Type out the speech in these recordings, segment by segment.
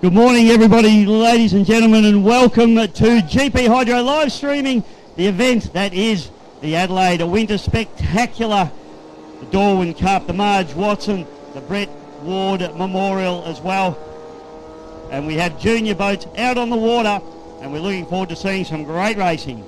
Good morning, everybody, ladies and gentlemen, and welcome to GP Hydro live streaming the event that is the Adelaide Winter Spectacular, the Darwin Cup, the Marj Watson, the Brett Ward Memorial as well. And we have junior boats out on the water, and we're looking forward to seeing some great racing.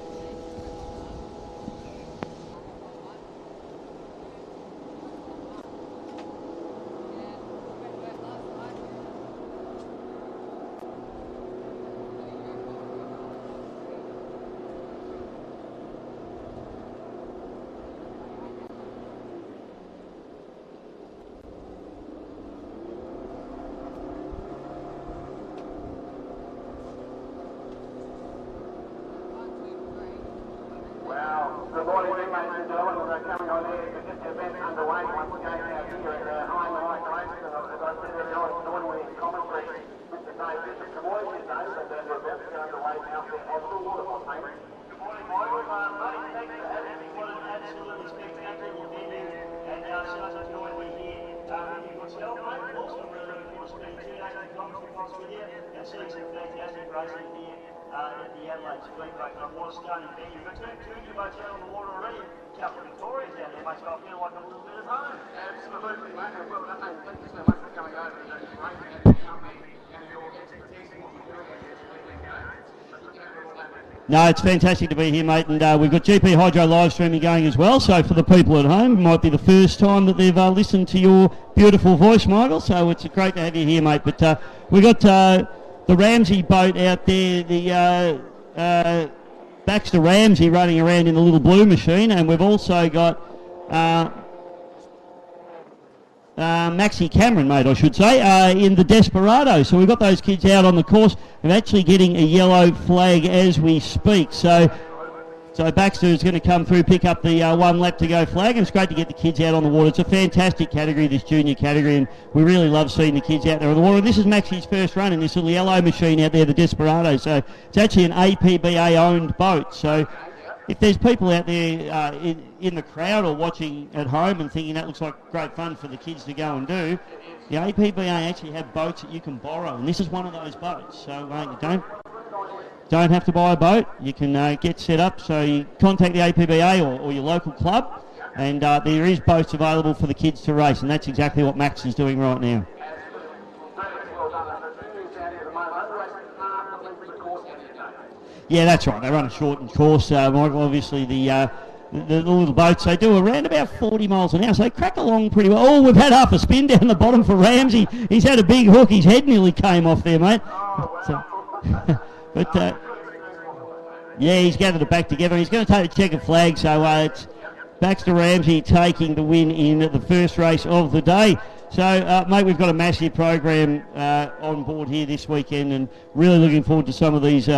Good morning, ladies and gentlemen. We're coming on here to get the event underway once again out here at High Light Race. And as I said earlier on, joining me in commentary, Mr. Dave Bishop. Good morning, Mr. Dave. And the event's going underway now for the waterfall, mate. Good morning, Michael. Mate, thanks for having me. What an absolutely spectacular event. And such a joy to be here. You've got yourself, mate. Also, I'm really looking forward to spending 2 days in commentary box with you and seeing some fantastic racing here at the Adelaide Speedway. And what a stunning venue. We've got two new boats out on the water already. A couple of Victorians out there, mate, so I feel like I'm a little bit at home. Absolutely, mate. Well, thank you so much for coming over. It's great to have you company and your expertise in what you're doing here. No, it's fantastic to be here, mate, and we've got GP Hydro live streaming going as well, so for the people at home, it might be the first time that they've listened to your beautiful voice, Michael, so it's great to have you here, mate. But we've got the Ramsey boat out there, the Baxter Ramsey running around in the little blue machine, and we've also got Maxie Cameron, mate, I should say, in the Desperado. So we've got those kids out on the course. They're actually getting a yellow flag as we speak. So Baxter is going to come through, pick up the 1 lap to go flag, and it's great to get the kids out on the water. It's a fantastic category, this junior category, and we really love seeing the kids out there on the water. And this is Maxie's first run in this little yellow machine out there, the Desperado. So it's actually an APBA-owned boat. So if there's people out there in the crowd or watching at home and thinking that looks like great fun for the kids to go and do, the APBA actually have boats that you can borrow, and this is one of those boats. So you don't have to buy a boat. You can get set up. So you contact the APBA or your local club, and there is boats available for the kids to race, and that's exactly what Max is doing right now. Yeah, that's right. They run a shortened course, Michael. Obviously, the little boats, they do around about 40 miles an hour, so they crack along pretty well. Oh, we've had half a spin down the bottom for Ramsey. He's had a big hook. His head nearly came off there, mate. But yeah, he's gathered it back together. He's going to take the checkered flag, so it's Baxter Ramsey taking the win in the first race of the day. So, mate, we've got a massive program on board here this weekend, and really looking forward to some of these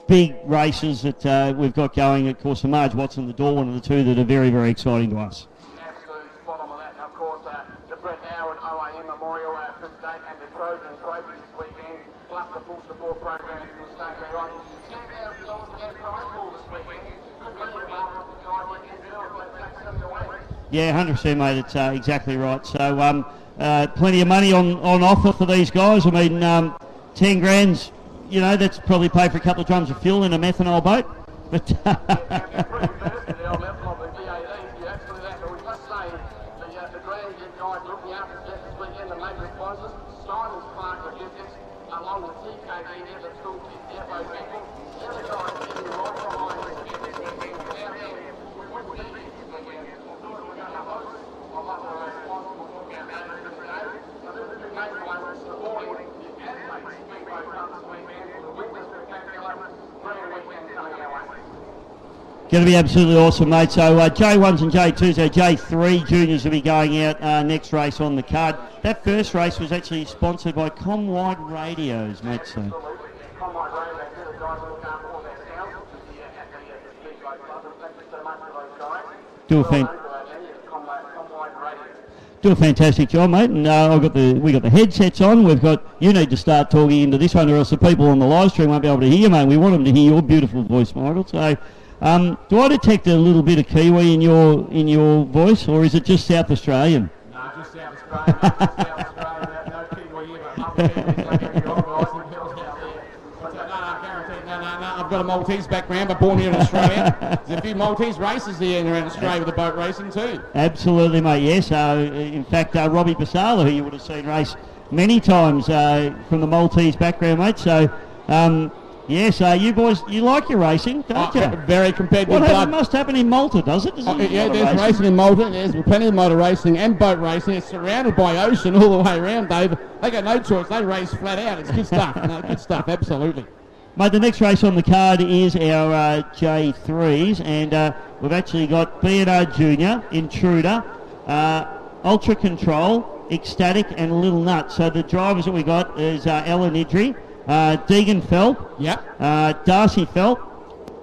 big races that we've got going. Of course, the Marj Watson, the Darwin, are the two that are very, very exciting to us. Absolutely spot on with that. And of course, the Brett Ward OAM Memorial for today and the Trojan Trophy this weekend, plus the full support program in the state we're on. $10,000 to get a prize pool this weekend. Good money for the time you can do it, but that's something away. Yeah, 100%, mate. It's exactly right. So, plenty of money on offer for these guys. I mean, 10 grand's, you know, that's probably paid for a couple of drums of fuel in a methanol boat. But going to be absolutely awesome, mate. So J1s and J2s, so J3 juniors will be going out next race on the card. That first race was actually sponsored by Com-Wide Radios, mate. So. Do a fantastic job, mate. And we got the headsets on. You need to start talking into this one, or else the people on the live stream won't be able to hear you, mate. We want them to hear your beautiful voice, Michael. So. Do I detect a little bit of Kiwi in your voice, or is it just South Australian? No, just South Australian. No Kiwi here, but got a Maltese background, but born here in Australia. There's a few Maltese races here in around Australia with the boat racing too. Absolutely, mate, yes. In fact, Robbie Basala, who you would have seen race many times from the Maltese background, mate. So, yes, you boys, you like your racing, don't you? Very competitive. What must happen in Malta, does it? Yeah, there's racing in Malta. There's plenty of motor racing and boat racing. It's surrounded by ocean all the way around, Dave. They got no choice. They race flat out. It's good stuff. No, good stuff, absolutely. Mate, the next race on the card is our J3s, and we've actually got B&R Junior, Intruder, Ultra Control, Ecstatic, and Little Nut. So the drivers that we got is Ellen Idri, Deegan Phelp, Darcy Phelp,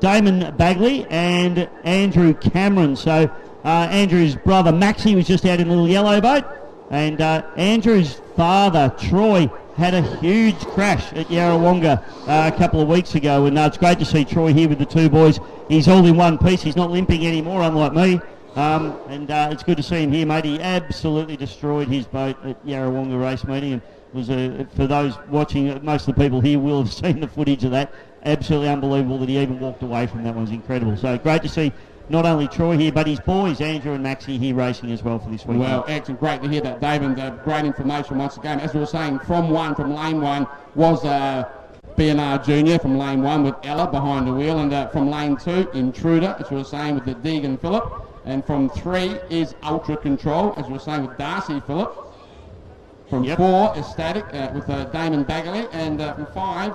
Damon Bagley, and Andrew Cameron. So Andrew's brother Maxie was just out in a little yellow boat, and Andrew's father Troy had a huge crash at Yarrawonga a couple of weeks ago, and it's great to see Troy here with the two boys. He's all in one piece. He's not limping anymore, unlike me. And it's good to see him here, mate. He absolutely destroyed his boat at Yarrawonga race meeting, and was for those watching, most of the people here will have seen the footage of that. Absolutely unbelievable that he even walked away from that. One was incredible. So great to see not only Troy here, but his boys, Andrew and Maxie, here racing as well for this week. Well, excellent. Great to hear that, Dave, and great information once again. As we were saying, from lane one, was B&R Junior from lane one with Ella behind the wheel, and from lane two, Intruder, as we were saying, with the Deegan Phillip. And from 3 is Ultra Control, as we were saying, with Darcy Phillip. From 4 is Static with Damon Bagley, and from 5,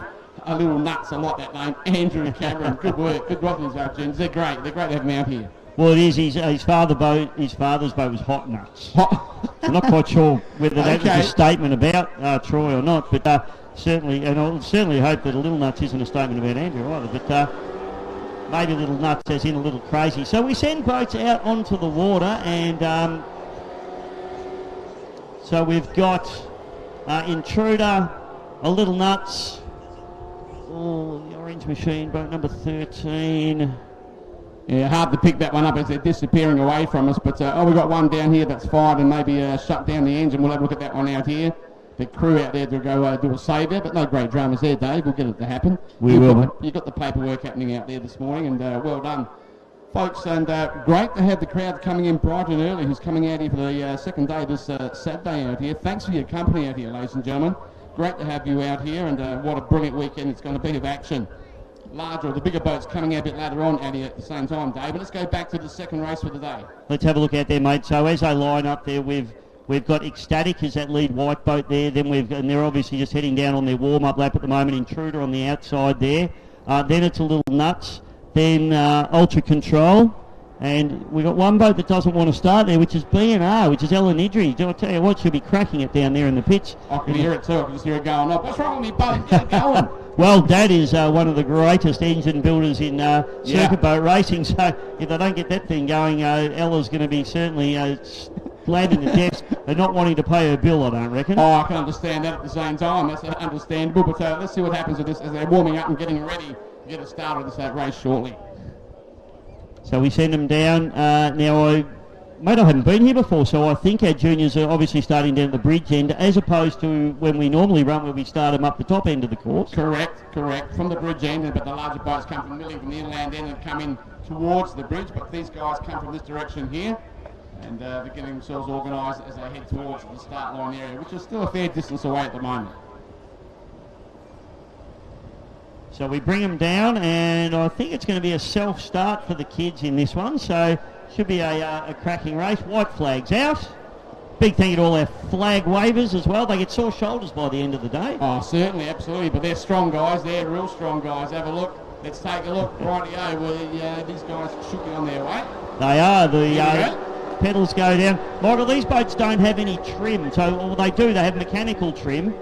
a little nuts, I like that name, Andrew Cameron. Good work, good work, these gents. They're great to have them out here. Well, it is. His father's boat was hot nuts. I'm not quite sure whether that was a statement about Troy or not, but certainly, and I'll certainly hope that a little nuts isn't a statement about Andrew either. But maybe a little nuts as in a little crazy. So we send boats out onto the water, and so we've got Intruder, a little nuts. Oh, the orange machine, boat number 13. Yeah, hard to pick that one up as they're disappearing away from us. But, we've got one down here that's fired and maybe shut down the engine. We'll have a look at that one out here. The crew out there to go do a saviour, but no great dramas there, Dave. We'll get it to happen. We will. You've got the paperwork happening out there this morning, and well done, folks. And great to have the crowd coming in bright and early, who's coming out here for the second day this Saturday out here. Thanks for your company out here, ladies and gentlemen. Great to have you out here, and what a brilliant weekend it's going to be of action. Larger, the bigger boats coming out a bit later on out here at the same time, Dave. And let's go back to the second race for the day. Let's have a look out there, mate. So as they line up there, we've got Ecstatic as that lead white boat there. Then and they're obviously just heading down on their warm-up lap at the moment. Intruder on the outside there. Then it's a little nuts. Then Ultra Control. And we've got one boat that doesn't want to start there, which is B&R, which is Ellen Idri. I'll tell you what, she'll be cracking it down there in the pitch. I can hear it too. I can just hear it going off. What's wrong with me boat? Get it going. Well, Dad is one of the greatest engine builders in circuit boat racing, so if they don't get that thing going, Ella's going to be certainly landing the desk and not wanting to pay her bill, I don't reckon. Oh, I can understand that at the same time. That's understandable, but let's see what happens with this as they're warming up and getting ready to get a start of this race shortly. So we send them down. Now, mate, I haven't been here before, so I think our juniors are obviously starting down at the bridge end, as opposed to when we normally run, where we start them up the top end of the course. Correct. From the bridge end, but the larger boats come from Millington, the inland end, and come in towards the bridge. But these guys come from this direction here, and they're getting themselves organised as they head towards the start line area, which is still a fair distance away at the moment. So we bring them down, and I think it's going to be a self-start for the kids in this one, so should be a cracking race. White flags out. Big thank you to all our flag wavers as well. They get sore shoulders by the end of the day. Oh, certainly, absolutely, but they're strong guys. They're real strong guys. Have a look. Let's take a look. Rightio, well, these guys should be on their way. They are. The pedals go down. Michael, these boats don't have any trim, so all they do, they have mechanical trim,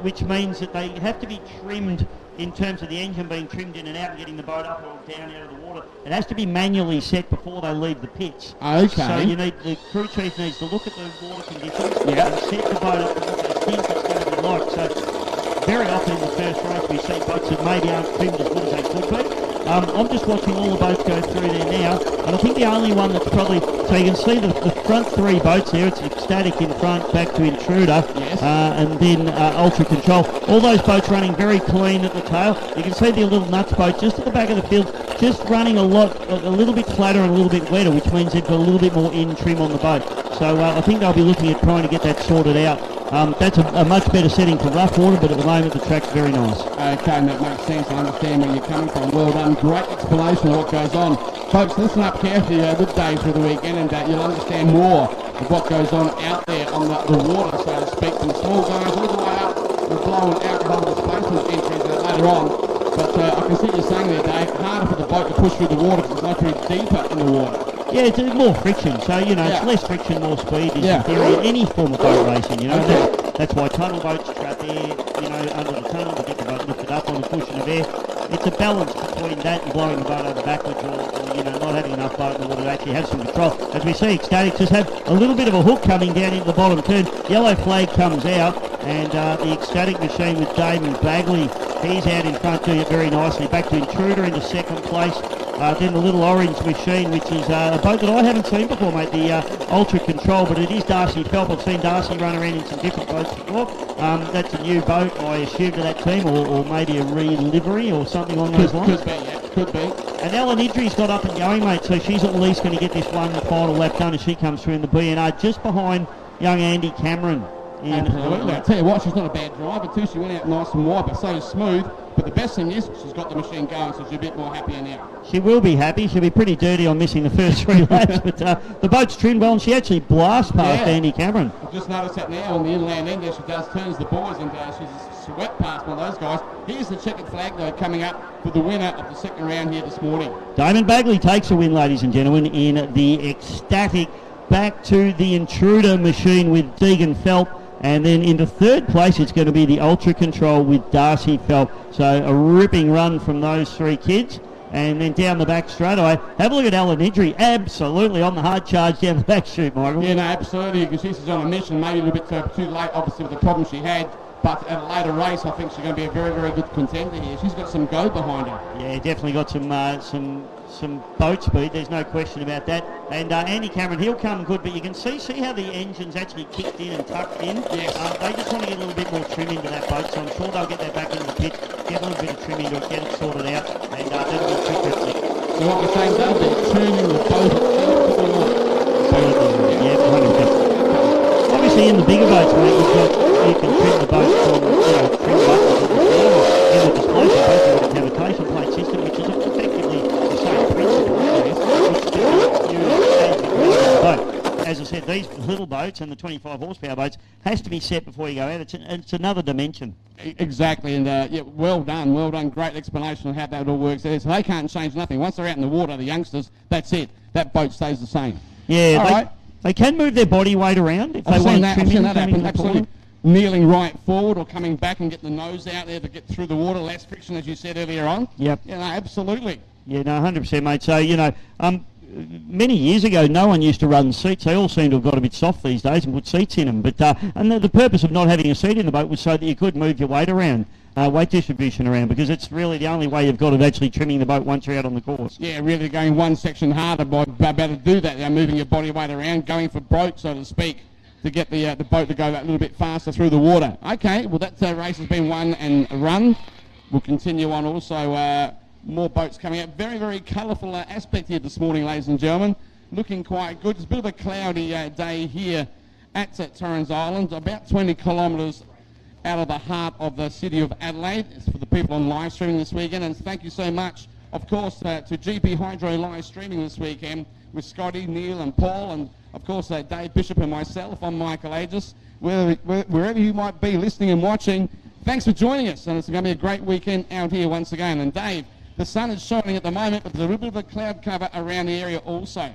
which means that they have to be trimmed in terms of the engine being trimmed in and out and getting the boat up or down out of the water. It has to be manually set before they leave the pits. Okay. So the crew chief needs to look at the water conditions and set the boat up to what they think it's going to be like. So very often in the first race we see boats that maybe aren't trimmed as good as they could be. I'm just watching all the boats go through there now, and I think the only one that's probably, so you can see the front three boats there, it's Ecstatic in front, back to Intruder, Yes. and then Ultra Control. All those boats running very clean at the tail. You can see the little nuts boat just at the back of the field, just running a little bit flatter and a little bit wetter, which means they've got a little bit more in trim on the boat. So I think they'll be looking at trying to get that sorted out. That's a much better setting for rough water, but at the moment the track's very nice. Okay, and that makes sense. I understand where you're coming from. Well done. Great explanation of what goes on. Folks, listen up carefully with Dave through the weekend, and you'll understand more of what goes on out there on the water, so to speak, from small guys all the way up. We're blowing alcohol displacement entries later on. But I can see you saying there, Dave, harder for the boat to push through the water because it's naturally deeper in the water. Yeah, it's more friction, so, it's less friction, more speed is the theory in any form of boat racing, That's why tunnel boats trap air, under the tunnel to get the boat lifted up on the cushion of air. It's a balance between that and blowing the boat over backwards or not having enough boat in the water to actually have some control. As we see, Ecstatic just had a little bit of a hook coming down into the bottom turn. Yellow flag comes out, and the Ecstatic machine with Damon Bagley, he's out in front doing it very nicely. Back to Intruder into second place. Then the little orange machine, which is a boat that I haven't seen before, mate, the Ultra Control, but it is Darcy Phelps. I've seen Darcy run around in some different boats before. That's a new boat, I assume, to that team, or maybe a re-livery or something along those lines. Could be. And Ellen Idri's got up and going, mate, so she's at least going to get this one final lap done as she comes through in the BNR, just behind young Andy Cameron. Absolutely. I tell you what, she's not a bad driver too. She went out nice and wide, but so smooth. But the best thing is she's got the machine going, so she's a bit more happier now. She will be happy. She'll be pretty dirty on missing the first three laps, but the boat's trimmed well, and she actually blasts past Andy Cameron. I've just noticed that now on the inland end there. She turns the boys, and she's swept past one of those guys. Here's the checkered flag, though, coming up for the winner of the second round here this morning. Damon Bagley takes a win, ladies and gentlemen, in the Ecstatic. Back to the Intruder machine with Deegan Phelps. And then into third place, it's going to be the Ultra Control with Darcy Phelps. So a ripping run from those three kids. And then down the back straight away, have a look at Ellen Idri, absolutely on the hard charge down the back chute, Michael. Yeah, no, absolutely. You can see she's on a mission, maybe a little bit too late, obviously, with the problem she had. But at a later race, I think she's going to be a very, very good contender here. She's got some go behind her. Yeah, definitely got some boat speed. There's no question about that. And Andy Cameron, he'll come good, but you can see how the engine's actually kicked in and tucked in. Yes. They just want to get a little bit more trim into that boat, so I'm sure they'll get that back into the pit, get a little bit of trim into it, get it sorted out, and that'll be quick. So what we're saying, they'll be tuning the boat Obviously, in the bigger boats, mate, you can trim the boat from trim buttons on the floor. In the displacement boat, you've got a cavitation plate system, which is effectively the same principle. As I said, these little boats and the 25 horsepower boats has to be set before you go out. It's another dimension. Exactly, and well done. Great explanation of how that all works there. So they can't change nothing. Once they're out in the water, the youngsters, that's it. That boat stays the same. Yeah, they can move their body weight around if they want to trim in. That happen, absolutely. Kneeling right forward or coming back and getting the nose out there to get through the water, less friction, as you said earlier on. Yep. Yeah, no, absolutely. Yeah, no, 100%, mate. So, many years ago, no one used to run seats. They all seem to have got a bit soft these days and put seats in them. But and the purpose of not having a seat in the boat was so that you could move your weight around, weight distribution around, because it's really the only way you've got of actually trimming the boat once you're out on the course. Yeah, really going one section harder by about to do that. They're moving your body weight around, going for broke, so to speak, to get the boat to go that little bit faster through the water. Okay, well that race has been won and run. We'll continue on also. More boats coming out. Very, very colourful aspect here this morning, ladies and gentlemen. Looking quite good. It's a bit of a cloudy day here at Torrens Island, about 20 kilometres out of the heart of the city of Adelaide. It's for the people on live streaming this weekend. And thank you so much, of course, to GP Hydro live streaming this weekend with Scotty, Neil and Paul, and of course Dave Bishop and myself. I'm Michael Aegis. Wherever you might be listening and watching, thanks for joining us. And it's going to be a great weekend out here once again. And Dave, the sun is shining at the moment, but there's a little bit of a cloud cover around the area also.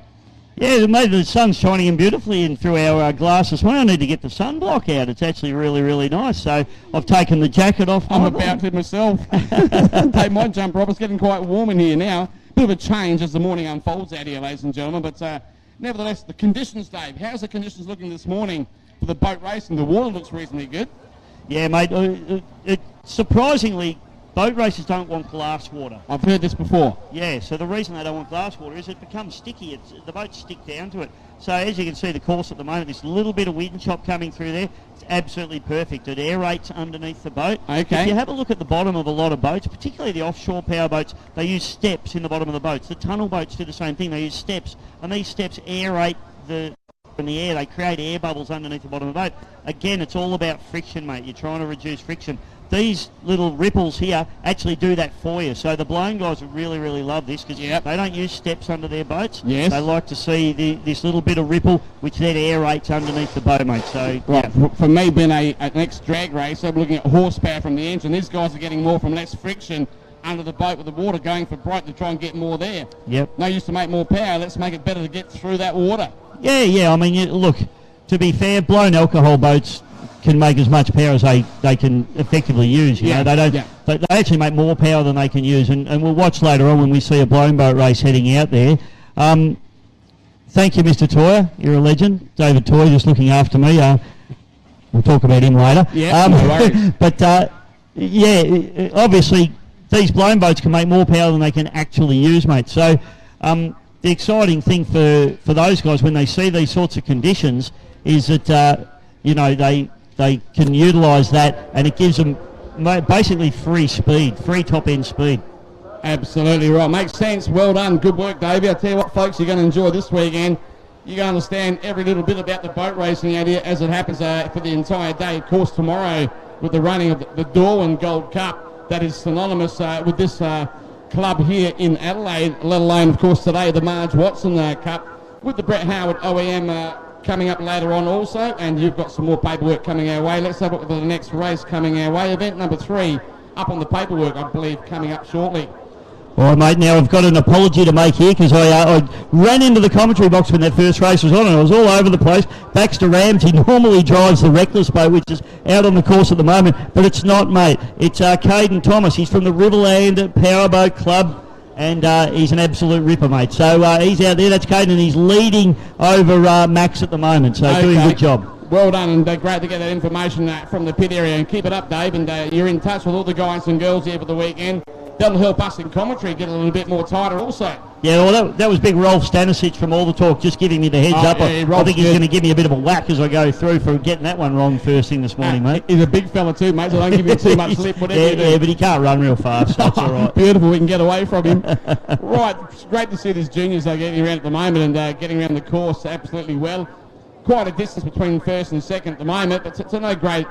Yeah, mate, the sun's shining in beautifully in through our glass this morning. I need to get the sunblock out. It's actually really, really nice. So I've taken the jacket off. I'm about to myself. Take my jumper off. It's getting quite warm in here now. Bit of a change as the morning unfolds out here, ladies and gentlemen. But nevertheless, the conditions, Dave. How's the conditions looking this morning for the boat racing? The water looks reasonably good. Yeah, mate. It surprisingly boat racers don't want glass water. I've heard this before. Yeah, so the reason they don't want glass water is it becomes sticky. The boats stick down to it. So as you can see, the course at the moment, this little bit of wind chop coming through there, it's absolutely perfect. It aerates underneath the boat. Okay. If you have a look at the bottom of a lot of boats, particularly the offshore power boats, they use steps in the bottom of the boats. The tunnel boats do the same thing. They use steps, and these steps aerate in the air. They create air bubbles underneath the bottom of the boat. Again, it's all about friction, mate. You're trying to reduce friction. These little ripples here actually do that for you. So the blown guys really, really love this because they don't use steps under their boats. Yes. They like to see this little bit of ripple, which then aerates underneath the boat, mate. So right, for me being an ex-drag racer, I'm looking at horsepower from the engine. These guys are getting more from less friction under the boat with the water going for bright to try and get more there. Yep. No use to make more power. Let's make it better to get through that water. Yeah. I mean, look, to be fair, blown alcohol boats can make as much power as they can effectively use. You know, they don't. They actually make more power than they can use, and we'll watch later on when we see a blown boat race heading out there. Thank you, Mr. Toyer. You're a legend. David Toyer, just looking after me. We'll talk about him later. Yeah, no worries. But obviously these blown boats can make more power than they can actually use, mate. So the exciting thing for those guys when they see these sorts of conditions is that they can utilise that, and it gives them basically free top end speed. Absolutely right. Makes sense. Well done. Good work, Davey. I tell you what, folks, you're going to enjoy this weekend. You're going to understand every little bit about the boat racing out here as it happens for the entire day. Of course, tomorrow with the running of the Darwin Gold Cup, that is synonymous with this club here in Adelaide, let alone, of course, today the Marj Watson Cup with the Brett Howard OEM coming up later on also, and you've got some more paperwork coming our way. Let's have a look at the next race coming our way. Event number 3 up on the paperwork, I believe, coming up shortly. All right, mate, now I've got an apology to make here because I ran into the commentary box when that first race was on and I was all over the place. Baxter Ramsey normally drives the Reckless boat, which is out on the course at the moment, but it's not, mate. It's Caden Thomas. He's from the Riverland Powerboat Club, and he's an absolute ripper, mate. So he's out there. That's Caden, and he's leading over Max at the moment, so doing a good job. Well done, and great to get that information from the pit area, and keep it up, Dave, and you're in touch with all the guys and girls here for the weekend. That'll help us in commentary get a little bit more tighter also. Yeah, well, that was big Rolf Stanisic from All the Talk just giving me the heads up. I think he's going to give me a bit of a whack as I go through for getting that one wrong first thing this morning, mate. He's a big fella too, mate, so don't give him too much slip, whatever you do. Yeah, but he can't run real fast, so that's all right. Beautiful, we can get away from him. Right, it's great to see these juniors getting around at the moment and getting around the course absolutely well. Quite a distance between first and second at the moment, but it's no great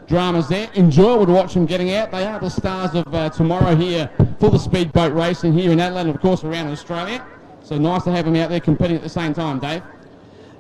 dramas there. Enjoyable to watch them getting out. They are the stars of tomorrow here for the speedboat racing here in Adelaide and of course around Australia. So nice to have them out there competing at the same time, Dave.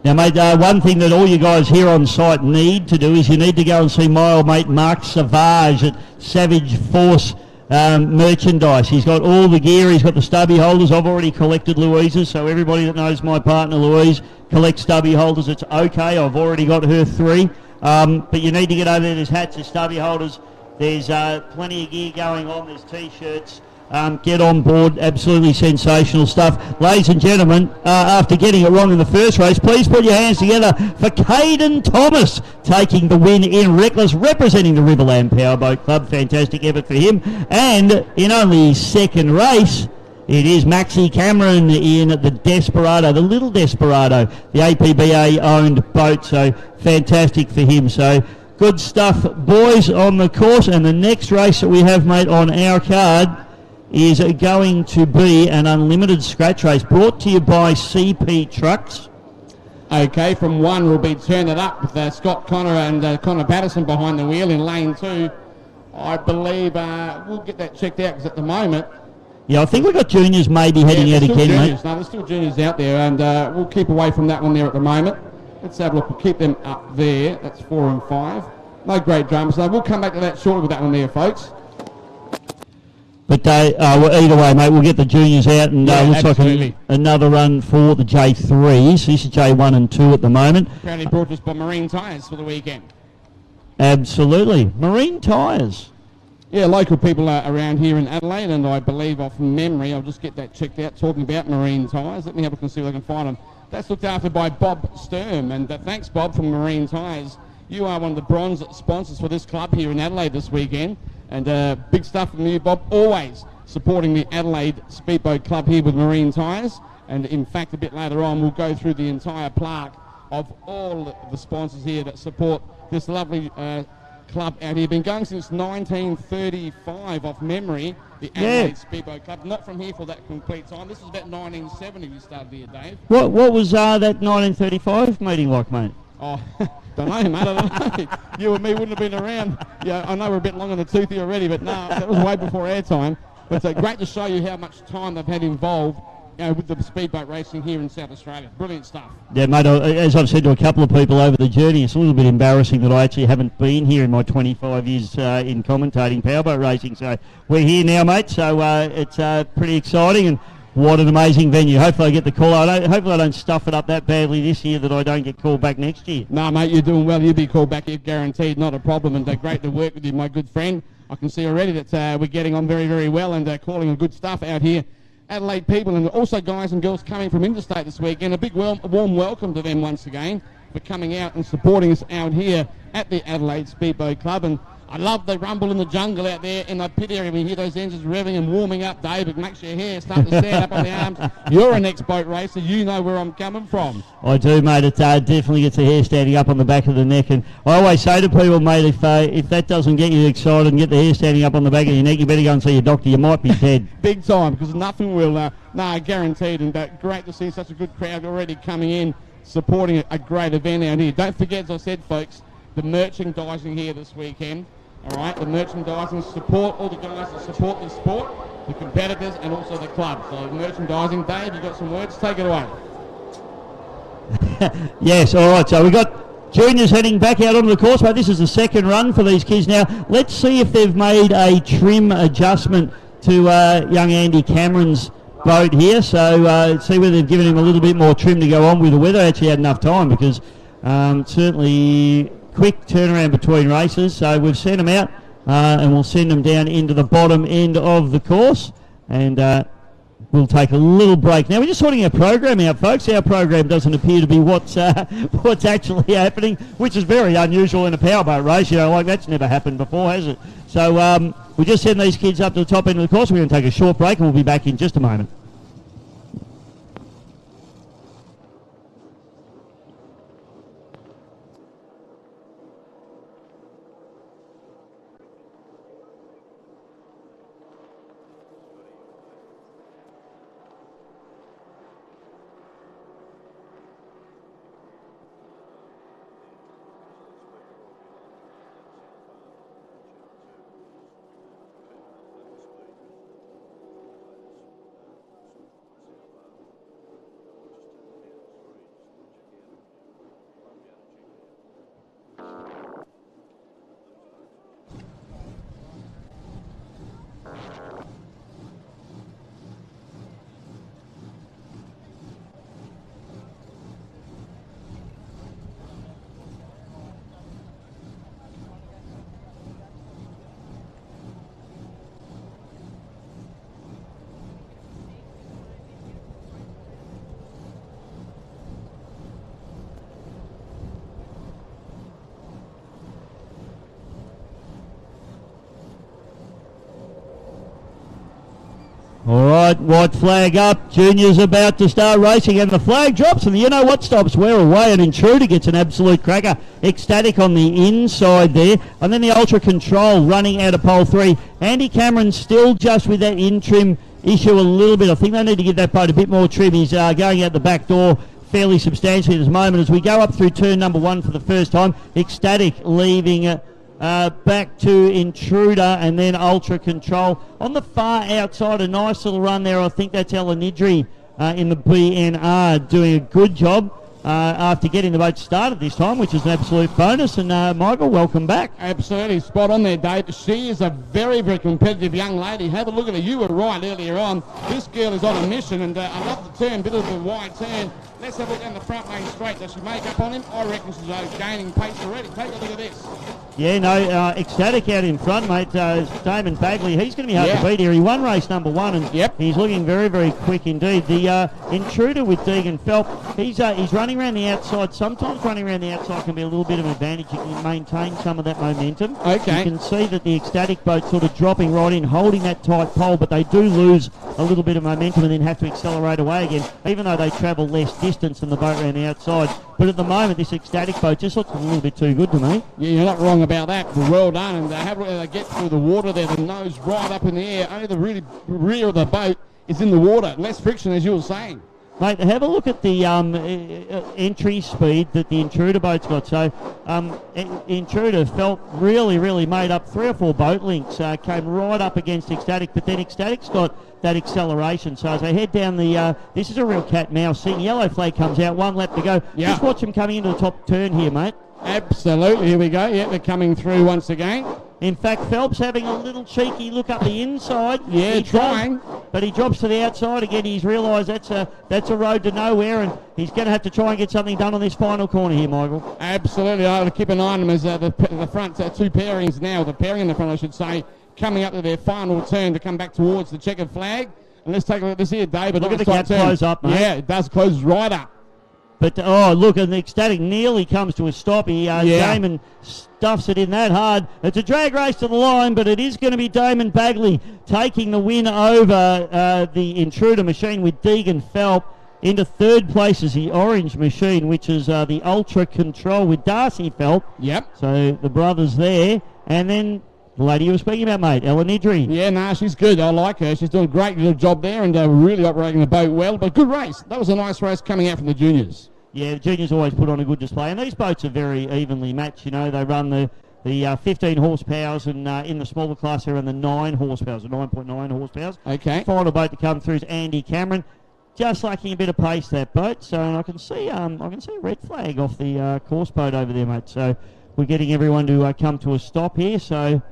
Now, mate, one thing that all you guys here on site need to do is you need to go and see my old mate Mark Savage at Savage Force Merchandise. He's got all the gear. He's got the stubby holders. I've already collected Louise's, so everybody that knows my partner Louise collects stubby holders. It's okay. I've already got her 3. But you need to get over there. There's hats, there's stubby holders, there's plenty of gear going on, there's T-shirts. Get on board, absolutely sensational stuff. Ladies and gentlemen, after getting it wrong in the first race, please put your hands together for Caden Thomas taking the win in Reckless, representing the Riverland Powerboat Club. Fantastic effort for him. And in only his second race, it is Maxie Cameron in the Desperado, the little Desperado, the APBA-owned boat, so fantastic for him. So good stuff, boys, on the course. And the next race that we have, mate, on our card is going to be an unlimited scratch race brought to you by CP Trucks. Okay, from 1 will be Turn It Up with Scott Connor and Connor Patterson behind the wheel in lane 2. I believe we'll get that checked out because at the moment... Yeah, I think we've got juniors maybe heading out again, juniors. mate. No, there's still juniors out there, and we'll keep away from that one there at the moment. Let's have a look. We'll keep them up there. That's 4 and 5. No great dramas. So we'll come back to that shortly with that one there, folks. But either way, mate, we'll get the juniors out, and looks like another run for the J3s. This is J1 and 2 at the moment. Apparently brought to us by Marine Tyres for the weekend. Absolutely. Marine Tyres. Yeah, local people are around here in Adelaide, and I believe off memory, I'll just get that checked out, talking about Marine Tyres. Let me have a look and see if I can find them. That's looked after by Bob Sturm, and thanks, Bob, from Marine Tyres. You are one of the bronze sponsors for this club here in Adelaide this weekend. And big stuff from you, Bob, always supporting the Adelaide Speedboat Club here with Marine Tyres. And in fact, a bit later on, we'll go through the entire plaque of all the sponsors here that support this lovely club out here. Been going since 1935 off memory, the Adelaide Speedboat Club. Not from here for that complete time. This is about 1970 we started here, Dave. What was that 1935 meeting like, mate? Oh, don't know, mate. I don't know. You and me wouldn't have been around. Yeah, I know we're a bit long on the tooth here already, but no, that was way before our time. But it's great to show you how much time they've had involved with the speedboat racing here in South Australia. Brilliant stuff. Yeah, mate, as I've said to a couple of people over the journey, it's a little bit embarrassing that I actually haven't been here in my 25 years in commentating powerboat racing. So we're here now, mate, so it's pretty exciting, and what an amazing venue. Hopefully I get the call. Hopefully I don't stuff it up that badly this year that I don't get called back next year. No, mate, you're doing well. You'll be called back here, guaranteed. Not a problem, and great to work with you, my good friend. I can see already that we're getting on very, very well and calling on good stuff out here. Adelaide people, and also guys and girls coming from interstate this weekend. A big warm welcome to them once again for coming out and supporting us out here at the Adelaide Speedboat Club. And I love the rumble in the jungle out there in the pit area. We hear those engines revving and warming up, Dave. It makes your hair start to stand up on the arms. You're an ex-boat racer. You know where I'm coming from. I do, mate. It definitely gets the hair standing up on the back of the neck. And I always say to people, mate, if that doesn't get you excited and get the hair standing up on the back of your neck, you better go and see your doctor. You might be dead. Big time, because nothing will. Guaranteed. And great to see such a good crowd already coming in, supporting a great event out here. Don't forget, as I said, folks, the merchandising here this weekend. All right, the merchandising, support all the guys that support this sport, the competitors, and also the club. So merchandising, Dave, you've got some words, take it away. Yes, all right, so we've got juniors heading back out onto the course, but this is the second run for these kids now. Let's see if they've made a trim adjustment to young Andy Cameron's boat here. So see whether they've given him a little bit more trim to go on with the weather. Actually had enough time, because certainly quick turnaround between races. So we've sent them out and we'll send them down into the bottom end of the course, and we'll take a little break. Now we're just sorting our program out, folks. Our program doesn't appear to be what's actually happening, which is very unusual in a powerboat race. You know, like that's never happened before, has it? So we just send these kids up to the top end of the course. We're going to take a short break and we'll be back in just a moment. All right, white flag up. Junior's about to start racing, and the flag drops, and you know what stops? We're away, and Intruder gets an absolute cracker. Ecstatic on the inside there, and then the Ultra Control running out of pole 3. Andy Cameron still just with that in-trim issue a little bit. I think they need to give that boat a bit more trim. He's going out the back door fairly substantially at this moment as we go up through turn number 1 for the first time. Ecstatic leaving back to Intruder and then Ultra Control. On the far outside, a nice little run there. I think that's Elanidri in the BNR doing a good job after getting the boat started this time, which is an absolute bonus. And Michael, welcome back. Absolutely, spot on there, Dave. She is a very, very competitive young lady. Have a look at her. You were right earlier on. This girl is on a mission, and I love the turn, bit of a wide turn. Let's have a look down the front lane straight. Does she make up on him? I reckon she's gaining pace already. Take a look at this. Yeah, no, Ecstatic out in front, mate. Damon Bagley, he's going to be hard to beat here. He won race number 1, and he's looking very, very quick indeed. The Intruder with Deegan Phelps, he's running around the outside. Sometimes running around the outside can be a little bit of an advantage. You can maintain some of that momentum. Okay. You can see that the Ecstatic boat sort of dropping right in, holding that tight pole, but they do lose a little bit of momentum and then have to accelerate away again, even though they travel less distance than the boat around the outside. But at the moment, this Ecstatic boat just looks a little bit too good to me. Yeah, you're not wrong about that. Well done. And they get through the water there, the nose right up in the air. Only the really rear of the boat is in the water. Less friction, as you were saying. Mate, have a look at the entry speed that the Intruder boat's got. So, Intruder felt really made up 3 or 4 boat links, came right up against Ecstatic, but then Ecstatic's got that acceleration. So as they head down the, this is a real cat and mouse thing. Yellow flag comes out, 1 lap to go. Yeah. Just watch them coming into the top turn here, mate. Absolutely. Here we go. Yeah, they're coming through once again. In fact, Phelps having a little cheeky look up the inside. Yeah, trying. But he drops to the outside again. He's realised that's a road to nowhere, and he's going to have to try and get something done on this final corner here, Michael. Absolutely. I have to keep an eye on them as the front 2 pairings now, the pairing in the front, I should say, coming up to their final turn to come back towards the checkered flag. And let's take a look at this here, David. Look at the gap close up, mate. Yeah, it does close right up. But, oh, look, and the Ecstatic nearly comes to a stop. Damon stuffs it in that hard. It's a drag race to the line, but it is going to be Damon Bagley taking the win over the Intruder machine with Deegan Phelps. Into 3rd place is the Orange machine, which is the Ultra Control with Darcy Phelps. Yep. So the brothers there. And then the lady you were speaking about, mate, Ellen Idri. Yeah, no, she's good. I like her. She's doing a great little job there and really operating the boat well. But good race. That was a nice race coming out from the juniors. Yeah, the juniors always put on a good display. And these boats are very evenly matched. You know, they run the 15 horsepowers, and in the smaller class they're in the 9 horsepowers, the 9.9 horsepowers. Okay. Final boat to come through is Andy Cameron. Just lacking a bit of pace, that boat. So I can see a red flag off the course boat over there, mate. So we're getting everyone to come to a stop here. So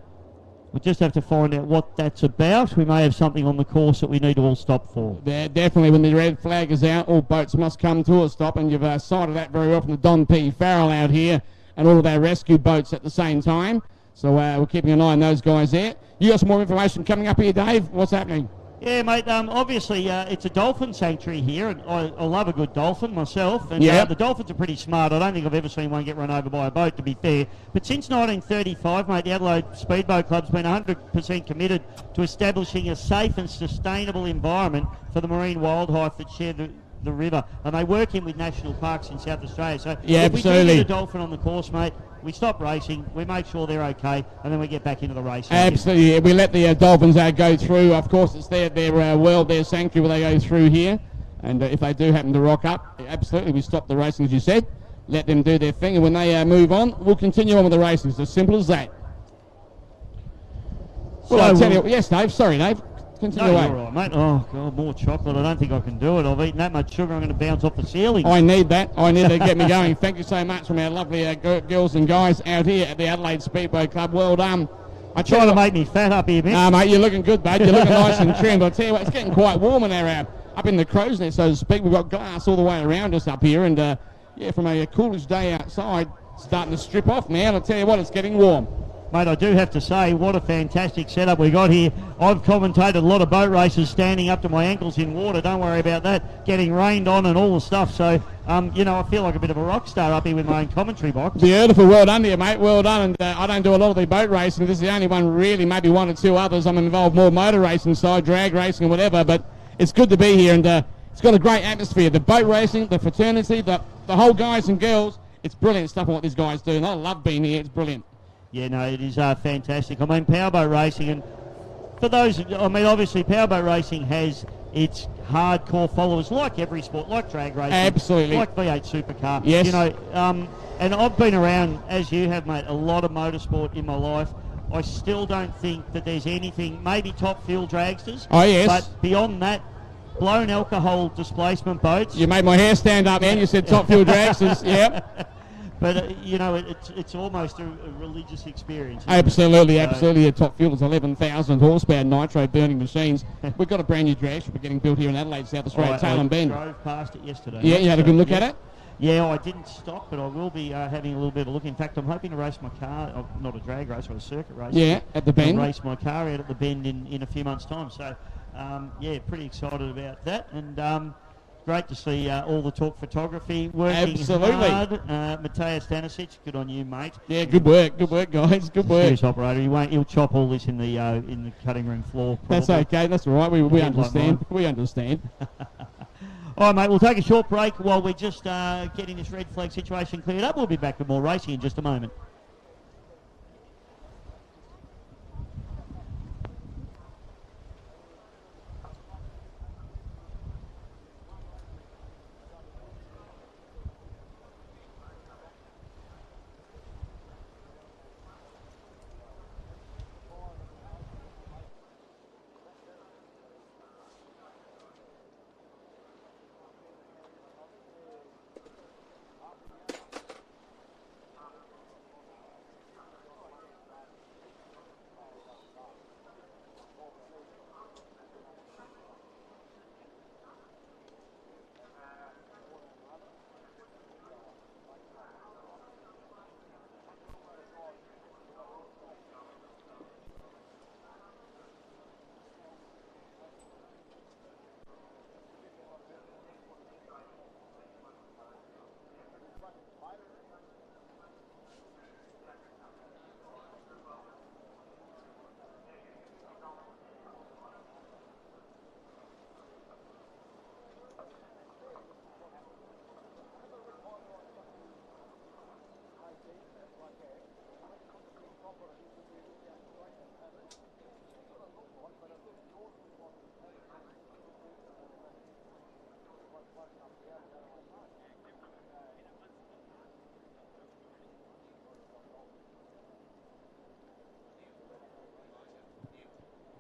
we'll just have to find out what that's about. We may have something on the course that we need to all stop for. Yeah, definitely. When the red flag is out, all boats must come to a stop, and you've cited that very well from the Don P. Farrell out here and all of our rescue boats at the same time. So we're keeping an eye on those guys there. You got some more information coming up here, Dave? What's happening? Yeah, mate, obviously it's a dolphin sanctuary here, and I love a good dolphin myself, and the dolphins are pretty smart. I don't think I've ever seen one get run over by a boat, to be fair. But since 1935, mate, the Adelaide Speedboat Club's been 100% committed to establishing a safe and sustainable environment for the marine wildlife that share the river, and they work in with national parks in South Australia. So if we do get a dolphin on the course, mate, we stop racing, we make sure they're okay, and then we get back into the race. Absolutely, yeah. We let the dolphins go through. Of course, it's their world, their sanctuary where they go through here. And if they do happen to rock up, absolutely, we stop the racing, as you said. Let them do their thing, and when they move on, we'll continue on with the racing. It's as simple as that. Well, I'll tell you, yes, Dave. Sorry, Dave. Continue away. You're all right, mate. Oh, God, more chocolate. I don't think I can do it. I've eaten that much sugar, I'm going to bounce off the ceiling. I need that. I need to get me going. Thank you so much from our lovely girls and guys out here at the Adelaide Speedboat Club. Well done. I try to make me fat up here, mate. Nah, mate, you're looking good, mate. You're looking nice and trimmed. I'll tell you what, it's getting quite warm in there up in the crow's nest, so to speak. We've got glass all the way around us up here, and from a coolish day outside, starting to strip off now. I'll tell you what, it's getting warm. Mate, I do have to say, what a fantastic setup we got here. I've commentated a lot of boat races standing up to my ankles in water. Don't worry about that. Getting rained on and all the stuff. So, I feel like a bit of a rock star up here with my own commentary box. Beautiful. Well done to you, mate. Well done. And I don't do a lot of the boat racing. This is the only one really, maybe 1 or 2 others. I'm involved more motor racing side, drag racing and whatever. But it's good to be here, and it's got a great atmosphere. The boat racing, the fraternity, the whole guys and girls. It's brilliant stuff what these guys do. And I love being here. It's brilliant. Yeah, no, it is fantastic. I mean, powerboat racing, and for those, obviously powerboat racing has its hardcore followers, like every sport, like drag racing. Absolutely. Like V8 Supercar. Yes. And I've been around, as you have, mate, a lot of motorsport in my life. I still don't think that there's anything, maybe top fuel dragsters. Oh, yes. But beyond that, blown alcohol displacement boats. You made my hair stand up, man. You said top fuel dragsters. Yep. But you know, it's almost a religious experience. Isn't Absolutely, it? So- absolutely. A top fuel is 11,000 horsepower nitro burning machines. We've got a brand new drag strip getting built here in Adelaide, South Australia, Tailem Bend. drove past it yesterday. Yeah, you had a good look at it? Yeah, I didn't stop, but I will be having a little bit of a look. In fact, I'm hoping to race my car, not a drag race, but a circuit race. Yeah, at the Bend. I'll race my car out at the Bend in a few months' time. So, yeah, pretty excited about that. And great to see all the talk photography working Absolutely. hard. Matej Stanisic, good on you, mate. Yeah, good work, guys, good work. Serious operator. He'll chop all this in the cutting room floor. That's probably. okay, that's all right. We Like understand. mine. We understand. All right, mate, we'll take a short break while we're just getting this red flag situation cleared up. We'll be back with more racing in just a moment.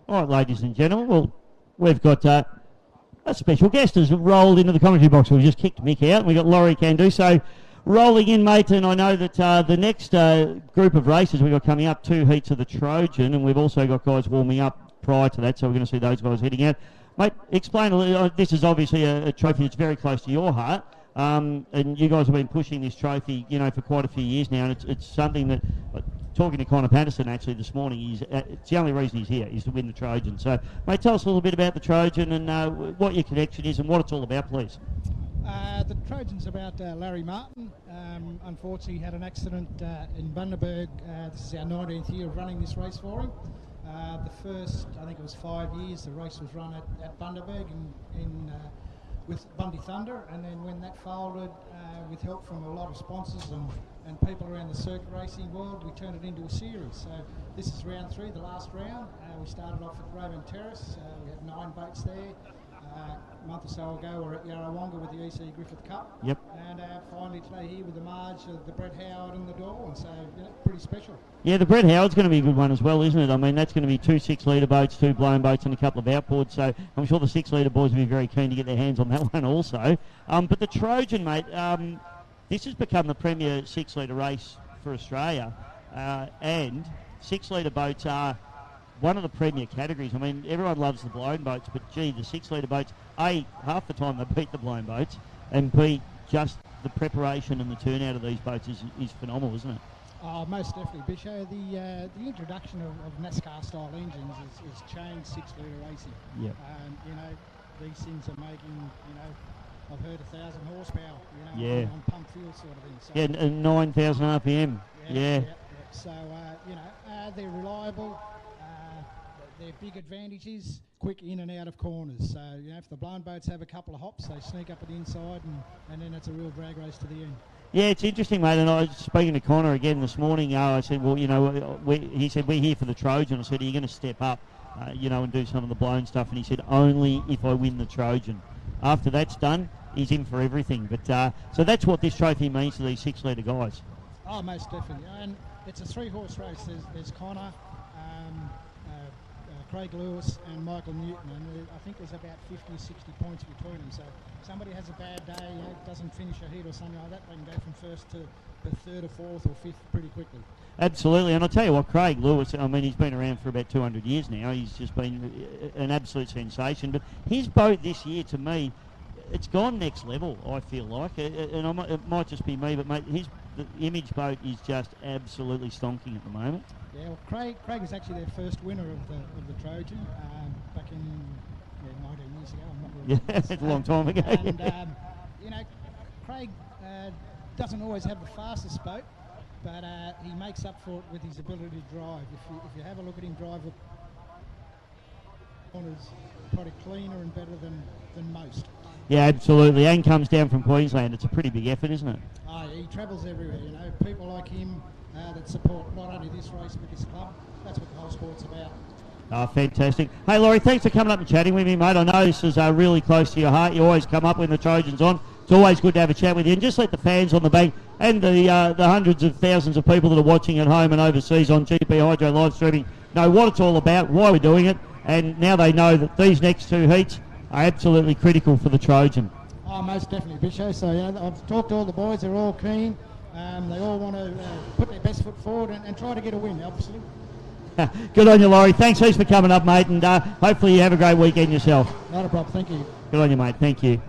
All right, ladies and gentlemen, well, we've got a special guest has rolled into the commentary box. We've just kicked Mick out, and we've got Laurie Candu. So, rolling in, mate, and I know that the next group of races we've got coming up, 2 heats of the Trojan, and we've also got guys warming up prior to that, so we're going to see those guys heading out. Mate, explain a little. This is obviously a trophy that's very close to your heart, and you guys have been pushing this trophy, you know, for quite a few years now, and it's something that... Talking to Connor Patterson actually this morning, it's the only reason he's here is to win the Trojan. So, mate, tell us a little bit about the Trojan and what your connection is and what it's all about, please. The Trojan's about Larry Martin. Unfortunately, he had an accident in Bundaberg. This is our 19th year of running this race for him. The first, I think it was 5 years, the race was run at Bundaberg with Bundy Thunder, and then when that folded, with help from a lot of sponsors and people around the circuit racing world, we turned it into a series. So this is round 3, the last round. We started off at Raven Terrace. We had 9 boats there. A month or so ago, we're at Yarrawonga with the EC Griffith Cup. Yep. And finally today here with the Marj, the Brett Howard and the Dawn. So, you know, pretty special. Yeah, the Brett Howard's going to be a good one as well, isn't it? I mean, that's going to be 2 6-litre boats, 2 blown boats and a couple of outboards. So I'm sure the 6-litre boys will be very keen to get their hands on that one also. But the Trojan, mate, this has become the premier 6-litre race for Australia. And 6-litre boats are one of the premier categories. I mean, everyone loves the blown boats, but gee, the 6-litre boats, A, half the time they beat the blown boats, and B, just the preparation and the turnout of these boats is phenomenal, isn't it? Oh, most definitely, Bisho. The introduction of NASCAR-style engines has changed 6-litre racing. Yeah. You know, these things are making, you know, I've heard 1,000 horsepower, you know, Yeah. on pump fuel sort of thing. So, Yeah, and 9,000 RPM. Yeah. So, you know, they're reliable. Their big advantage is quick in and out of corners. So, you know, if the blown boats have a couple of hops, they sneak up at the inside, and then it's a real drag race to the end. Yeah, it's interesting, mate. And I was speaking to Connor again this morning. I said, well, you know, he said, we're here for the Trojan. I said, are you going to step up, you know, and do some of the blown stuff? And he said, only if I win the Trojan. After that's done, he's in for everything. But so that's what this trophy means to these 6-litre guys. Oh, most definitely. And it's a 3-horse race. There's Connor, Craig Lewis and Michael Newton, and I think there's about 50 or 60 points between them. So if somebody has a bad day, doesn't finish a heat or something like that, they can go from first to the third or fourth or fifth pretty quickly. Absolutely, and I'll tell you what, Craig Lewis, I mean, he's been around for about 200 years now. He's just been an absolute sensation. But his boat this year, to me, it's gone next level, I feel like. And it might just be me, but, mate, the Image boat is just absolutely stonking at the moment. Yeah, well, Craig is actually their first winner of the Trojan back in 19 years ago. I'm not really it's a long time ago. And, Craig doesn't always have the fastest boat, but he makes up for it with his ability to drive. If you have a look at him drive, the corners probably cleaner and better than most. Yeah, absolutely. And comes down from Queensland. It's a pretty big effort, isn't it? He travels everywhere. People like him that support not only this race but this club. That's what the whole sport's about. Oh, fantastic. Hey, Laurie, thanks for coming up and chatting with me, mate. I know this is really close to your heart. You always come up when the Trojan's on. It's always good to have a chat with you. And just let the fans on the bank and the hundreds of thousands of people that are watching at home and overseas on GP Hydro live streaming know what it's all about, why we're doing it, and now they know that these next two heats are absolutely critical for the Trojan. Oh, most definitely, Bisho. So I've talked to all the boys. They're all keen. They all want to put their best foot forward and try to get a win, obviously. Good on you, Laurie. Thanks heaps for coming up, mate, and hopefully you have a great weekend yourself. Not a problem. Thank you. Good on you, mate. Thank you.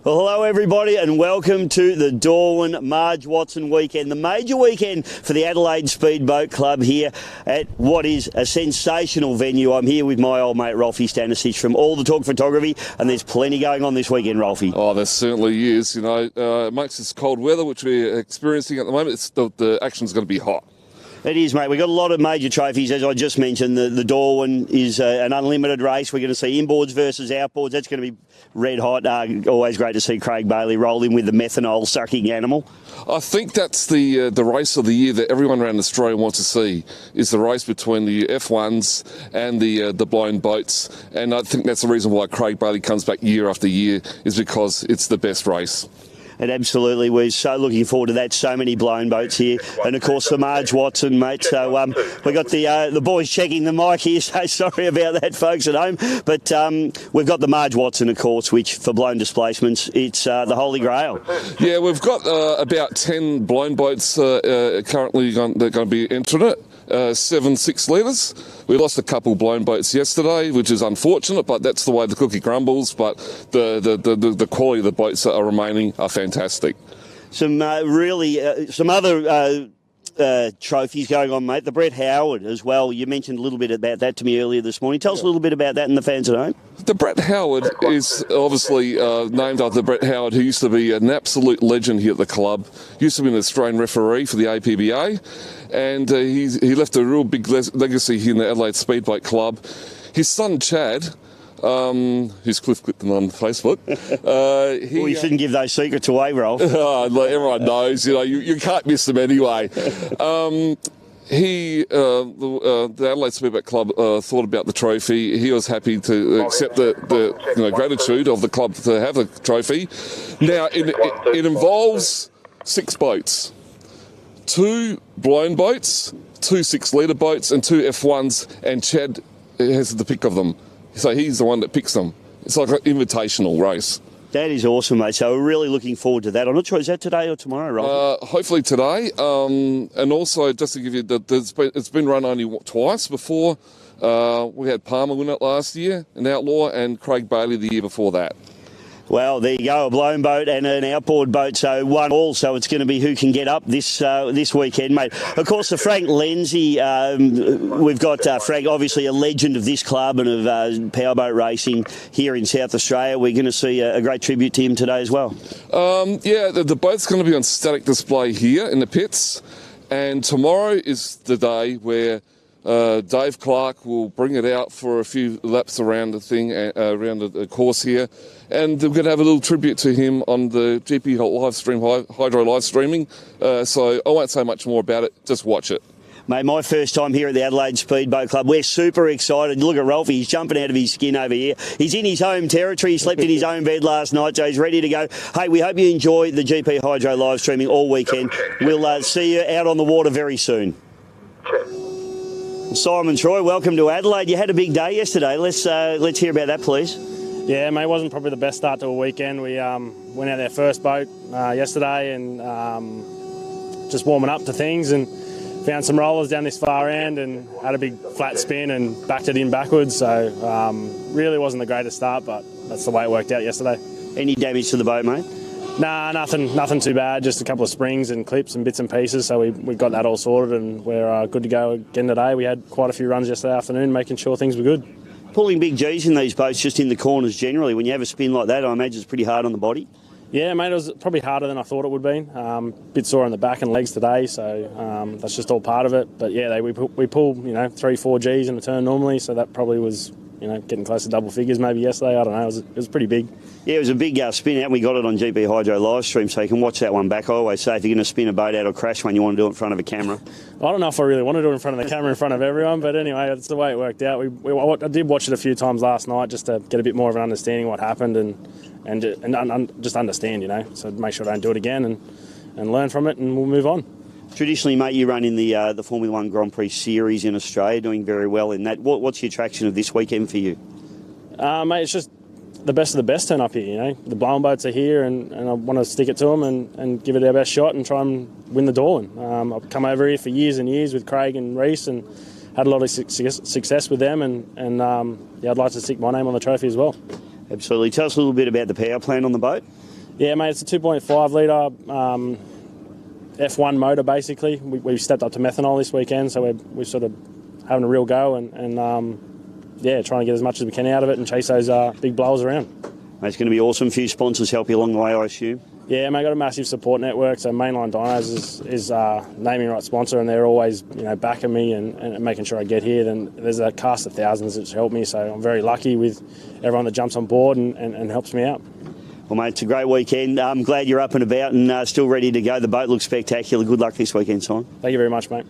Well, hello everybody and welcome to the Darwin Marj Watson weekend, the major weekend for the Adelaide Speedboat Club here at what is a sensational venue. I'm here with my old mate Rolfie Stanisic from All the Talk Photography, and there's plenty going on this weekend, Rolfie. Oh, there certainly is. Amongst this cold weather which we're experiencing at the moment, the action's going to be hot. It is, mate. We've got a lot of major trophies, as I just mentioned. The Darwin is an unlimited race. We're going to see inboards versus outboards. That's going to be red hot. Always great to see Craig Bailey roll in with the methanol-sucking animal. I think that's the race of the year that everyone around Australia wants to see, is the race between the F1s and the blown boats. And I think that's the reason why Craig Bailey comes back year after year, is because it's the best race. And absolutely, we're so looking forward to that. So many blown boats here, and of course the Marj Watson, mate. So we got the boys checking the mic here. So sorry about that, folks at home. But we've got the Marj Watson, of course, which for blown displacements, it's the Holy Grail. Yeah, we've got about 10 blown boats currently they're going to be entering it. 7 6 litres. We lost a couple blown boats yesterday, which is unfortunate, but that's the way the cookie crumbles. But the quality of the boats that are remaining are fantastic. Some some other trophies going on, mate. The Brett Howard as well. You mentioned a little bit about that to me earlier this morning. Tell us a little bit about that and the fans at home. The Brett Howard is obviously named after Brett Howard, who used to be an absolute legend here at the club. Used to be an Australian referee for the APBA, and he left a real big legacy here in the Adelaide Speedboat Club. His son Chad, who's Cliff Clifton on Facebook. Well, you shouldn't give those secrets away, Rolf. Everyone knows, you can't miss them anyway. The Adelaide Speedboat Club thought about the trophy. He was happy to accept the gratitude of the club to have the trophy. Now, it involves 6 boats. 2 blown boats, 2 6-litre boats, and 2 F1s, and Chad has the pick of them. So he's the one that picks them. It's like an invitational race. That is awesome, mate. So we're really looking forward to that. I'm not sure, is that today or tomorrow, Rob? Hopefully today. And also, just to give you, it's been run only twice before. We had Palmer win it last year, an outlaw, and Craig Bailey the year before that. Well, there you go, a blown boat and an outboard boat, so 1 all. So it's going to be who can get up this weekend, mate. Of course, the Frank Lindsay, we've got Frank, obviously a legend of this club and of powerboat racing here in South Australia. We're going to see a great tribute to him today as well. The boat's going to be on static display here in the pits, and tomorrow is the day where Dave Clark will bring it out for a few laps around the thing, around the course here, and we're going to have a little tribute to him on the GP live stream, Hydro live streaming. So I won't say much more about it. Just watch it. Mate, my first time here at the Adelaide Speedboat Club. We're super excited. Look at Rolfie, he's jumping out of his skin over here. He's in his home territory. He slept in his own bed last night, so he's ready to go. Hey, we hope you enjoy the GP Hydro live streaming all weekend. We'll see you out on the water very soon. Simon Troy, welcome to Adelaide. You had a big day yesterday. Let's hear about that, please. Yeah, mate, it wasn't probably the best start to a weekend. We went out our first boat yesterday and just warming up to things, and found some rollers down this far end and had a big flat spin and backed it in backwards. So really wasn't the greatest start, but that's the way it worked out yesterday. Any damage to the boat, mate? Nah, nothing too bad. Just a couple of springs and clips and bits and pieces. So we got that all sorted, and we're good to go again today. We had quite a few runs yesterday afternoon, making sure things were good. Pulling big G's in these boats, just in the corners generally. When you have a spin like that, I imagine it's pretty hard on the body. Yeah, mate, it was probably harder than I thought it would be. Bit sore on the back and legs today, so that's just all part of it. But yeah, we pull 3-4 G's in a turn normally, so that probably was getting close to double figures maybe yesterday. I don't know, it was pretty big. Yeah, it was a big spin out, and we got it on GP Hydro live stream, so you can watch that one back. I always say if you're going to spin a boat out or crash one, you want to do it in front of a camera. I don't know if I really want to do it in front of the camera in front of everyone, but anyway, that's the way it worked out. I did watch it a few times last night just to get a bit more of an understanding of what happened and just understand, so make sure I don't do it again and learn from it, and we'll move on. Traditionally, mate, you run in the Formula 1 Grand Prix Series in Australia, doing very well in that. What's the attraction of this weekend for you? Mate, it's just the best of the best turn up here, The blown boats are here, and I want to stick it to them and give it our best shot and try and win the Dorlan. I've come over here for years and years with Craig and Reese and had a lot of success with them, and I'd like to stick my name on the trophy as well. Absolutely. Tell us a little bit about the power plant on the boat. Yeah, mate, it's a 2.5 litre F1 motor, basically. We've stepped up to methanol this weekend, so we're sort of having a real go and trying to get as much as we can out of it and chase those big blowers around. Mate, it's going to be awesome. A few sponsors help you along the way, I assume. Yeah, mate, got a massive support network. So Mainline Dynos is naming right sponsor, and they're always backing me and making sure I get here. Then there's a cast of thousands that's helped me, so I'm very lucky with everyone that jumps on board and helps me out. Well, mate, it's a great weekend. I'm glad you're up and about and still ready to go. The boat looks spectacular. Good luck this weekend, Simon. Thank you very much, mate.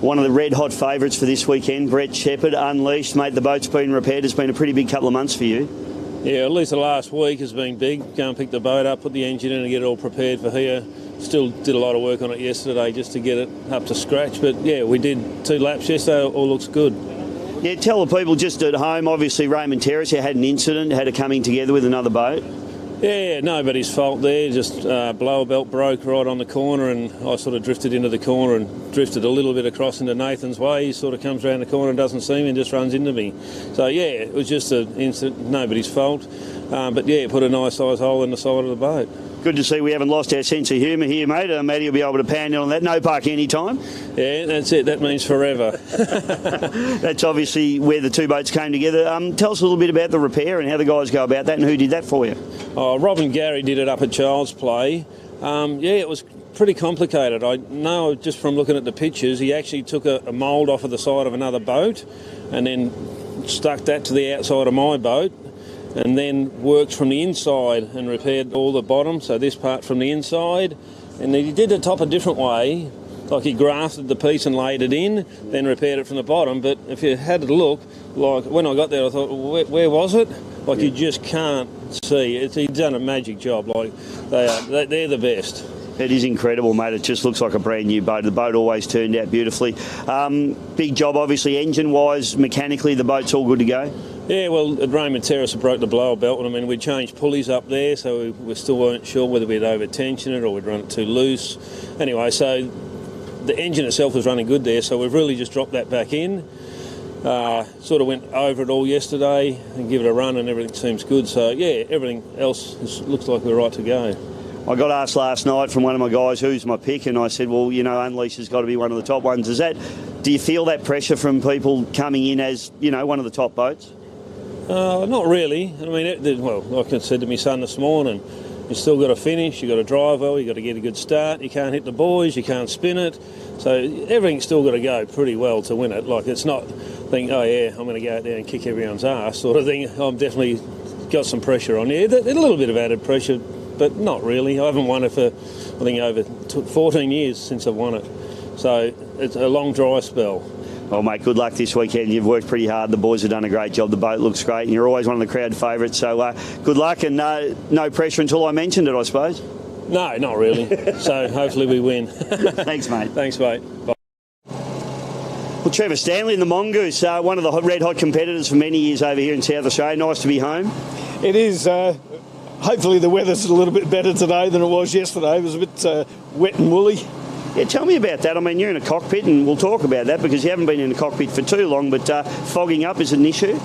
One of the red-hot favourites for this weekend, Brett Shepherd, Unleashed. Mate, the boat's been repaired. It's been a pretty big couple of months for you. Yeah, at least the last week has been big. Go and pick the boat up, put the engine in and get it all prepared for here. Still did a lot of work on it yesterday just to get it up to scratch. But, yeah, we did 2 laps yesterday. All looks good. Yeah, tell the people just at home, obviously Raymond Terrace had an incident, had a coming together with another boat. Yeah, nobody's fault there. Just blower belt broke right on the corner, and I sort of drifted into the corner and drifted a little bit across into Nathan's way. He sort of comes around the corner and doesn't see me and just runs into me. So, yeah, it was just an incident, nobody's fault. But, yeah, put a nice size hole in the side of the boat. Good to see we haven't lost our sense of humour here, mate. Matty will be able to pound in on that. No park any time. Yeah, that's it. That means forever. That's obviously where the two boats came together. Tell us a little bit about the repair and how the guys go about that and who did that for you. Oh, Rob and Gary did it up at Child's Play. It was pretty complicated. I know just from looking at the pictures, he actually took a mould off of the side of another boat and then stuck that to the outside of my boat, and then worked from the inside and repaired all the bottom, so this part from the inside. And he did the top a different way, like he grafted the piece and laid it in, then repaired it from the bottom. But if you had a look, like when I got there, I thought, well, where was it? Like you just can't see. He's done a magic job. Like they're the best. It is incredible, mate. It just looks like a brand new boat. The boat always turned out beautifully. Big job, obviously, engine-wise, mechanically, the boat's all good to go? Yeah, well, at Raymond Terrace, it broke the blower belt. I mean, we changed pulleys up there, so we still weren't sure whether we'd over-tension it or we'd run it too loose. Anyway, so the engine itself was running good there, so we've really just dropped that back in. Sort of went over it all yesterday and give it a run, and everything seems good. So, yeah, everything else looks like we're right to go. I got asked last night from one of my guys, who's my pick, and I said, well, Unleash has got to be one of the top ones. Do you feel that pressure from people coming in as, one of the top boats? Not really. I mean, like I said to my son this morning, you still got to finish, you got to drive well, you got to get a good start, you can't hit the buoys, you can't spin it. So everything's still got to go pretty well to win it. Like, it's not think, oh yeah, I'm going to go out there and kick everyone's ass sort of thing. I'm definitely got some pressure on. Yeah, a little bit of added pressure, but not really. I haven't won it for, I think, over 14 years since I've won it. So it's a long dry spell. Well, mate, good luck this weekend. You've worked pretty hard. The boys have done a great job. The boat looks great, and you're always one of the crowd favourites. So good luck, and no pressure until I mentioned it, I suppose. No, not really. So hopefully we win. Thanks, mate. Thanks, mate. Bye. Well, Trevor Stanley in the Mongoose, one of the red-hot competitors for many years over here in South Australia. Nice to be home. It is. Hopefully the weather's a little bit better today than it was yesterday. It was a bit wet and woolly. Yeah, tell me about that. I mean, you're in a cockpit, and we'll talk about that because you haven't been in a cockpit for too long, but fogging up is an issue?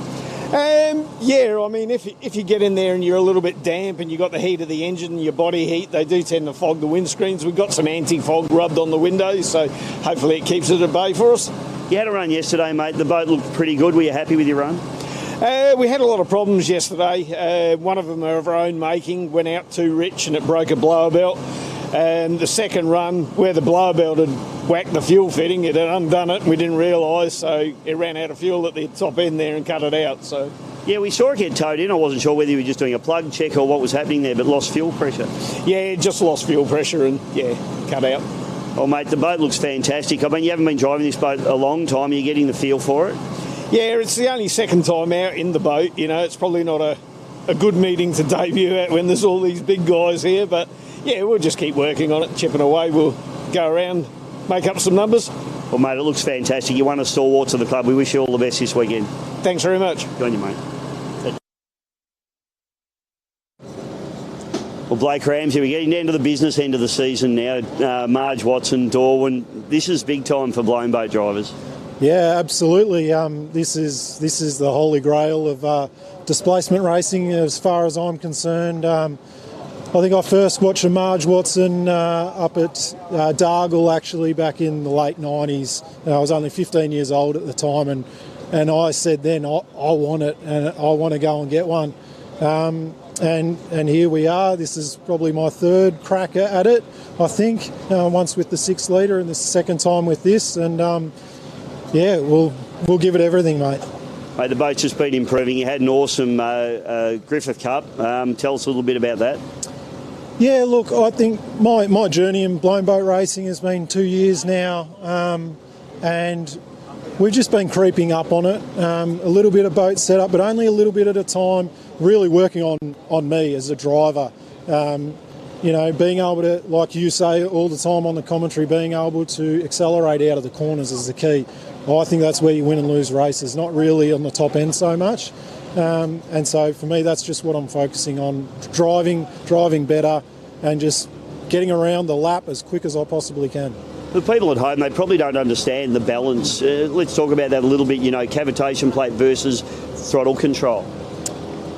Yeah, I mean, if you get in there and you're a little bit damp and you've got the heat of the engine, your body heat, they do tend to fog the windscreens. We've got some anti-fog rubbed on the windows, so hopefully it keeps it at bay for us. You had a run yesterday, mate. The boat looked pretty good. Were you happy with your run? We had a lot of problems yesterday. One of them of our own making, went out too rich and it broke a blower belt. And the second run, where the blower belt had whacked the fuel fitting, it had undone it and we didn't realise, so it ran out of fuel at the top end there and cut it out. So yeah, we saw it get towed in. I wasn't sure whether you were just doing a plug check or what was happening there, but lost fuel pressure. Yeah, just lost fuel pressure and, yeah, cut out. Oh, mate, the boat looks fantastic. I mean, you haven't been driving this boat a long time. Are you getting the feel for it? Yeah, it's the only second time out in the boat. It's probably not a good meeting to debut at when there's all these big guys here, but yeah, we'll just keep working on it, chipping away. We'll go around, make up some numbers. Well, mate, it looks fantastic. You're one of the stalwarts of the club. We wish you all the best this weekend. Thanks very much. Good on you, mate. Well, Blake Ramsey, we're getting down to the business end of the season now. Marj, Watson, Darwin. This is big time for blown boat drivers. Yeah, absolutely. This is the holy grail of displacement racing as far as I'm concerned. I think I first watched a Marj Watson up at Dargle actually back in the late 90s. I was only 15 years old at the time, and I said then, I want it and I want to go and get one. And here we are. This is probably my third crack at it, I think, once with the 6 litre and the second time with this. And yeah, we'll give it everything, mate. Mate, the boat's just been improving. You had an awesome Griffith Cup. Tell us a little bit about that. Yeah, look, I think my journey in blown boat racing has been 2 years now, and we've just been creeping up on it. A little bit of boat setup, but only a little bit at a time, really working on me as a driver. Being able to, like you say all the time on the commentary, being able to accelerate out of the corners is the key. I think that's where you win and lose races, not really on the top end so much. And so for me, that's just what I'm focusing on, driving better and just getting around the lap as quick as I possibly can. The people at home, they probably don't understand the balance. Let's talk about that a little bit, cavitation plate versus throttle control.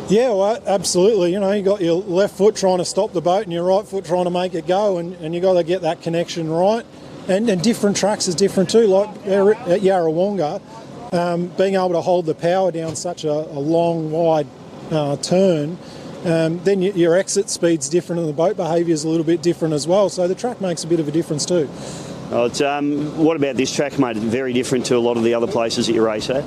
Yeah, well, absolutely. You know, you got your left foot trying to stop the boat and your right foot trying to make it go, and you got to get that connection right. And different tracks is different too. Like at Yarrawonga, being able to hold the power down such a long, wide turn, then your exit speed's different and the boat behaviour is a little bit different as well. So the track makes a bit of a difference too. Oh, it's, what about this track, mate? It's very different to a lot of the other places that you race at.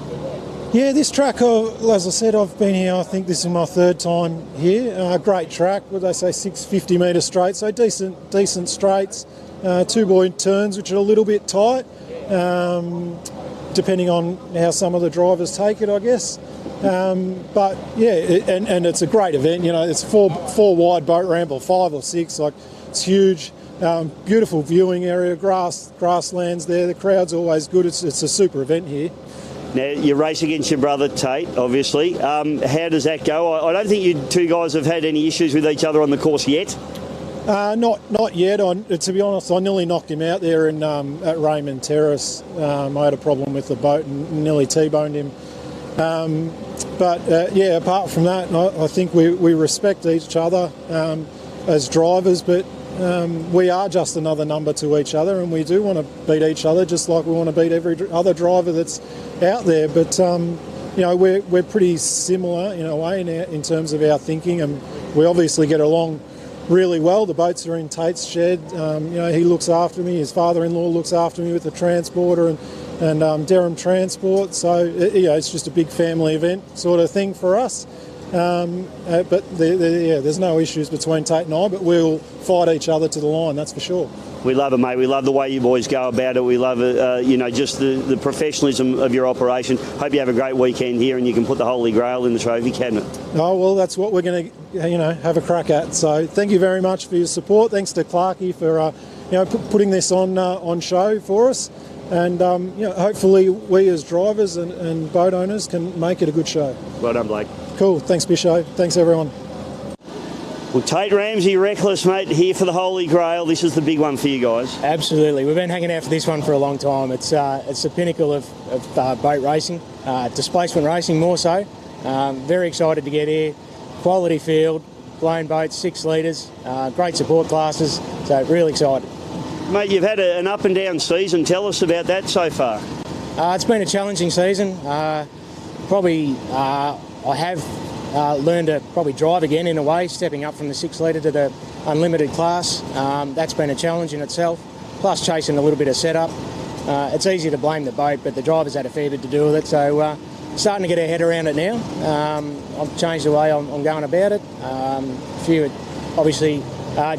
Yeah, this track, as I said, I've been here, I think this is my third time here. Great track, what they say, 650 metre straight, so decent straights. Two-buoy turns, which are a little bit tight, depending on how some of the drivers take it, I guess. But yeah, and it's a great event. You know, it's four wide boat ramp, or 5 or 6. Like, it's huge. Beautiful viewing area, grasslands there. The crowd's always good. It's a super event here. Now, you race against your brother Tate, obviously. How does that go? I don't think you two guys have had any issues with each other on the course yet. Not yet. To be honest, I nearly knocked him out there at Raymond Terrace. I had a problem with the boat and nearly T-boned him. Yeah, apart from that, I think we respect each other as drivers, but we are just another number to each other, and we do want to beat each other just like we want to beat every other driver that's out there. But you know, we're pretty similar in a way in terms of our thinking, and we obviously get along really well. The boats are in Tate's shed. You know, he looks after me. His father-in-law looks after me with the transporter and Durham Transport. So you know, it's just a big family event sort of thing for us. But there's no issues between Tate and I, but we'll fight each other to the line, that's for sure. We love it, mate. We love the way you boys go about it. We love it, you know, just the professionalism of your operation. Hope you have a great weekend here and you can put the Holy Grail in the trophy cabinet. Oh, well, that's what we're going to, you know, have a crack at. So thank you very much for your support. Thanks to Clarkey for, you know, putting this on show for us. And, you know, hopefully we as drivers and boat owners can make it a good show. Well done, Blake. Cool. Thanks, Bisho. Thanks, everyone. Well, Tate Ramsey, Reckless, mate, here for the Holy Grail. This is the big one for you guys. Absolutely. We've been hanging out for this one for a long time. It's the pinnacle of boat racing, displacement racing more so. Very excited to get here. Quality field, blown boats, 6 litres, great support classes, so really excited. Mate, you've had an up and down season. Tell us about that so far. It's been a challenging season. I have learned to probably drive again in a way, stepping up from the 6 litre to the unlimited class. That's been a challenge in itself, plus chasing a little bit of setup. It's easy to blame the boat, but the driver's had a fair bit to do with it, so starting to get our head around it now. I've changed the way I'm going about it. A few, obviously,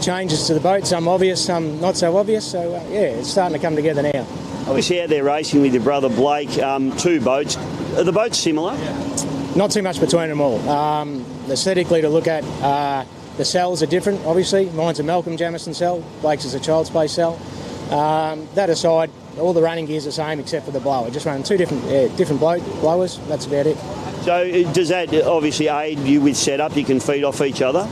changes to the boat, some obvious, some not so obvious, so yeah, it's starting to come together now. Obviously out there racing with your brother Blake, 2 boats. Are the boats similar? Not too much between them all. Aesthetically, to look at, the cells are different, obviously. Mine's a Malcolm Jamison cell, Blake's is a Child Space cell. That aside, all the running gear's the same except for the blower. Just running 2 different blowers, that's about it. So does that obviously aid you with setup? You can feed off each other?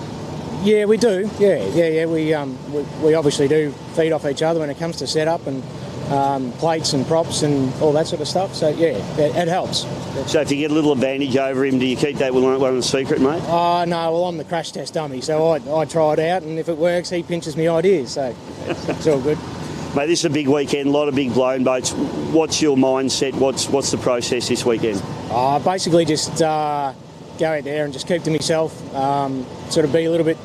Yeah, we do. Yeah. We obviously do feed off each other when it comes to setup and plates and props and all that sort of stuff. So yeah, it helps. So if you get a little advantage over him, do you keep that one on the secret, mate? No. Well, I'm the crash test dummy, so I try it out, and if it works, he pinches me ideas. So it's all good. Mate, this is a big weekend. A lot of big blown boats. What's your mindset? What's the process this weekend? Basically, just go out there and just keep to myself. Sort of be a little bit.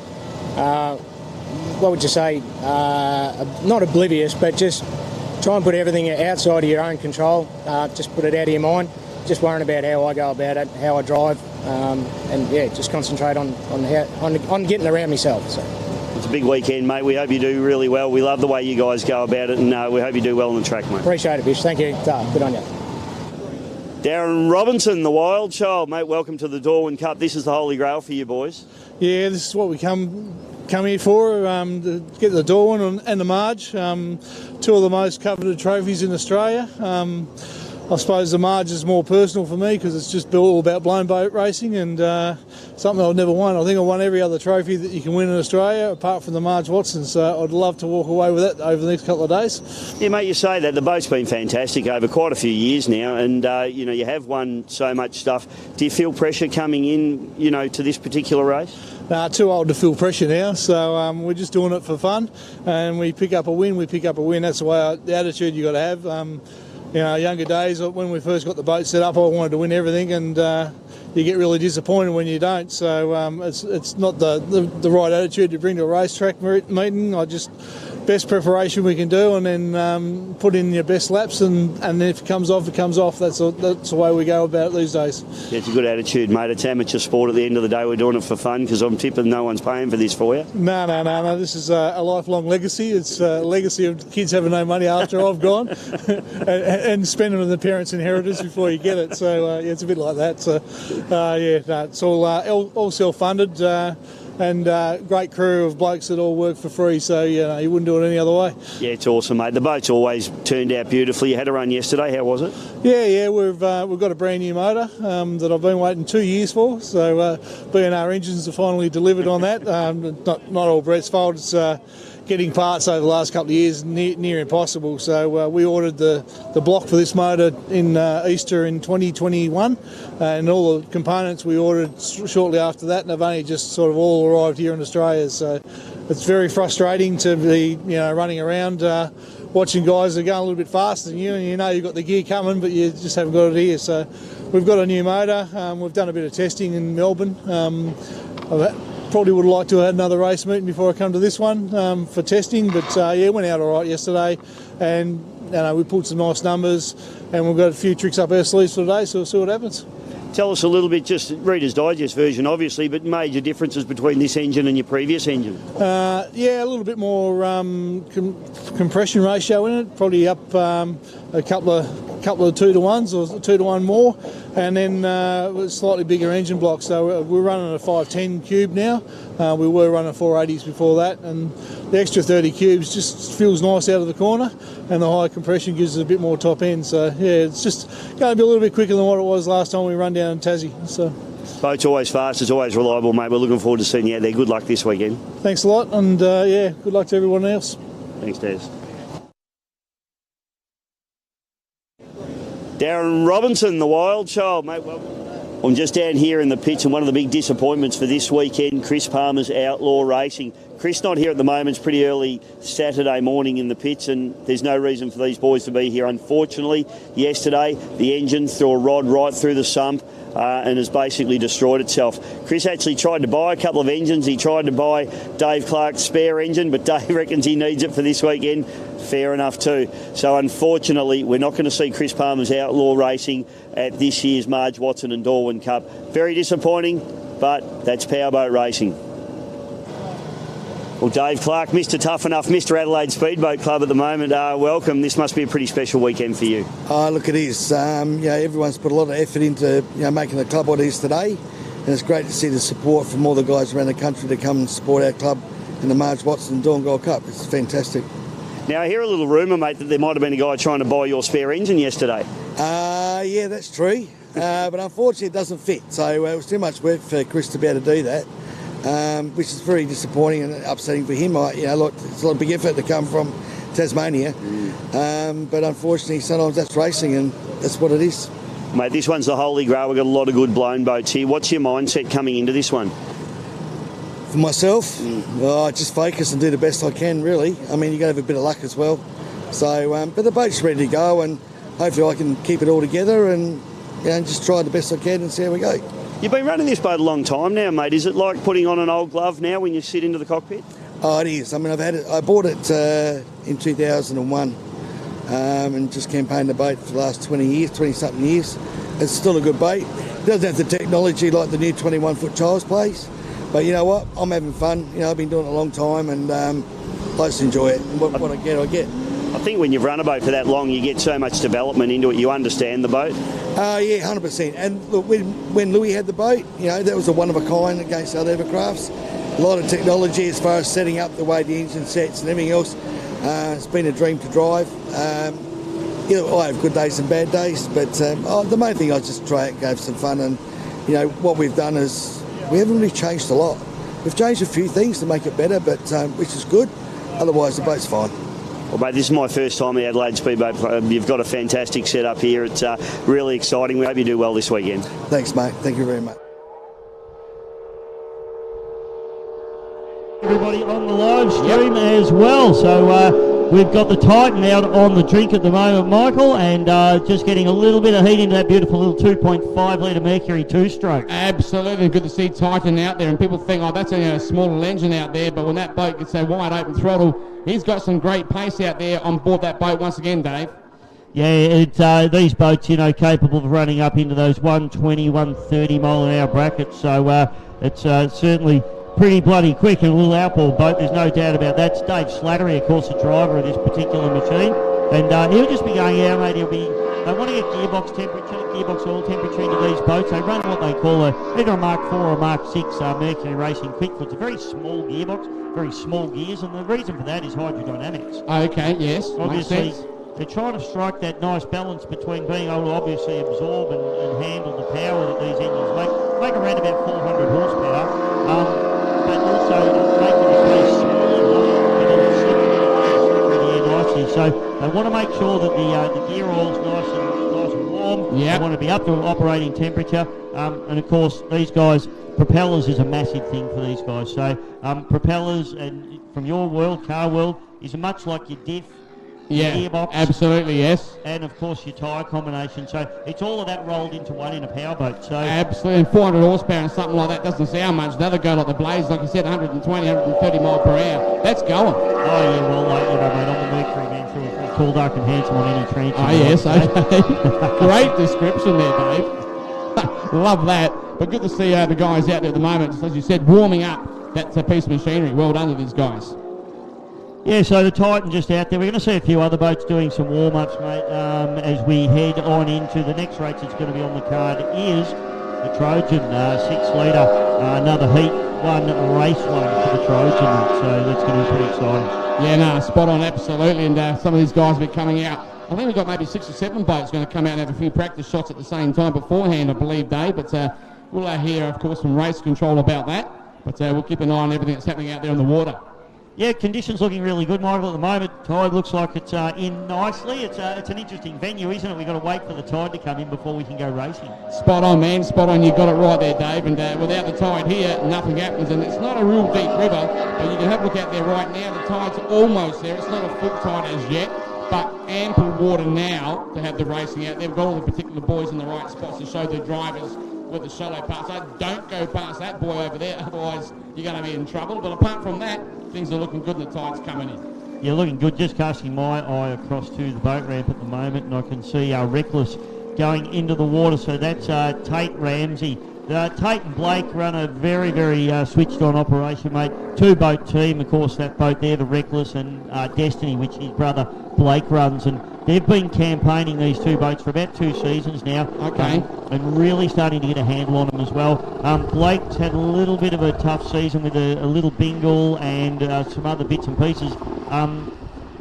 What would you say? Not oblivious, but just try and put everything outside of your own control. Just put it out of your mind. Just worrying about how I go about it, how I drive, and yeah, just concentrate on getting around myself. So. It's a big weekend, mate. We hope you do really well. We love the way you guys go about it, and we hope you do well on the track, mate. Appreciate it, Bish. Thank you. Good on you. Darren Robinson, the wild child, mate. Welcome to the Darwin Cup. This is the Holy Grail for you boys. Yeah, this is what we come here for, to get the Darwin and the Marj, 2 of the most coveted trophies in Australia. I suppose the Marj is more personal for me because it's just all about blown boat racing and something I've never won. I think I won every other trophy that you can win in Australia apart from the Marj Watson, so I'd love to walk away with it over the next couple of days. Yeah, mate, you say that. The boat's been fantastic over quite a few years now, and, you have won so much stuff. Do you feel pressure coming in, to this particular race? Too old to feel pressure now, so we're just doing it for fun, and we pick up a win, That's the attitude you got to have. Younger days, when we first got the boat set up, I wanted to win everything, and you get really disappointed when you don't. So it's not the right attitude to bring to a racetrack meeting. Best preparation we can do, and then put in your best laps, and if it comes off, it comes off. That's the way we go about it these days. Yeah, it's a good attitude, mate. It's amateur sport at the end of the day. We're doing it for fun because I'm tipping no one's paying for this for you. No. This is a lifelong legacy. It's a legacy of kids having no money after I've gone and spending on the parents' inheritance before you get it. So, it's a bit like that. So, it's all self-funded. And great crew of blokes that all work for free, so you wouldn't do it any other way. Yeah, it's awesome, mate. The boat's always turned out beautifully. You had a run yesterday. How was it? Yeah, we've got a brand new motor that I've been waiting 2 years for. So B&R Engines have finally delivered on that. Not all Brett's fault. It's getting parts over the last couple of years near impossible. So we ordered the block for this motor in Easter in 2021, and all the components we ordered shortly after that, and they've only just sort of all arrived here in Australia. So it's very frustrating to be running around watching guys that are going a little bit faster than you, and you've got the gear coming, but you just haven't got it here. So we've got a new motor. We've done a bit of testing in Melbourne. Probably would have liked to have had another race meeting before I come to this one for testing, but went out all right yesterday, and we pulled some nice numbers, and we've got a few tricks up our sleeves for today, so we'll see what happens. Tell us a little bit, just Reader's Digest version obviously, but major differences between this engine and your previous engine. A little bit more compression ratio in it, probably up a couple of 2-to-1s or 2-to-1 more, and then a slightly bigger engine block. So we're running a 510 cube now. We were running 480s before that, and the extra 30 cubes just feels nice out of the corner, and the higher compression gives us a bit more top end. So it's just going to be a little bit quicker than what it was last time we run down in Tassie. So boat's always fast, it's always reliable, mate. We're looking forward to seeing you out there. Good luck this weekend. Thanks a lot, and good luck to everyone else. Thanks, Des. Darren Robinson, the wild child, mate. Welcome. I'm just down here in the pitch, and one of the big disappointments for this weekend, Chris Palmer's Outlaw Racing. Chris not here at the moment. It's pretty early Saturday morning in the pits, and there's no reason for these boys to be here. Unfortunately, yesterday the engine threw a rod right through the sump and has basically destroyed itself. Chris actually tried to buy a couple of engines. He tried to buy Dave Clark's spare engine, but Dave reckons he needs it for this weekend. Fair enough too. So unfortunately, we're not going to see Chris Palmer's Outlaw Racing at this year's Marj Watson and Darwin Cup. Very disappointing, but that's powerboat racing. Well, Dave Clark, Mr. Tough Enough, Mr. Adelaide Speedboat Club at the moment. Welcome. This must be a pretty special weekend for you. Look, it is. Everyone's put a lot of effort into making the club what it is today, and it's great to see the support from all the guys around the country to come and support our club in the Marj Watson and Darwin Gold Cup. It's fantastic. Now, I hear a little rumour, mate, that there might have been a guy trying to buy your spare engine yesterday. Yeah, that's true. But unfortunately, it doesn't fit. So it was too much work for Chris to be able to do that, which is very disappointing and upsetting for him. It's a big effort to come from Tasmania. But unfortunately, sometimes that's racing, and that's what it is. Mate, this one's the holy grail. We've got a lot of good blown boats here. What's your mindset coming into this one? For myself, I just focus and do the best I can, really. I mean, you got to have a bit of luck as well. So, but the boat's ready to go, and hopefully I can keep it all together and just try the best I can and see how we go. You've been running this boat a long time now, mate. Is it like putting on an old glove now when you sit into the cockpit? Oh, it is. I mean, I bought it in 2001 and just campaigned the boat for the last 20-something years. It's still a good boat. It doesn't have the technology like the new 21-foot Child's Place. But you know what? I'm having fun. I've been doing it a long time, and I just enjoy it. What I get, I get. I think when you've run a boat for that long, you get so much development into it. You understand the boat. Yeah, 100%. And look, when Louis had the boat, that was a one of a kind against other crafts. A lot of technology as far as setting up the way the engine sets and everything else. It's been a dream to drive. I have good days and bad days, but the main thing I just try and have some fun. And what we've done is we haven't really changed a lot. We've changed a few things to make it better, but which is good. Otherwise, the boat's fine. Well, mate, this is my first time at the Adelaide Speedboat. You've got a fantastic setup here. It's really exciting. We hope you do well this weekend. Thanks, mate. Thank you very much. Everybody on the live stream as well. So we've got the Titan out on the drink at the moment, Michael, and just getting a little bit of heat into that beautiful little 2.5 litre Mercury two-stroke. Absolutely good to see Titan out there, and people think, oh, that's a smaller engine out there, but when that boat gets a wide open throttle, he's got some great pace out there on board that boat once again, Dave. Yeah, these boats, capable of running up into those 120, 130 mile an hour brackets, so it's certainly pretty bloody quick and a little outboard boat, there's no doubt about that. It's Dave Slattery, of course, the driver of this particular machine, and he'll just be going out, mate. They want to get gearbox oil temperature into these boats. They run what they call either a Mark 4 or a Mark 6 Mercury Racing Quickfoot. It's a very small gearbox, very small gears, and the reason for that is hydrodynamics. Okay, yes, obviously, makes sense. They're trying to strike that nice balance between being able to obviously absorb and handle the power that these engines make around about 400 horsepower. But also making it very small and it'll slip through the air nicely. So they want to make sure that the gear oil's nice and warm. Yep. They want to be up to operating temperature. And of course, these guys, propellers is a massive thing for these guys. So propellers, and from your world, car world, is much like your diff. Yeah, gearbox, absolutely, yes. And of course your tyre combination. So it's all of that rolled into one in a powerboat. So absolutely, and 400 horsepower and something like that doesn't sound much. The other go like the Blaze, like you said, 120, 130 mile per hour. That's going. Oh yeah, well, mate, I'm the Mercury man, so tall, dark, and handsome on any trench. Oh yes, okay. Great description there, Dave. Love that. But good to see the guys out there at the moment, just as you said, warming up that piece of machinery. Well done to these guys. Yeah, so the Titan just out there. We're going to see a few other boats doing some warm-ups, mate, as we head on into the next race that's going to be on the card is the Trojan 6 litre, another heat one, race one for the Trojan, so that's going to be pretty exciting. Yeah, no, spot on, absolutely, and some of these guys will be coming out. I think we've got maybe 6 or 7 boats going to come out and have a few practice shots at the same time beforehand, I believe, Dave, but we'll hear, of course, from race control about that, but we'll keep an eye on everything that's happening out there on the water. Yeah, conditions looking really good, Michael, at the moment. Tide looks like it's in nicely. It's an interesting venue, isn't it? We've got to wait for the tide to come in before we can go racing. Spot on, man. Spot on. You got it right there, Dave. And without the tide here, nothing happens. And it's not a real deep river, but you can have a look out there right now. The tide's almost there. It's not a full tide as yet, but ample water now to have the racing out. They've got all the particular buoys in the right spots to show the drivers with the shallow pass. So don't go past that buoy over there, otherwise you're going to be in trouble. But apart from that, things are looking good and the tide's coming in. Yeah, looking good. Just casting my eye across to the boat ramp at the moment, and I can see Reckless going into the water. So that's Tate Ramsey. Tate and Blake run a very, very switched-on operation, mate. 2-boat team, of course, that boat there, the Reckless, and Destiny, which his brother Blake runs. And they've been campaigning these 2 boats for about 2 seasons now. Okay. And really starting to get a handle on them as well. Blake's had a little bit of a tough season with a little bingle and some other bits and pieces.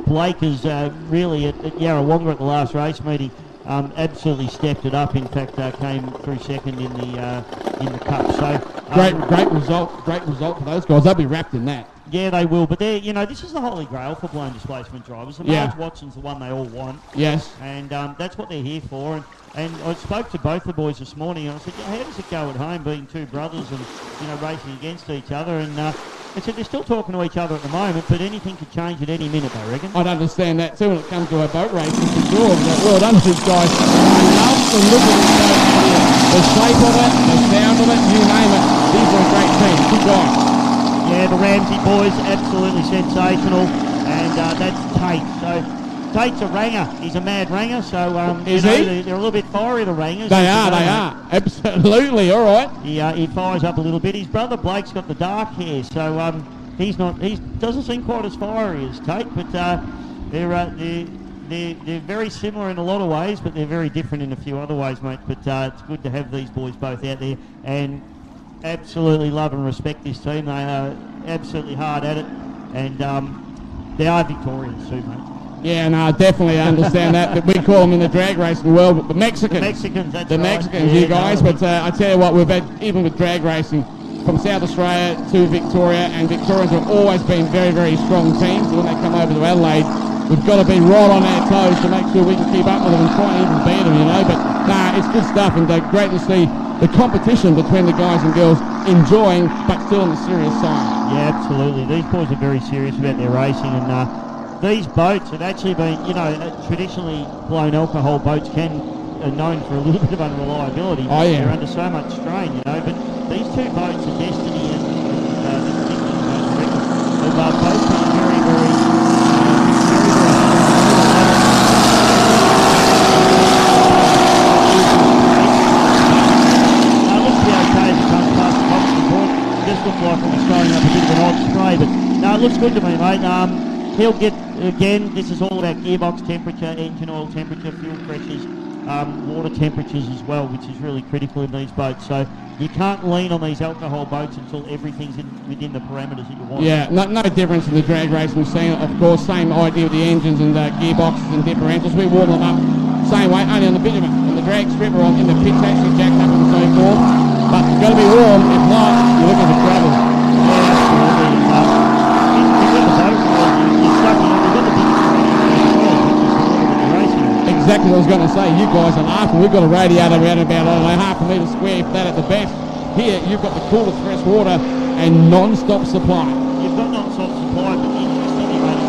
Blake is really at Yarrawonga at the last race meeting. Absolutely stepped it up. In fact, came through second in the cup. So great result for those guys. They'll be wrapped in that. Yeah, they will. But this is the holy grail for blown displacement drivers. The Marj Watson's the one they all want. Yes. And that's what they're here for. And I spoke to both the boys this morning, and I said, how does it go at home, being 2 brothers and racing against each other? And they said they're still talking to each other at the moment, but anything could change at any minute, I reckon. I'd understand that too when it comes to a boat racing for sure. Well done to these guys. I love the look of this boat. The shape of it, the sound of it, you name it. These are a great team. Good guys. Yeah, the Ramsey boys, absolutely sensational. And that's Tate. So Tate's a ranger. He's a mad ranger. So is he? They're a little bit fiery, the rangers. They are. Absolutely. All right. He fires up a little bit. His brother Blake's got the dark hair, so he doesn't seem quite as fiery as Tate, but they're very similar in a lot of ways, but they're very different in a few other ways, mate. But it's good to have these boys both out there, and absolutely love and respect this team. They are absolutely hard at it, and they are Victorians too, mate. Yeah, no, I definitely understand that. But we call them in the drag racing world, but the Mexicans. The Mexicans, that's the right. Mexicans, Yeah, you guys. no, But I tell you what, we've had, even with drag racing, from South Australia to Victoria, and Victorians have always been very, very strong teams. And when they come over to Adelaide, we've got to be right on our toes to make sure we can keep up with them and try and even beat them, you know. But nah, it's good stuff, and great to see the competition between the guys and girls enjoying, but still on the serious side. Yeah, absolutely. These boys are very serious about their racing, and these boats have actually been, you know, traditionally blown alcohol boats are known for a little bit of unreliability. Oh, yeah. They're under so much strain, you know, but these two boats, the Destiny and this particular boat, the Record, have both been very, very, looks to be okay as it comes past the Coventry point. Just looked like it was throwing up a bit of an odd spray, but no, it looks good to me, mate. He'll get, again, this is all about gearbox temperature, engine oil temperature, fuel pressures, water temperatures as well, which is really critical in these boats. So you can't lean on these alcohol boats until everything's within the parameters that you want. Yeah, no difference in the drag racing. We've seen, of course, same idea with the engines and gearboxes and differentials. We warm them up same way, only on the bitumen. On the drag strip or in the pits actually jacked up and so forth. But you've got to be warm, if not, you're looking for trouble. Yeah, absolutely. Exactly what I was going to say. You guys are laughing. We've got a radiator around about, I don't know, half a metre square, if that at the best. Here, you've got the coolest fresh water and non-stop supply. You've got non-stop supply, but interestingly, mate,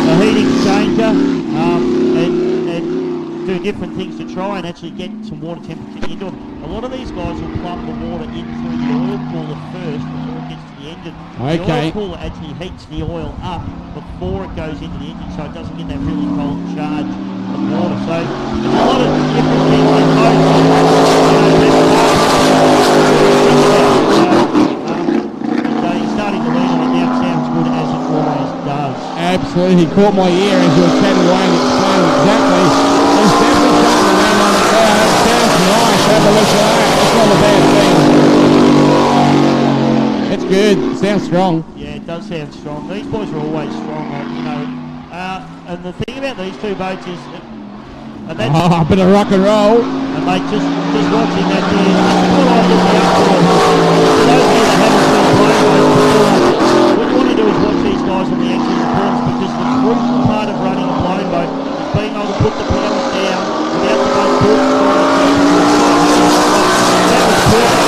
a heat exchanger and do different things to try and actually get some water temperature into them. A lot of these guys will plumb the water in through the oil cooler first before it gets to the engine. Okay. The oil cooler actually heats the oil up before it goes into the engine, so it doesn't get that really cold charge of water. So there's a lot of different things in both. You're starting to lean on it now. It sounds good as it always does. Absolutely. He caught my ear as you were chatting away and explaining exactly. He's definitely starting to lean on it now. That sounds nice. Have a listen to that. It's not a bad thing. It's good. It sounds strong. Yeah, it does sound strong. These boys are always strong, you know. And the thing about these two boats is, a bit of rock and roll. And mate, just watching that there, what I look out for. For those of you that haven't seen a blown boat before, what you want to do is watch these guys on the engine reports, because the crucial part of running a blown boat is being able to put the pedals down without the boat pulling through. That was perfect.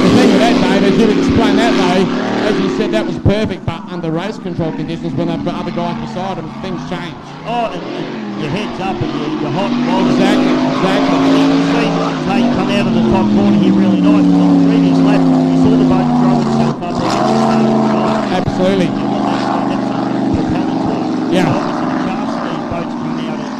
The thing with that, Dave, as you explained that though, as you said, that was perfect, but under race control conditions, when they've got other guys beside them, things change. Oh, and your head's up and you're hot and bothered. Exactly. You can see Tate come out of the top corner here really nice. On the previous lap, you saw the boat throw itself up there. Absolutely. That's a propellant tool. Yeah. So obviously the shafts of these boats come out at,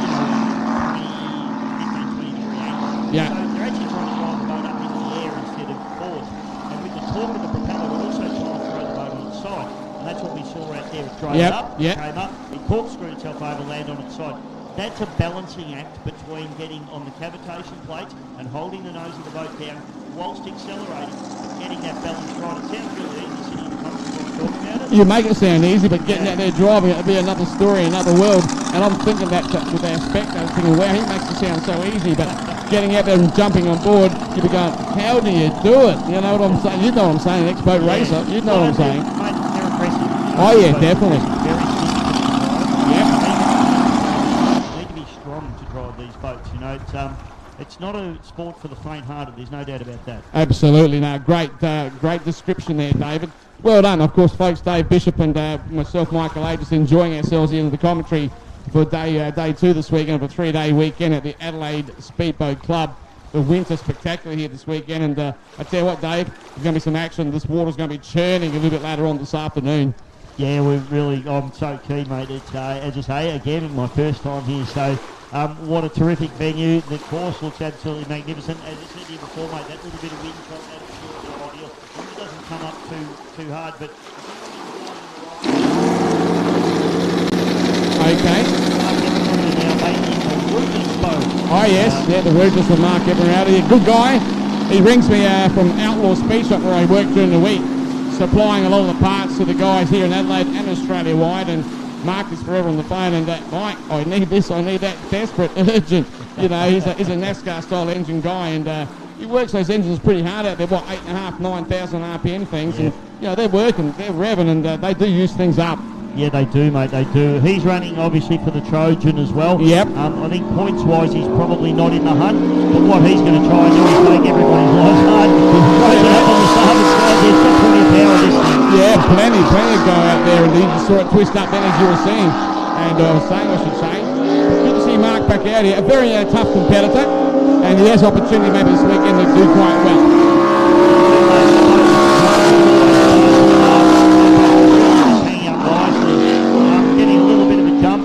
15, 20 degree angle. Yeah. So they're actually trying to drive the boat up into the air instead of forward. And with the torque of the propeller, we're also trying to throw the boat on its side. And that's what we saw out there. It drove up, came up, it corkscrewed itself over, landed on its side. That's a balancing act between getting on the cavitation plates and holding the nose of the boat down whilst accelerating, getting that balance right. It sounds really easy sitting in the conference room talking about it. You make it sound easy, but getting out there driving, it'll be another story, another world. And I'm thinking that with our spectators, thinking, wow, he makes it sound so easy, but getting out there and jumping on board, you'll be going, how do you do it? You know what I'm saying? You know what I'm saying, ex-boat racer, you know what I'm saying. Mate, they're impressive. Oh yeah, definitely. Very physical. Yeah. You need to be strong to drive these boats, you know. It's not a sport for the faint-hearted, there's no doubt about that. Absolutely, no, great description there, David. Well done, of course, folks. Dave Bishop and myself, Michael A, just enjoying ourselves here in the commentary for day 2 this weekend of a 3-day weekend at the Adelaide Speedboat Club. The winter spectacular here this weekend, and I tell you what, Dave, there's going to be some action. This water's going to be churning a little bit later on this afternoon. Yeah, I'm so keen, mate. It's, as I say, again, my first time here, so what a terrific venue. The course looks absolutely magnificent. As I said to you before, mate, that little bit of wind shot, that's sure ideal. It doesn't come up too hard, but... Okay. Now, making a roofing boat. Oh yes. Yeah, the word was from Mark Everard. Good guy. He rings me from Outlaw Speed Shop where I work during the week, supplying a lot of the parts to the guys here in Adelaide and Australia-wide. And Mark is forever on the phone, and Mike, I need this, I need that, desperate, urgent. You know, he's a NASCAR-style engine guy, and he works those engines pretty hard out there, 8,500, 9,000 RPM things, and, you know, they're working, they're revving, and they do use things up. Yeah, they do, mate, they do. He's running, obviously, for the Trojan as well. Yep. I think points-wise, he's probably not in the hunt, but what he's going to try and do is make everybody's lives hard. Close it up on the starboard side, there's got plenty of power this thing. Yeah, plenty of go out there, and you just saw it twist up then as you were seeing, and I should say. Good to see Mark back out here, a very tough competitor, and he has opportunity maybe this weekend to do quite well.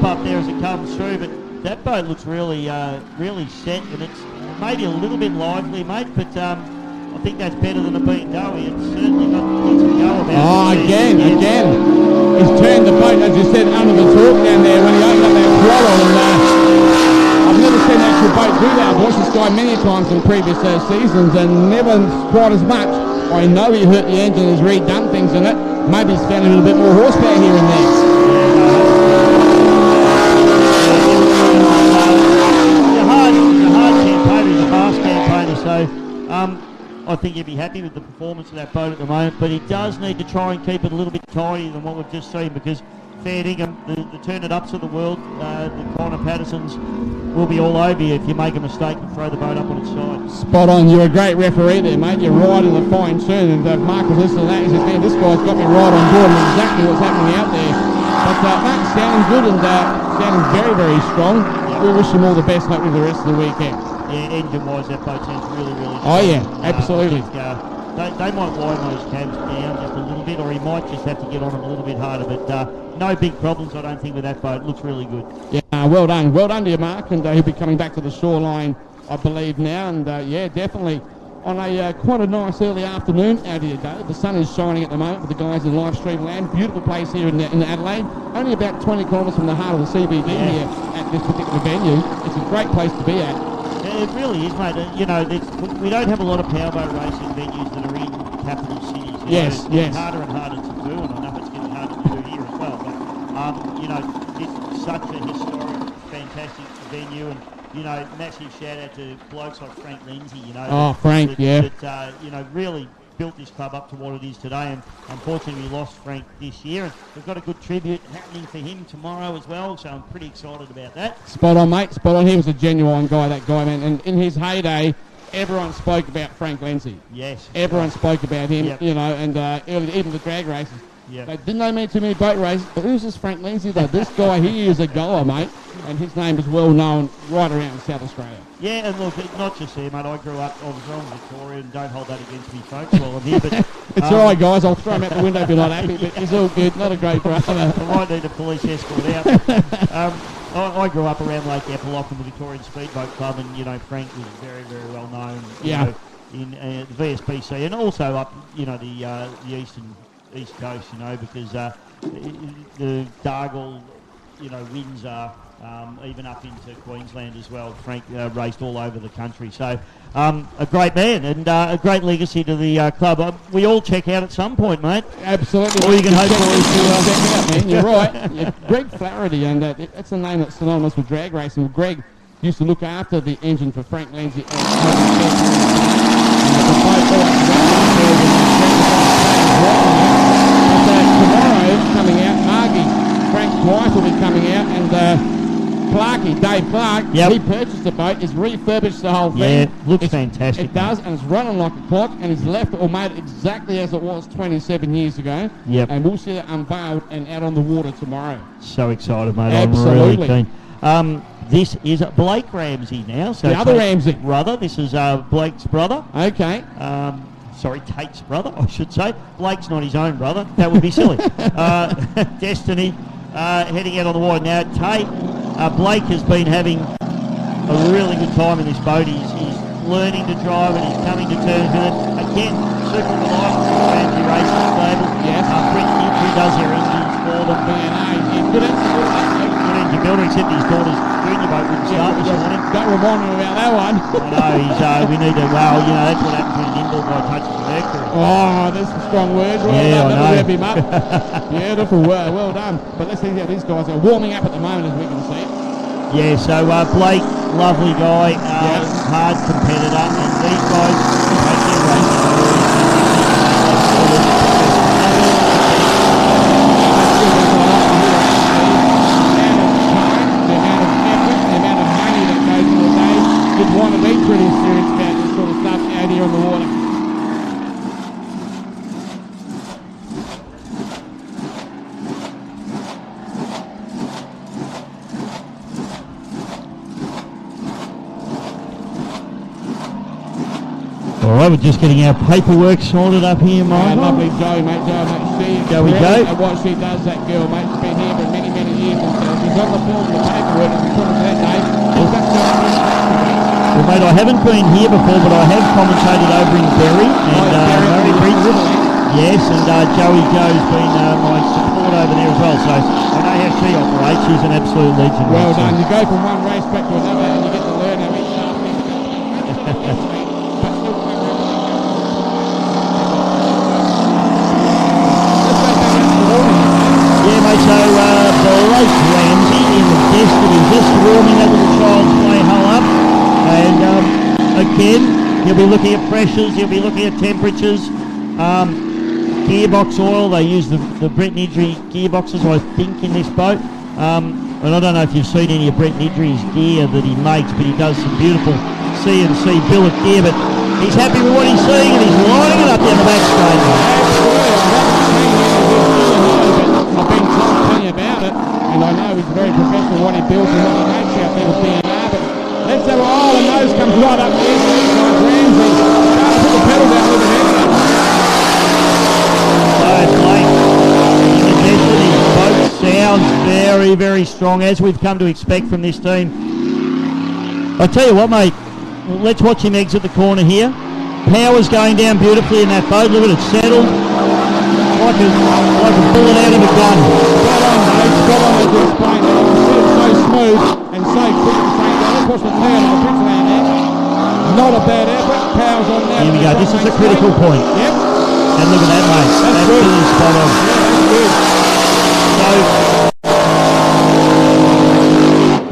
Up there as it comes through, but that boat looks really set, and it's maybe a little bit lively, mate, but I think that's better than it being doughy. It's certainly got lots of go about it. Oh, again. He's turned the boat, as you said, under the torque down there when he opened up that throttle, and I've never seen an actual boat do that. I've watched this guy many times in previous seasons, and never quite as much. I know he hurt the engine, has redone things in it. Maybe he's found a little bit more horsepower here and there. So I think he'd be happy with the performance of that boat at the moment, but he does need to try and keep it a little bit tidier than what we've just seen, because fair dinkum, the turn-it-ups of the world, the Connor Pattersons will be all over you if you make a mistake and throw the boat up on its side. Spot on. You're a great referee there, mate. You're right in the fine tune, and Mark was listening to that. He said, man, this guy's got me right on board with exactly what's happening out there. But Mark's sounding good and sounding very, very strong. We wish him all the best, mate, with the rest of the weekend. Yeah, engine-wise, that boat sounds really, really strong. Oh, yeah, absolutely. They might widen those cabs down just a little bit, or he might just have to get on them a little bit harder, but no big problems, I don't think, with that boat. It looks really good. Yeah, well done. Well done to you, Mark, and he'll be coming back to the shoreline, I believe, now, and yeah, definitely on a quite a nice early afternoon out here today. The sun is shining at the moment with the guys in live stream land. Beautiful place here in Adelaide, only about 20 kilometres from the heart of the CBD here at this particular venue. It's a great place to be at. It really is, mate. You know, we don't have a lot of powerboat racing venues that are in capital cities. Yes. It's harder and harder to do, and I know it's getting harder to do here as well. But, you know, it's such a historic, fantastic venue, and, you know, massive shout-out to blokes like Frank Lindsay, you know. Oh, Frank, that, you know, really built this club up to what it is today, and unfortunately we lost Frank this year, and we've got a good tribute happening for him tomorrow as well, so I'm pretty excited about that. Spot on, mate, spot on. He was a genuine guy, that guy, man, and in his heyday everyone spoke about Frank Lindsay. Yes. Everyone spoke about him, you know, and even the drag races. They didn't know me too many boat races, but who's this Frank Lindsay though? This guy, he is a goer, mate, and his name is well known right around South Australia. Yeah, and look, not just there, mate. I grew up, I was from Victoria, and don't hold that against me, folks, while I'm here. But it's all right, guys. I'll throw him out the window if you're not happy, but it's all good. Not a great brother. I might need a police escort out. I grew up around Lake Eppalock, the Victorian Speedboat Club, and, you know, Frank was very, very well known. You know, in the VSBC, and also up, you know, the East Coast, you know, because the Dargle, you know, winds are even up into Queensland as well. Frank raced all over the country, so a great man and a great legacy to the club. We all check out at some point, mate. Absolutely. All you can hope for is to check out, man. You're right. Yeah, Greg Flaherty, and that's a name that's synonymous with drag racing. Well, Greg used to look after the engine for Frank Lindsay. Tomorrow coming out, Margie, Frank's wife will be coming out, and Dave Clark, he purchased the boat, he's refurbished the whole thing. Yeah, looks fantastic. It does, and it's running like a clock, and he's left it or made it exactly as it was 27 years ago. Yep. And we'll see it unveiled and out on the water tomorrow. So excited, mate. Absolutely. I'm really keen. This is Blake Ramsey now. So the other Ramsey. Brother. This is Blake's brother. Okay. Sorry, Tate's brother, I should say. Blake's not his own brother. That would be silly. Destiny heading out on the water. Now, Tate, Blake has been having a really good time in this boat. He's learning to drive and he's coming to terms with it. Again, super reliable for the Ramsey Racing stable. Yes. Brent Newtree does their engines for them. Good engine. your builder, except his daughter's junior boat wouldn't start this morning. Don't remind me about that one. I know, we need to, well, you know, that's what happens when an indoor guy touches the mercury. Oh, there's some strong words. Well Yeah, done, I that'll know. wrap him up. Beautiful, well done. But let's see how these guys are warming up at the moment, as we can see. Yeah, so Blake, lovely guy, hard competitor, and these guys take their You'd want to be pretty serious about this sort of stuff out here on the water. All right, we're just getting our paperwork sorted up here, Marj. Lovely Joe, mate. There we go. At what she does, that girl, mate. She's been here for many, many years. And she's on the field with the paperwork, and we put it that day. Well, mate, I haven't been here before, but I have commentated over in Berry, and Murray Bridge. Yes, and Joey Joe's been my support over there as well, so I know how she operates. She's an absolute legend. Well mate, done. so. You go from one race back to another, and you get to learn how each shaft is going. Yeah, mate, so Blake Ramsey in the Destiny, just warming that little child's play hull up. And again, he'll be looking at pressures, he'll be looking at temperatures. Gearbox oil, they use the Brett Nidri gearboxes, I think, in this boat. And I don't know if you've seen any of Brett Nidri's gear that he makes, but he does some beautiful C&C billet gear. But he's happy with what he's seeing, and he's lining it up down the back straight. I've been trying to tell you about it, and I know he's very professional what he builds and what he makes out there with DNR, but let's have a roll, and nose comes right up there. Ramsey trying to put the pedal down with the head. So Blake, in the Destiny, boat sounds very, very strong, as we've come to expect from this team. I tell you what, mate, let's watch him exit the corner here. Power's going down beautifully in that boat. Look at it, settled. Like a bullet out of a gun. Spot on, mate. Spot on as you explained it. It's so smooth and so quick at the same time. Let's watch the turn on the bridge land there. Not a bad effort. Power's on now. Here we go. This is a critical point. Yep. And look at that, mate. That's really spot on. Yeah, that's good. So,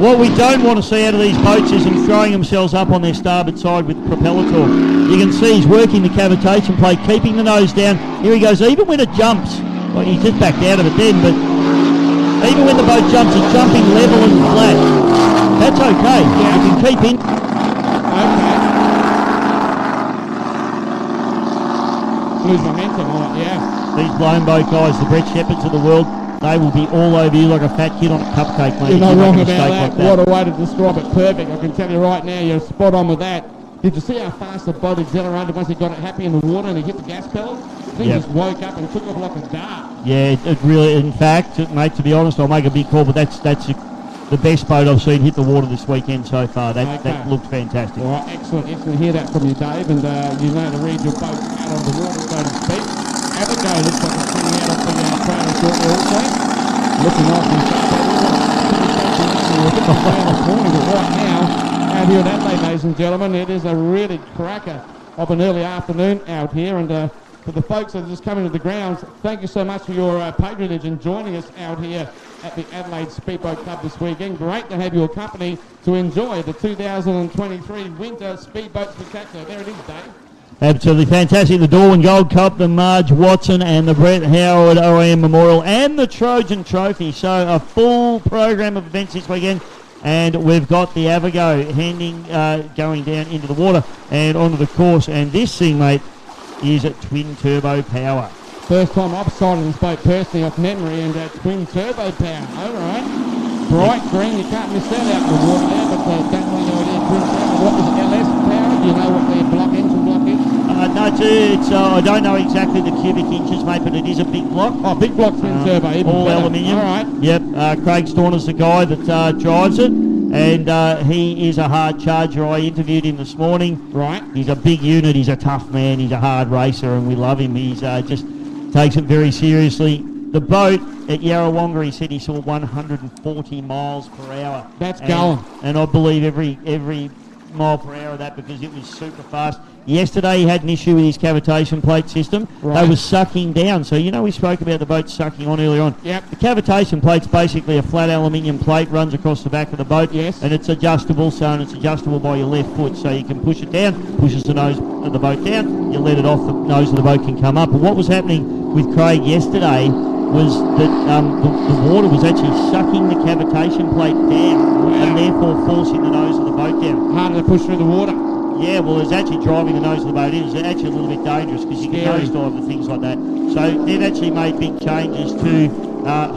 what we don't want to see out of these boats is them throwing themselves up on their starboard side with propeller torque. You can see he's working the cavitation plate, keeping the nose down. Here he goes, even when it jumps. Well, he just backed out of it then, but even when the boat jumps, it's jumping level and flat. That's okay. Yeah. You can keep in. Okay. Lose momentum on it, yeah. These blown boat guys, the Brett Shepherds of the world, they will be all over you like a fat kid on a cupcake, mate. You're not wrong about that. Like that. What a way to describe it. Perfect. I can tell you right now, you're spot on with that. Did you see how fast the boat accelerated once he got it happy in the water and he hit the gas pedal? He just woke up and took off like a dart. Yeah, it really, in fact, mate, to be honest, I'll make a big call, but that's the best boat I've seen hit the water this weekend so far. That looked fantastic. All right, excellent. Hear that from you, Dave, and you know to read your boat out on the water, so to speak. Abigail looks like it's coming out of the trailer shortly also. Looking nice and sharp. But right now, out here at Adelaide, ladies and gentlemen, it is a really cracker of an early afternoon out here, and for the folks that are just coming to the grounds, thank you so much for your patronage and joining us out here at the Adelaide Speedboat Club this weekend. Great to have your company to enjoy the 2023 Winter Speedboat Spectacular. There it is, Dave. Absolutely fantastic. The Darwin Gold Cup, the Marj Watson and the Brett Howard OAM Memorial and the Trojan Trophy. So a full program of events this weekend. And we've got the Avogo going down into the water and onto the course. And this thing, mate, is twin turbo power. First time I've sighted this boat personally off memory, and twin turbo power. All right. Bright green, you can't miss that out in the water there, but don't really know idea twin turbo. What is LS power? Do you know what their engine block is? No, it's I don't know exactly the cubic inches, mate, but it is a big block. Oh, big block twin turbo, even all better. aluminium. All right. Yep. Craig Storner's the guy that drives it, and he is a hard charger. I interviewed him this morning. Right. He's a big unit. He's a tough man. He's a hard racer, and we love him. He's just takes it very seriously. The boat at Yarrawonga, he said he saw 140 miles per hour. That's going. And I believe every mile per hour of that because it was super fast. Yesterday he had an issue with his cavitation plate system. Right. They were sucking down. So, we spoke about the boat sucking on earlier on. Yep. The cavitation plate's basically a flat aluminium plate, runs across the back of the boat. Yes. And it's adjustable, and it's adjustable by your left foot. So you can push it down, pushes the nose of the boat down, you let it off, the nose of the boat can come up. And what was happening with Craig yesterday was that the water was actually sucking the cavitation plate down and therefore forcing the nose of the boat down. Harder to push through the water. Yeah, well, it's actually driving the nose of the boat in. It's actually a little bit dangerous because you can nosedive and things like that. So they've actually made big changes to,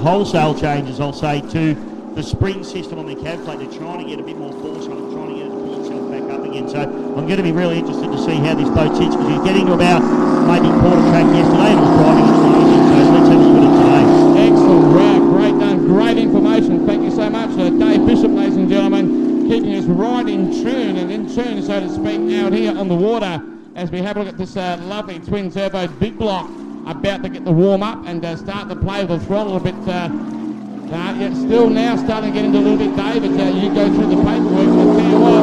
wholesale changes, I'll say, to the spring system on the cab plate. They're trying to get a bit more force on it, trying to get it to pull itself back up again. So I'm going to be really interested to see how this boat sits because he's getting to about maybe quarter track yesterday and was driving it closing. So let's have a look at it today. Excellent, Ralph. Great done. Great information. Thank you so much. Dave Bishop, ladies and gentlemen, keeping us right in tune and in tune, so to speak, out here on the water as we have a look at this lovely twin turbo big block about to get the warm up and start to play with the throttle a bit. Yet still now starting to get into a little bit, David. You go through the paperwork and I'll tell you what,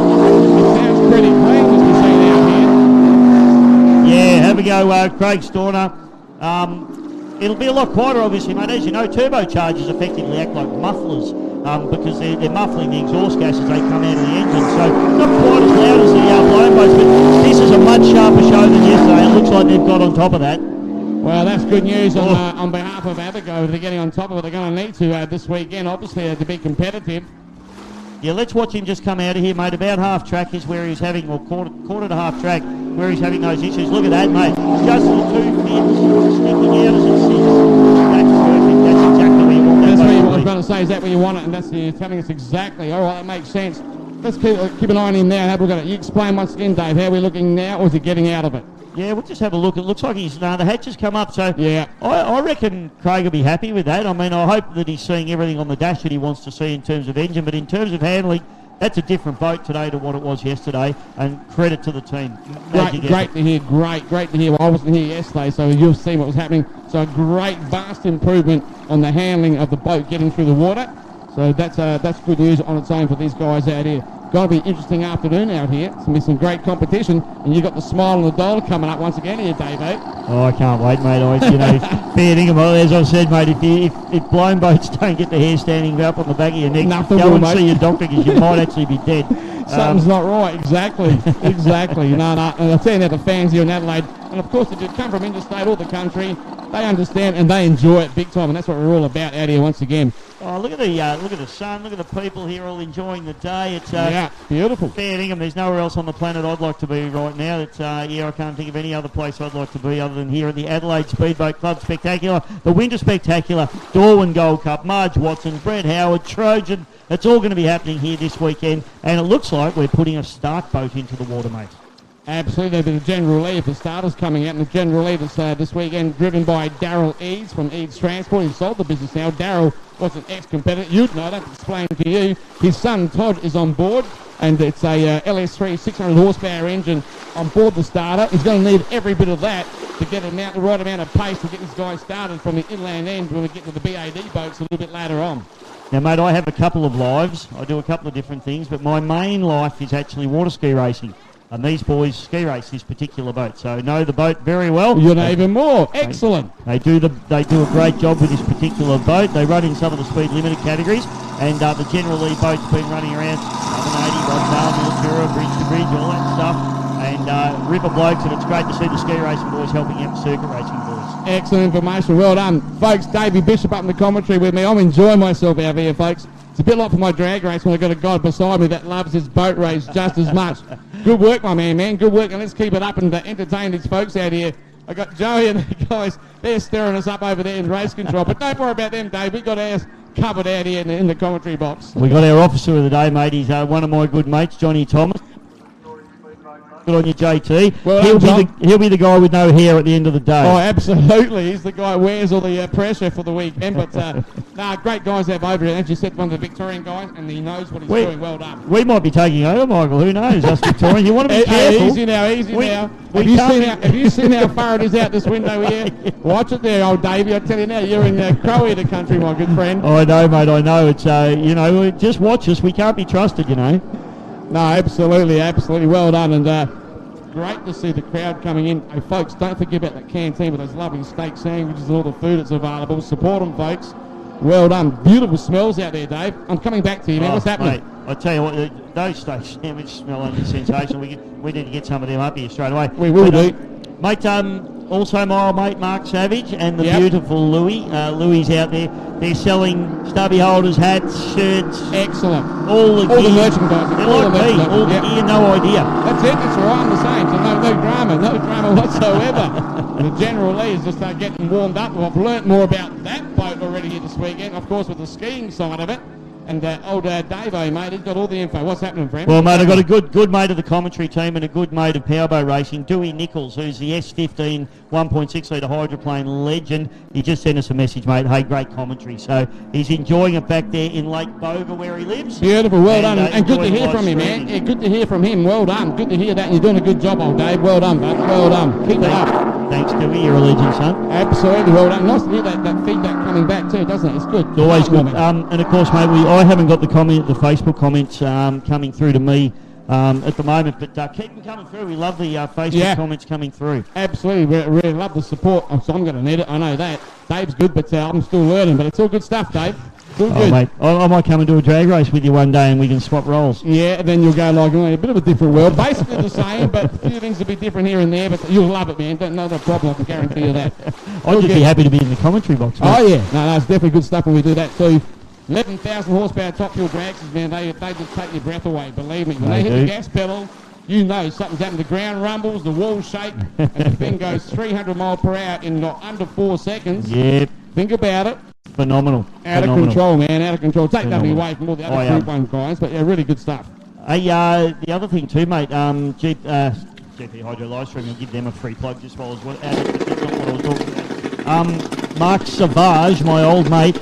it sounds pretty clean as we see out here. Yeah, have a go, Craig Storner. It'll be a lot quieter, obviously, mate. As you know, turbochargers effectively act like mufflers because they're muffling the exhaust gas as they come out of the engine. So not quite as loud as the blown boats, but this is a much sharper show than yesterday. It looks like they've got on top of that. Well, that's good news on behalf of Abago. They're getting on top of it. They're going to need to this weekend, obviously, to be competitive. Yeah, let's watch him just come out of here, mate. About half track is where he's having, or quarter to half track, where he's having those issues. Look at that, mate. Just the two fins sticking out as it sits. That's perfect. That's exactly where you want that. That's where I was about to say, is that where you want it? And that's telling us exactly. All right, that makes sense. Let's keep an eye on him now and have a look at it. You explain once again, Dave, how we're looking now, or is he getting out of it? Yeah, we'll just have a look. It looks like the hatch has come up, so yeah. I reckon Craig will be happy with that. I mean, I hope that he's seeing everything on the dash that he wants to see in terms of engine, but in terms of handling, that's a different boat today to what it was yesterday, and credit to the team. Great to hear, great to hear. Well, I wasn't here yesterday, so you've seen what was happening. So a great, vast improvement on the handling of the boat getting through the water. So that's good news on its own for these guys out here. Going to be an interesting afternoon out here. It's going to be some great competition, and you've got the smile and the dollar coming up once again here, Dave. Oh, I can't wait, mate. Fair dinkum. As I said, mate, if blown boats don't get the hair standing up on the back of your neck, go and see your doctor because you might actually be dead. Something's not right. Exactly. No. And I'll tell you now, the fans here in Adelaide, and of course, if you come from interstate or the country, they understand and they enjoy it big time, and that's what we're all about out here once again. Oh, look at the sun, look at the people here all enjoying the day. It's beautiful. Fair dinkum. There's nowhere else on the planet I'd like to be right now. It's I can't think of any other place I'd like to be other than here at the Adelaide Speedboat Club Spectacular, the Winter Spectacular, Darwin Gold Cup, Marj Watson, Brett Howard, Trojan. It's all going to be happening here this weekend, and it looks like we're putting a start boat into the water, mate. Absolutely, there'll be the general lead for starters coming out, and the general lead is this weekend driven by Daryl Eads from Eads Transport. He's sold the business now. Daryl was an ex-competitor. You'd know, I don't explain to you. His son Todd is on board, and it's a LS3 600 horsepower engine on board the starter. He's going to need every bit of that to get the right amount of pace to get this guy started from the inland end when we get to the BAD boats a little bit later on. Now, mate, I have a couple of lives. I do a couple of different things, but my main life is actually water ski racing. And these boys ski race this particular boat, so know the boat very well. You know even more. Excellent. They do a great job with this particular boat. They run in some of the speed limited categories, and the general lead boat's been running around 780, Rockdale, Mildura, Bridge to Bridge, all that stuff, and River Blokes, and it's great to see the ski racing boys helping out the circuit racing boys. Excellent information. Well done. Folks, Davey Bishop up in the commentary with me. I'm enjoying myself out here, folks. It's a bit like for my drag race when I've got a guy beside me that loves his boat race just as much. Good work, my man. Good work. And let's keep it up and entertain these folks out here. I got Joey and the guys. They're stirring us up over there in race control. But don't worry about them, Dave. We've got ours covered out here in the commentary box. We got our officer of the day, mate. He's one of my good mates, Johnny Thomas. Good on you, JT. Well He'll be the guy with no hair at the end of the day. Oh, absolutely. He's the guy who wears all the pressure for the weekend. But, great guys have over it. As you said, one of the Victorian guys, and he knows what he's doing. Well done. We might be taking over, Michael. Who knows? Us Victorians. You want to be careful. Easy now. Have you seen how far it is out this window here? Watch it there, old Davey. I tell you now, you're in Croatia country, my good friend. I know, mate. I know. It's just watch us. We can't be trusted, No, absolutely. Well done, and great to see the crowd coming in. Hey, folks, don't forget about that canteen with those lovely steak sandwiches and all the food that's available. Support them, folks. Well done. Beautiful smells out there, Dave. I'm coming back to you, man. What's happening? Mate, I tell you what, those steak sandwiches smell like sensational. We need to get some of them up here straight away. We will do. Mate, also my old mate Mark Savage and the beautiful Louis. Louis out there. They're selling stubby holders, hats, shirts. Excellent. All the merchandise. They're like me. All the gear, no idea. That's it. That's all right. I'm the same. So no drama whatsoever. The General Lee is just getting warmed up. I've learnt more about that boat already here this weekend. Of course, with the skiing side of it. And old Davo, mate, he's got all the info. What's happening, friend? Well, mate, I've got a good mate of the commentary team and a good mate of powerboat racing, Dewey Nichols, who's the S15 1.6 litre hydroplane legend. He just sent us a message, mate. Hey, great commentary. So he's enjoying it back there in Lake Boga where he lives. Beautiful, well done. And good to hear from him, man. Yeah, good to hear from him. Well done. Good to hear that. And you're doing a good job, old Dave. Well done, bud. Well done. Keep it up. Thanks, Dewey. You're a legend, son. Absolutely, well done. Nice to hear that feedback coming back too, doesn't it? It's good. It's always good. And of course, mate, I haven't got the Facebook comments coming through to me at the moment, but keep them coming through. We love the Facebook comments coming through. Absolutely, we really love the support. So I'm going to need it. I know that. Dave's good, but I'm still learning. But it's all good stuff, Dave. It's all good. Mate, I might come and do a drag race with you one day, and we can swap roles. Yeah, and then you'll go like a bit of a different world. Basically the same, but a few things will be different here and there. But you'll love it, man. No problem. I can guarantee you that. I'd just be happy to be in the commentary box, mate. Oh yeah, no, it's definitely good stuff when we do that too. 11,000 horsepower top fuel drags, man, they just take your breath away, believe me. When they hit the gas pedal, you know something's happened. The ground rumbles, the walls shake, and the thing goes 300 mile per hour in under 4 seconds. Yep. Think about it. Phenomenal. Out of control, man, out of control. Take nothing away from all the other Group 1 guys, but really good stuff. Hey, the other thing too, mate, GP Hydro Livestream, I'll give them a free plug just while I was that's not what I was talking about. Mark Savage, my old mate,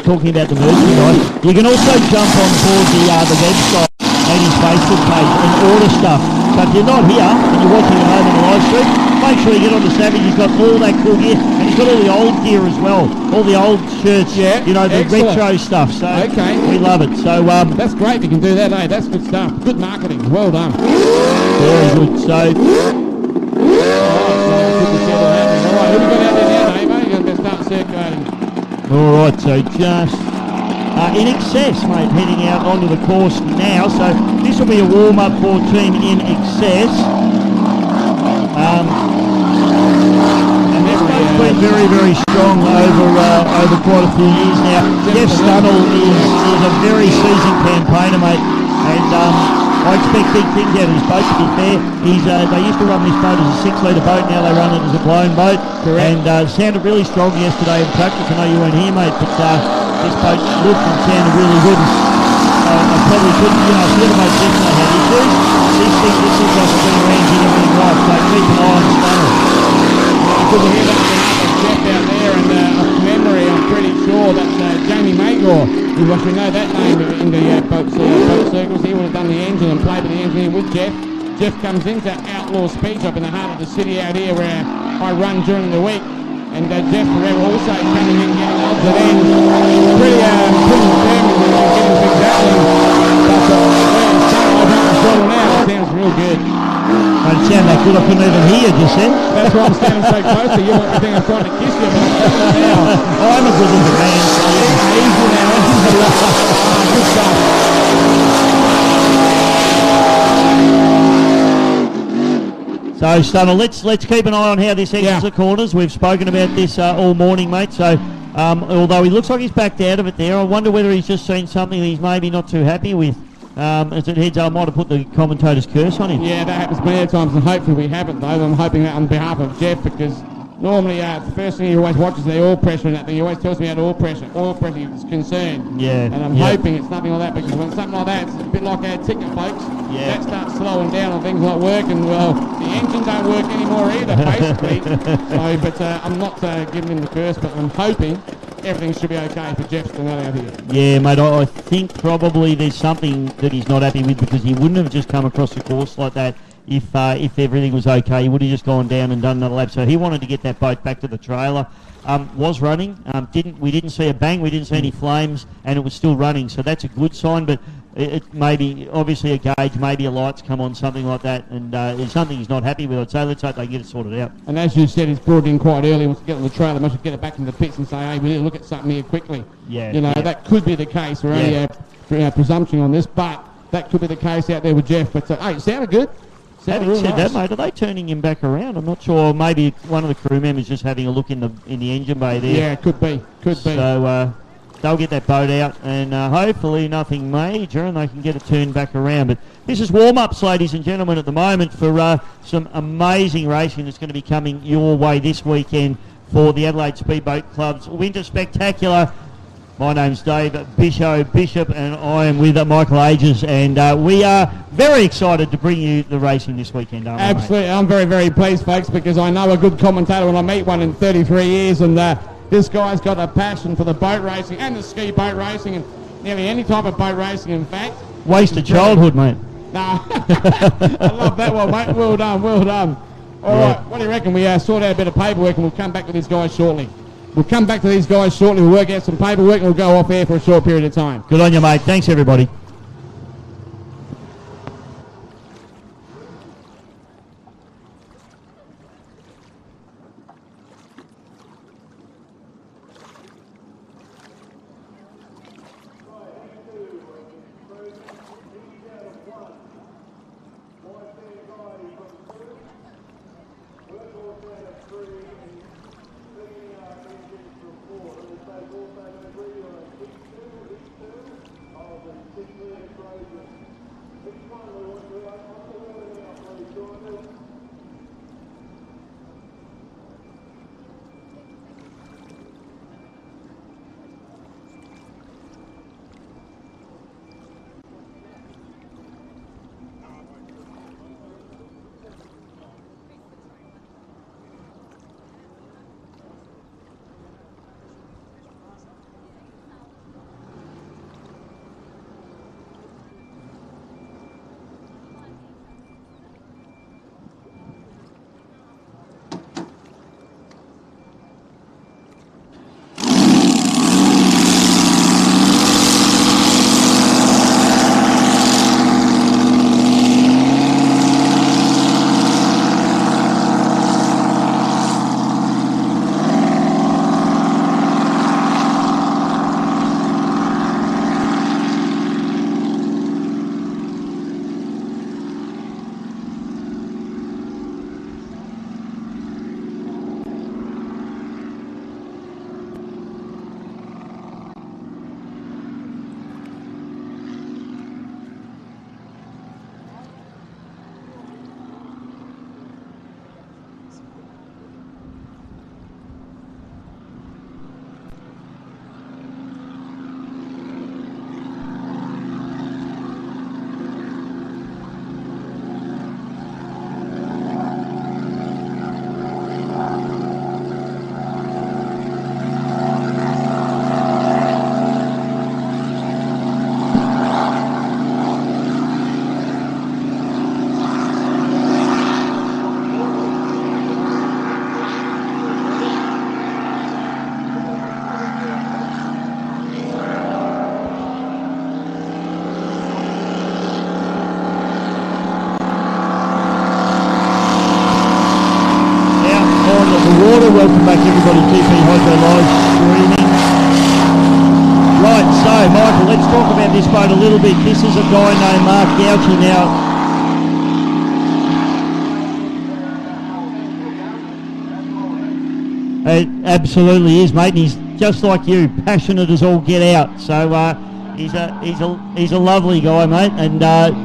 talking about the merchandise. You can also jump on board the website and his Facebook page and order stuff. So if you're not here and you're watching at home on the live stream, make sure you get on to Savage. He's got all that cool gear, and he's got all the old gear as well, all the old shirts, the retro stuff. So we love it. So that's great. You can do that, eh? That's good stuff. Good marketing. Well done. Very good. So. Good to see all that. All right, who have we got out there now, Dave? You're going to start circulating. All right, so just in excess, mate, heading out onto the course now. So this will be a warm-up for team in excess. And this boat's been very, very strong over quite a few years now. Jeff Stunnell is a very seasoned campaigner, mate, and I expect big things out of his boat, to be fair. They used to run this boat as a 6-litre boat, now they run it as a blown boat. Correct. And sounded really strong yesterday in practice. I know you weren't here, mate, but this boat looked and sounded really good. I probably couldn't, if the other boats definitely had issues. This looks like it's been around getting everything right, so keep an eye on Stunnell. Good to hear that Jeff out there, and off memory, I'm pretty sure that Jamie Magor, we know that name in the boat circles. He would have done the engine and played with the engineer with Jeff. Jeff comes into Outlaw Speed Shop in the heart of the city out here where I run during the week. And Jeff Forever also coming in, getting odds at end. Pretty determined in getting things happening. But starting over the throttle now, it sounds real good. Don't sound that good, I couldn't even hear you just then. That's why I'm standing so close to you. You might think I'm trying to kiss you, but now. I'm a good looking man. Easy now. Good stuff. So, Stunnell, let's keep an eye on how this exits the corners. We've spoken about this all morning, mate. So, although he looks like he's backed out of it there, I wonder whether he's just seen something that he's maybe not too happy with. As it heads, I might have put the commentator's curse on him. Yeah, that happens many times, and hopefully we haven't, though. I'm hoping that on behalf of Jeff, because Normally, the first thing he always watches the oil pressure and that thing. He always tells me about oil pressure. Oil pressure is concerned. Yeah. And I'm hoping it's nothing like that, because when something like that, it's a bit like our ticket, folks. Yeah. That starts slowing down and things not working. Well, the engine don't work anymore either, basically. But I'm not giving him the curse, but I'm hoping everything should be okay for Jeff Stanell out here. Yeah, mate, I think probably there's something that he's not happy with, because he wouldn't have just come across the course like that if everything was okay. He would have just gone down and done another lap. So he wanted to get that boat back to the trailer. Was running. We didn't see a bang. We didn't see any flames, and it was still running. So that's a good sign. But it may be obviously a gauge, maybe a light's come on, something like that, and it's something he's not happy with. I'd say let's hope they get it sorted out. And as you said, he's brought it in quite early. Wants to get on the trailer. Must get it back into the pits and say, hey, we need to look at something here quickly. Yeah. You know, that could be the case. We're only presumption on this, but that could be the case out there with Jeff. But hey, it sounded good. Having said that, mate, are they turning him back around? I'm not sure. Maybe one of the crew members just having a look in the engine bay there. Yeah, could be. So they'll get that boat out, and hopefully nothing major, and they can get it turned back around. But this is warm-ups, ladies and gentlemen, at the moment for some amazing racing that's going to be coming your way this weekend for the Adelaide Speedboat Club's Winter Spectacular. My name's Dave Bishop, and I am with Michael Ages, and we are very excited to bring you the racing this weekend, aren't we, Absolutely. I'm very, very pleased, folks, because I know a good commentator when I meet one in 33 years, and this guy's got a passion for the boat racing and the ski boat racing and nearly any type of boat racing, in fact. Wasted childhood, mate. No. I love that one, mate. Well done. All right, what do you reckon? We sort out a bit of paperwork, and we'll come back to these guys shortly. We'll come back to these guys shortly. We'll work out some paperwork, and we'll go off air for a short period of time. Good on you, mate. Thanks, everybody. Welcome back, everybody. GP Hydro Live streaming. Right, so Michael, let's talk about this boat a little bit. This is a guy named Mark Gouchy now. It absolutely is, mate. And he's just like you, passionate as all get out. So he's a lovely guy, mate, and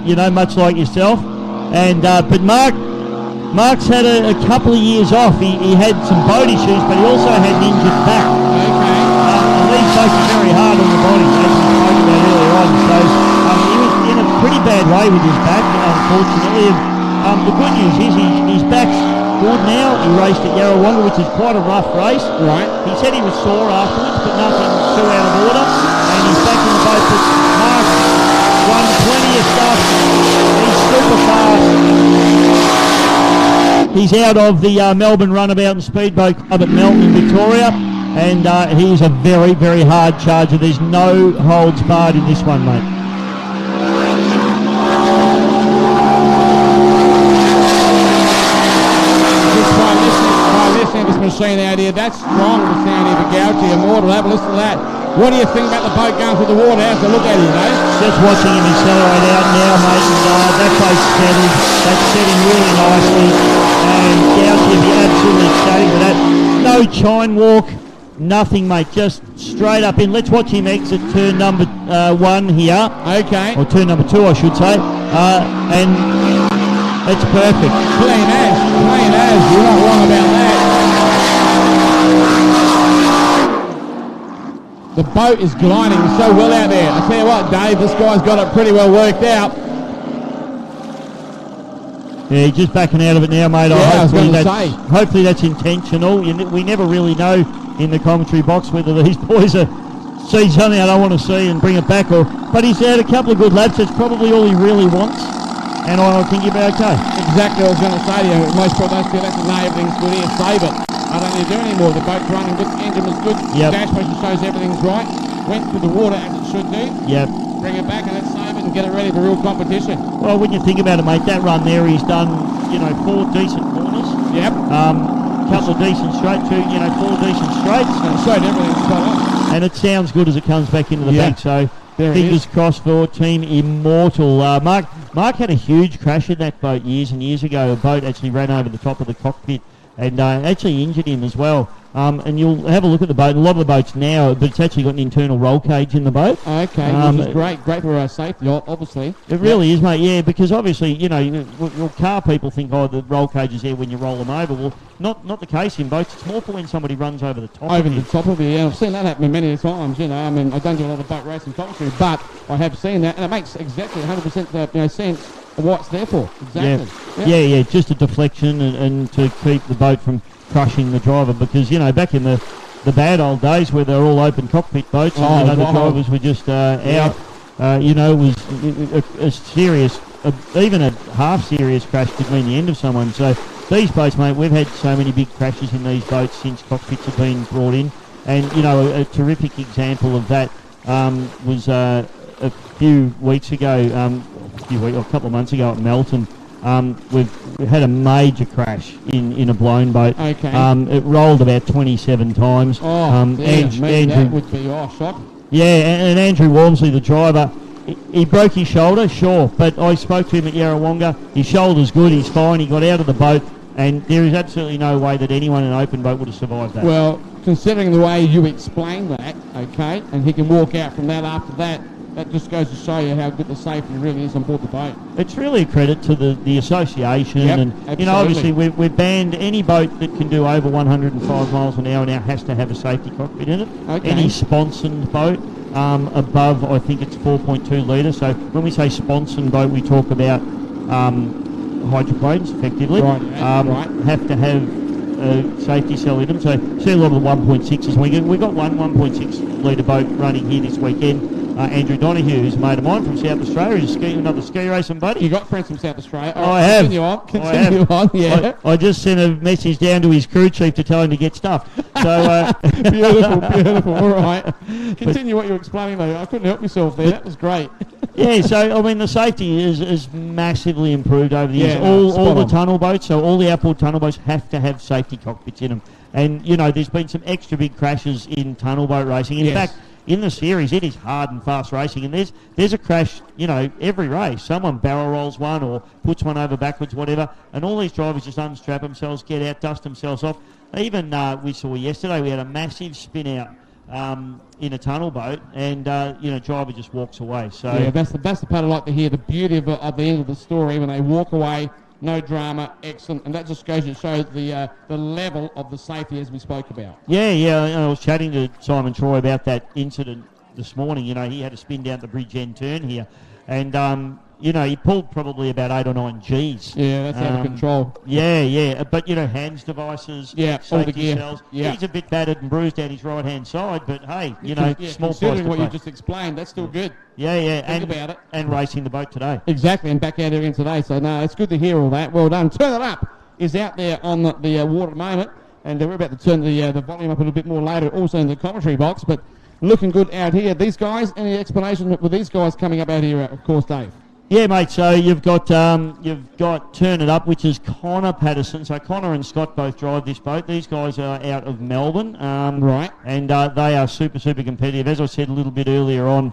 you know, much like yourself. And but Mark, Mark's had a couple of years off. He had some boat issues, but he also had an injured back. Okay. And these folks are very hard on the body, as we spoke about earlier on. So he was in a pretty bad way with his back, unfortunately. The good news is his back's good now. He raced at Yarrawonga, which is quite a rough race. Right. He said he was sore afterwards, but nothing too out of order. And he's back in the boat. But Mark won plenty of stuff. He's super fast. He's out of the Melbourne Runabout and Speedboat Club at Melton in Victoria, and he is a very, very hard charger. There's no holds barred in this one, mate. Just by listening to this machine out here, that's strong, the sound here, the Gouchy Immortal. Have a listen to that. What do you think about the boat going through the water? How's it look at you, mate? Just watching him accelerate out now, mate, and that boat's settled. That's setting really nicely. And Gouchy will be absolutely ecstatic with that. No chine walk, nothing, mate. Just straight up in. Let's watch him exit turn number 1 here. Okay. Or turn number 2, I should say. And it's perfect. Clean as. You're not wrong about that. The boat is gliding so well out there. I tell you what, Dave, this guy's got it pretty well worked out. Yeah, he's just backing out of it now, mate. Yeah, hopefully that's intentional. We never really know in the commentary box whether these boys are see something I don't want to see and bring it back. But he's had a couple of good laps. That's probably all he really wants. And I think he'll be okay. Exactly what I was going to say to you. Most people don't feel that's no, everything's good here. Save it. I don't need to do anymore. The boat's running good. The engine was good. Yep. Dash motion shows everything's right. Went through the water as it should do. Yep. Bring it back and let's save it and get it ready for real competition. Well, when you think about it, mate, that run there, he's done, 4 decent corners. Yep. Couple of decent straight, 4 decent straights. And it showed everything spot on. And it sounds good as it comes back into the bank. So there fingers crossed for Team Immortal. Mark had a huge crash in that boat years and years ago. A boat actually ran over the top of the cockpit and actually injured him as well. And you'll have a look at the boat. A lot of the boats now, but it's actually got an internal roll cage in the boat. Okay, which is great for our safety, obviously. It really is, mate, yeah, because obviously, your car people think, the roll cage is there when you roll them over. Well, not the case in boats. It's more for when somebody runs over the top of it, yeah. I've seen that happen many times, I mean, I don't do a lot of boat racing commentary, but I have seen that, and it makes exactly 100% sense of what it's there for. Exactly. Yeah, just a deflection and to keep the boat from crushing the driver, because back in the bad old days where they're all open cockpit boats and the drivers were just out, it was a serious, even a half serious crash could mean the end of someone. So these boats, mate, we've had so many big crashes in these boats since cockpits have been brought in, and a terrific example of that was a few weeks ago, a couple of months ago at Melton. We've had a major crash in a blown boat. Okay. It rolled about 27 times. That would be shock. Yeah, and Andrew Walmsley, the driver, he broke his shoulder, sure, but I spoke to him at Yarrawonga. His shoulder's good, he's fine, he got out of the boat, and there is absolutely no way that anyone in an open boat would have survived that. Well, considering the way you explained that, okay, and he can walk out from that after that, that just goes to show you how good the safety really is on board the boat. It's really a credit to the association, and absolutely. Obviously we've banned any boat that can do over 105 miles an hour now has to have a safety cockpit in it. Okay. Any sponsored boat above, I think it's 4.2 litre. So when we say sponsored boat, we talk about hydroplanes, effectively. Right. Have to have a safety cell in them. So see a lot of the 1.6s. We got one 1.6 litre boat running here this weekend. Andrew Donoghue, who's a mate of mine from South Australia, he's another ski racing buddy. You got friends from South Australia? I have. Continue on, yeah. I just sent a message down to his crew chief to tell him to get stuff. So Beautiful, all right. Continue what you were explaining, though. I couldn't help myself there. That was great. Yeah, so, I mean, the safety is massively improved over the years. All the tunnel boats, so all the outboard tunnel boats have to have safety cockpits in them. And, there's been some extra big crashes in tunnel boat racing. In fact, in the series, it is hard and fast racing, and there's a crash, every race. Someone barrel rolls one or puts one over backwards, whatever, and all these drivers just unstrap themselves, get out, dust themselves off. Even we saw yesterday, we had a massive spin out in a tunnel boat, and driver just walks away. So that's the part I like to hear. The beauty of the end of the story when they walk away no drama, excellent, and that just goes to show the level of the safety as we spoke about. Yeah. I was chatting to Simon Troy about that incident this morning. You know, he had to spin down the bridge end turn here, and you know, he pulled probably about 8 or 9 Gs. Yeah, that's out of control. Yeah. But, you know, hands devices, all the safety gear. cells. Yeah. He's a bit battered and bruised down his right-hand side, but, hey, you know, small price considering to what pay. you just explained, that's still good. Yeah. Think about it. And racing the boat today. Exactly, and back out again today. So, no, it's good to hear all that. Well done. Turn It Up is out there on the water at the moment, and we're about to turn the volume up a little bit more later, also in the commentary box, but looking good out here. These guys, any explanation with these guys coming up out here, of course, Dave? Yeah, mate. So you've got Turn It Up, which is Connor Patterson. So Connor and Scott both drive this boat. These guys are out of Melbourne, right? And they are super competitive. As I said a little bit earlier on,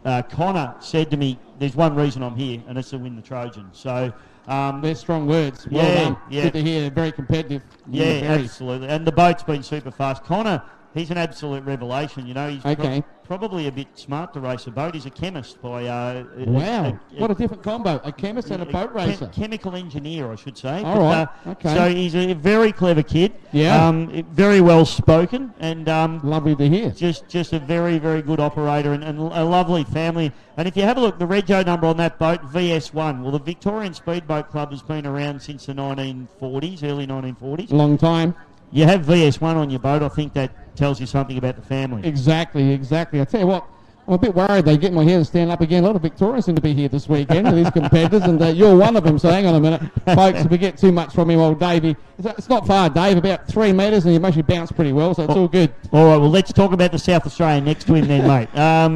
Connor said to me, "There's one reason I'm here, and it's to win the Trojan." So they're strong words. Well done. Good to hear. Very competitive. Yeah, absolutely. And the boat's been super fast. Connor, he's an absolute revelation. You know, he's probably a bit smart to race a boat. He's a chemist by... wow, what a different combo. A chemist and a boat racer. Chemical engineer, I should say. All right, okay. So he's a very clever kid. Yeah. Very well spoken. And lovely to hear. Just a very good operator and a lovely family. And if you have a look, the rego number on that boat, VS1. Well, the Victorian Speedboat Club has been around since the 1940s, early 1940s. Long time. You have VS1 on your boat, I think that tells you something about the family. Exactly. I tell you what, I'm a bit worried they get my hair to stand up again. A lot of Victorians seem to be here this weekend with these competitors, and you're one of them, so hang on a minute. Folks, if we get too much from him, old Davey, it's not far, Dave, about 3 metres, and you actually bounce pretty well, so it's all good. All right, well, let's talk about the South Australian next to him then, mate.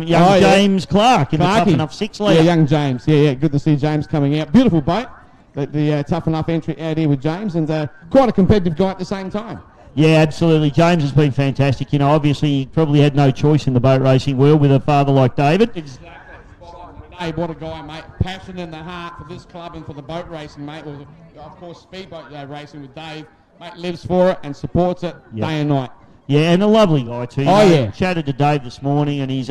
Young James Clark in the Tough Enough 6 litre. Yeah, young James. Yeah, good to see James coming out. Beautiful boat. The Tough Enough entry out here with James, and quite a competitive guy at the same time. Yeah, absolutely. James has been fantastic. You know, obviously he probably had no choice in the boat racing world with a father like David. Exactly. Dave, what a guy, mate. Passion in the heart for this club and for the boat racing, mate. Well, of course, speedboat racing with Dave. Mate lives for it and supports it day and night. Yeah, and a lovely guy too. Yeah. Chatted to Dave this morning, and he's,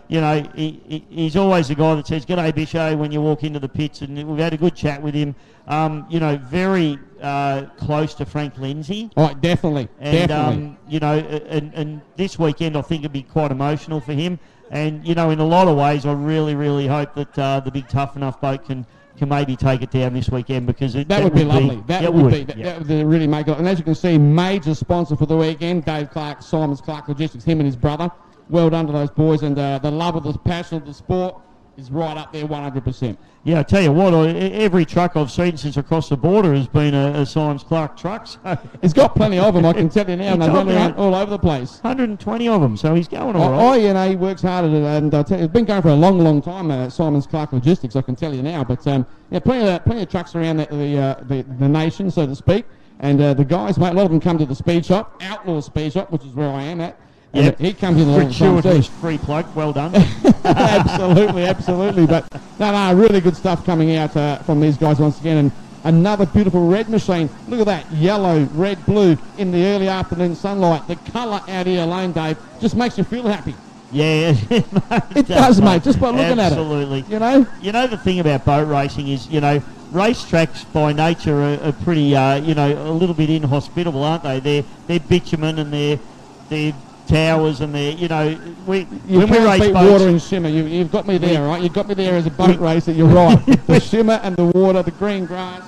he's always the guy that says, "G'day, Bisho," when you walk into the pits, and we've had a good chat with him. Very close to Frank Lindsay. Oh, definitely. And and this weekend I think it'd be quite emotional for him. And in a lot of ways, I really hope that the big Tough Enough boat can maybe take it down this weekend, because that would be lovely. That would really make it. And as you can see, major sponsor for the weekend, Dave Clark, Simons Clark Logistics, him and his brother. Well done to those boys, and the love of the passion of the sport is right up there 100%. Yeah, I tell you what, every truck I've seen since across the border has been a Simons Clark truck. So he's got plenty of them, I can tell you now, and they run around all over the place. 120 of them, so he's going all right. He works hard at it, and I tell you, it's been going for a long time, Simons Clark Logistics, I can tell you now. But plenty of trucks around the nation, so to speak. And the guys, mate, a lot of them come to the speed shop, Outlaw Speed Shop, which is where I am at. Yeah, he comes in a long time. Gratuitous free plug, well done. absolutely. But no, really good stuff coming out from these guys once again. And another beautiful red machine. Look at that, yellow, red, blue in the early afternoon sunlight. The colour out here alone, Dave, just makes you feel happy. Yeah, it does, mate, just by looking at it. Absolutely. You know the thing about boat racing is, racetracks by nature are pretty, a little bit inhospitable, aren't they? They're bitumen and they're towers, and they're, when we race boats, water and shimmer. You've got me there, right? You've got me there as a boat racer. You're right. The shimmer and the water, the green grass,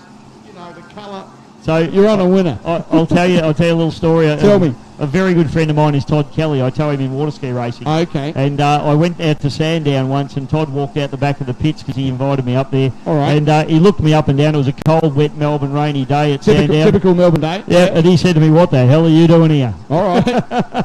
the colour. So you're on a winner. I'll tell you a little story. Tell me. A very good friend of mine is Todd Kelly. I tow him in water ski racing. Okay. And I went out to Sandown once, and Todd walked out the back of the pits because he invited me up there. All right. And he looked me up and down. It was a cold, wet Melbourne rainy day at Sandown. Typical Melbourne day. Yeah. And he said to me, "What the hell are you doing here?" All right.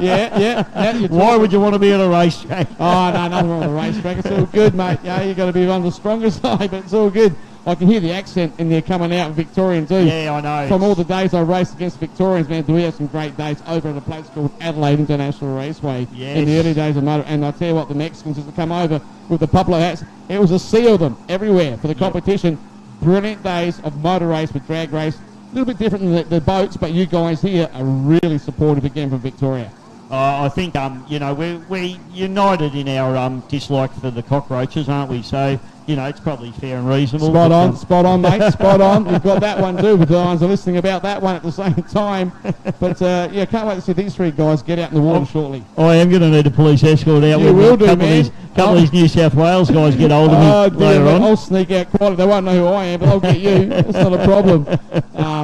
Yeah. Why would you want to be at a racetrack? Oh, no, nothing wrong with the racetrack. It's all good, mate. Yeah, you got to be on the stronger side, but it's all good. I can hear the accent in there coming out, Victorian too. Yeah, I know. From all the days I raced against Victorians, man, we had some great days over at a place called Adelaide International Raceway in the early days of motor. And I tell you what, the Mexicans used to come over with the Poplar hats. It was a sea of them everywhere for the competition. Brilliant days of motor race with drag race. A little bit different than the boats, but you guys here are really supportive again from Victoria. I think, we're united in our dislike for the cockroaches, aren't we? So, it's probably fair and reasonable. Spot on, mate, spot on. We've got that one too, with the lines are listening about that one at the same time. But, can't wait to see these three guys get out in the water shortly. I am going to need a police escort out. You will do, man. A couple of these New South Wales guys get hold of me later on. I'll sneak out quietly. They won't know who I am, but I'll get you. That's not a problem.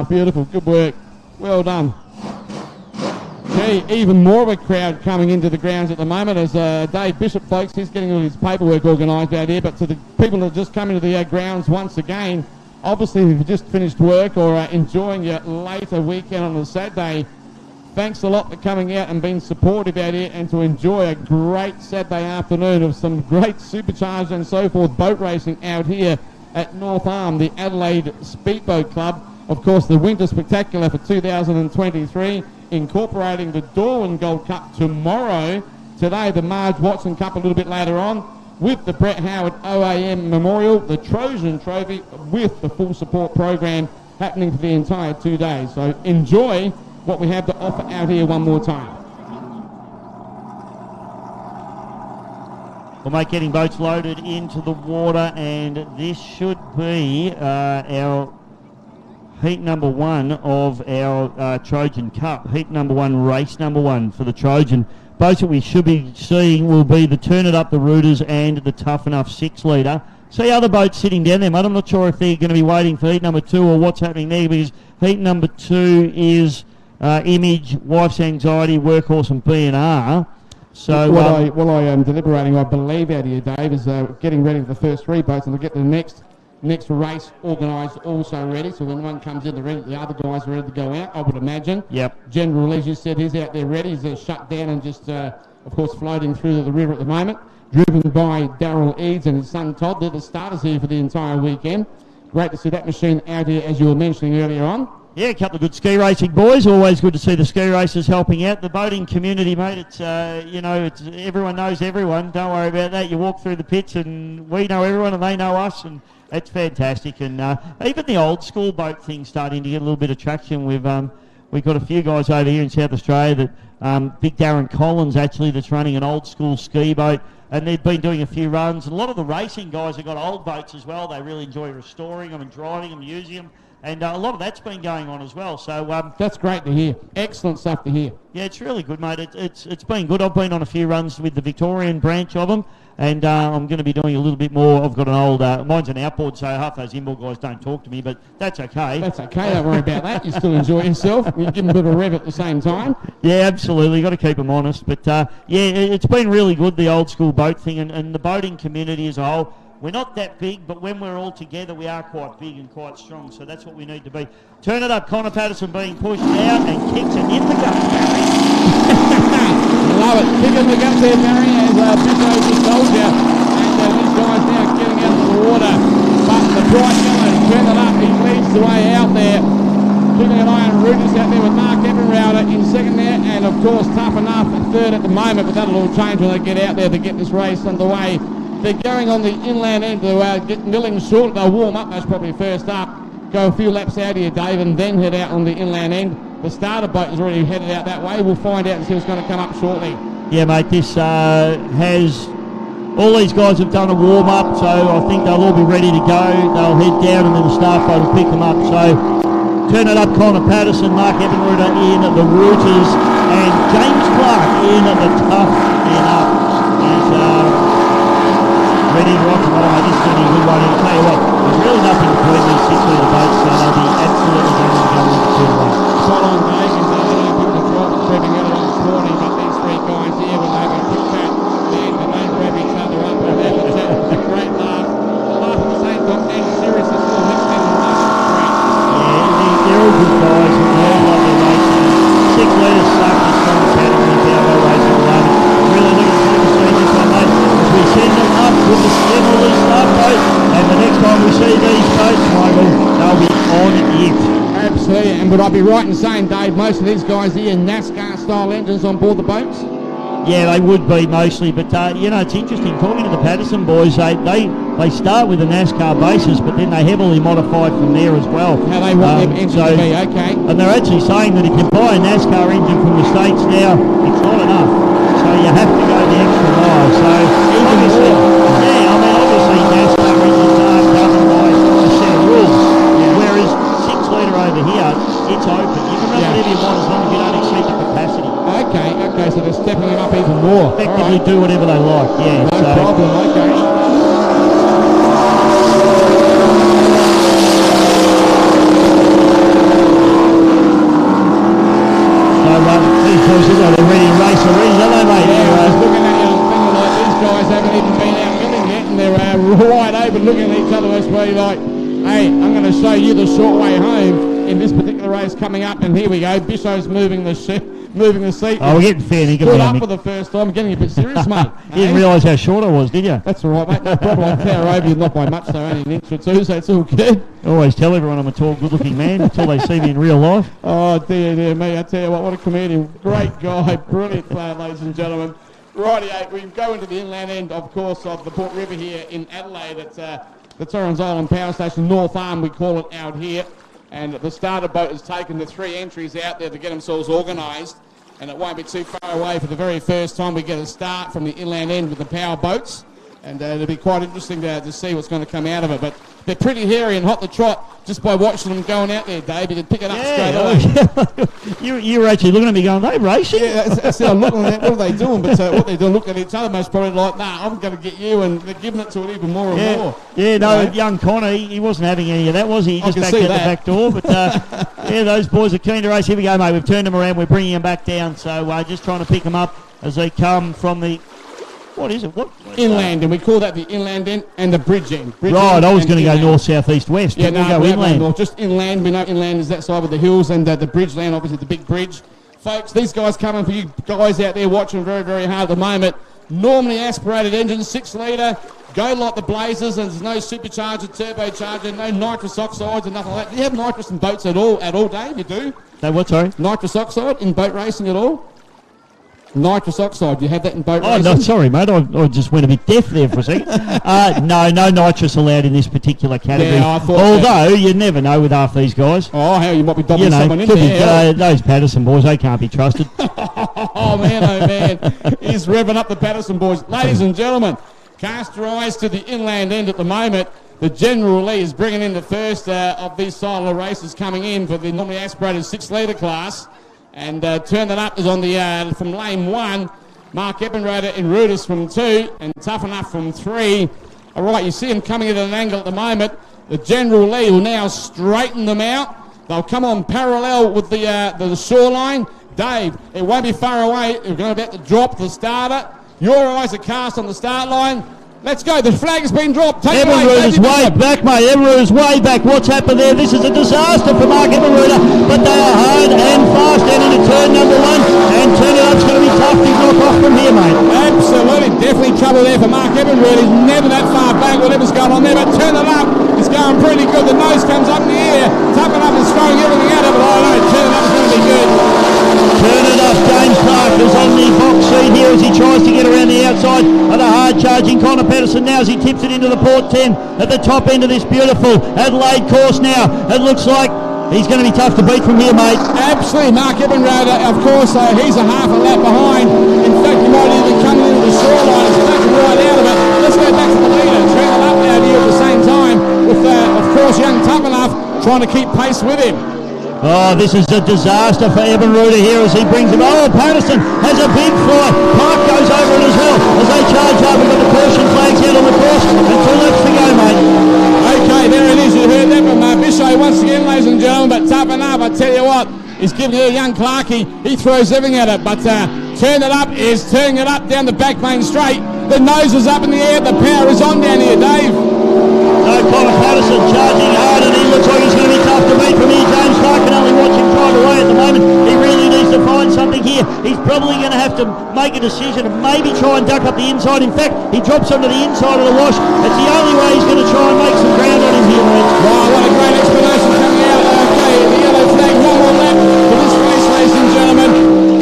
Beautiful. Good work. Well done. Gee, even more of a crowd coming into the grounds at the moment as Dave Bishop, folks, he's getting all his paperwork organised out here. But to the people that are just coming to the grounds once again, obviously if you've just finished work or enjoying your later weekend on a Saturday, thanks a lot for coming out and being supportive out here and to enjoy a great Saturday afternoon of some great supercharged and so forth boat racing out here at North Arm, the Adelaide Speedboat Club. Of course, the Winter Spectacular for 2023, incorporating the Darwin Gold Cup tomorrow. Today, the Marj Watson Cup a little bit later on, with the Brett Howard OAM Memorial, the Trojan Trophy, with the full support program happening for the entire 2 days. So enjoy what we have to offer out here one more time. Well, mate, getting boats loaded into the water, and this should be our heat number one of our Trojan Cup. Heat number one, race number one for the Trojan. Boats that we should be seeing will be the Turn It Up, the Rooters, and the Tough Enough 6-litre. See other boats sitting down there, mate. I'm not sure if they're going to be waiting for heat number two or what's happening there, because heat number two is Image, Wife's Anxiety, Workhorse, and B&R. So what I am deliberating, I believe, out here, Dave, is getting ready for the first three boats, and we'll get the next race organised also ready. So when one comes in, the other guys are ready to go out, I would imagine. Yep. General Lee just said he's out there ready. He's shut down and just, of course, floating through the river at the moment. Driven by Darryl Eads and his son Todd. They're the starters here for the entire weekend. Great to see that machine out here, as you were mentioning earlier on. Yeah, a couple of good ski racing boys. Always good to see the ski racers helping out. The boating community, mate, it's, it's everyone knows everyone. Don't worry about that. You walk through the pits and we know everyone and they know us, and it's fantastic. And even the old school boat thing's starting to get a little bit of traction. We've got a few guys over here in South Australia that, Big Darren Collins actually, that's running an old school ski boat, and they've been doing a few runs. And a lot of the racing guys have got old boats as well. They really enjoy restoring them and driving them, using them. And a lot of that's been going on as well. So that's great to hear. Excellent stuff to hear. Yeah, it's really good, mate. It's been good. I've been on a few runs with the Victorian branch of them, and I'm going to be doing a little bit more. I've got an old, mine's an outboard, so half those inboard guys don't talk to me, but that's okay. That's okay. Don't worry about that. You still enjoy yourself. You give them a bit of a rev at the same time. Yeah, absolutely. Got to keep them honest. But it's been really good, the old school boat thing, and the boating community as a whole. We're not that big, but when we're all together, we are quite big and quite strong, so that's what we need to be. Turn it up, Connor Patterson being pushed out and kicks it in the guts, Barry. Love it. Kick in the guts there, Barry, as Bisco just told you. And these guys now getting out of the water. But the bright yellow, turn it up, he leads the way out there. Keeping an eye on Rudis out there with Mark Everrouter in second there, and of course Tough Enough at third at the moment, but that'll all change when they get out there to get this race underway. They're going on the inland end to get milling short. They'll warm up, that's probably first up. Go a few laps out here, Dave, and then head out on the inland end. The starter boat is already headed out that way. We'll find out and see what's going to come up shortly. Yeah, mate, this has... All these guys have done a warm-up, so I think they'll all be ready to go. They'll head down and then the staff boat will pick them up. So turn it up, Connor Patterson, Mark Ebenruder in the Rooters, and James Clark in the Tough Enough. Ready to rock and roll. This is going to be a good one. I'll tell you what, there's really nothing between these 6-litre boats, so they'll be absolutely going to go into 2 to 1. Spot on, Dave, and I don't think the drop is creeping out along the corner, but these three guys here, when they have a quick chat, and they grab each other up and have a chat. It's a great laugh. Laugh at the same time, and serious as well. Mixed in and laugh. Yeah, they're all good guys, and they all love their racing. 6-litre suck is strong category for our racing at the moment. Really looking forward to seeing this one, mate. As we send them up with the Stimuli start boat, and the next time we see these boats, Michael, they'll be on it. Absolutely, and would I be right in saying, Dave, most of these guys here, NASCAR-style engines on board the boats? Yeah, they would be mostly, but it's interesting talking to the Patterson boys. They start with a NASCAR basis, but then they heavily modified from there as well. How they want them engine to be, okay. And they're actually saying that if you buy a NASCAR engine from the States now, it's not enough. So you have to go the extra mile. So obviously, obviously NASCAR engines are governed by a set of rules, whereas 6 litre over here, it's open. You can run whatever you want as long as you don't exceed the capacity. Okay, so they're stepping them up even more. Effectively do whatever they like, No problem, okay. These boys look like they're ready to race already, don't they, mate? Yeah, I was looking at you and thinking like these guys haven't even been out milling yet, and they're wide open looking at each other. Must be like, hey, I'm going to show you the short way home in this particular race coming up, and here we go. Bisso's moving the seat. Oh, we're getting fair. Stood up for the first time. I'm getting a bit serious, mate. You didn't realise how short I was, did you? That's all right, mate. No problem. I tower over you, not by much, so only an inch or two, so it's all good. I always tell everyone I'm a tall, good-looking man until they see me in real life. Oh, dear me. I tell you what a comedian. Great guy. Brilliant player, ladies and gentlemen. Rightio, we go into the inland end, of course, of the Port River here in Adelaide. It's the Torrens Island Power Station, North Arm, we call it out here. And the starter boat has taken the 3 entries out there to get themselves organised. And it won't be too far away for the very first time we get a start from the inland end with the power boats. And it'll be quite interesting to see what's going to come out of it. But they're pretty hairy and hot to trot just by watching them going out there, Dave. You can pick it up straight away. You were actually looking at me going, are they racing? Yeah, that's how I'm looking at what are they doing. But what they're doing, looking at each other most probably like, nah, I'm going to get you. And they're giving it to it even more and more. Yeah, no, young Connor, he wasn't having any of that, was he? He just backed out the back door. But yeah, those boys are keen to race. Here we go, mate. We've turned them around. We're bringing them back down. So just trying to pick them up as they come from the... What is it? What inland, and we call that the inland end and the bridge end. Right, I was going to go north, south, east, west. Yeah, no, we go inland. North, just inland. We know inland is that side with the hills, and the bridge land, obviously the big bridge. Folks, these guys coming for you guys out there watching very, very hard at the moment. Normally aspirated engines, 6 litre, go like the blazers, and there's no supercharger, turbocharger, no nitrous oxides and nothing like that. Do you have nitrous in boats at all, Dave? You do? No, what, sorry? Nitrous oxide in boat racing at all? Nitrous oxide, do you have that in boat racing? Oh, no, sorry, mate. I just went a bit deaf there for a second. No nitrous allowed in this particular category. Yeah, I thought although, you never know with half these guys. Oh, how you might be dobbling someone in there. Those Patterson boys, they can't be trusted. Oh, man. He's revving up the Patterson boys. Ladies and gentlemen, cast your eyes to the inland end at the moment. The General Lee is bringing in the first of these style of races coming in for the normally aspirated 6 litre class. And turn that up is on the from lane 1. Mark Eppenroder in Rudis from 2 and Tough Enough from 3. All right, you see him coming at an angle at the moment. The General Lee will now straighten them out. They'll come on parallel with the shoreline. Dave, it won't be far away. We're going to drop the starter. Your eyes are cast on the start line. Let's go. The flag has been dropped. Eppenroder's way back, mate. Eppenroder's way back. What's happened there? This is a disaster for Mark Eppenroder, but they are hard and fast down into turn number 1, and turn it up's going to be tough to knock off from here, mate. Absolutely. Definitely trouble there for Mark Eppenroder. He's never that far back, whatever's going on there, but turn it up. It's going pretty good. The nose comes up in the air. Tough Enough is throwing everything out of it. Oh, no. Turn it up is going to be good. Turn it up. James Clark is on the box seat here as he tries to get around the outside of the hard-charging Connor Patterson now as he tips it into the port 10 at the top end of this beautiful Adelaide course now. It looks like he's going to be tough to beat from here, mate. Absolutely. Mark Eppenroder, of course, he's a half a lap behind. In fact, he might even come into the shoreline. He's taken right out of it. Let's go back to the leader. Turn it up out here at the same time with, of course, young Tough Enough trying to keep pace with him. Oh, this is a disaster for Eppenroder here as he brings him. Oh, Patterson has a big fly. Park goes over it as well as they charge up. We've got the caution flags out on the course and 2 laps to go, mate. Okay, there it is. You heard that from Bishop once again, ladies and gentlemen. But Tough Enough, I tell you what, he's giving you a young Clarkie. He throws everything at it. But Turn It Up is turning it up down the back main straight. The nose is up in the air. The power is on down here, Dave. So Connor Patterson charging hard, and he looks like he's going to be tough to beat from here. James Clark can only watch him drive away at the moment. He really needs to find something here. He's probably going to have to make a decision and maybe try and duck up the inside. In fact, he drops onto the inside of the wash. It's the only way he's going to try and make some ground on him here, mate. Wow, what a great explanation coming out. Okay, the yellow flag, one more lap for this race, ladies and gentlemen.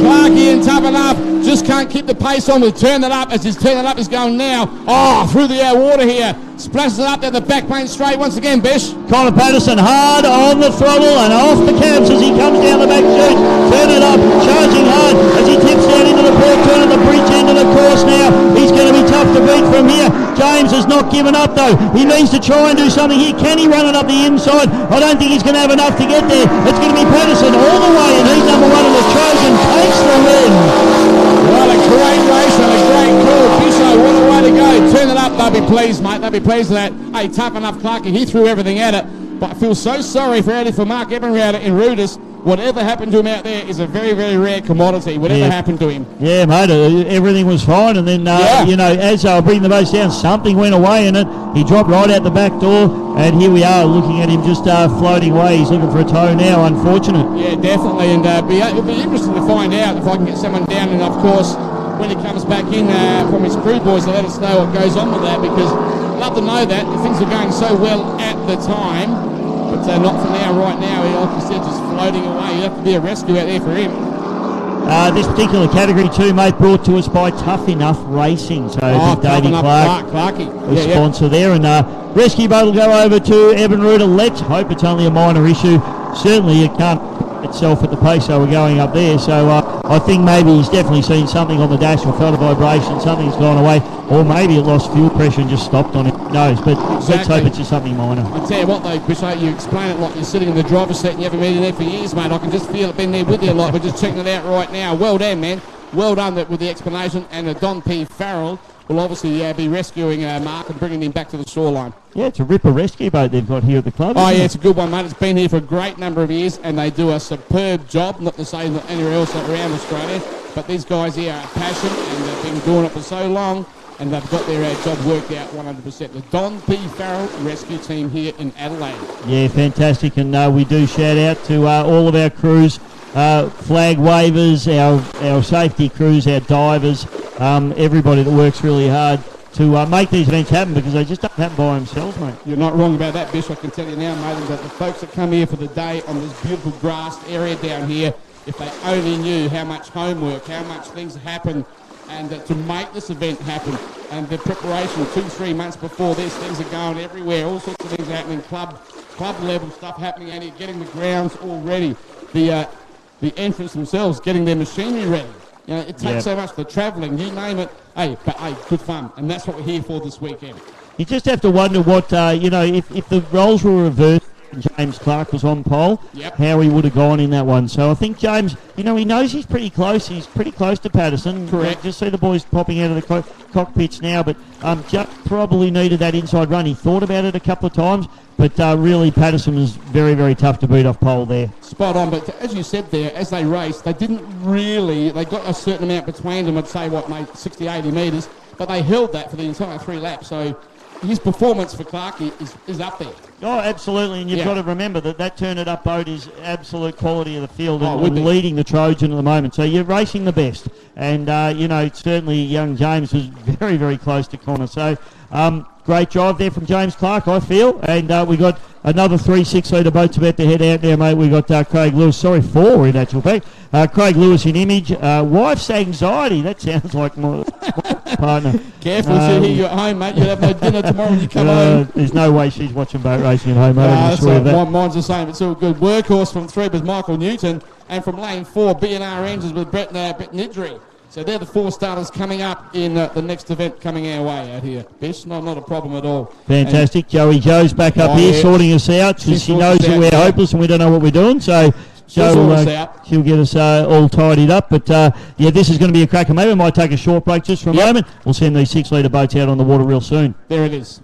Clarkie and Tough Enough just just can't keep the pace on. We'll turn that up. As he's turning it up, he's going now. Oh, through the water here. Splashes it up there the back plane straight once again, Bish. Connor Patterson hard on the throttle and off the cabs as he comes down the back chute. Turn it up, charging hard as he tips down into the port turn at the bridge end of the course now. He's going to be tough to beat from here. James has not given up though. He needs to try and do something here. Can he run it up the inside? I don't think he's going to have enough to get there. It's going to be Patterson all the way and he's number one, and the Trojan takes the win. Well, a great race and a great call. Bisho, what a way to go. Turn it up. They'll be pleased, mate. They'll be pleased with that. Hey, tough enough, Clarkie. He threw everything at it. But I feel so sorry for Mark Ebenrauder in Rudis. Whatever happened to him out there is a very, very rare commodity. Whatever happened to him. Yeah, mate, everything was fine. And then, you know, as they were bringing the boats down, something went away in it. He dropped right out the back door. And here we are looking at him just floating away. He's looking for a tow now, unfortunate. Yeah, definitely. And it'll be interesting to find out if I can get someone down. And, of course, when he comes back in from his crew boys, to let us know what goes on with that. Because I'd love to know that. Things are going so well at the time. But not for now, right now. Like you said, just floating away. You have to be a rescue out there for him. This particular category too, mate, brought to us by Tough Enough Racing. So Davey Clark, the sponsor there. And rescue boat will go over to Ebenrauder. Let's hope it's only a minor issue. Certainly it can't itself at the pace they were going up there. So I think maybe he's definitely seen something on the dash or felt a vibration, something's gone away, or maybe it lost fuel pressure and just stopped on it. Who knows? But let's hope it's just something minor. I tell you what though, Chris, you explain it like you're sitting in the driver's seat and you haven't been in there for years, mate. I can just feel it, been there with you like we're just checking it out right now. Well done, man. Well done with the explanation. And Don P. Farrell will obviously be rescuing Mark and bringing him back to the shoreline. Yeah, it's a ripper rescue boat they've got here at the club. Oh, yeah, it's a good one, mate. It's been here for a great number of years, and they do a superb job, not to say that anywhere else around Australia, but these guys here are passionate, and they've been doing it for so long, and they've got their job worked out 100%. The Don P. Farrell rescue team here in Adelaide. Yeah, fantastic, and we do shout out to all of our crews, flag wavers, our safety crews, our divers, everybody that works really hard to make these events happen, because they just don't happen by themselves, mate. You're not wrong about that, Bish. I can tell you now, mate, that the folks that come here for the day on this beautiful grassed area down here, if they only knew how much homework, how much things happen, and to make this event happen, and the preparation 2-3 months before this, things are going everywhere, all sorts of things are happening, club level stuff happening, and you're getting the grounds all ready, the entrance themselves, getting their machinery ready. You know, it takes so much, the travelling, you name it. Hey, but hey, good fun, and that's what we're here for this weekend. You just have to wonder what, if the roles were reversed and James Clark was on pole, how he would have gone in that one. So I think James, he knows he's pretty close. He's pretty close to Patterson. Correct. Just see the boys popping out of the cockpits now, but just probably needed that inside run. He thought about it a couple of times, but really Patterson was very, very tough to beat off pole there. Spot on, but as you said there, as they raced, they didn't really, they got a certain amount between them, I'd say, mate, 60, 80 metres, but they held that for the entire 3 laps, so his performance for Clarkie is up there. Oh, absolutely, and you've got to remember that Turn It Up boat is absolute quality of the field and leading the Trojan at the moment. So you're racing the best, and, certainly young James was very, very close to Connor. So great drive there from James Clark, I feel, and we got another 3 6-litre boats about to head out now, mate. We got Craig Lewis, 4 in actual fact. Craig Lewis in image. Wife's anxiety, that sounds like my partner. Careful, she'll hear you at home, mate. You'll have no dinner tomorrow when you come home. There's no way she's watching boat racing at home, mate. Mine's the same. It's all good. Workhorse from 3 with Michael Newton, and from lane 4, B&R Engines with Brett Nidri. So they're the 4 starters coming up in the next event coming our way out here. Bish, not a problem at all. Fantastic. Joe's back up here sorting us out, because she knows that we're hopeless and we don't know what we're doing. So she'll get us all tidied up. But this is going to be a cracker. Maybe we might take a short break just for a moment. We'll send these 6-litre boats out on the water real soon. There it is.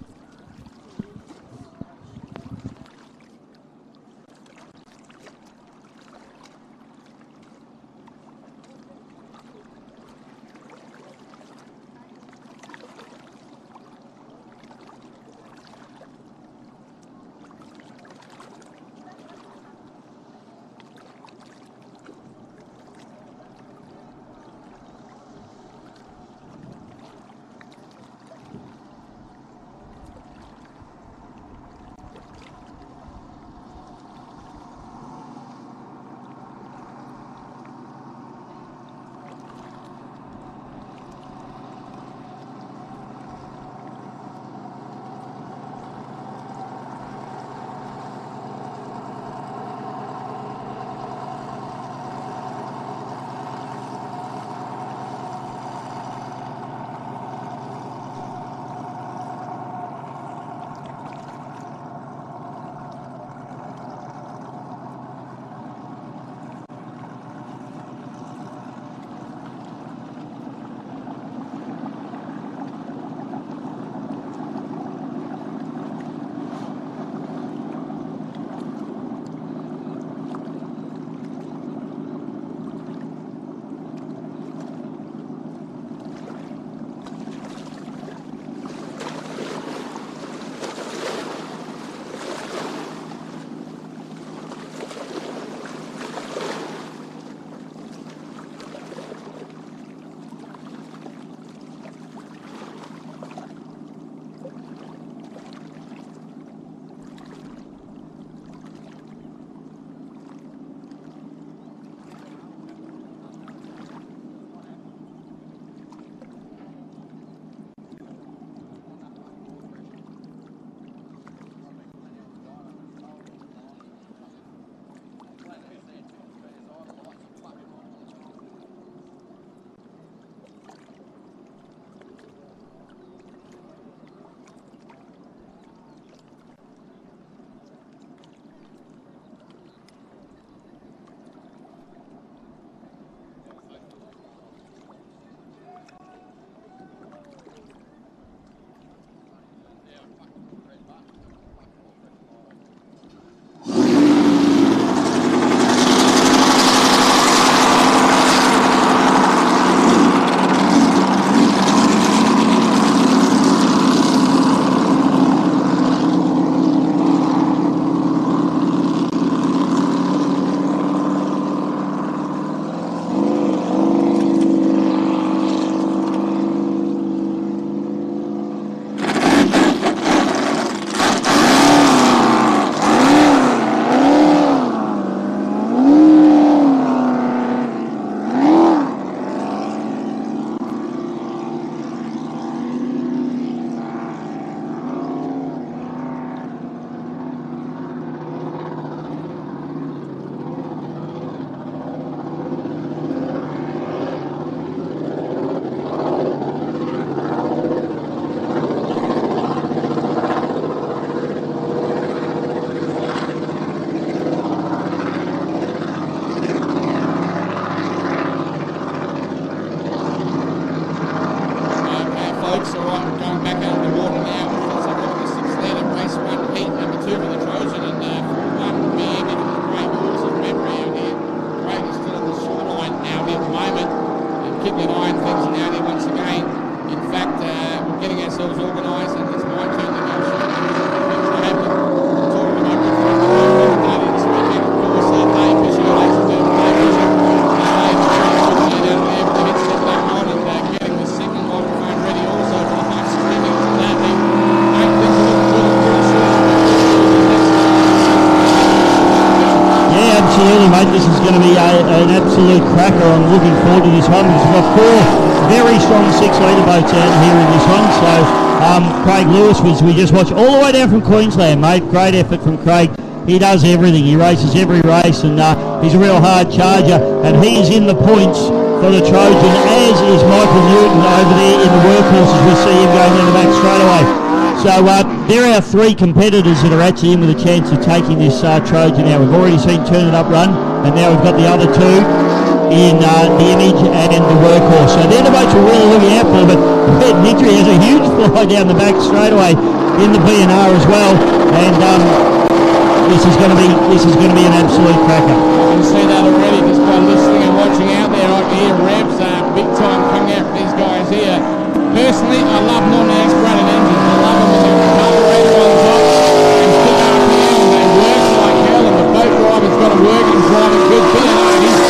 going to be an absolute cracker. I'm looking forward to this one because we've got 4 very strong 6-litre boats out here in this one. So Craig Lewis we just watched all the way down from Queensland, mate. Great effort from Craig. He does everything. He races every race, and he's a real hard charger. And he is in the points for the Trojan, as is Michael Newton over there in the workhorses. We see him going down the back straight away. So there are 3 competitors that are actually in with a chance of taking this Trojan now. We've already seen Turn It Up run, and now we've got the other 2 in the Image and the Workhorse. So they're the boats we're really looking out for, but Nitri has a huge fly down the back straight away in the B&R as well, and this is going to be an absolute cracker. I can see that already just by listening and watching out there. I can hear revs big time coming out from these guys here. Personally, I love non-aspirated engines. I love them with the carburetor on top and big RPM, and they work like hell, and the boat driver's got to work and drive it good. B&R, he's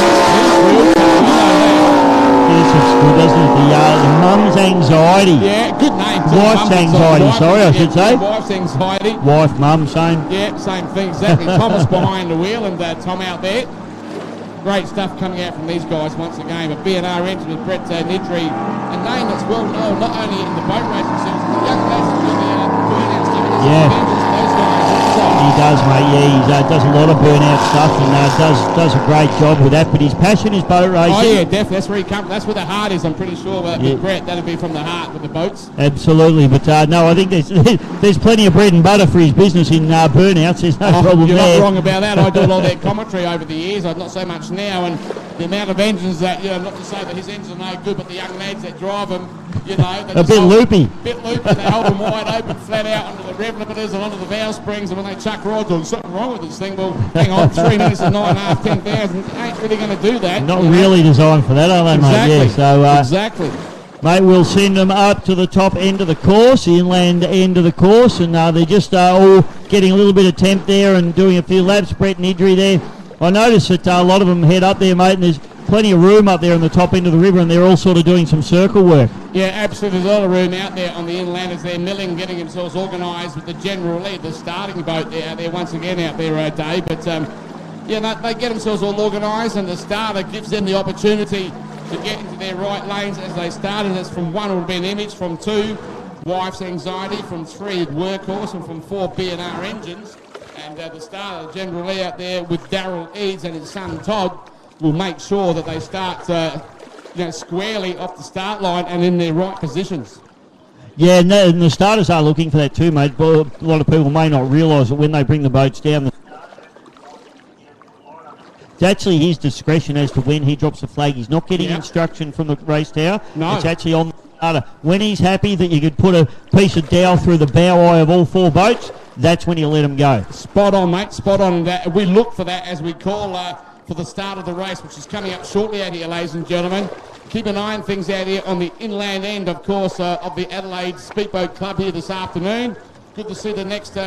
real tough. I know that. Yes, it's good, isn't it? The mum's anxiety. Yeah, good name. Wife's anxiety, I should say. Wife's anxiety. Wife, mum, same. Yeah, same thing, exactly. Thomas behind the wheel and Tom out there. Great stuff coming out from these guys once again. A B&R engine with Brett Nidri, a name that's well known not only in the boat racing series, but the young lads that do the burnouts giving us independence, those guys also. He does, mate. Yeah, he does a lot of burnout stuff and does a great job with that. But his passion is boat racing. Oh yeah, definitely. That's where he comes. That's where the heart is. I'm pretty sure. With Brett, that'll be from the heart with the boats. Absolutely. But no, I think there's plenty of bread and butter for his business in burnouts. There's no problem you're there. You're not wrong about that. I do a lot of that commentary over the years. Not so much now, and the amount of engines that, not to say that his engines are no good, but the young lads that drive them, a bit loopy. They hold them wide open, flat out onto the rev limiters and onto the valve springs, and when they chuck rods, there's something wrong with this thing. Well, hang on, 3 minutes and 9.5, 10,000 ain't really going to do that. Not really designed for that, are they, exactly. mate? Yeah, so, exactly. Mate, we'll send them up to the top end of the course, the inland end of the course, and they're just all getting a little bit of temp there and doing a few laps. Brett Nidri there. I noticed that a lot of them head up there, mate, and there's plenty of room up there on the top end of the river, and they're all sort of doing some circle work. Yeah, absolutely. There's a lot of room out there on the inland as they're milling, getting themselves organised with the general lead, the starting boat there once again out there, Dave. But, they get themselves all organised, and the starter gives them the opportunity to get into their right lanes as they start, and that's from 1 will be an Image, from 2, Wife's Anxiety, from 3, Workhorse, and from 4, B&R engines. And the starter, General Lee out there with Darryl Eads and his son Todd, will make sure that they start squarely off the start line and in their right positions. Yeah, and the starters are looking for that too, mate. But a lot of people may not realise that when they bring the boats down, it's actually his discretion as to when he drops the flag. He's not getting instruction from the race tower. No. It's actually on the starter. When he's happy that you could put a piece of dowel through the bow eye of all 4 boats, that's when you let them go. Spot on, mate. Spot on. That we look for that as we call for the start of the race, which is coming up shortly out here, ladies and gentlemen. Keep an eye on things out here on the inland end, of course, of the Adelaide Speedboat Club here this afternoon. Good to see the next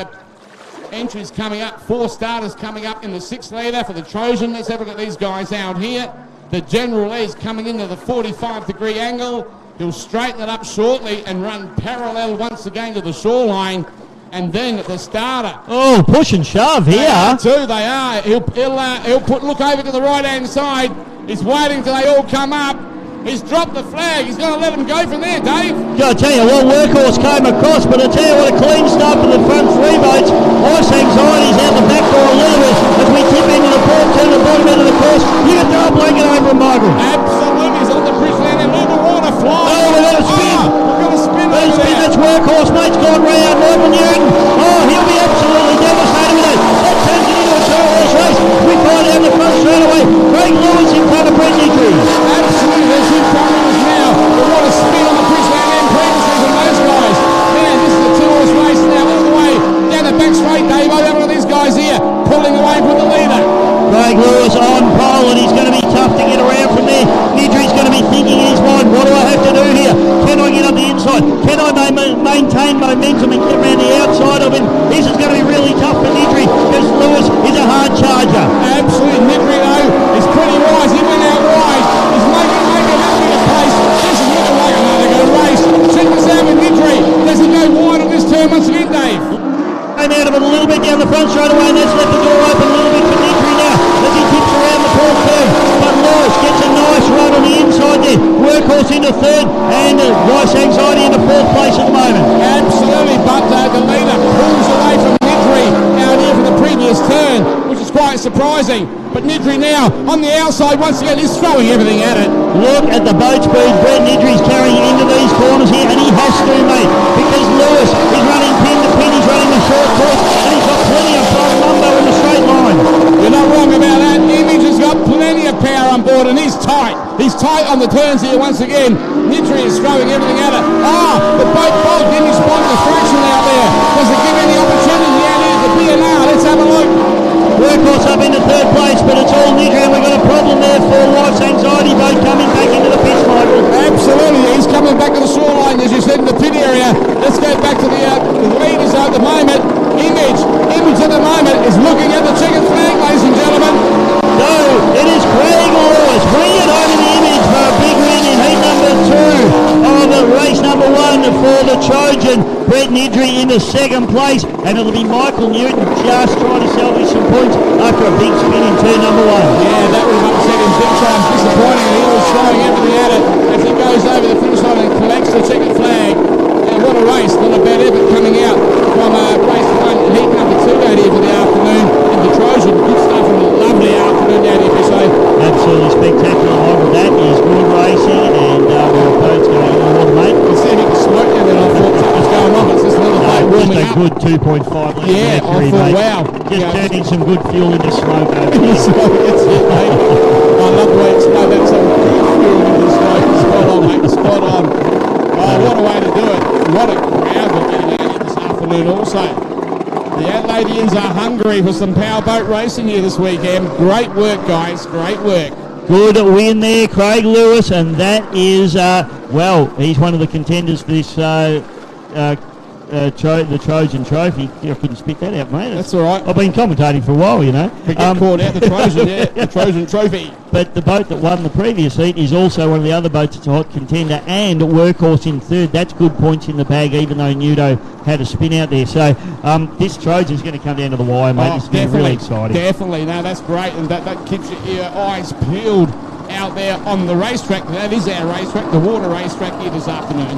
entries coming up. 4 starters coming up in the 6-litre for the Trojan. Let's have a look at these guys out here. The General is coming into the 45-degree angle. He'll straighten it up shortly and run parallel once again to the shoreline. And then the starter. Oh, push and shove here. They are. He'll look over to the right-hand side. He's waiting till they all come up. He's dropped the flag. He's going to let him go from there, Dave. I tell you what, Workhorse came across, but I tell you what, a clean start for the front 3 boats. Wife's Anxiety's out the back door a little bit as we tip into the port, turn the bottom end of the course. You can throw a blanket over him, Michael. Absolutely. He's on the bridge land and on the water fly. Oh, we've got a spin. We've got a spin over there. That's Workhorse, mate's gone round. Michael Newton. Oh, he'll be absolutely devastated with that. That turns it into a 2-horse race. We find down the front straight away. Craig Lewis in front of Brett Nidri. Absolutely. There's in front of us now. But what a spin on the bridge land and previously from those guys. Man, this is a 2-horse race now all the way down the back straight, Dave. I have one of these guys here pulling away from the leader. Craig Lewis on pole, and he's going to be tough to get around from there. Nidri's going to be thinking in his mind, what do I have to do here? Can I get up the inside? Can I maintain momentum and get around the outside of him? This is going to be really tough for Nidri because Lewis is a hard charger. Absolutely. Nidri, though, is pretty wise. He went out wide. He's making a little bit of pace. This is looking like another good race. Check this out with Nidri. Does he go wide on this turn once again, Dave? Came out of it a little bit down the front straight away, and that's left the door open a little bit for Nidri now as he tips around the port. racing. But Nidri now on the outside once again is throwing everything at it. Look at the boat speed Brett Nidri's carrying into these corners here, and he has to, mate, because Lewis is running pin to pin, he's running the short course, and he's got plenty of front lumbo in the straight line. You're not wrong about that. Image has got plenty of power on board, and he's tight. He's tight on the turns here once again. Nidri is throwing everything at it. The boat bogged in his spot the fraction out there. Does it give any opportunity out here to B&R? Let's have a look. Workhorse up into third place, but it's all Nidri, and we've got a problem there for Life's Anxiety boat coming back into the pits, Michael. Absolutely, he's coming back to the shoreline, as you said, in the pit area. Let's go back to the leaders at the moment. Image at the moment is looking at the checkered flag, ladies and gentlemen. No, it is Craig Lewis. Bring it over the Image for a big win in heat number 2 of race number 1 for the Trojan. Brett Nidri into second place, and it'll be Michael Newton just trying to salvage some points after a big spin in turn number 1. Yeah, that would have upset him big time. Disappointing, and he was throwing everything at it as he goes over the finish line and collects the checkered flag. And what a race, not a bad effort coming out from race 1, heat number 2 out here for the afternoon in the Trojan. Good stuff and a lovely afternoon out here, Bisso. Absolutely spectacular, Michael. That is good racing, and the boat's going in the water, mate. You see Nick smoke there, then I thought something was going on. It's just another boat warming up. Just a good 2.5 litre Yeah, mercury, I thought, mate. wow. Just turning some good fuel into smoke over there. That's it, mate. I love the way it's done. That's some good fuel into smoke. Spot on, mate. Spot on. Oh, what a way to do it. What a crowd we're getting out here this afternoon also. The Adelaideans are hungry for some powerboat racing here this weekend. Great work, guys. Great work. Good win there, Craig Lewis, and that is, he's one of the contenders for this the Trojan Trophy. I couldn't spit that out, mate. That's all right. I've been commentating for a while, you know. Get caught out, the Trojan, yeah, the Trojan Trophy. But the boat that won the previous heat is also one of the other boats that's a hot contender, and Workhorse in third. That's good points in the bag, even though Nudo had a spin out there. So this Trojan's going to come down to the wire, mate. It's been really exciting. Definitely. No, that's great, and that keeps your eyes peeled out there on the racetrack. That is our racetrack, the water racetrack here this afternoon.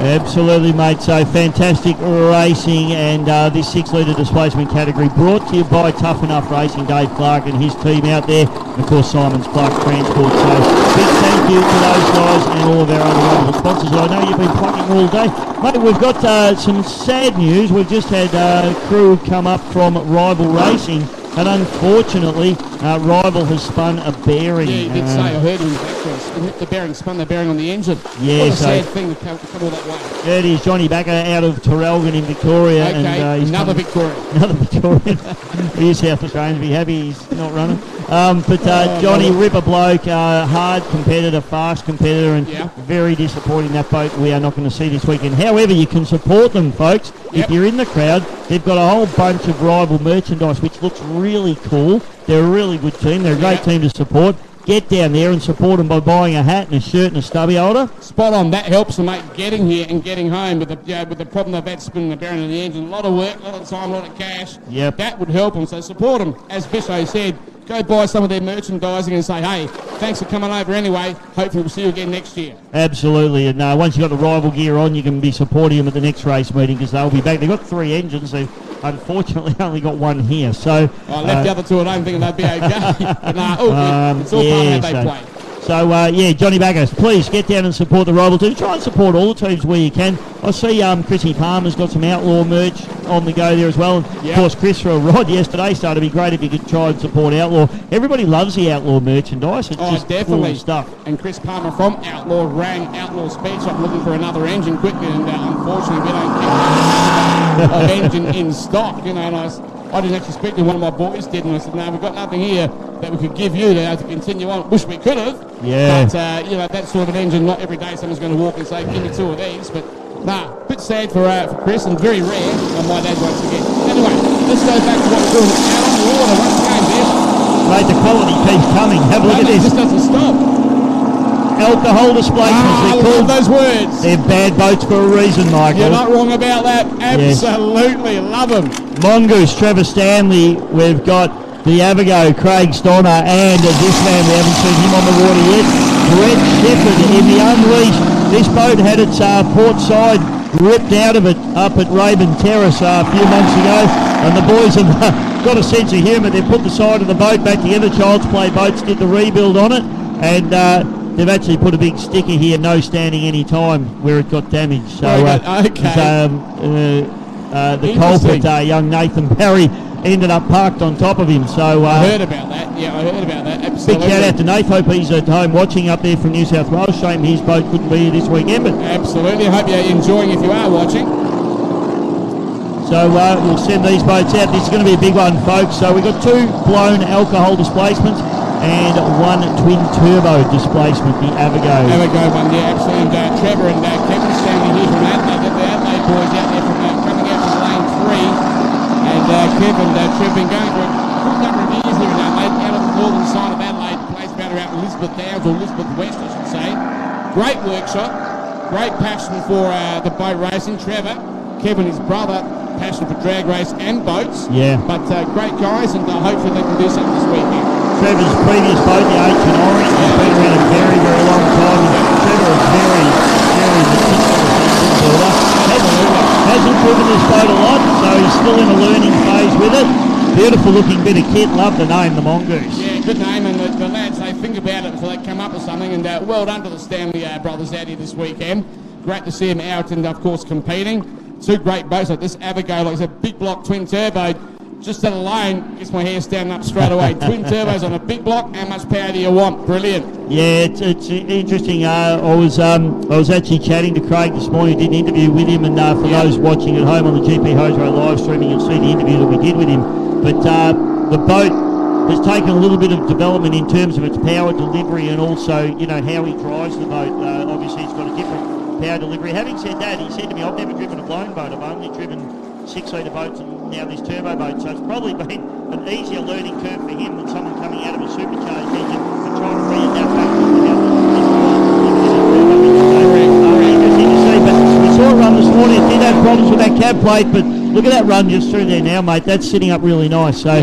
Absolutely, mate. So fantastic racing, and this 6 litre displacement category brought to you by Tough Enough Racing, Dave Clark and his team out there, and of course Simon's Clark Transport. So big thank you to those guys and all of our other wonderful sponsors. I know you've been plugging all day, mate. We've got some sad news. We've just had crew come up from Rival Racing, and unfortunately Rival has spun a bearing. Yeah, you did say, I heard him the bearing spun the bearing on the engine. Yeah, what a sad thing to come all that way. Yeah, it is Johnny Backer out of Terrelgan in Victoria. Okay, and, another Victorian. Another Victorian. He is South Australian, be happy he's not running. But Johnny, ripper bloke, hard competitor, fast competitor, and very disappointing that boat we are not going to see this weekend. However, you can support them, folks. If you're in the crowd, they've got a whole bunch of Rival merchandise, which looks really cool. They're a really good team. They're a great team to support. Get down there and support them by buying a hat and a shirt and a stubby holder. Spot on. That helps them, mate, getting here and getting home with the problem they've had spinning the bearing in the engine. A lot of work, a lot of time, a lot of cash. Yep. That would help them. So support them. As Bisso said, go buy some of their merchandising and say, hey, thanks for coming over anyway. Hopefully we'll see you again next year. Absolutely. And once you've got the Rival gear on, you can be supporting them at the next race meeting because they'll be back. They've got 3 engines. They've unfortunately only got 1 here. So I left the other 2 at home thinking they'd be okay. But it's all part of how they play. So, Johnny Baggers, please get down and support the Rival team. Try and support all the teams where you can. I see Chrissy Palmer's got some Outlaw merch on the go there as well. And, of course, Chris for a rod yesterday, so it'd be great if you could try and support Outlaw. Everybody loves the Outlaw merchandise. It's just definitely. Cool stuff. And Chris Palmer from Outlaw rang Outlaw Speed Shop looking for another engine quickly, and unfortunately we don't keep an engine in stock, you know, and I didn't actually speak to one of my boys did, and I said, no, we've got nothing here that we could give you to continue on. Wish we could have. Yeah. But, that sort of engine, not every day someone's going to walk and say, give me 2 of these. But, bit sad for Chris, and very rare on my dad once again. Anyway, let's go back to what we're doing out on the water once again, Biff. Mate, the quality keeps coming. Have a look at this. It just doesn't stop. Alcohol displacements. I love those words. They're bad boats for a reason, Michael. You're not wrong about that. Absolutely. Yes. Love them. Mongoose, Trevor Stanley. We've got the Avago, Craig Stonner, and this man, we haven't seen him on the water yet, Brett Shepherd in the Unleashed. This boat had its port side ripped out of it up at Raven Terrace a few months ago, and the boys have got a sense of humour. They've put the side of the boat back together. Child's Play Boats did the rebuild on it, and they've actually put a big sticker here, no standing any time, where it got damaged. So the culprit, young Nathan Barry, ended up parked on top of him. So I heard about that. Yeah, I heard about that. Absolutely. Big shout out to Nath. Hope he's at home watching up there from New South Wales. Shame his boat couldn't be here this weekend. But absolutely. Hope you're enjoying if you are watching. So we'll send these boats out. This is going to be a big one, folks. So we've got 2 blown alcohol displacements and 1 twin turbo displacement, the Avigo. Avigo one, yeah, absolutely. And Trevor and Kevin standing here from Adelaide. The Adelaide boys out there from coming out from lane 3. And Kevin, Trevor been going for a good number of years here in Adelaide, out on the northern side of Adelaide, place about around Elizabeth Downs, or Elizabeth West, I should say. Great workshop, great passion for the boat racing. Trevor, Kevin, his brother, passion for drag race and boats. Yeah. But great guys, and hopefully they can do something this weekend. Trevor's previous boat, the Ancient Orange, has been around a very, very long time. Trevor is very, very meticulous. Hasn't driven this boat a lot, so he's still in a learning phase with it. Beautiful looking bit of kit. Love the name, the Mongoose. Yeah, good name, and the lads, they think about it before they come up with something, and well done to the Stanley brothers out here this weekend. Great to see them out and, of course, competing. 2 great boats like this Avigo, like I said, big block twin turbo. Just that alone gets my hair standing up straight away. Twin turbos on a big block. How much power do you want? Brilliant. Yeah, it's interesting. I was actually chatting to Craig this morning. Did an interview with him, and for those watching at home on the GP Hosro live streaming, you'll see the interview that we did with him. But the boat has taken a little bit of development in terms of its power delivery, and also how he drives the boat. Obviously, it's got a different power delivery. Having said that, he said to me, "I've never driven a blown boat. I've only driven 6-litre boats and now this turbo boat." So it's probably been an easier learning curve for him than someone coming out of a supercharged engine and trying to readapt back to the interesting to see. But we saw it run this morning. It did have problems with that cab plate, but look at that run just through there now, mate. That's sitting up really nice. So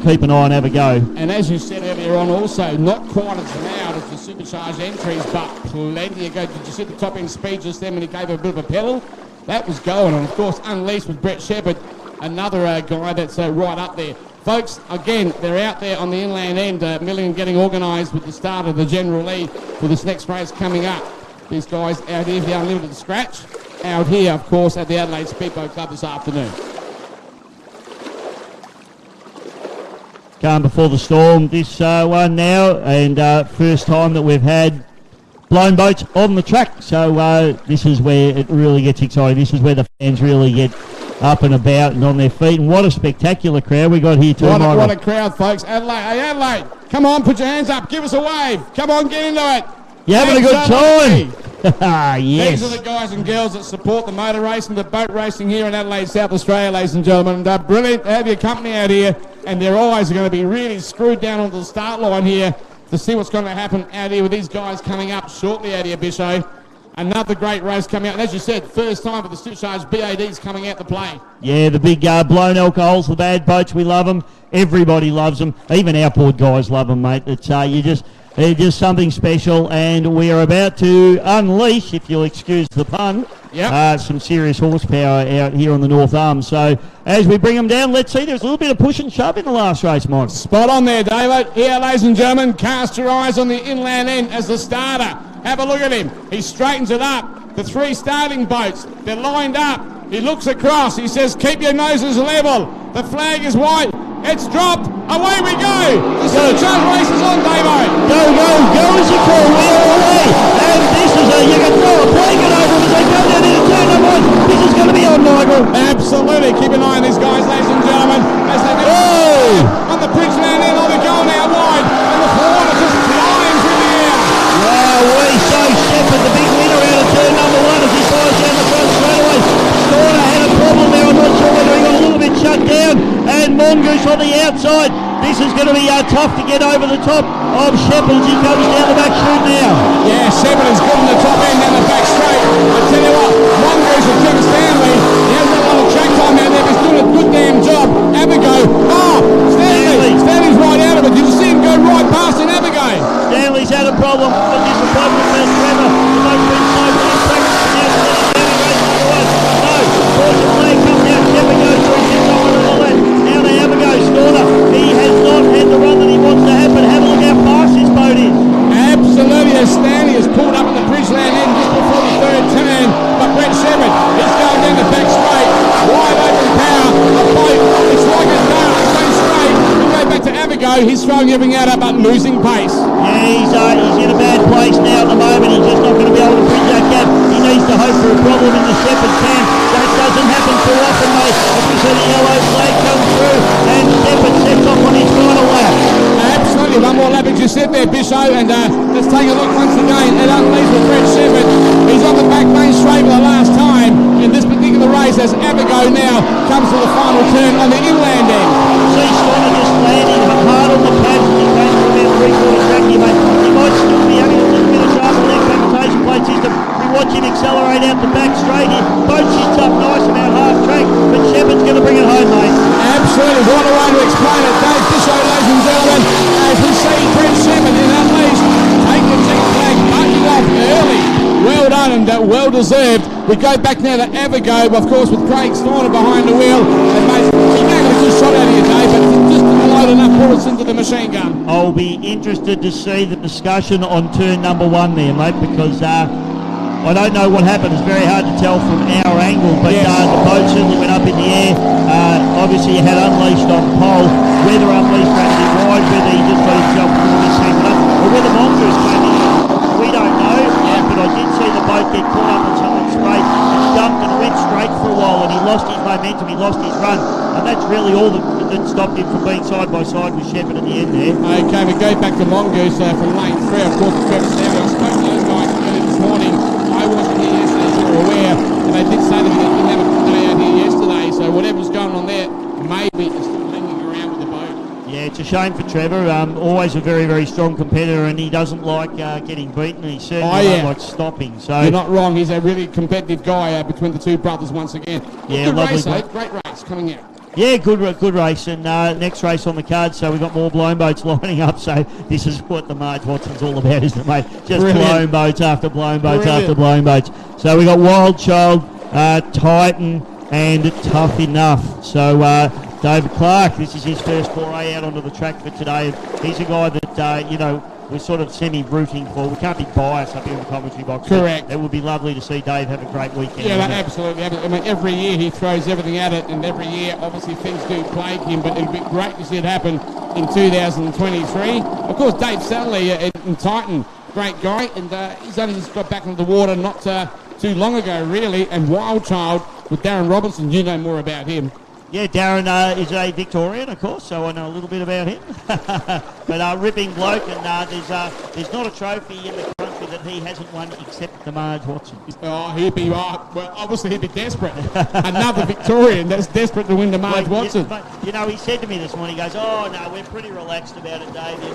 keep an eye on, have a go. And as you said earlier on, also not quite as loud as the supercharged entries, but plenty of go. Did you see the top end speed just then when he gave a bit of a pedal? That was going, and of course Unleashed with Brett Shepherd, another guy that's right up there. Folks, again, they're out there on the inland end, milling and getting organised with the start of the General League for this next race coming up. These guys out here for the Unlimited Scratch, out here, of course, at the Adelaide Speedboat Club this afternoon. Calm before the storm, this one now, and first time that we've had blown boats on the track, so this is where it really gets exciting. This is where the fans really get up and about and on their feet, and what a spectacular crowd we got here too. What a crowd, folks. Adelaide, hey Adelaide, come on, put your hands up, give us a wave, come on, get into it. You're having a good time. Yes. These are the guys and girls that support the motor racing, the boat racing here in Adelaide, South Australia, ladies and gentlemen. And brilliant to have your company out here, and their eyes are going to be really screwed down onto the start line here to see what's going to happen out here with these guys coming up shortly out here, Bisho. Another great race coming out. And as you said, first time for the supercharged BADs coming out to play. Yeah, the big blown alcohols, the bad boats, we love them. Everybody loves them. Even our port guys love them, mate. It's they're just something special, and we are about to unleash, if you'll excuse the pun, some serious horsepower out here on the North Arm. So as we bring them down, let's see, there's a little bit of push and shove in the last race, Marj. Spot on there, David. Here, ladies and gentlemen, cast your eyes on the inland end as the starter. Have a look at him. He straightens it up. The 3 starting boats, they're lined up. He looks across. He says, keep your noses level. The flag is white. It's dropped. Away we go. The supercharged race is on, Davo. Go as you call. We are away. And this is you can throw a blanket over them as they come down into turn number 1. This is going to be on, Michael. Absolutely. Keep an eye on these guys, ladies and gentlemen. As they go on the Bridgeland end, on the goal now wide. And the water just flying through the air. Wow, we so Shepherd, the big winner out of turn number 1 as he flies down the front straightaway. Storner had a problem there. I'm not sure whether he got a little bit shut down. And Mongoose on the outside. This is going to be tough to get over the top of Shepherd as he comes down the back chute now. Yeah, Shepherd is good on the top end down the back straight. I tell you what, Mongoose and Trevor Stanley, he hasn't got a lot of track time out there, but he's doing a good damn job. Abigo, Stanley's right out of it. Did you see him go right past in Abigo? Stanley's had a problem, but disappointment for Trevor. The most been so far practice now. Evergo, he's throwing everything out but losing pace. Yeah, he's in a bad place now at the moment. He's just not going to be able to bridge that gap. He needs to hope for a problem in the Shepherd camp. That doesn't happen too often, mate. As we see the yellow flag come through, and Shepherd sets off on his final lap. Absolutely, one more lap as you said there, Bisho, and let's take a look once again at Unleashed with Fred Shepherd. He's on the back main straight for the last time in this particular race as Abigo now comes to the final turn on the inland end. See Stoner just landing hard on the pads as he goes for about three-quarter track here, mate. He might still be having a little bit of trouble with that gravitation plate system. We watch him accelerate out the back straight here. Boat sits up nice about half track, but Shepherd's going to bring it home, mate. Absolutely, what a way to explain it. Dave Bisho, ladies and gentlemen, as we see Fred Shepherd in Unleashed take the check flag, marking off early. Well done and well deserved. We go back now to Avigo, of course, with Craig Stoner behind the wheel. And mate, he may have a good shot out of you, Dave, but just didn't load enough bullets into the machine gun. I'll be interested to see the discussion on turn number 1 there, mate, because I don't know what happened. It's very hard to tell from our angle, but yes. The boat certainly went up in the air. Obviously, you had Unleashed on pole. Whether Unleashed ran a bit wide, whether he just got himself a little bit tangled up, or whether Mongoose came in, we don't know. But I did see the boat get caught up on someone's straight. It jumped and went straight for a while, and he lost his momentum, he lost his run, and that's really all that stopped him from being side by side with Shepherd at the end there. Okay, we go back to Mongoose from lane 3. Of course, the Trevor Stanley. I spoke to those guys earlier this morning. I wasn't here yesterday, as you're aware, and they did say to me they didn't have a good day out here yesterday, so whatever's going on there, maybe it's still hanging around with the boat. Yeah, it's a shame for Trevor. Always a very, very strong competitor, and he doesn't like getting beaten, and he certainly doesn't like stopping. So you're not wrong. He's a really competitive guy between the two brothers once again. Yeah, good lovely race, eh? Great race coming out. Yeah, good race, and next race on the card, so we've got more blown boats lining up, so this is what the Marj Watson's all about, isn't it, mate? Just blown boats after blown boats after blown boats. So we got Wild Child, Titan, and Tough Enough. So David Clark, this is his first foray out onto the track for today. He's a guy that, we're sort of semi-rooting for. We can't be biased up here in the commentary box. Correct. It would be lovely to see Dave have a great weekend. Yeah, absolutely. I mean, every year he throws everything at it, and every year, obviously, things do plague him, but it'd be great to see it happen in 2023. Of course, Dave Sadley in Titan, great guy, and he's only just got back into the water not too long ago, really, and Wild Child with Darren Robinson, you know more about him. Yeah, Darren is a Victorian, of course, so I know a little bit about him. But ripping bloke, and there's not a trophy in the country that he hasn't won except the Marj Watson. Oh, obviously he'd be desperate. Another Victorian that's desperate to win the Marj Watson. But, he said to me this morning, he goes, "Oh no, we're pretty relaxed about it, Dave. We're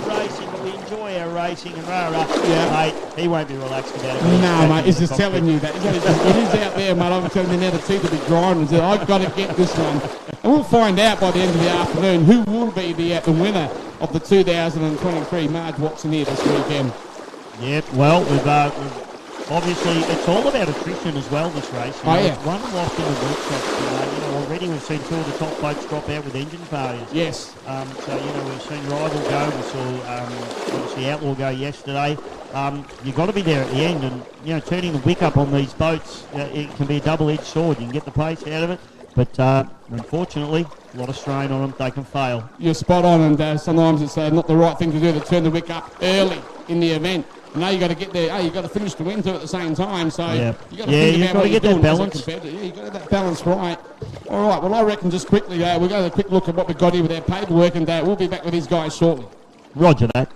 racing, but we enjoy our racing and rah-rah." Yeah, mate, he won't be relaxed about it. No, mate, he's just telling you that. It is out there, mate. I'm telling you now, the teeth will be grinding. So I've got to get this one. And we'll find out by the end of the afternoon who will be the winner of the 2023 Marj Watson here this weekend. Yep, well, we've obviously, it's all about attrition as well, this race. It's won and lost in the workshops. Already we've seen two of the top boats drop out with engine failures. Yes. We've seen Rival go. We saw, obviously, Outlaw go yesterday. You've got to be there at the end, and, turning the wick up on these boats, it can be a double-edged sword. You can get the pace out of it, but unfortunately, a lot of strain on them. They can fail. You're spot on, and sometimes it's not the right thing to do to turn the wick up early in the event. Now you've got to get there. You've got to finish the win too at the same time. So you've got to think about what you're doing as a competitor. Yeah, you've got to have that balance right. All right. Well, I reckon just quickly we'll go to a quick look at what we've got here with our paperwork, and we'll be back with these guys shortly. Roger that.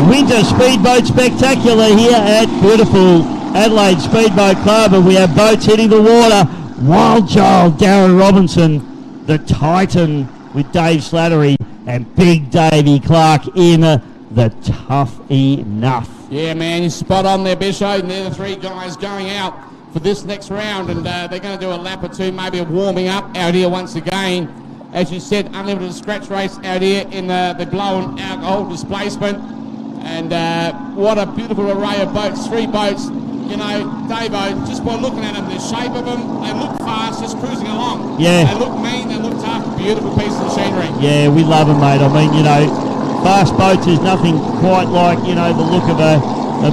Winter Speedboat Spectacular here at beautiful Adelaide Speedboat Club, and we have boats hitting the water. Wild Child, Darren Robinson, the Titan with Dave Slattery, and Big Davey Clark in the Tough Enough. Yeah, man, you're spot on there, Bisho. And they're the three guys going out for this next round, and they're going to do a lap or two, maybe a warming up out here once again. As you said, unlimited scratch race out here in the blown alcohol displacement. And what a beautiful array of boats, three boats. You know, Davo, just by looking at them, the shape of them, they look fast, just cruising along. Yeah. They look mean, they look tough, beautiful piece of machinery. Yeah, we love them, mate. I mean, you know, fast boats is nothing quite like, you know, the look of a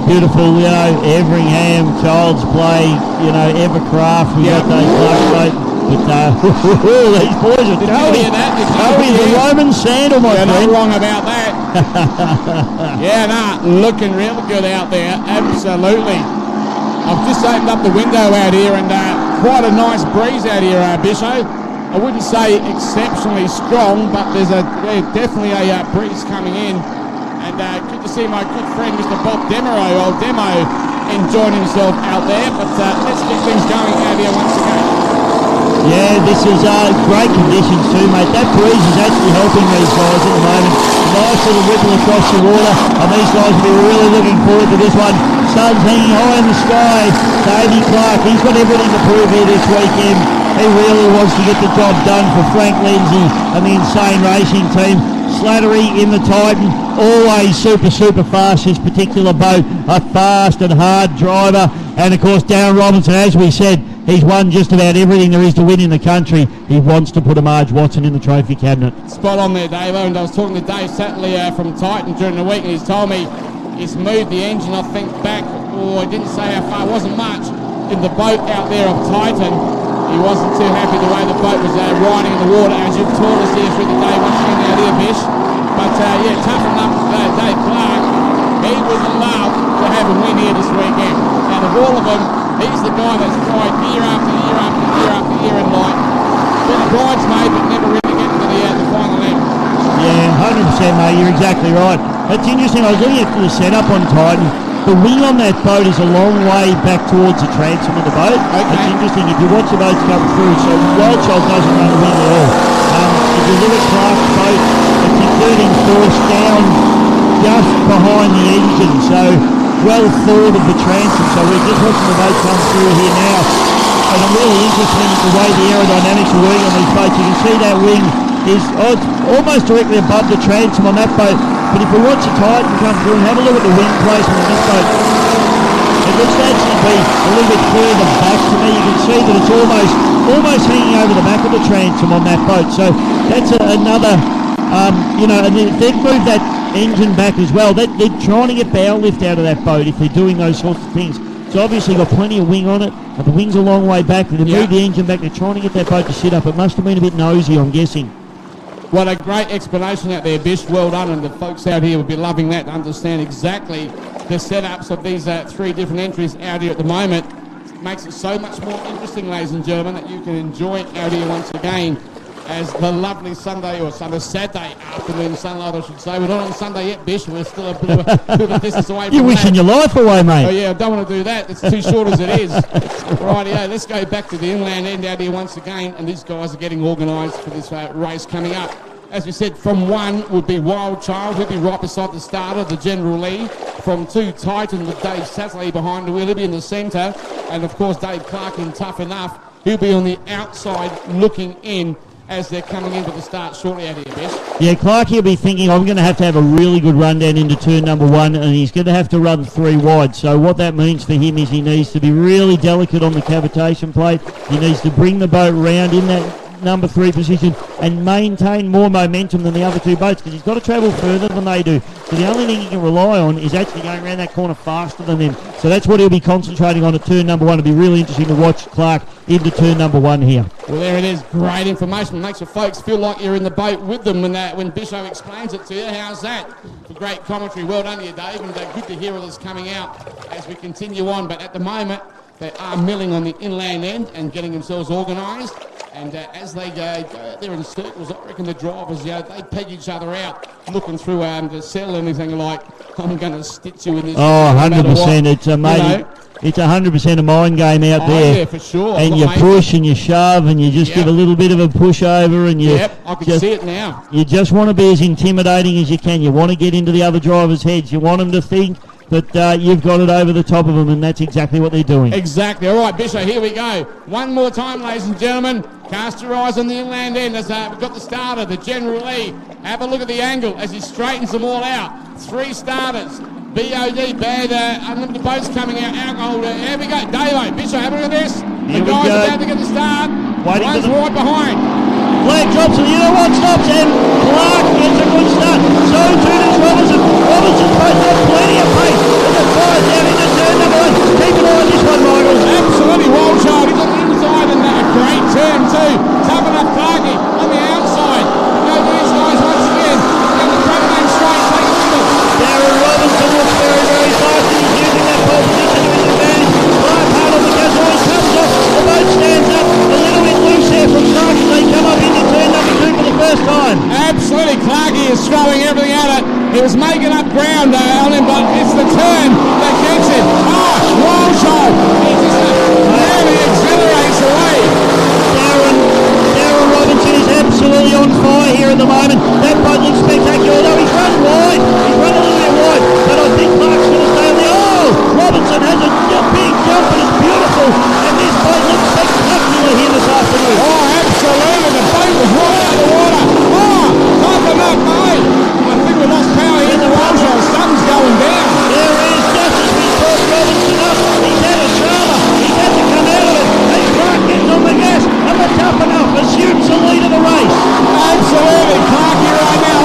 beautiful, you know, Everingham, Child's Play, you know, Evercraft. We got those Clark boats. But these boys are going. The Roman sandal, my friend. You're not wrong about that. Yeah, looking real good out there. Absolutely. I've just opened up the window out here, and quite a nice breeze out here, Bisho. I wouldn't say exceptionally strong, but there's definitely a breeze coming in. And good to see my good friend, Mr. Bob Demerow, old Demo, enjoying himself out there. But let's get things going out here once again. Yeah, this is great conditions too, mate. That breeze is actually helping these guys at the moment. Nice little ripple across the water, and these guys will be really looking forward to this one. Sun's hanging high in the sky. Davey Clark, he's got everything to prove here this weekend. He really wants to get the job done for Frank Lindsay and the Insane Racing team. Slattery in the Titan, always super fast, this particular boat. A fast and hard driver. And of course, Darren Robinson, as we said, he's won just about everything there is to win in the country. He wants to put a Marj Watson in the trophy cabinet. Spot on there, Dave. And I was talking to Dave Satley from Titan during the week, and he's told me he's moved the engine, I think, back, or he didn't say how far, it wasn't much, in the boat out there of Titan. He wasn't too happy the way the boat was riding in the water, as you've taught us here through the day once again out here, Bish. But tough enough Dave Clark. He would love to have a win here this weekend. Out of all of them, he's the guy that's tried year after year after year after year in life. Been a bridesmaid, but never really getting to the final end. Yeah, 100%, mate. You're exactly right. It's interesting. I was looking at the setup on Titan. The wing on that boat is a long way back towards the transom of the boat. Okay. It's interesting. If you watch the boats come through, so Wild Child doesn't run a wing at all. If you look at Clark's boat, it's exerting force down just behind the engine. So well forward of the transom. So we're just watching the boat come through here now. And I'm really interested in the way the aerodynamics are working on these boats. You can see that wing is it's almost directly above the transom on that boat. But if we watch the Titan come through and have a look at the wing placement on this boat, it looks to actually be a little bit further back to me. You can see that it's almost hanging over the back of the transom on that boat. So that's another, you know, and they've moved that engine back as well. They're trying to get bow lift out of that boat if they're doing those sorts of things. So obviously got plenty of wing on it, but the wing's a long way back. They've moved the engine back. They're trying to get that boat to sit up. It must have been a bit nosy, I'm guessing. What a great explanation out there, Bish. Well done, and the folks out here would be loving that to understand exactly the setups of these three different entries out here at the moment. It makes it so much more interesting, ladies and gentlemen, that you can enjoy it out here once again as the lovely Saturday afternoon sunlight, I should say. We're not on Sunday yet, Bish. We're still a bit of a distance away from You're wishing your life away, mate. Oh, yeah, I don't want to do that. It's too short as it is. Rightio, let's go back to the inland end out here once again, and these guys are getting organised for this race coming up. As we said, from 1 would be Wild Child. He'll be right beside the starter, the General Lee. From 2, Titan with Dave Satley behind the wheel. He'll be in the centre. And, of course, Dave Clark in Tough Enough. He'll be on the outside looking in as they're coming into the start shortly out here, Bess. Yeah, Clark, he'll be thinking, I'm going to have a really good run down into turn number 1, and he's going to have to run 3 wide. So what that means for him is he needs to be really delicate on the cavitation plate. He needs to bring the boat round in that number 3 position and maintain more momentum than the other 2 boats, because he's got to travel further than they do. So the only thing he can rely on is actually going around that corner faster than them. So that's what he'll be concentrating on at turn number 1. It'll be really interesting to watch Clark into turn number 1 here. Well, there it is. Great information. It makes the folks feel like you're in the boat with them when Bisho explains it to you. How's that? For great commentary. Well done to you, Dave, and good to hear all this coming out as we continue on. But at the moment, they are milling on the inland end and getting themselves organised. And as they go there in circles, I reckon the drivers, they peg each other out, looking through to sell anything like, I'm going to stitch you in this. Oh, 100%. It's amazing. It's 100% a mind game out there. Yeah, for sure. And you push and you shove and you just give a little bit of a pushover and you. Yep, I can see it now. You just want to be as intimidating as you can. You want to get into the other drivers' heads. You want them to think that you've got it over the top of them, and that's exactly what they're doing. Exactly. All right, Bishop, here we go. One more time, ladies and gentlemen. Cast your eyes on the inland end as we've got the starter, the General Lee. Have a look at the angle as he straightens them all out. 3 starters. BOD, bad unlimited boats coming out. Alcohol. Here we go. Davo, Bishop, have a look at this. The guy's about to get the start. One's right behind. Flag drops and you know what stops, and Clark gets a good start. So too does Robinson. Robinson's both got plenty of pace. And the fire's down into turn number 1. Keep an eye on this one, Michael. Absolutely, Wildchild. He's on the inside and a great turn too. Tough enough Clarky on the outside. Go to these guys once again. And the front name straight takes them. Darren Robinson looks very, very fast. He's using that pole position to his advantage. Clark hard on the gas, always comes off. The boat stands up. A little bit loose there from Clark as they come up into turn number 2 for the first time. Absolutely, Clarky is throwing everything at it. He was making up ground on him, but it's the turn that gets him. Wildchild. He just really accelerates away. Darren Robinson is absolutely on fire here at the moment. That boat looks spectacular, although he's run wide. He's run a little bit wide, but I think Clark's going to stay on the... Oh! Robinson has a big jump and it's beautiful, and this boat looks spectacular here this afternoon. Oh, absolutely. The boat was right out of the water. Tough enough, mate. I think we lost power here in the Wildchild. Something's going down. There is, just as we brought Robinson up. He's had a drama. He's had to come out of it. And Clark gets on the gas. And the tough enough assumes the lead of the race. Absolutely. Clarky right now.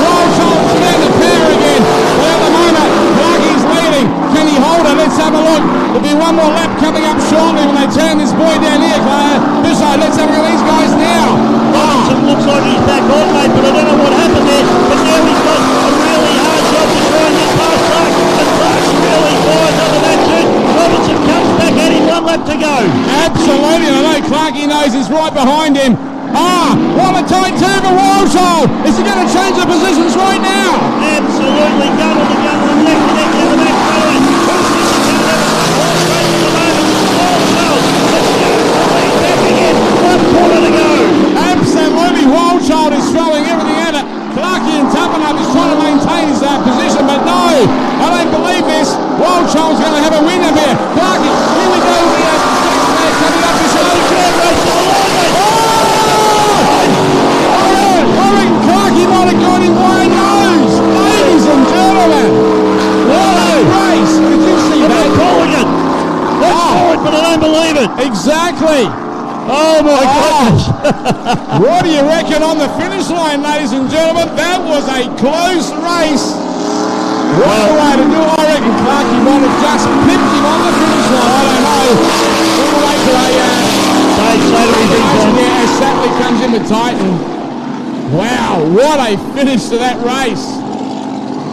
Wildchild's down the power again. But at the moment, Clarky's leading. Can he hold it? Let's have a look. There'll be one more lap coming up shortly when they turn this boy down here, Claire. This side, let's have a look at these guys now. Robinson looks like he's back on, mate, but I don't know what happened there. But now he's got a really hard job to try and get past Clark. And Clark's really fires up the that turn. Robinson comes back at him, 1 lap to go. Absolutely. I know Clarky knows he's right behind him. What a tight turn for Wildchild. Is he going to change the positions right now? Absolutely. Gunnel to gunnel and neck to neck in the back line. Who's this is going to have a horse race at the moment? Wildchild. Let's go. He's back again. 1 quarter to go. Absolutely. Wildchild is throwing everything at it. Clarky and Tuppenham is trying to maintain his position, but no, I don't believe this. Wildchild's going to have a win up here. Clarky, here we go. Coming up this early turn race to the line. I reckon Clarky might have got him by a nose. Ladies and gentlemen, what a race. Did you see that? I'm calling it. Let's call it, but I don't believe it. Exactly. Oh my goodness. What do you reckon on the finish line, ladies and gentlemen? That was a close race. What a way to do it. I reckon Clarky might have just pipped him on the finish line. I don't know. We'll wait for as Satley comes in with Titan. Wow, what a finish to that race.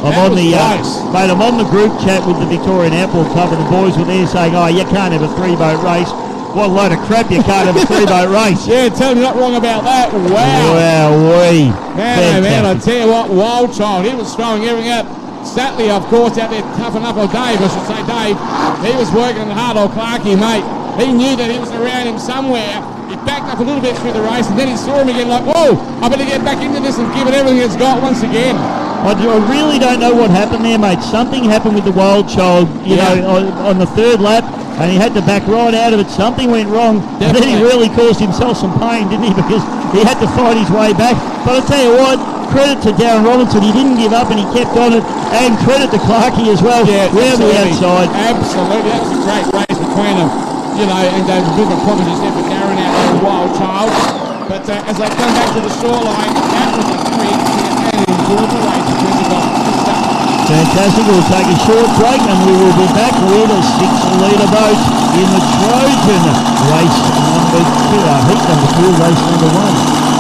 I'm on the group chat with the Victorian Outboard Club, and the boys were there saying, you can't have a 3-boat race. What a load of crap, you can't have a 3-boat race. Yeah, tell me not wrong about that. Wow. Wow-wee. Man, I tell you what, Wildchild, he was throwing everything up. Satley, of course, out there toughen up, or Dave, I should say Dave, he was working hard, old Clarky, mate. He knew that he was around him somewhere. He backed up a little bit through the race, and then he saw him again like, whoa, I better get back into this and give it everything it's got once again. I really don't know what happened there, mate. Something happened with the Wildchild, you know, on the 3rd lap, and he had to back right out of it. Something went wrong, and then he really caused himself some pain, didn't he? Because he had to fight his way back. But I tell you what, credit to Darren Robinson. He didn't give up, and he kept on it. And credit to Clarky as well, round the outside. Absolutely, that was a great race between them. You know, and there's a bit of a problem there for Darren out there, Wildchild. But as they come back to the shoreline, that was a great and enjoyable race because of the stuff. Fantastic. We'll take a short break and we will be back with a 6-litre boat in the Trojan race number 2, heat number 2, race number 1.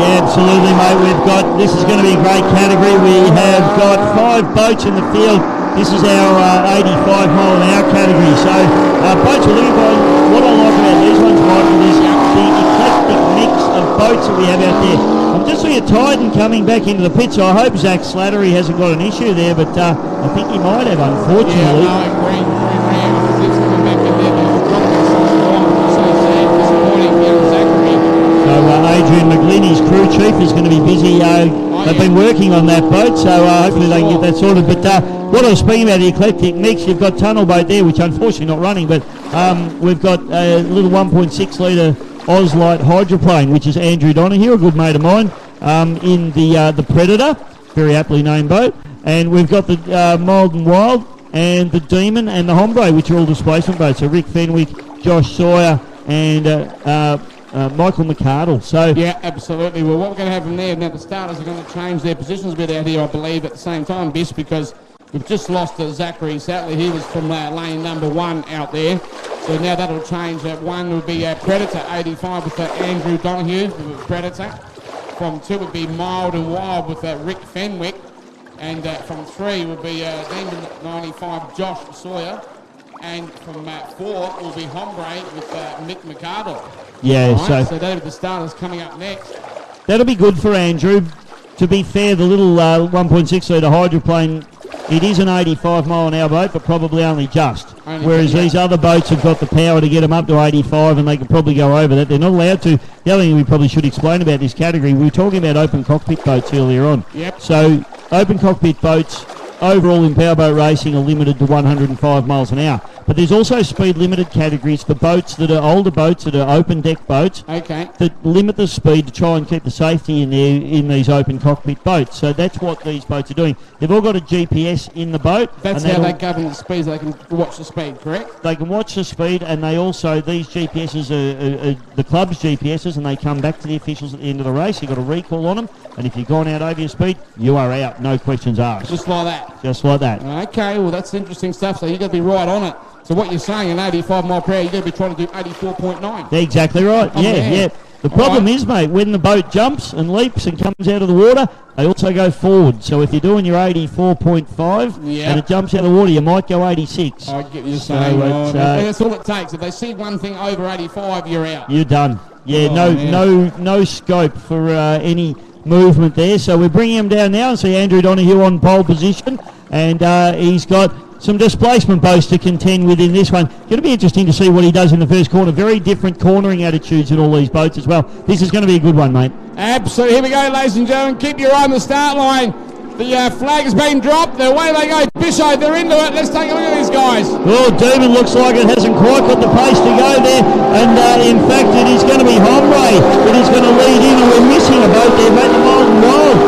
Yeah, absolutely, mate. This is going to be a great category. We have got 5 boats in the field. This is our 85 mile an hour category. So boats are looking for, what I like about these ones, Michael, is the eclectic mix of boats that we have out there. I'm just seeing a Titan coming back into the pit, so I hope Zach Slattery hasn't got an issue there, but I think he might have, unfortunately. Yeah, no, green It's coming back in there, but it's dropping so long. So sad, disappointing, young Zachary. So Adrian McGlinny's crew chief is going to be busy. They've been working on that boat, so hopefully they can get that sorted. But what I was speaking about, the eclectic mix, you've got Tunnel Boat there, which unfortunately not running, but we've got a little 1.6 litre Ozlight hydroplane, which is Andrew Donahue, a good mate of mine, in the Predator, very aptly named boat. And we've got the Mild and Wild and the Demon and the Hombre, which are all displacement boats. So Rick Fenwick, Josh Sawyer and Michael McArdle. So yeah, absolutely. Well, what we're going to have from there, now the starters are going to change their positions a bit out here, I believe, at the same time, Biss, because we've just lost Zachary Satley. He was from lane number 1 out there. So now that'll change. 1 will be Predator 85 with Andrew Donahue, Predator. From 2 would be Mild and Wild with Rick Fenwick. And from 3 will be Demon 95 Josh Sawyer. And from 4 will be Hombre with Mick McArdle. yeah, Right, so that'll be the starters coming up next. that'll be good for Andrew. To be fair, the little 1.6 litre hydroplane, it is an 85 mile an hour boat, but probably only just. Whereas these other boats have got the power to get them up to 85, and they can probably go over that. They're not allowed to. The other thing we probably should explain about this category, we were talking about open cockpit boats earlier on. Yep. So open cockpit boats overall in powerboat racing are limited to 105 miles an hour. But there's also speed limited categories for boats that are older boats, that are open deck boats, that limit the speed to try and keep the safety in these open cockpit boats. So that's what these boats are doing. They've all got a GPS in the boat. That's how they govern the speed, so they can watch the speed, correct? They can watch the speed, and they also, these GPSs are the club's GPSs, and they come back to the officials at the end of the race. You've got a recall on them, and if you've gone out over your speed, you are out. No questions asked. Just like that? Just like that. Okay, well, that's interesting stuff, so you've got to be right on it. So what you're saying, an 85 mile per hour, you've got to be trying to do 84.9. Exactly right. Yeah. The problem is, mate, when the boat jumps and leaps and comes out of the water, they also go forward. So if you're doing your 84.5 and it jumps out of the water, you might go 86. I get what you're saying. That's all it takes. If they see one thing over 85, you're out. You're done. Yeah, no scope for any movement there. So we're bringing him down now and see Andrew Donahue on pole position, and he's got some displacement boats to contend with in this one. Going to be interesting to see what he does in the first corner. Very different cornering attitudes in all these boats as well. This is going to be a good one, mate. Absolutely. Here we go, ladies and gentlemen. Keep your eye on the start line. The flag has been dropped. Away they go. Bisho, they're into it. Let's take a look at these guys. Well, Demon looks like it hasn't quite got the pace to go there. And in fact, it is going to be Hombre that is going to lead in. And we're missing a boat there, mate. The Mild and Wild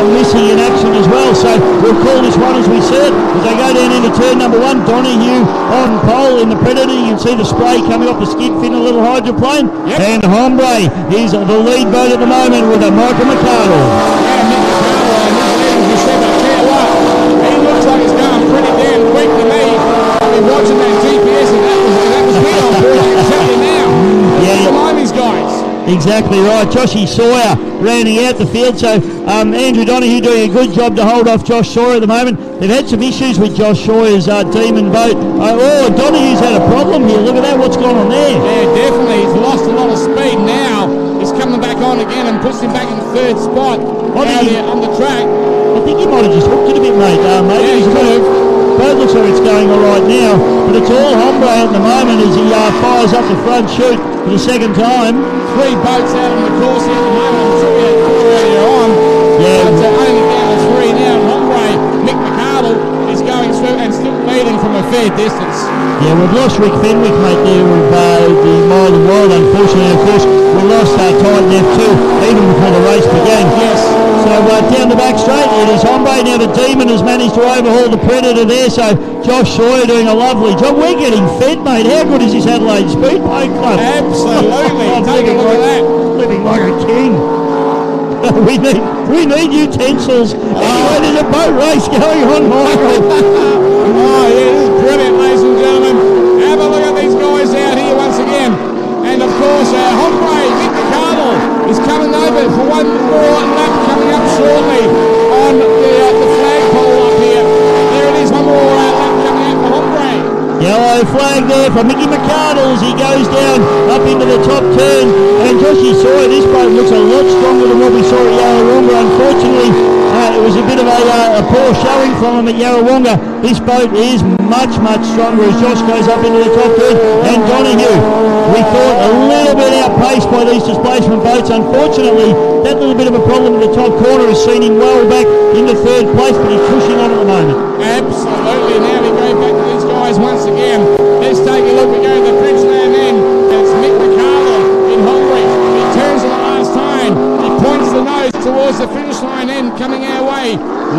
missing in action as well. So we'll call this one as we see it. As they go down into turn number 1, Donahue on pole in the Predator. You can see the spray coming off the skid fin, a little hydroplane. Yep. And Hombre is the lead boat at the moment with a Michael McArdle. He looks like he's going pretty damn quick to me. I've been watching that GPS and that was me on board. I can tell you now. Yeah. These guys. Exactly right. Joshy Sawyer rounding out the field. So Andrew Donahue doing a good job to hold off Josh Sawyer at the moment. They've had some issues with Josh Sawyer's Demon boat. Donahue's had a problem here. Look at that. What's going on there? Yeah, definitely. He's lost a lot of speed now. He's coming back on again and puts him back in the 3rd spot on the track. I think he might have just hooked it a bit, mate. Maybe he could have. Boat looks like it's going all right now, but it's all Hombre at the moment as he fires up the front chute for the second time. 3 boats out on the course here at the moment. I'm sure we had 4 earlier on. Yeah. But only down to 3 now. Hombre, Mick McArdle is going through and still leading from a fair distance. Yeah, we've lost Rick Fenwick, mate, there with the Mild and Wild, unfortunately. Of course, we lost Titan F2 even before the race began. Yes. So down the back straight, it is Hombre. Now the Demon has managed to overhaul the Predator there, so Josh Sawyer doing a lovely job. We're getting fed, mate. How good is this Adelaide Speedboat Club? Absolutely. Take a look at that. Living like a king. we need utensils. Anyway, there's a boat race going on, Michael. Oh, yeah, this is brilliant, ladies and gentlemen. Have a look at these guys out here once again. And, of course, Hombre, Mick McArdle is coming over for one yellow flag there for Mickey McArdle as he goes down up into the top turn. And Joshy Sawyer, this boat looks a lot stronger than what we saw at Yarrawonga. Unfortunately, it was a bit of a poor showing from him at Yarrawonga. This boat is much, much stronger as Josh goes up into the top turn. And Donahue, we thought a little bit outpaced by these displacement boats. Unfortunately, that little bit of a problem in the top corner has seen him well back into third place, but he's pushing on at the moment. Absolutely. Now we go back to these guys once again. Let's take a look. We go to the Bridgeland end. It's Mick McArdle in Hungary. He turns on the last time. He points the nose towards the finish line end coming our way.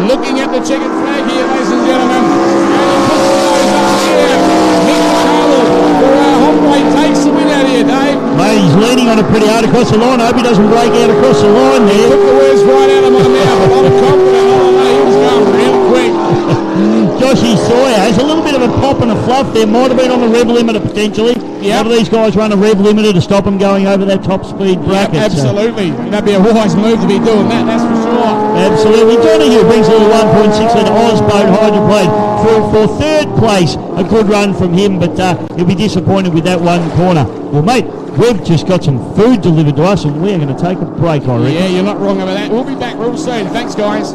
Looking at the checkered flag here, ladies and gentlemen. And he puts the nose up here. Mick McArdle for Hungary takes the win out here, Dave. Mate, he's leaning on it pretty hard across the line. I hope he doesn't break out across the line there. He took the words right out of my mouth, but I'm confident. Oh no, he was going real quick. Joshy Sawyer has a little bit of a pop and a fluff there. Might have been on the rev limiter potentially. A lot of these guys run a rev limiter to stop them going over that top speed bracket. Yep, absolutely. So. That'd be a wise move to be doing that, that's for sure. Absolutely. Donahue brings a little 1.6 litre Oz boat hydroplane for third place. A good run from him, but he'll be disappointed with that one corner. Well, mate, we've just got some food delivered to us and we're going to take a break, I reckon. Yeah, you're not wrong about that. We'll be back real soon. Thanks, guys.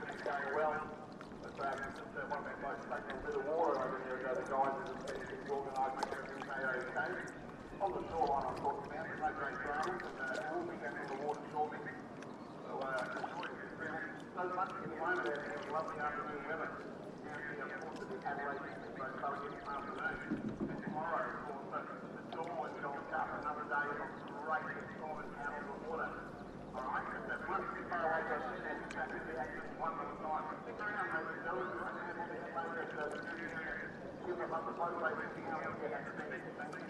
everything's going well. But just one of our blokes taking a bit of water over there ago, the guys that have been organised, make everything okay. On the shoreline I'm talking about, there's no great dramas, and we'll be down in the water shortly. So, so much at the moment out here, lovely afternoon weather. Now the course of the Adelaide is both coming in this afternoon. And tomorrow, of course, the dawn is going to come another day of great storm out on the water. Alright, if that money's too far away, go sit there, just have to action one more time. Stick around, ladies and gentlemen, right now, we'll be later at the give them up the boat race and see how we get that thing. Thank you.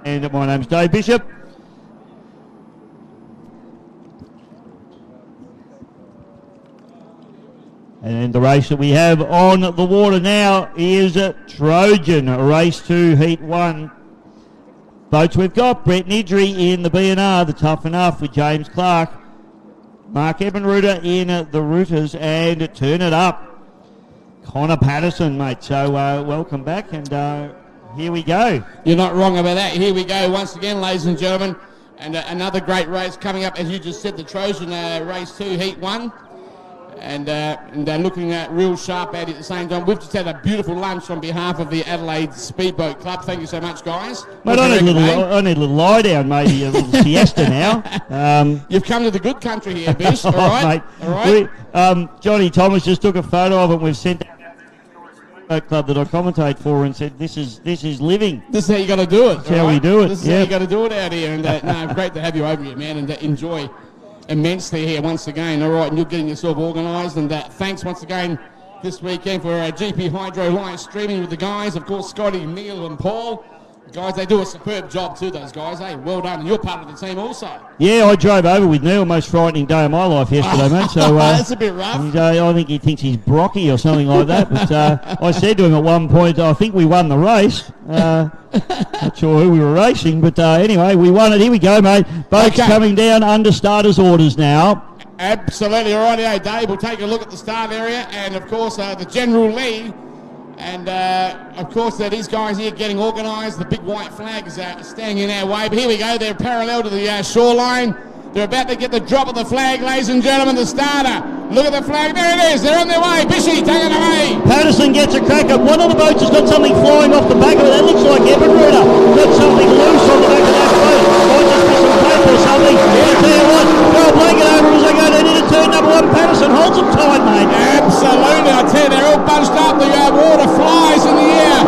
And my name's Dave Bishop. And the race that we have on the water now is Trojan, race 2, heat 1. Boats we've got, Brett Nidri in the B&R, the Tough Enough with James Clark. Mark Ebenruder in the Rooters, and Turn It Up, Connor Patterson, mate. So welcome back, and here we go. You're not wrong about that. Here we go once again, ladies and gentlemen. And another great race coming up, as you just said, the Trojan race 2, heat 1. and they're looking at real sharp at it at the same time. We've just had a beautiful lunch on behalf of the Adelaide Speedboat Club. Thank you so much, guys. Mate, I need a little lie down, maybe a little siesta now. You've come to the good country here, Bish. All right, mate. all right. Johnny Thomas just took a photo of it. We've sent that club that I commentate for and said, "This is living. This is how you got to do it. That's how we do it. This is how you got to do it out here." And no, great to have you over here, man, and enjoy immensely here once again. All right, and you're getting yourself organised, and thanks once again this weekend for GP Hydro live streaming with the guys. Of course, Scotty, Neil and Paul. Guys, they do a superb job too, those guys. Hey, well done. And you're part of the team also. Yeah, I drove over with Neil, most frightening day of my life yesterday, mate. So that's a bit rough. I think he thinks he's Brocky or something like that. But I said to him at one point, I think we won the race. Not sure who we were racing, but anyway, we won it. Here we go, mate. Boats coming down under starters' orders now. Absolutely. All right, hey, Dave, we'll take a look at the start area. And, of course, the General Lee. And, of course, these guys here getting organised. The big white flag is standing in our way. But here we go. They're parallel to the shoreline. They're about to get the drop of the flag, ladies and gentlemen, the starter. Look at the flag. There it is. They're on their way. Bishy, take it away. Patterson gets a crack at one of the boats. Has got something flying off the back of it. That looks like Ebenruder. Got something loose on the back of that boat. Might just be some tape or something. I tell you what, go a blanket over as they go down into turn number one. Patterson holds them tight, mate. Absolutely. I tell you, they're all bunched up. The water flies in the air.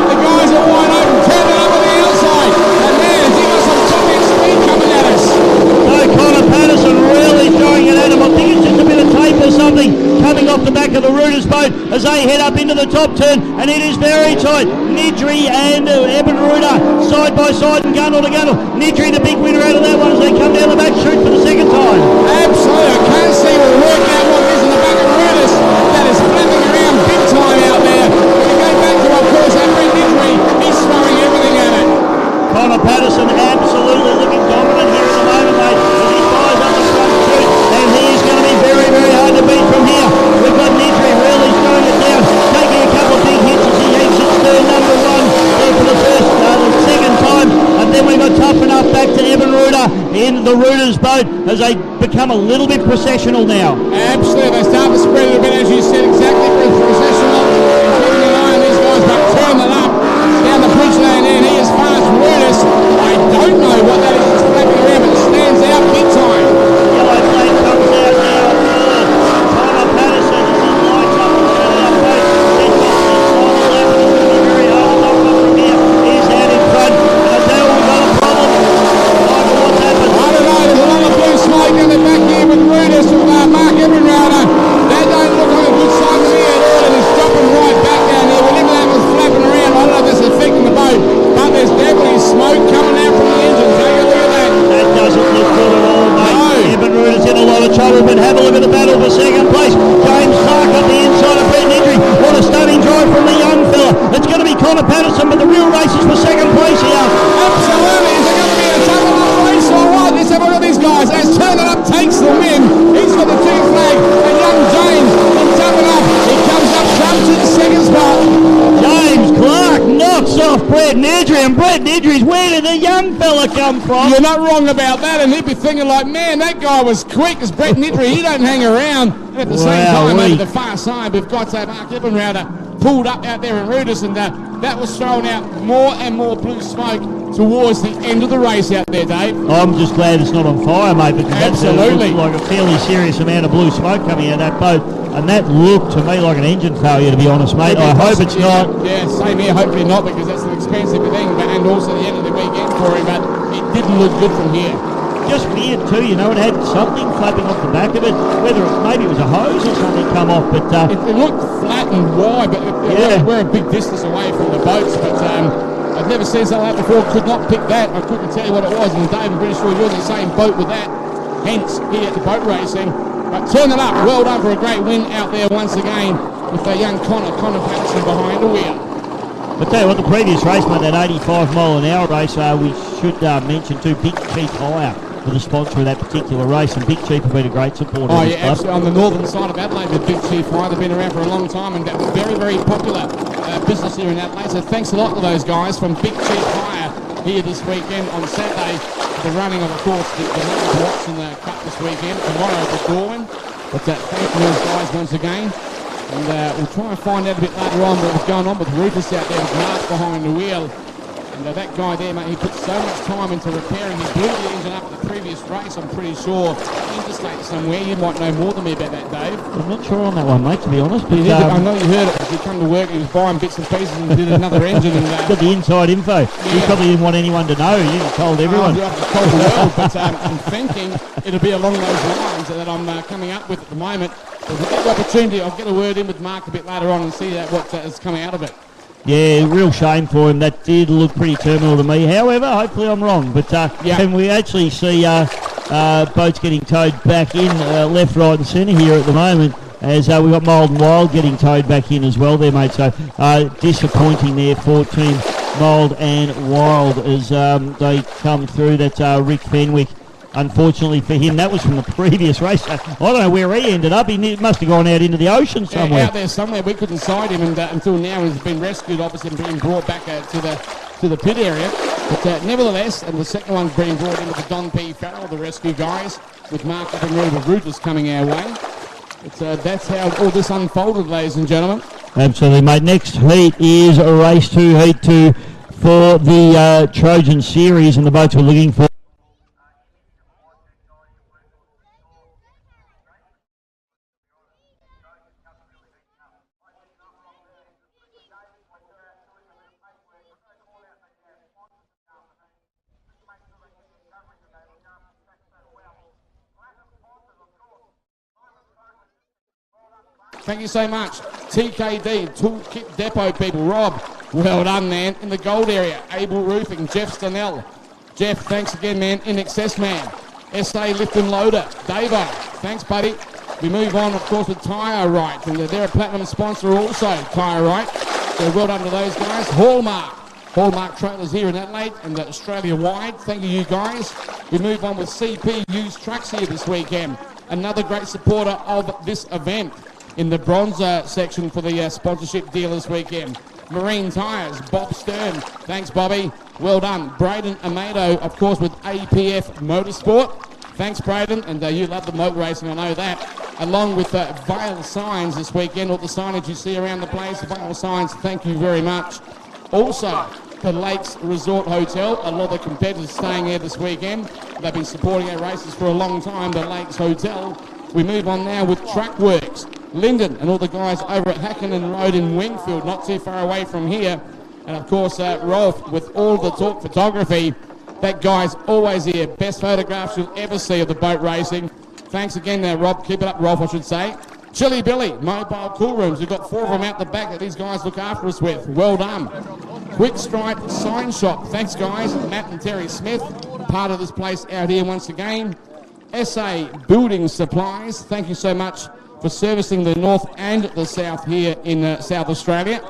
The guys are wide open. Turn it up on the outside. And man, has he got some top-end speed coming at us. No, Connor Patterson really throwing it at him. I think it's just a bit of tape or something coming off the back of the Rooters boat as they head up into the top turn, and it is very tight. Nidri and Ebenruder side by side and gunnel to gunnel. Nidri the big winner out of that one as they come down the back chute for the second time. Absolutely. I can't see or work out what is in the back of Rooters. That is flapping around big time out there. When we go back to, of course, that red Nidri, he's throwing everything at it. Connor Patterson absolutely looking dominant here at the moment, mate, as he fires up the front chute, and he is going to be very, very hard to beat from here. We've got Nidri really throwing it down, taking a couple of big hits as he exits turn number one there for the second time, and then we've got tough enough back to Ebenruder in the Rooters boat as they become a little bit processional now. Absolutely, they start to spread it a bit, as you said, exactly for processional. Keeping an eye on these guys, but turn it up down the bridge lane, and he is fast. Rooters, I don't know what that is. It's flapping around, but it stands out big time. Yellow flag comes out now. Connor Patterson as he lights up the turn-up boat. Then gets this final lap, and it's going to be very hard to knock off from here. He's out in front, and I tell you we've got a problem. Michael, what's happened? I don't know, there's a lot of blue smoke in the back here with Rooters from Mark Ebenruder. That don't look like a good sign to me at all, and he's dropping right back down here. Whenever that was flapping around, I don't know if that's affecting the boat, but there's definitely smoke coming out from the engine. Take a look at that. That doesn't look good at all, mate. No. Ebenruder's in a lot of trouble, but have a look at the battle for second place. James Clark on the inside of Brett Nidri. What a stunning drive from the young fella. It's going to be Connor Patterson, but the real race is for second place here. Absolutely. Is it going to be a double up race or what? Let's have a look at these guys. As Turn It Up takes the win, he's got the two flag, and young James from Double Up, he comes up front to the second spot. James Clark knocks off Brett Nidri, and Brett Nidri's where did the young fella come from? You're not wrong about that, and he'd be thinking like, man, that guy was quick as Brett Nidri. He don't hang around. At the same time, over the far side, we've got Mark Ebenruder pulled up out there in Rooters, and that was throwing out more and more blue smoke towards the end of the race out there, Dave. I'm just glad it's not on fire, mate, because absolutely that looks like a fairly serious amount of blue smoke coming out of that boat, and that looked to me like an engine failure, to be honest, mate. I hope it's not. Yeah, same here. Hopefully not, because that's an expensive thing, and also the end of the weekend for him, but it didn't look good from here. Just weird too, you know, it had something flapping off the back of it, whether maybe it was a hose or something come off, but it looked flat and wide, but we're a big distance away from the boats, but I've never seen something like that before. Could not pick that. I couldn't tell you what it was, and Dave, I'm pretty sure you're in the same boat with that, hence here at the boat racing. But Turn It Up, well done for a great win out there once again with the young Connor Patterson behind the wheel. But tell you what, the previous race, mate, that 85 mile an hour race, we should mention too, Big Chief Hire for the sponsor of that particular race, and Big Chief have been a great supporter. Oh yeah, absolutely. On the northern side of Adelaide, the Big Chief Hire, they've been around for a long time, and very, very popular business here in Adelaide. So thanks a lot to those guys from Big Chief Hire here this weekend on Saturday. The running of course, the Marj Watson Cup this weekend. Tomorrow the Darwin. But thank you those guys once again. And we'll try and find out a bit later on what was going on with Rufus out there with Marj behind the wheel. And that guy there, mate, he put so much time into repairing. He blew the engine up at the previous race, I'm pretty sure. Interstate somewhere. You might know more than me about that, Dave. I'm not sure on that one, mate, to be honest. But, I know you heard it. As he come to work, he was buying bits and pieces and did another engine. And got the inside info. Yeah. You probably didn't want anyone to know. You told everyone. I've told the world, but I'm thinking it'll be along those lines that I'm coming up with at the moment. But we'll get the opportunity. I'll get a word in with Mark a bit later on and see what is coming out of it. Yeah, real shame for him. That did look pretty terminal to me. However, hopefully I'm wrong. But can we actually see boats getting towed back in left, right and centre here at the moment, as we've got Mould and Wild getting towed back in as well there, mate. So disappointing there for Team Mould and Wild as they come through. That's Rick Fenwick. Unfortunately for him, that was from the previous race. I don't know where he ended up. He must have gone out into the ocean somewhere. Yeah, out there somewhere. We couldn't sight him, and until now he's been rescued, obviously, and being brought back to the pit area. But nevertheless, and the second one's being brought in with the Don P. Farrell, the rescue guys, with Mark up and Ruben Rufus coming our way. That's how all this unfolded, ladies and gentlemen. Absolutely, mate. Next heat is race 2, heat 2 for the Trojan Series, and the boats we're looking for. Thank you so much. TKD, Toolkit Depot people. Rob, well done, man. In the gold area, Able Roofing, Jeff Stanell. Jeff, thanks again, man. In Excess Man. SA Lift and Loader, Davo. Thanks, buddy. We move on, of course, with Tyre Right. And they're a platinum sponsor also, Tyre Right. So well done to those guys. Hallmark Trailers here in Adelaide and Australia-wide. Thank you guys. We move on with CP Used Trucks here this weekend. Another great supporter of this event. In the bronze section for the sponsorship deal this weekend. Marine Tyres, Bob Stern. Thanks, Bobby. Well done. Braden Amado, of course, with APF Motorsport. Thanks, Braden. And you love the motor racing, I know that. Along with Vale Signs this weekend, all the signage you see around the place. Vale Signs, thank you very much. Also, the Lakes Resort Hotel. A lot of the competitors staying there this weekend. They've been supporting our races for a long time, the Lakes Hotel. We move on now with Truckworks. Lyndon and all the guys over at Hackenden Road in Wingfield, not too far away from here. And of course, Rolf with all the talk photography. That guy's always here. Best photographs you'll ever see of the boat racing. Thanks again there, Rob. Keep it up, Rolf, I should say. Chili Billy, Mobile Cool Rooms. We've got 4 of them out the back that these guys look after us with. Well done. Quick Stripe Sign Shop. Thanks, guys. Matt and Terry Smith, part of this place out here once again. SA Building Supplies. Thank you so much for servicing the north and the south here in South Australia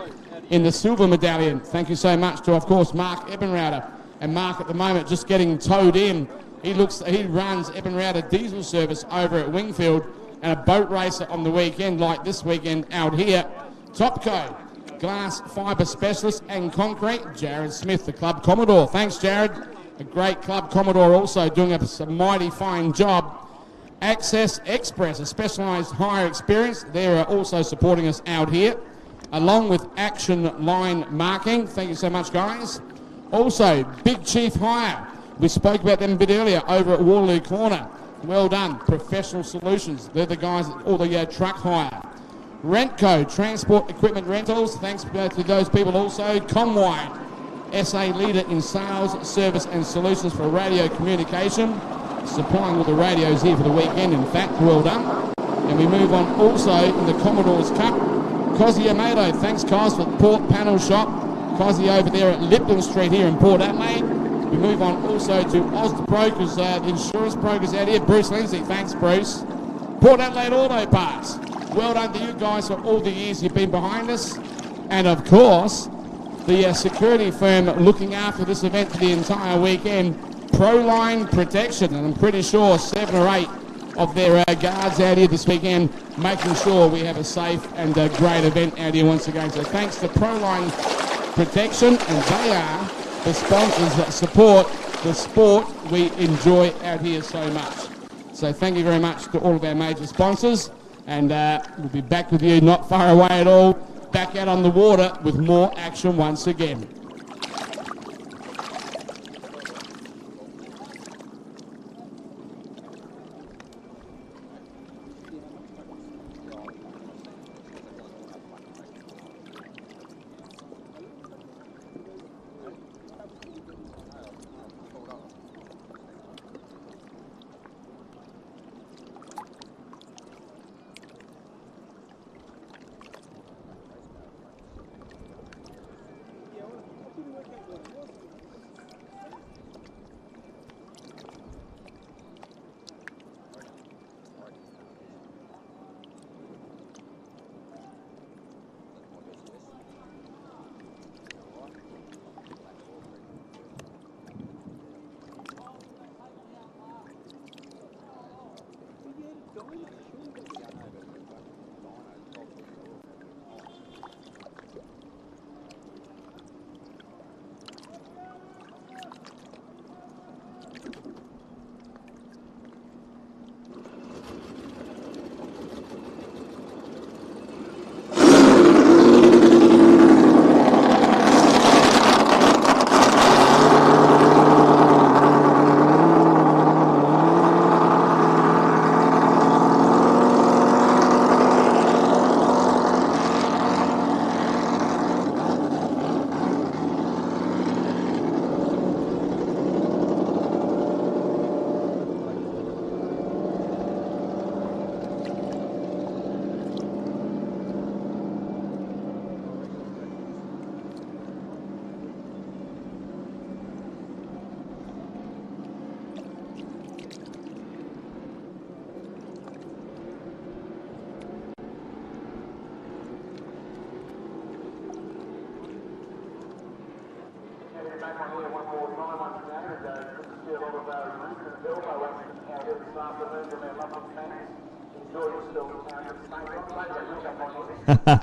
in the silver medallion. Thank you so much to, of course, Mark Ebenrauder. And Mark at the moment just getting towed in. He runs Ebenrauder diesel service over at Wingfield and a boat racer on the weekend like this weekend out here. Topco, glass fibre specialist and concrete. Jared Smith, the Club Commodore. Thanks, Jared. A great Club Commodore also doing a mighty fine job. Access Express, a specialised hire experience. They're also supporting us out here, along with Action Line Marking. Thank you so much, guys. Also, Big Chief Hire. We spoke about them a bit earlier over at Waterloo Corner. Well done. Professional Solutions. They're the guys that all the truck hire. Rentco, Transport Equipment Rentals. Thanks to those people also. Comwide, SA leader in sales, service and solutions for radio communication. Supplying all the radios here for the weekend, in fact. Well done. And we move on also in the Commodores Cup. Cosy Amato, thanks Cos for the Port Panel Shop. Cosy over there at Lipton Street here in Port Adelaide. We move on also to Oz Brokers, the insurance brokers out here. Bruce Lindsay, thanks Bruce. Port Adelaide Auto Parts. Well done to you guys for all the years you've been behind us. And of course, the security firm looking after this event for the entire weekend, Proline Protection, and I'm pretty sure 7 or 8 of their guards out here this weekend, making sure we have a safe and a great event out here once again. So thanks to Proline Protection, and they are the sponsors that support the sport we enjoy out here so much. So thank you very much to all of our major sponsors, and we'll be back with you not far away at all, back out on the water with more action once again.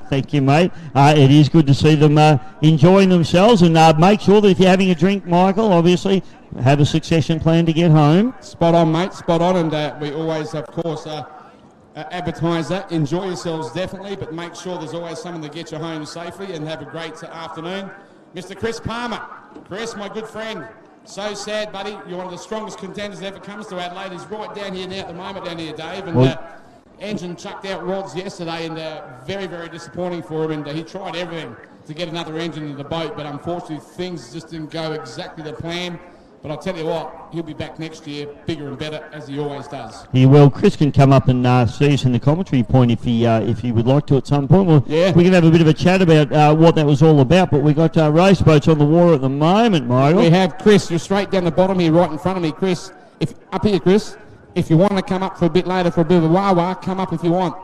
Thank you, mate. It is good to see them enjoying themselves, and make sure that if you're having a drink, Michael, obviously have a succession plan to get home. Spot on, mate, spot on, and we always, of course, advertise that. Enjoy yourselves, definitely, but make sure there's always something to get you home safely, and have a great afternoon. Mr. Chris Palmer. Chris, my good friend, so sad, buddy. You're one of the strongest contenders that ever comes to Adelaide. He's right down here now at the moment, down here, Dave, and engine chucked out rods yesterday, and very, very disappointing for him, and he tried everything to get another engine in the boat, but unfortunately things just didn't go exactly the plan. But I'll tell you what, he'll be back next year, bigger and better, as he always does. He will. Chris can come up and see us in the commentary point if he would like to at some point. Well, yeah. We can have a bit of a chat about what that was all about, but we've got race boats on the water at the moment, Michael. We have Chris. You're straight down the bottom here, right in front of me, Chris. Up here, Chris. If you want to come up for a bit later for a bit of a wah-wah, come up if you want.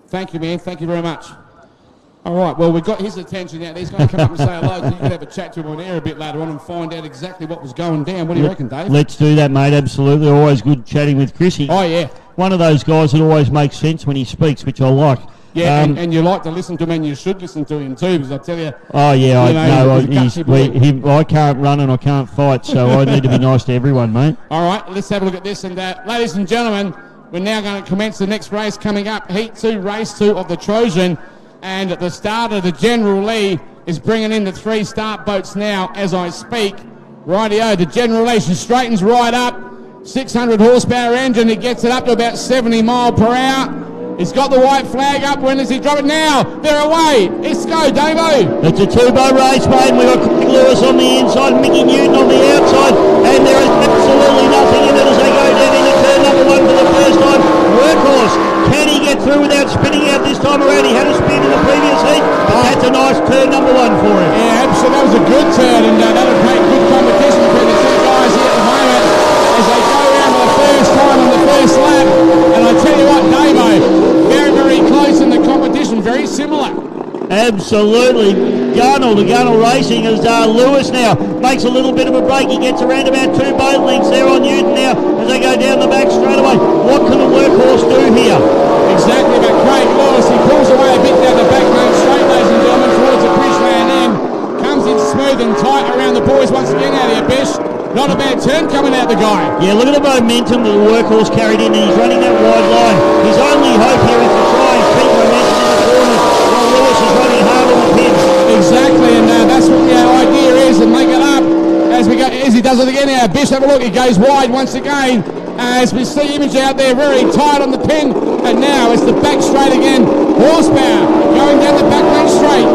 Thank you, man. Thank you very much. All right, well, we've got his attention now. He's going to come up and say hello, so you can have a chat to him on air a bit later on and find out exactly what was going down. What do you reckon, Dave? Let's do that, mate. Absolutely. Always good chatting with Chris. Oh, yeah. One of those guys that always makes sense when he speaks, which I like. Yeah, and you like to listen to him, and you should listen to him too, because I tell you... Oh, yeah, I can't run and I can't fight, so I need to be nice to everyone, mate. All right, let's have a look at this. And ladies and gentlemen, we're now going to commence the next race coming up, Heat 2, Race 2 of the Trojan. And at the start of the General Lee is bringing in the 3 start boats now as I speak. Rightio, the General Lee, she straightens right up. 600 horsepower engine, he gets it up to about 70 mile per hour. He's got the white flag up. When does he drop it? Now they're away. Let's go, Davo. It's a 2-boat race, mate. We've got Craig Lewis on the inside, Mickey Newton on the outside, and there is absolutely nothing in it as they go down into turn number 1 for the first time. Workhorse, can he get through without spinning out this time around? He had a spin in the previous heat, but that's a nice turn number 1 for him. Yeah, absolutely. That was a good turn, and that'll make good competition between the 2 guys here at the moment as they go around for the first time on the first lap. And I tell you what, Davo, very, very close in the competition, very similar. Absolutely. Gunnell to Gunnell Racing as Lewis now makes a little bit of a break. He gets around about 2 boat lengths there on Newton now as they go down the back straight away. What can the Workhorse do here? Exactly, but Craig Lewis, he pulls away a bit down the back lane straight, ladies and gentlemen, towards the Bridgeland end. Comes in smooth and tight around the boys once again out here, Bish. Not a bad turn coming out the guy. Yeah, look at the momentum that the workhorse carried in, and he's running that wide line. His only hope here is to try and keep momentum in the corner while Lewis is running hard on the pin. Exactly, and that's what the idea is, and make it up as we go. As he does it again now, Bish, have a look. He goes wide once again. As we see Image out there very tight on the pin, and now it's the back straight again. Horsepower going down the back lane straight.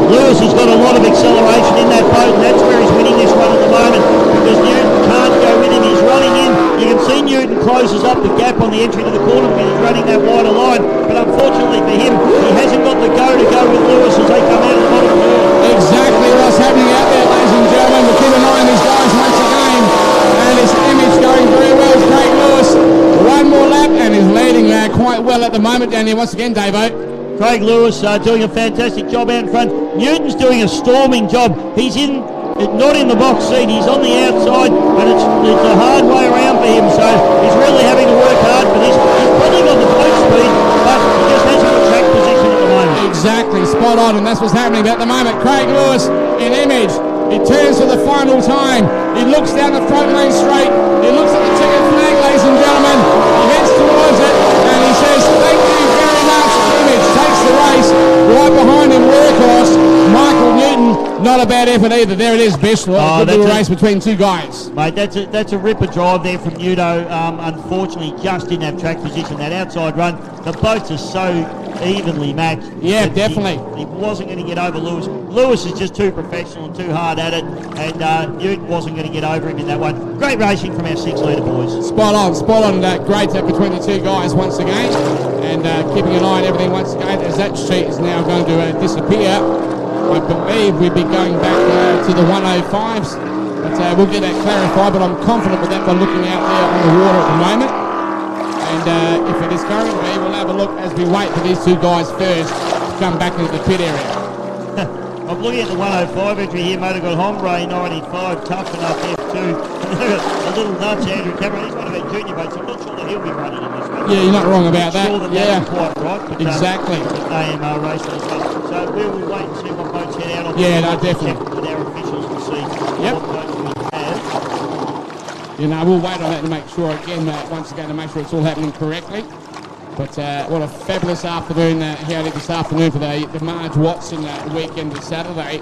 Lewis has got a lot of acceleration in that boat, and that's where he's winning this one at the moment, because Newton can't go with him. He's running in. You can see Newton closes up the gap on the entry to the corner because he's running that wider line, but unfortunately for him, he hasn't got the go with Lewis as they come out of the bottom curve. Exactly what's happening out there, ladies and gentlemen. We'll keep an eye on these guys once again, and his Image going very well. Craig Lewis, one more lap, and he's leading quite well at the moment down here once again, Davo. Craig Lewis doing a fantastic job out in front. Newton's doing a storming job. He's not in the box seat, he's on the outside, and it's a hard way around for him, so he's really having to work hard for this. He's probably got the boat speed, but he just hasn't got track position at the moment. Exactly, spot on, and that's what's happening at the moment. Craig Lewis in Image. He turns for the final time. He looks down the front lane straight. He looks at the checkered flag, ladies and gentlemen. He heads towards it, and he says, "Thank you very much." Image takes the race. Right behind him, Workhorse, Michael Newton. Not a bad effort either. There it is, Bish. Good little race between two guys. Mate, that's a ripper drive there from Nudo. Unfortunately, just didn't have track position. That outside run, the boats are so evenly matched. Yeah, definitely. He wasn't going to get over Lewis. Lewis is just too professional and too hard at it, and Newton wasn't going to get over him in that one. Great racing from our 6-litre boys. Spot on. Great between the two guys once again, and keeping an eye on everything once again as that sheet is now going to disappear. I believe we'd be going back to the 105s, but we'll get that clarified, but I'm confident with that by looking out there on the water at the moment. And if it is going to be, we'll have a look as we wait for these two guys first to come back into the pit area. I'm looking at the 105 entry here, Motor got Hombre 95, tough enough F2. A little nuts, Andrew Cameron. He's one of our junior boats. I'm not sure that he'll be running in this one. Yeah, you're not wrong about that. Sure that yeah, that's quite right. But, exactly. AMR race as well. So we'll wait and see what boats head out on. Yeah, no, definitely. Check with our officials to see what boats we have. You know, we'll wait on that to make sure again, once again, to make sure it's all happening correctly. But what a fabulous afternoon here this afternoon for the Marj Watson weekend this Saturday.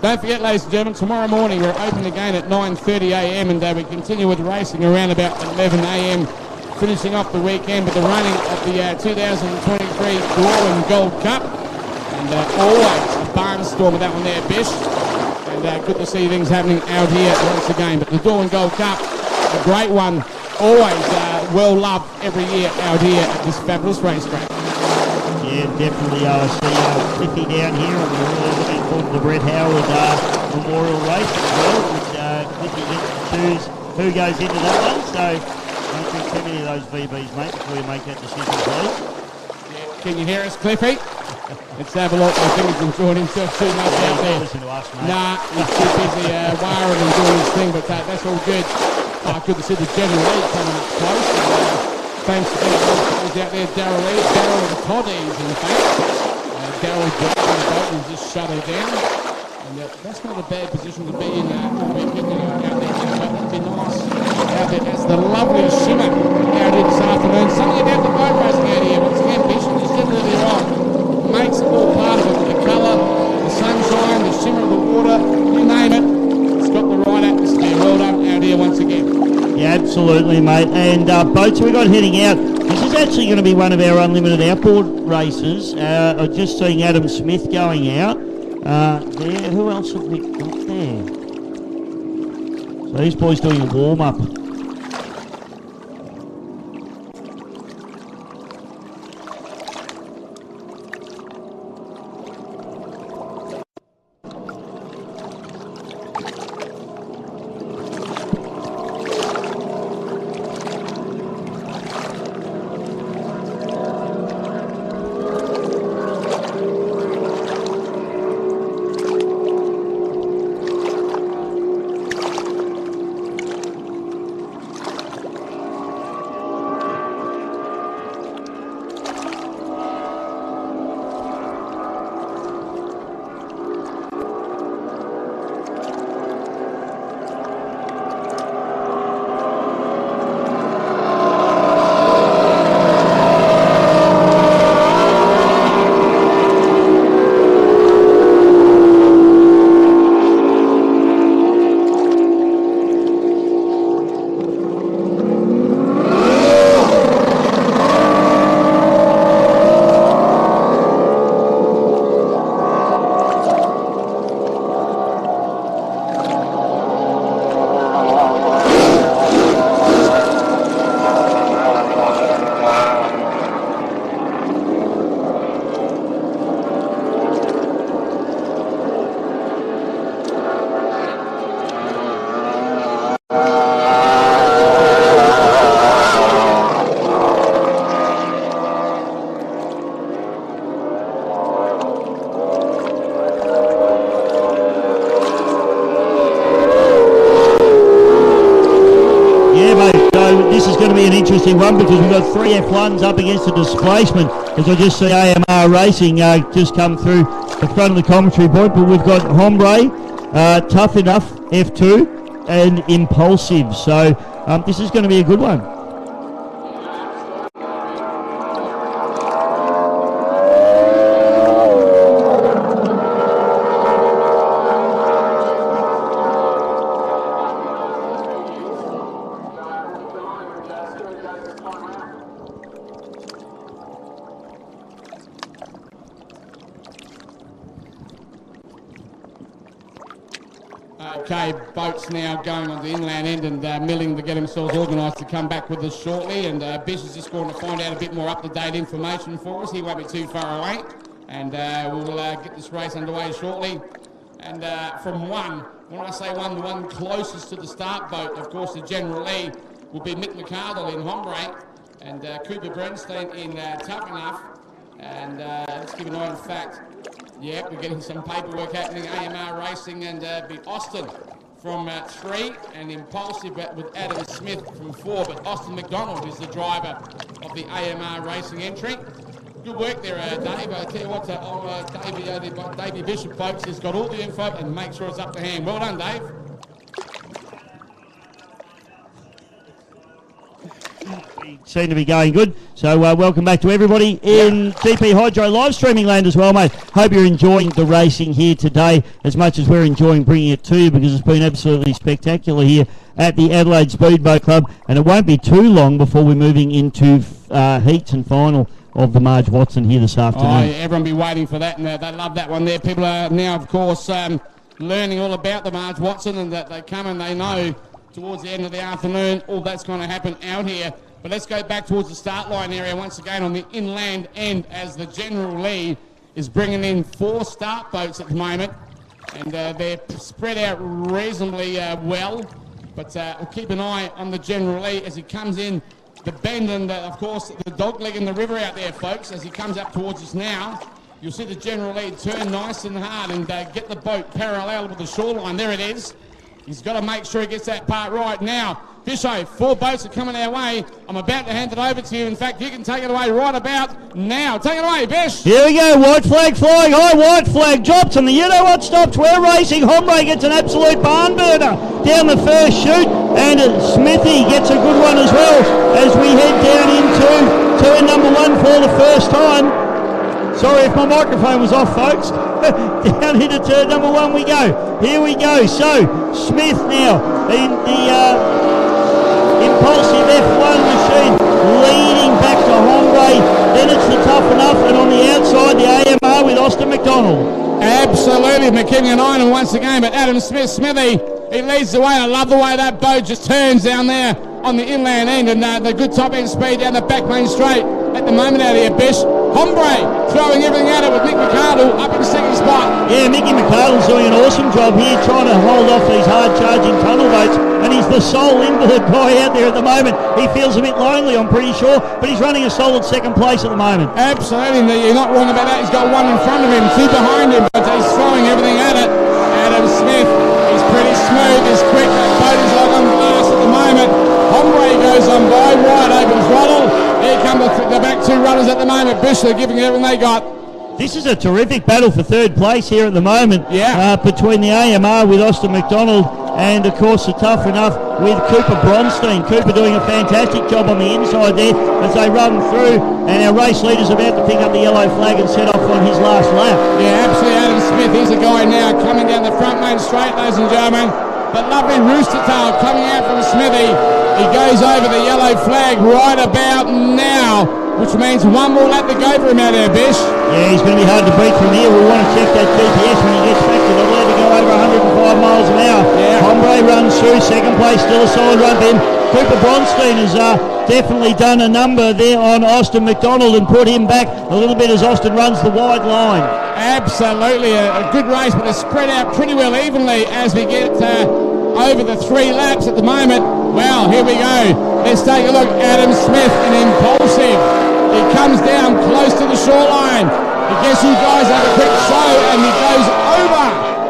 Don't forget, ladies and gentlemen, tomorrow morning we're open again at 9:30 a.m. and we continue with racing around about 11 a.m. finishing off the weekend with the running of the 2023 Darwin Gold Cup. And always a barnstorm with that one there, Bish. And good to see things happening out here once again. But the Darwin Gold Cup, a great one, always well loved every year out here at this fabulous racetrack. Yeah, definitely. I see Cliffy down here, and we're really looking forward to the Brett Howard Memorial Race as well, which Cliffy gets to choose who goes into that one. So don't drink too many of those VBs, mate, before you make that decision, please. Yeah. Can you hear us, Cliffy? Let's have a look. I think he's enjoying himself too much out there. Listen to us, mate. Nah, he's too busy wiring and doing his thing, but that's all good. Good to see the General League coming up close. Thanks to everyone out there, Darryl Lee, Darryl and Toddies, in fact. Darryl driving the boat and just shut her down. And that's not a bad position to be in out there, but it'd be nice out there. That's the lovely shimmer out here this afternoon. Something about the boat racing out here. Once again, Bishop is definitely right. Makes it all part of it. The colour, the sunshine, the shimmer of the water, you name it. It's got the right atmosphere. Well done out here once again. Yeah, absolutely, mate. And boats we got heading out. This is actually going to be one of our unlimited outboard races. I've just seeing Adam Smith going out. There. Who else have we got there? So these boys doing a warm-up. interesting one because we've got 3 F1s up against a displacement. As I just see AMR Racing just come through the front of the commentary board, but we've got Hombre, Tough Enough, F2, and Impulsive. So this is going to be a good one. Okay, boats now going on the inland end and milling to get themselves organised to come back with us shortly. And Bish is just going to find out a bit more up-to-date information for us. He won't be too far away. And we'll get this race underway shortly. And from one, when I say one, the one closest to the start boat, of course, the General Lee will be Mick McArdle in Hombre and Cooper Bernstein in Tough Enough. And let's give an eye on fact. Yeah, we're getting some paperwork happening. AMR Racing and be Austin from 3 and Impulsive with Adam Smith from 4. But Austin McDonald is the driver of the AMR Racing entry. Good work there, Dave. I tell you what, Davey Bishop, folks, has got all the info and make sure it's up to hand. Well done, Dave. Seem to be going good. So welcome back to everybody in GP Hydro live streaming land as well, mate. Hope you're enjoying the racing here today as much as we're enjoying bringing it to you, because it's been absolutely spectacular here at the Adelaide Speedboat Club, and it won't be too long before we're moving into heats and final of the Marj Watson here this afternoon. Oh, yeah, everyone be waiting for that, and they love that one there. People are now, of course, learning all about the Marj Watson, and that they come and they know towards the end of the afternoon all that's going to happen out here. But let's go back towards the start line area once again on the inland end as the General Lee is bringing in 4 start boats at the moment. And they're spread out reasonably well. But we'll keep an eye on the General Lee as he comes in the bend and, of course, the dog leg in the river out there, folks, as he comes up towards us now. You'll see the General Lee turn nice and hard and get the boat parallel with the shoreline. There it is. He's got to make sure he gets that part right now. Bisho, 4 boats are coming our way. I'm about to hand it over to you. In fact, you can take it away right about now. Take it away, Bish. Here we go. White flag flying high. White flag drops. And the you know what stops. We're racing. Hombre gets an absolute barn burner down the first chute. And Smithy gets a good one as well as we head down into turn number 1 for the first time. Sorry if my microphone was off, folks. Down into turn number 1 we go. Here we go. So, Smith now in the Impulsive F1 machine leading back to Hombre. Then it's the Tough Enough, and on the outside, the AMR with Austin McDonald. Absolutely, McKinney and Iron once again, but Adam Smith, Smithy, he leads the way. I love the way that boat just turns down there on the inland end, and the good top end speed down the back main straight at the moment out here, Bish. Hombre throwing everything at it with Mick McArdle up in the second spot. Yeah, Mickey McArdle's doing an awesome job here trying to hold off these hard-charging tunnel boats, and he's the sole invalid guy out there at the moment. He feels a bit lonely, I'm pretty sure, but he's running a solid second place at the moment. Absolutely, you're not wrong about that. He's got 1 in front of him, 2 behind him, but he's throwing everything at it. Adam Smith is pretty smooth, is quick. That boat is like on glass at the moment. Hombre goes on by, wide open throttle. Here come the back 2 runners at the moment. Bish, they're giving everything they got. This is a terrific battle for third place here at the moment. Yeah. Between the AMR with Austin McDonald and, of course, the Tough Enough with Cooper Bronstein. Cooper doing a fantastic job on the inside there as they run through, and our race leader's about to pick up the yellow flag and set off on his last lap. Yeah, absolutely. Adam Smith, he's a guy now coming down the front main straight, ladies and gentlemen. But lovely rooster tail coming out from Smithy. He goes over the yellow flag right about now, which means 1 more lap to go for him out there, Bish. Yeah, he's going to be hard to beat from here. We'll want to check that GPS when he gets back to Adelaide to go over 105 miles an hour. Yeah. Hombre runs through, second place, still a solid run for him. Cooper Bronstein has definitely done a number there on Austin McDonald and put him back a little bit as Austin runs the wide line. Absolutely, a good race, but it's spread out pretty well evenly as we get over the 3 laps at the moment. Well, here we go. Let's take a look. Adam Smith and Impulsive. He comes down close to the shoreline. I guess you guys have a quick show, and he goes over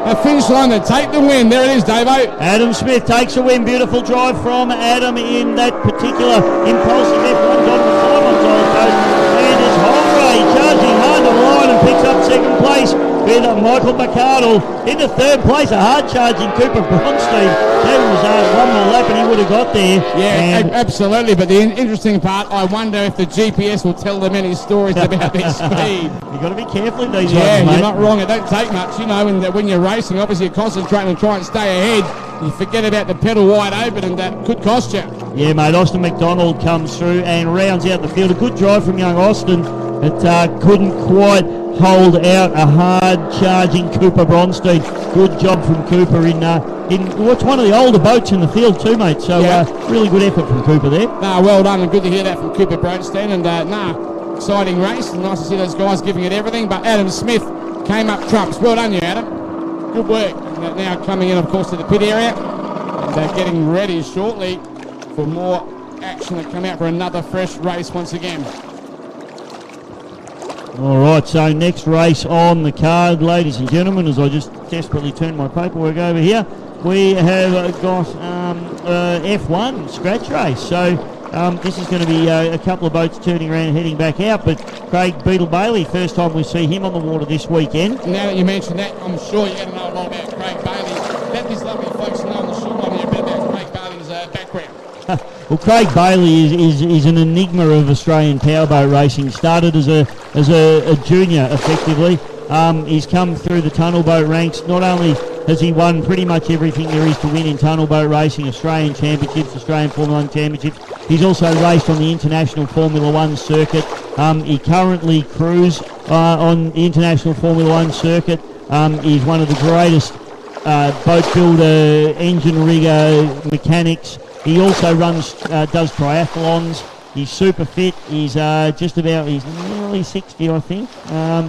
the finish line to take the win. There it is, Davo. Adam Smith takes a win. Beautiful drive from Adam in that particular impulsive F1 Donald Simon's old post. And it's Holmgren charging hard to the line and picks up second place with Michael McArdle into third place. A hard charging Cooper Bronstein. That was one more lap and he would have got there. Yeah, absolutely. But the interesting part, I wonder if the GPS will tell them any stories about their speed. You've got to be careful in these Yeah, ones, mate. you're not wrong. It don't take much, you know, and when you're racing, obviously you're concentrating and trying to stay ahead. You forget about the pedal wide open and that could cost you. Yeah, mate, Austin McDonald comes through and rounds out the field. A good drive from young Austin, but couldn't quite hold out a hard-charging Cooper Bronstein. Good job from Cooper in what's one of the older boats in the field too, mate. So really good effort from Cooper there. Well done, and good to hear that from Cooper Bronstein. And exciting race, and nice to see those guys giving it everything. But Adam Smith came up trumps. Well done, you Adam. Good work. And now coming in, of course, to the pit area, and they're getting ready shortly for more action to come out for another fresh race once again. All right, so next race on the card, ladies and gentlemen, as I just desperately turn my paperwork over here, we have got F1 scratch race. So this is going to be a couple of boats turning around and heading back out, but Craig Beetle Bailey, first time we see him on the water this weekend. Now that you mention that, I'm sure you're going to know a lot about Craig Bailey. Let these lovely folks know on the short line here a bit about Craig Bailey's background. Well, Craig Bailey is an enigma of Australian powerboat racing. Started as a junior, effectively. He's come through the tunnel boat ranks. Not only has he won pretty much everything there is to win in tunnel boat racing, Australian Championships, Australian Formula 1 Championships, he's also raced on the International Formula 1 circuit. He currently cruises on the International Formula 1 circuit. He's one of the greatest boat builder, engine rigger, mechanics. He also does triathlons. He's super fit. He's he's nearly 60, I think,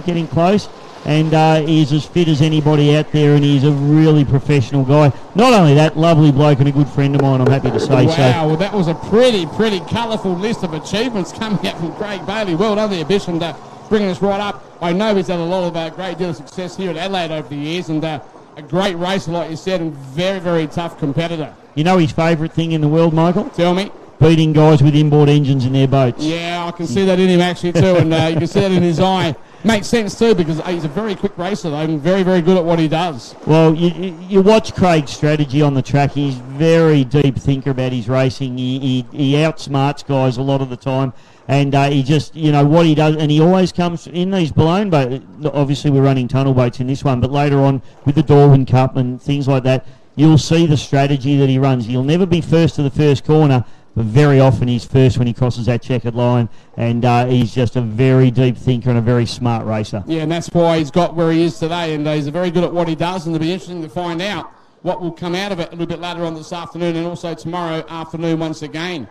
getting close. And he's as fit as anybody out there, and he's a really professional guy. Not only that, lovely bloke and a good friend of mine, I'm happy to say. Wow, well, that was a pretty colourful list of achievements coming out from Craig Bailey. Well done there, Bish, and bringing us right up. I know he's had a lot of great deal of success here at Adelaide over the years, and a great racer, like you said, and very, very tough competitor. You know his favourite thing in the world, Michael? Tell me. Beating guys with inboard engines in their boats. Yeah, I can see that in him actually too, and you can see that in his eye. Makes sense too, because he's a very quick racer though, and very, very good at what he does. Well, you watch Craig's strategy on the track. He's very deep thinker about his racing. He outsmarts guys a lot of the time, and he just, what he does, and he always comes in these blown boats. Obviously, we're running tunnel boats in this one, but later on with the Darwin Cup and things like that, you'll see the strategy that he runs. He'll never be first to the first corner, but very often he's first when he crosses that checkered line, and he's just a very deep thinker and a very smart racer. Yeah, and that's why he's got where he is today, and he's very good at what he does, and it'll be interesting to find out what will come out of it a little bit later on this afternoon and also tomorrow afternoon once again.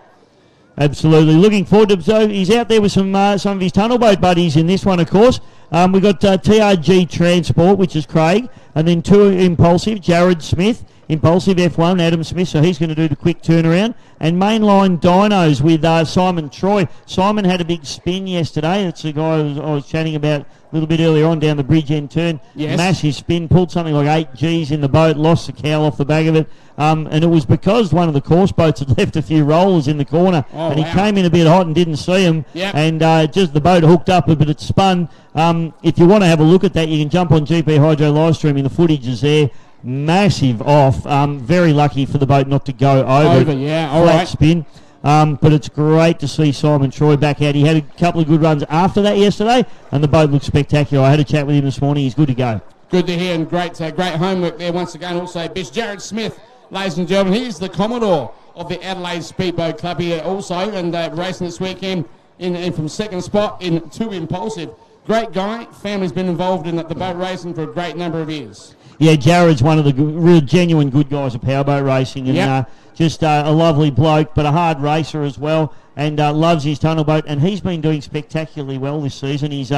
Absolutely. Looking forward to so he's out there with some of his tunnel boat buddies in this one, of course. We've got TRG Transport, which is Craig, and then two Impulsive, Jared Smith, Impulsive F1, Adam Smith, so he's going to do the quick turnaround. And Mainline Dynos with Simon Troy. Simon had a big spin yesterday. That's the guy I was chatting about a little bit earlier on down the bridge end turn. Yes. Massive spin, pulled something like 8 Gs in the boat, lost the cowl off the back of it. And it was because one of the course boats had left a few rollers in the corner. Oh, and he wow. came in a bit hot and didn't see them. Yep. And just the boat hooked up a bit, it spun. If you want to have a look at that, you can jump on GP Hydro live streaming. The footage is there. Massive off. Very lucky for the boat not to go over. Yeah, all flat right. spin. But it's great to see Simon Troy back out. He had a couple of good runs after that yesterday, and the boat looked spectacular. I had a chat with him this morning. He's good to go. Good to hear, and great homework there once again. Also, Bish Jared Smith, ladies and gentlemen, he's the Commodore of the Adelaide Speedboat Club here also, and racing this weekend in from second spot in 2 Impulsive. Great guy. Family's been involved in the boat racing for a great number of years. Yeah, Jared's one of the real genuine good guys of powerboat racing, and just a lovely bloke, but a hard racer as well, and loves his tunnel boat. And he's been doing spectacularly well this season. He's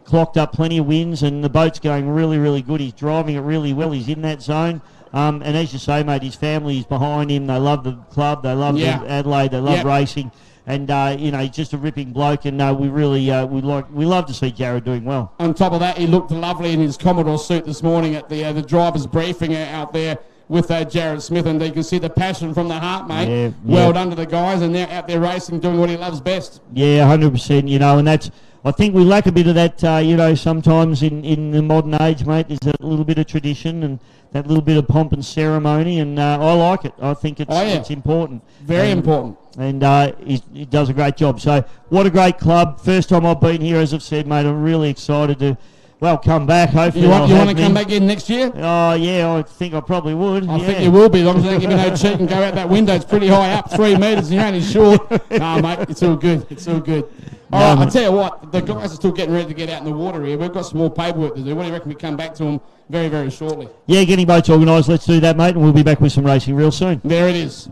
clocked up plenty of wins, and the boat's going really, really good. He's driving it really well. He's in that zone. And as you say, mate, his family is behind him. They love the club. They love Adelaide. They love racing. And he's just a ripping bloke, and we really we love to see Jared doing well. On top of that, he looked lovely in his Commodore suit this morning at the driver's briefing out there with Jared Smith, and you can see the passion from the heart, mate. Yeah, well done to the guys, and they're out there racing, doing what he loves best. Yeah, 100%. And that's. I think we lack a bit of that, sometimes in the modern age, mate. There's a little bit of tradition and that little bit of pomp and ceremony, and I like it. I think it's important. Very important. And he does a great job. So what a great club. First time I've been here, as I've said, mate. I'm really excited to, come back. Hopefully you want to come back in next year? Oh, yeah, I think I probably would. I think you will be, as long as they don't give you no cheek and go out that window. It's pretty high up, 3 metres, and you're only short. No, mate, it's all good. It's all good. All right, I'll tell you what, the guys are still getting ready to get out in the water here. We've got some more paperwork to do. What do you reckon we come back to them very, very shortly? Yeah, getting boats organised. Let's do that, mate, and we'll be back with some racing real soon. There it is.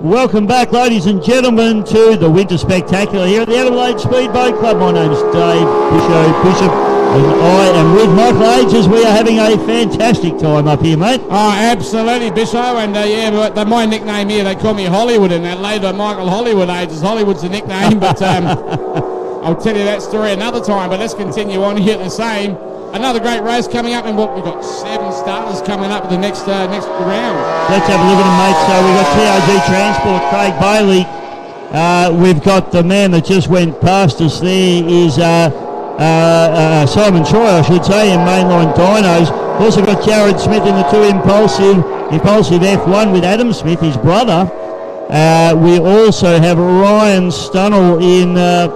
Welcome back, ladies and gentlemen, to the Winter Spectacular here at the Adelaide Speedboat Club. My name's Dave Bishop, and I am with Michael Ages. We are having a fantastic time up here, mate. Oh, absolutely, Bishop. And my nickname here, they call me Hollywood in Adelaide, but Michael Hollywood Ages. Hollywood's the nickname, but I'll tell you that story another time. But let's continue on here the same. Another great race coming up, and we've got 7 starters coming up at the next round. Let's have a look at them, mate. So we've got TOG Transport, Craig Bailey. We've got the man that just went past us there is Simon Troy, I should say, in Mainline Dinos. Also got Jared Smith in the 2 Impulsive F1 with Adam Smith, his brother. We also have Ryan Stunnell in, I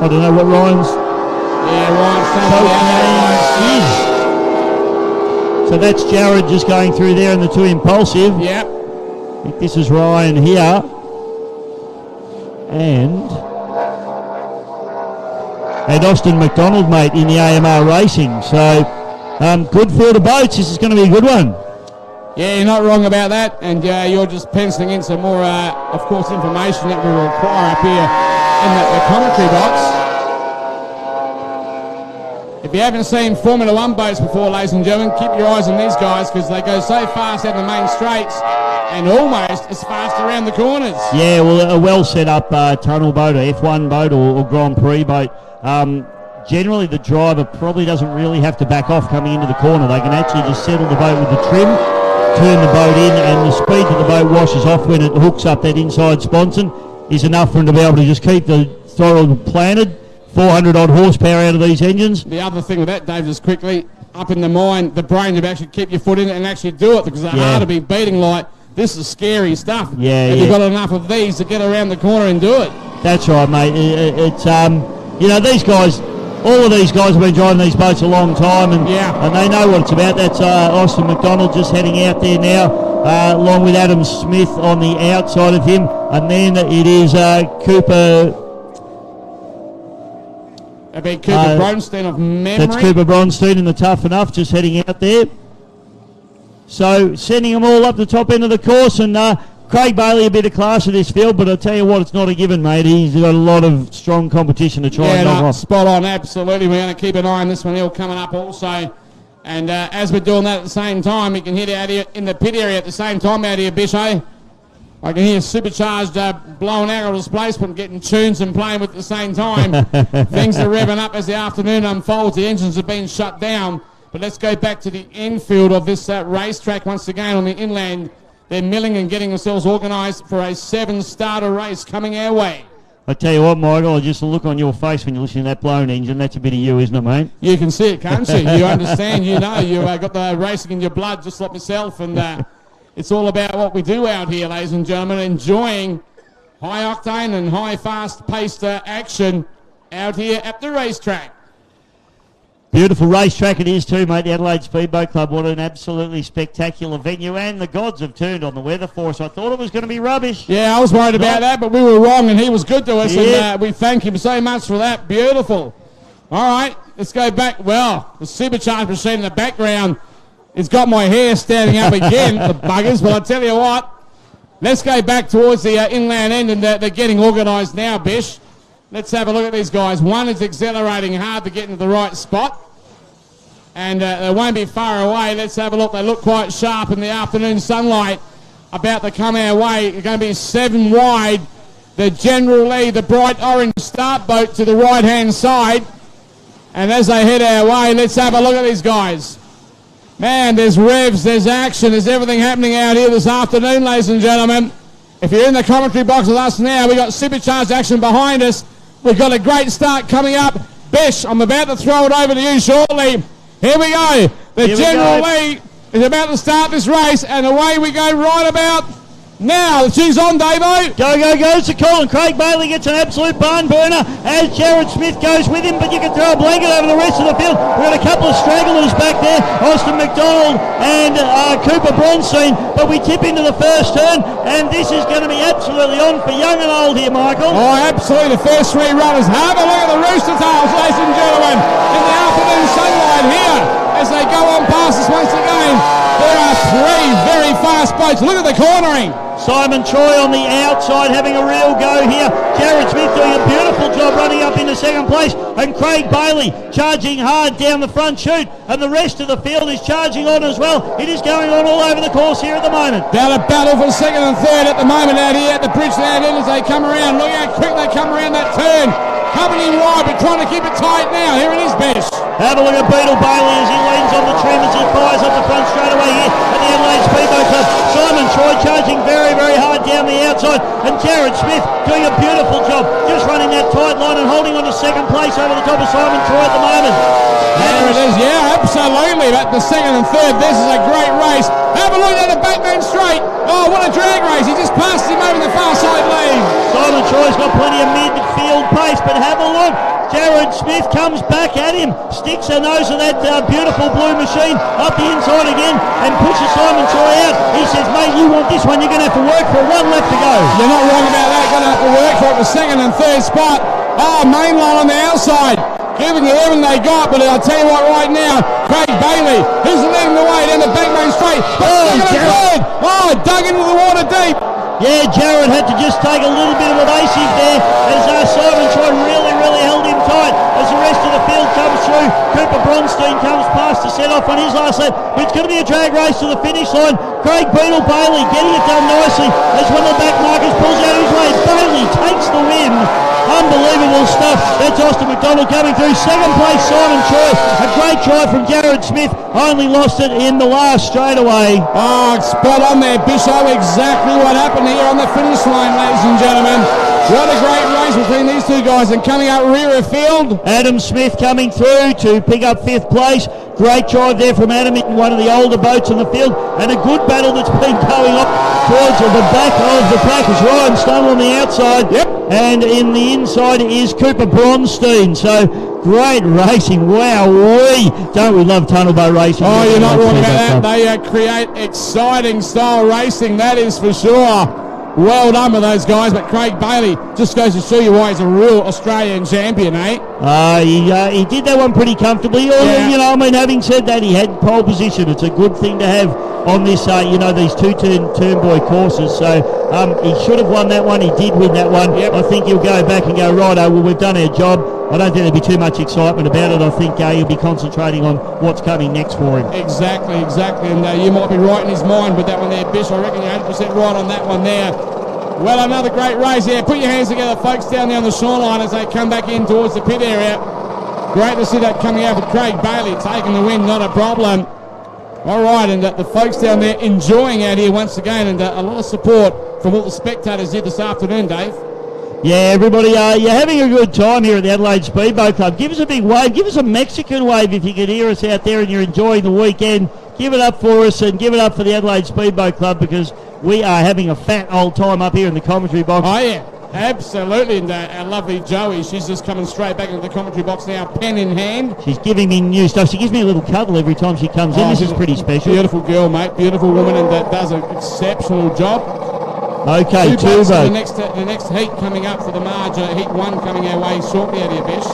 don't know what Ryan's... Ryan Stunnell. So that's Jared just going through there in the 2 Impulsive. Yep. I think this is Ryan here. And Austin McDonald, mate, in the AMR Racing. So good field of boats. This is going to be a good one. Yeah, you're not wrong about that. And you're just penciling in some more, of course, information that we require up here in the commentary box. If you haven't seen Formula 1 boats before, ladies and gentlemen, keep your eyes on these guys because they go so fast down the main straights and almost as fast around the corners. Yeah, well, a well set up tunnel boat, or F1 boat, or Grand Prix boat. Generally, the driver probably doesn't really have to back off coming into the corner. They can actually just settle the boat with the trim, turn the boat in, and the speed that the boat washes off when it hooks up that inside sponson is enough for them to be able to just keep the throttle planted. 400 odd horsepower out of these engines. The other thing with that, Dave, just quickly, up in the mind, the brain to actually keep your foot in it and actually do it because they're hard to be beating like. This is scary stuff. Yeah, and you've got enough of these to get around the corner and do it. That's right, mate. It's these guys, all of these guys have been driving these boats a long time, and they know what it's about. That's Austin McDonald just heading out there now, along with Adam Smith on the outside of him, and then it is Cooper. That'd be Cooper Bronstein of memory. That's Cooper Bronstein in the Tough Enough, just heading out there. So sending them all up the top end of the course, and Craig Bailey a bit of class in this field, but I'll tell you what, it's not a given, mate. He's got a lot of strong competition to try and knock off. Spot on, absolutely. We're going to keep an eye on this one. He'll coming up also. And as we're doing that at the same time, we can hit out here in the pit area at the same time out here, Bisho. I can hear Supercharged blowing out of displacement, getting tunes and playing with at the same time. Things are revving up as the afternoon unfolds. The engines have been shut down. But let's go back to the infield of this racetrack once again on the inland. They're milling and getting themselves organised for a 7-starter race coming our way. I tell you what, Michael, just a look on your face when you're listening to that blown engine. That's a bit of you, isn't it, mate? You can see it, can't you? You understand, you know. You've got the racing in your blood just like myself. And it's all about what we do out here, ladies and gentlemen, enjoying high-octane and high fast-paced action out here at the racetrack. Beautiful racetrack it is too, mate. The Adelaide Speedboat Club. What an absolutely spectacular venue. And the gods have turned on the weather for us. I thought it was going to be rubbish. Yeah, I was worried about that, but we were wrong, and he was good to us, and we thank him so much for that. Beautiful. All right, let's go back. Well, the supercharged machine in the background has got my hair standing up again, the buggers. But I tell you what, let's go back towards the inland end, and they're getting organised now, Bish. Let's have a look at these guys. One is accelerating hard to get into the right spot. And they won't be far away. Let's have a look. They look quite sharp in the afternoon sunlight. About to come our way. They're going to be 7 wide. The General Lee, the bright orange start boat to the right-hand side. And as they head our way, let's have a look at these guys. Man, there's revs, there's action, there's everything happening out here this afternoon, ladies and gentlemen. If you're in the commentary box with us now, we've got supercharged action behind us. We've got a great start coming up. Bish, I'm about to throw it over to you shortly. Here we go. The General Lee is about to start this race, and away we go right about now. The tune's on, Davo. Go, go, go. It's a call, and Craig Bailey gets an absolute barn burner as Jared Smith goes with him, but you can throw a blanket over the rest of the field. We've got a couple of stragglers back there, Austin McDonald and Cooper Bronstein, but we tip into the first turn, and this is going to be absolutely on for young and old here, Michael. Oh, absolutely. The first 3 runners. Have a look at the rooster tails, ladies and gentlemen, in the afternoon sunlight here as they go on past us once again. There are three very fast boats. Look at the cornering. Simon Troy on the outside having a real go here. Jared Smith doing a beautiful job running up into second place, and Craig Bailey charging hard down the front chute, and the rest of the field is charging on as well. It is going on all over the course here at the moment. Down a battle for second and third at the moment out here at the bridge down in as they come around. Look how quick they come around that turn. Coming in wide, but trying to keep it tight now. Here it is, Bess. Have a look at Beetle Bailey as he leans on the trim as he fires up the front straight away here at the Adelaide Speedboat Club. Simon Troy charging very, very hard down the outside, and Jared Smith doing a beautiful job just running that tight line and holding on to second place over the top of Simon Troy at the moment. There it is, yeah, absolutely. But the second and third, this is a great race. Have a look at the backman straight. Oh, what a drag race. He just passed him over the far side lane. Simon Troy's got plenty of midfield pace, but have a look. Jared Smith comes back at him, sticks her nose of that beautiful blue machine up the inside again and pushes Simon Troy out. He says, mate, you want this one, you're going to have to work for it. One left to go. You're not wrong about that. Going to have to work for it for second and third spot. Oh, mainline on the outside. Giving you everything they got, but I'll tell you what right now, Craig Bailey, who's leading the way down the backman straight. Oh, dug into the water deep. Yeah, Jared had to just take a little bit of evasive there as Simon Troy really held him tight as the rest of the field comes through. Cooper Bronstein comes past to set off on his last lap, but it's going to be a drag race to the finish line. Craig Beetle Bailey getting it done nicely as one of the back markers pulls out his way. Bailey takes the win. Unbelievable stuff. That's Austin McDonald coming through. Second place, Simon Troy. A great try from Jared Smith. Only lost it in the last straightaway. Oh, spot on there, Bishop. Exactly what happened here on the finish line, ladies and gentlemen. What a great race between these two guys. And coming out rear of field, Adam Smith coming through to pick up fifth place. Great drive there from Adam in one of the older boats in the field, and a good battle that's been going on towards the back of the pack as Ryan Stone on the outside. Yep. And in the inside is Cooper Bronstein. So great racing. Wow, don't we love tunnel boat racing? Oh, you're not wrong about that. They create exciting style racing, that is for sure. Well done with those guys, but Craig Bailey just goes to show you why he's a real Australian champion, eh? He did that one pretty comfortably. Yeah. You know, I mean, having said that, he had pole position. It's a good thing to have on this, these two-turn boy courses. So he should have won that one. He did win that one. Yep. I think he'll go back and go, right, well, we've done our job. I don't think there'll be too much excitement about it. I think he'll be concentrating on what's coming next for him. Exactly. And you might be right in his mind with that one there, Bish. I reckon you're 100% right on that one there. Well, another great race here. Put your hands together, folks, down there on the shoreline as they come back in towards the pit area. Great to see that coming out with Craig Bailey taking the win, not a problem. All right, and the folks down there enjoying out here once again, and a lot of support from all the spectators here this afternoon, Dave. Yeah, everybody, you're having a good time here at the Adelaide Speedboat Club. Give us a big wave. Give us a Mexican wave if you can hear us out there and you're enjoying the weekend. Give it up for us and give it up for the Adelaide Speedboat Club, because we are having a fat old time up here in the commentary box. Oh, yeah, absolutely. And our lovely Joey, she's just coming straight back into the commentary box now, pen in hand. She's giving me new stuff. She gives me a little cuddle every time she comes in. This is pretty special. Beautiful girl, mate. Beautiful woman, and that does an exceptional job. Okay, two boats. The next heat coming up for the Marj. Heat 1 coming our way shortly out here, Bish.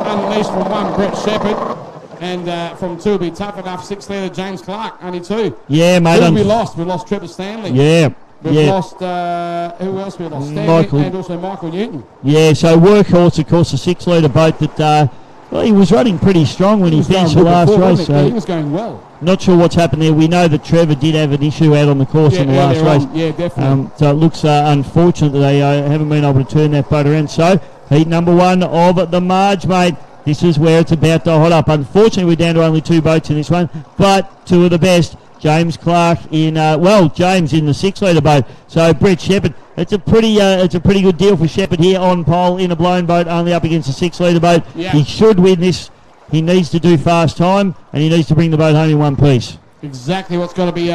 Unleashed from 1, Brett Shepherd. And from 2 will be tough enough. 6 litre James Clark, only 2. Yeah, mate. Who have we lost? We lost Trevor Stanley. Yeah. We've lost, who else we lost? Stanley and also Michael Newton. Yeah, so Workhorse, of course, a 6 litre boat that, he was running pretty strong when he finished the last race. So he was going well. Not sure what's happened there. We know that Trevor did have an issue out on the course in the last race. Yeah, definitely. So it looks unfortunate that they haven't been able to turn that boat around. So, heat number 1 of the Marj, mate. This is where it's about to hot up. Unfortunately, we're down to only 2 boats in this one, but 2 of the best. James Clark in, James in the 6 litre boat. So Brett Shepherd, it's a pretty good deal for Shepherd here on pole in a blown boat, only up against a 6 litre boat. Yeah. He should win this. He needs to do fast time, and he needs to bring the boat home in one piece. Exactly what's got to be,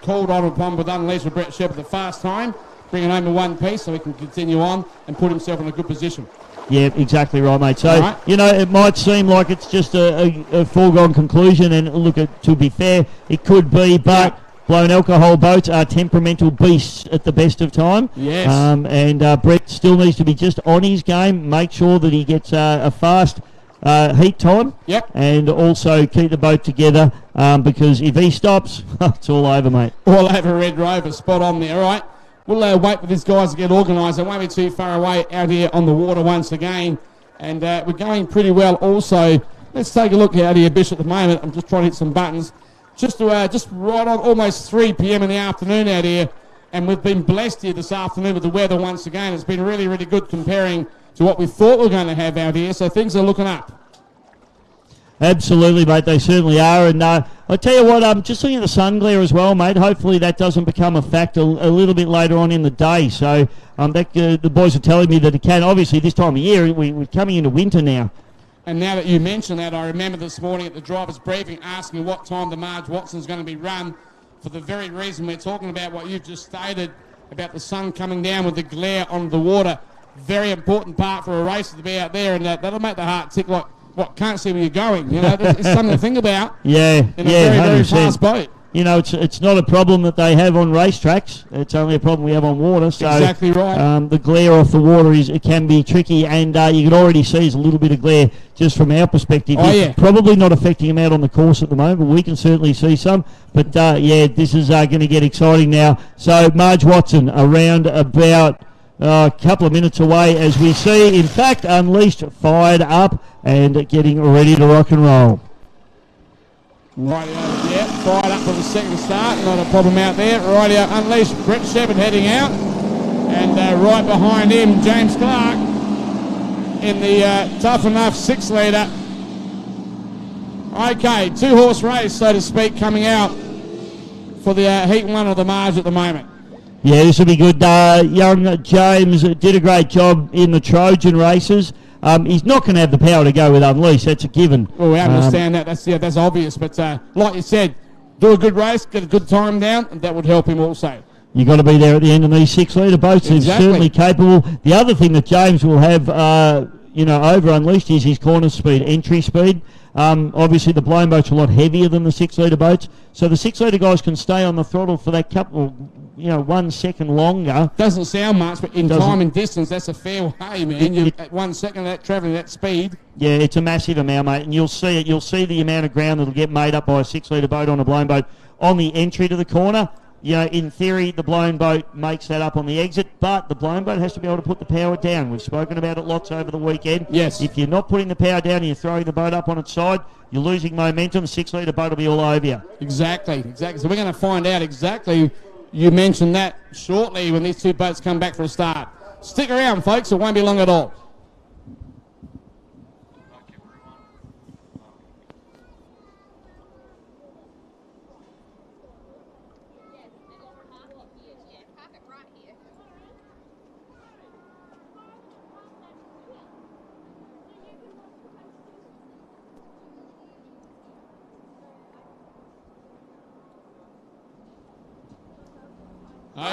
called on upon with unleashed for Brett Shepherd, the fast time, bring it home in one piece so he can continue on and put himself in a good position. Yeah, exactly right, mate. So, it might seem like it's just a foregone conclusion, and look, to be fair, it could be, but blown alcohol boats are temperamental beasts at the best of time. Yes. Brett still needs to be just on his game, make sure that he gets a fast heat time. Yep. And also keep the boat together because if he stops, it's all over, mate. All over Red Rover, spot on there. All right, we'll wait for these guys to get organised. They won't be too far away out here on the water once again. And we're going pretty well also. Let's take a look out here, Bish, at the moment. I'm just trying to hit some buttons. Just right on almost 3 p.m. in the afternoon out here. And we've been blessed here this afternoon with the weather once again. It's been really, really good comparing to what we thought we were going to have out here. So things are looking up. Absolutely, mate. They certainly are. And I tell you what, just looking at the sun glare as well, mate. Hopefully that doesn't become a factor a little bit later on in the day. So the boys are telling me that it can. Obviously, this time of year, we're coming into winter now. And now that you mention that, I remember this morning at the driver's briefing asking what time the Marj Watson's going to be run, for the very reason we're talking about what you've just stated about the sun coming down with the glare on the water. Very important part for a racer to be out there, and that'll make the heart tick like, what, can't see where you're going. You know, it's something to think about. Yeah, in a very, very fast boat. You know, it's not a problem that they have on racetracks. It's only a problem we have on water. So, exactly right. The glare off the water it can be tricky, and you can already see there's a little bit of glare just from our perspective. Oh, it's yeah. Probably not affecting them out on the course at the moment, but we can certainly see some. But yeah, this is going to get exciting now. So Marj Watson around about a couple of minutes away as we see, in fact, Unleashed fired up and getting ready to rock and roll. Rightio, yeah, fired up for the second start, not a problem out there. Rightio, Unleashed, Brett Shepherd heading out, and right behind him, James Clark in the Tough Enough 6 litre. Okay, 2-horse race, so to speak, coming out for the Heat 1 of the Marj at the moment. Yeah, this will be good. Young James did a great job in the Trojan races. He's not going to have the power to go with Unleashed. That's a given. Well, we understand that. That's obvious. But like you said, do a good race, get a good time down, and that would help him also. You've got to be there at the end of these 6 litre boats. Exactly. He's certainly capable. The other thing that James will have, over Unleashed is his corner speed, entry speed. Obviously, the blown boats are a lot heavier than the 6 litre boats. So the 6 litre guys can stay on the throttle for that couple, 1 second longer. Doesn't sound much, but in time and distance, that's a fair way, man. At 1 second of that travelling at that speed. Yeah, it's a massive amount, mate. And you'll see it. You'll see the amount of ground that'll get made up by a 6 litre boat on a blown boat on the entry to the corner. In theory, the blown boat makes that up on the exit, but the blown boat has to be able to put the power down. We've spoken about it lots over the weekend. Yes. If you're not putting the power down and you're throwing the boat up on its side, you're losing momentum. 6 litre boat will be all over you. Exactly. So we're going to find out exactly. You mentioned that shortly when these two boats come back for a start. Stick around, folks. It won't be long at all.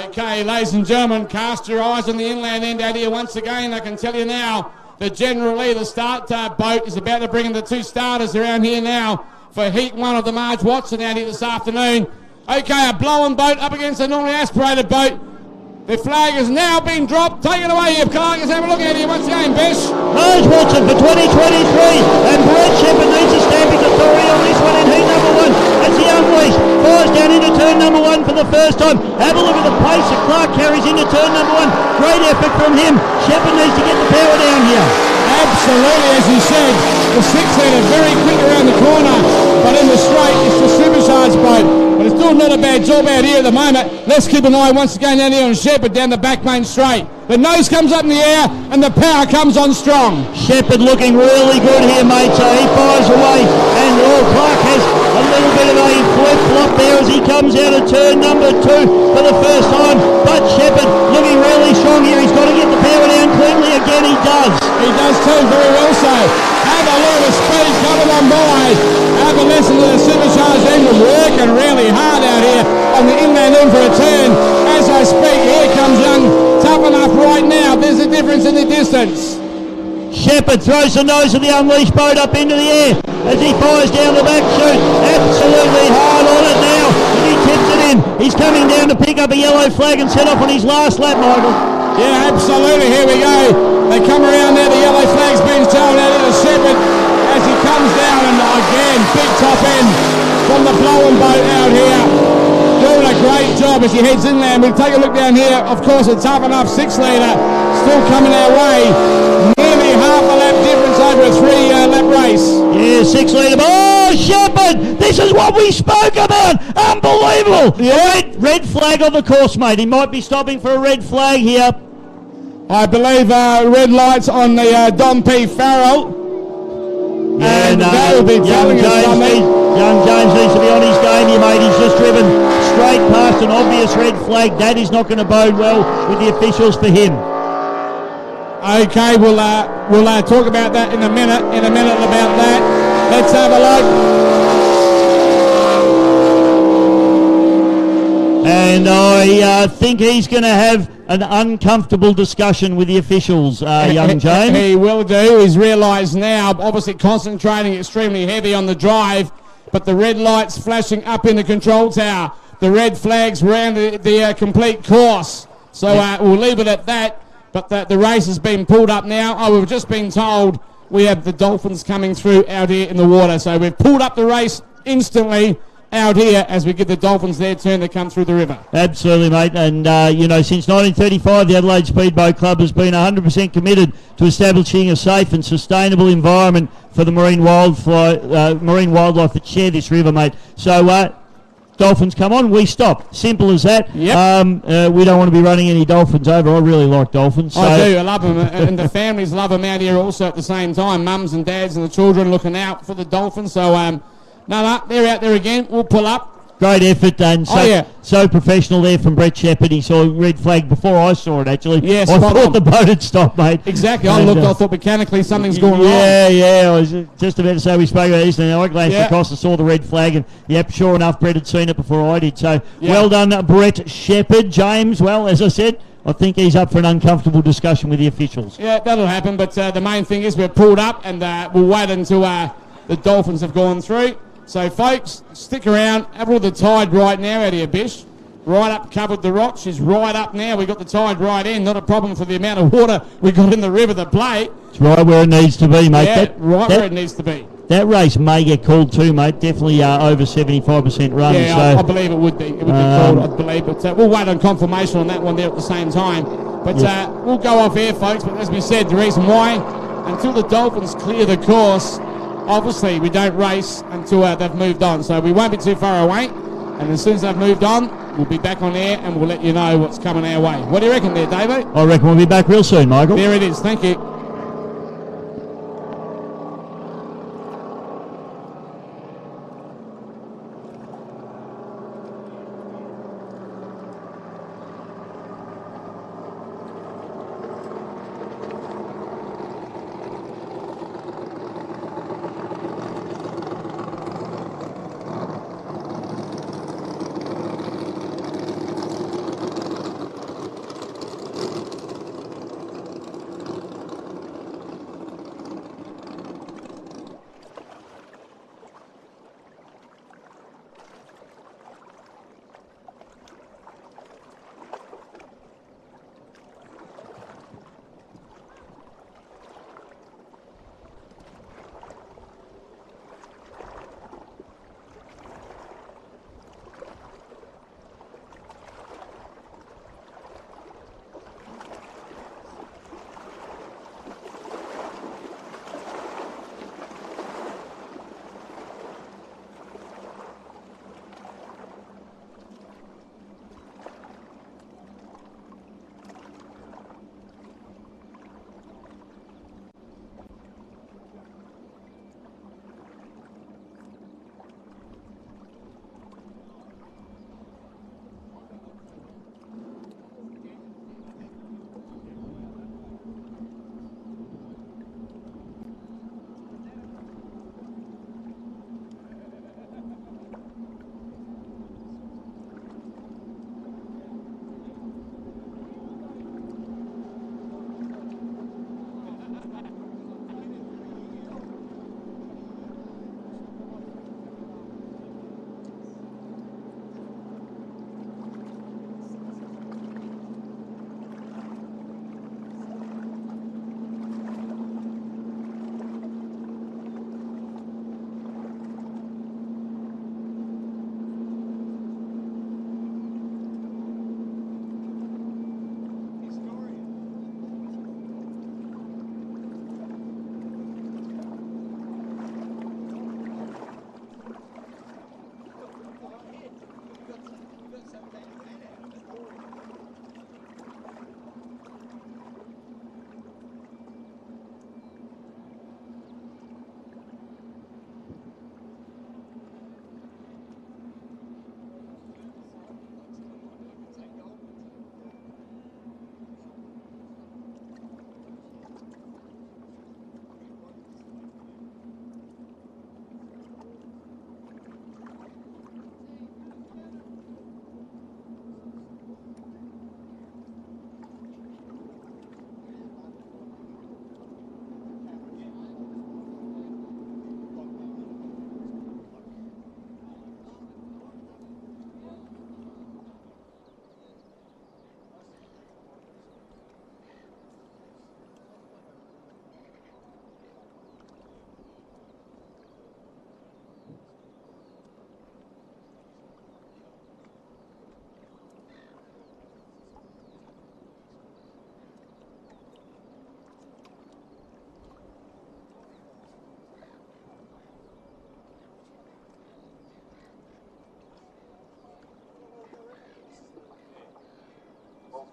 Okay, ladies and gentlemen, cast your eyes on the inland end out here once again. I can tell you now that General Lee, the start boat, is about to bring in the 2 starters around here now for Heat 1 of the Marj Watson out here this afternoon. Okay, a blowing boat up against a normally aspirated boat. The flag has now been dropped. Take it away here, Clark. Let's have a look at it once again, Bish. Marj Watson for 2023, and Brett Shepherd needs a stamping authority on this one in heat number 1. As the Unleashed fires down into turn number 1 for the first time. Have a look at the pace that Clark carries into turn number 1. Great effort from him. Shepherd needs to get the power down here. Absolutely, as you said, the 6 litre very quick around the corner, but in the straight, it's the supercharged boat. But it's doing not a bad job out here at the moment. Let's keep an eye once again down here on Shepherd down the back main straight. The nose comes up in the air and the power comes on strong. Shepherd looking really good here, mate, so he fires away. And Clark has a little bit of a flip-flop there as he comes out of turn number 2 for the first time. But Shepherd looking really strong here. He's got to get the power down cleanly again. He does. He does too, very well so. Have a look at the speed coming on by. Have a listen to the supercharged engine working really hard out here on the inland end for a turn. As I speak, here comes young Tough Enough right now. There's a difference in the distance. Shepherd throws the nose of the Unleashed boat up into the air as he fires down the back chute. Absolutely hard on it now. And he tips it in. He's coming down to pick up a yellow flag and set off on his last lap, Michael. Yeah, absolutely. Here we go. They come around there. The yellow flag's been shown out into Shepherd. as he comes down, and again, big top end from the blowing boat out here. Doing a great job as he heads inland. We'll take a look down here. Of course, a tough enough 6 litre still coming our way. Nearly half a lap difference over a 3-lap race. Yeah, 6 litre. Oh, Shepherd! This is what we spoke about. Unbelievable. Yeah. Red flag on the course, mate. He might be stopping for a red flag here. I believe red lights on the Don P. Farrell. Yeah, and they will be telling us something. Young James needs to be on his game here, mate. He's just driven straight past an obvious red flag. That is not going to bode well with the officials for him. Okay, we'll talk about that in a minute. About that. Let's have a look. And I think he's going to have an uncomfortable discussion with the officials, young James. He will do. He's realised now, obviously concentrating extremely heavy on the drive, but the red lights flashing up in the control tower. The red flags round the complete course. So we'll leave it at that. But the race has been pulled up now. We've just been told we have the dolphins coming through out here in the water. So we've pulled up the race instantly out here as we give the dolphins their turn to come through the river. Absolutely, mate. And, since 1935, the Adelaide Speedboat Club has been 100% committed to establishing a safe and sustainable environment for the marine wildlife that share this river, mate. So, dolphins come on, we stop. Simple as that. Yep. We don't want to be running any dolphins over. I really like dolphins. So. I do. I love them. And the families love them out here also at the same time. Mums and dads and the children looking out for the dolphins. So, no, they're out there again. We'll pull up. Great effort and so professional there from Brett Shepherd. He saw a red flag before I saw it, actually. Yes, I thought the boat had stopped, mate. Exactly. I looked, I thought mechanically something's gone wrong. Yeah. I was just about to say we spoke about this, and I glanced across and saw the red flag, and sure enough, Brett had seen it before I did. So well done, Brett Shepherd. James, well, as I said, I think he's up for an uncomfortable discussion with the officials. Yeah, that'll happen, but the main thing is we're pulled up, and we'll wait until the dolphins have gone through. So, folks, stick around. Have a look at the tide right now out here, Bish. Right up, covered the rocks. She's right up now. We've got the tide right in. Not a problem for the amount of water we got in the river to play. It's right where it needs to be, mate. Yeah, where it needs to be. That race may get called too, mate. Definitely over 75% run. Yeah, so, I believe it would be. It would be called, I believe. But we'll wait on confirmation on that one there at the same time. But we'll go off here, folks. But as we said, the reason why, until the dolphins clear the course, obviously, we don't race until they've moved on. So we won't be too far away. And as soon as they've moved on, we'll be back on air and we'll let you know what's coming our way. What do you reckon there, David? I reckon we'll be back real soon, Michael. There it is. Thank you.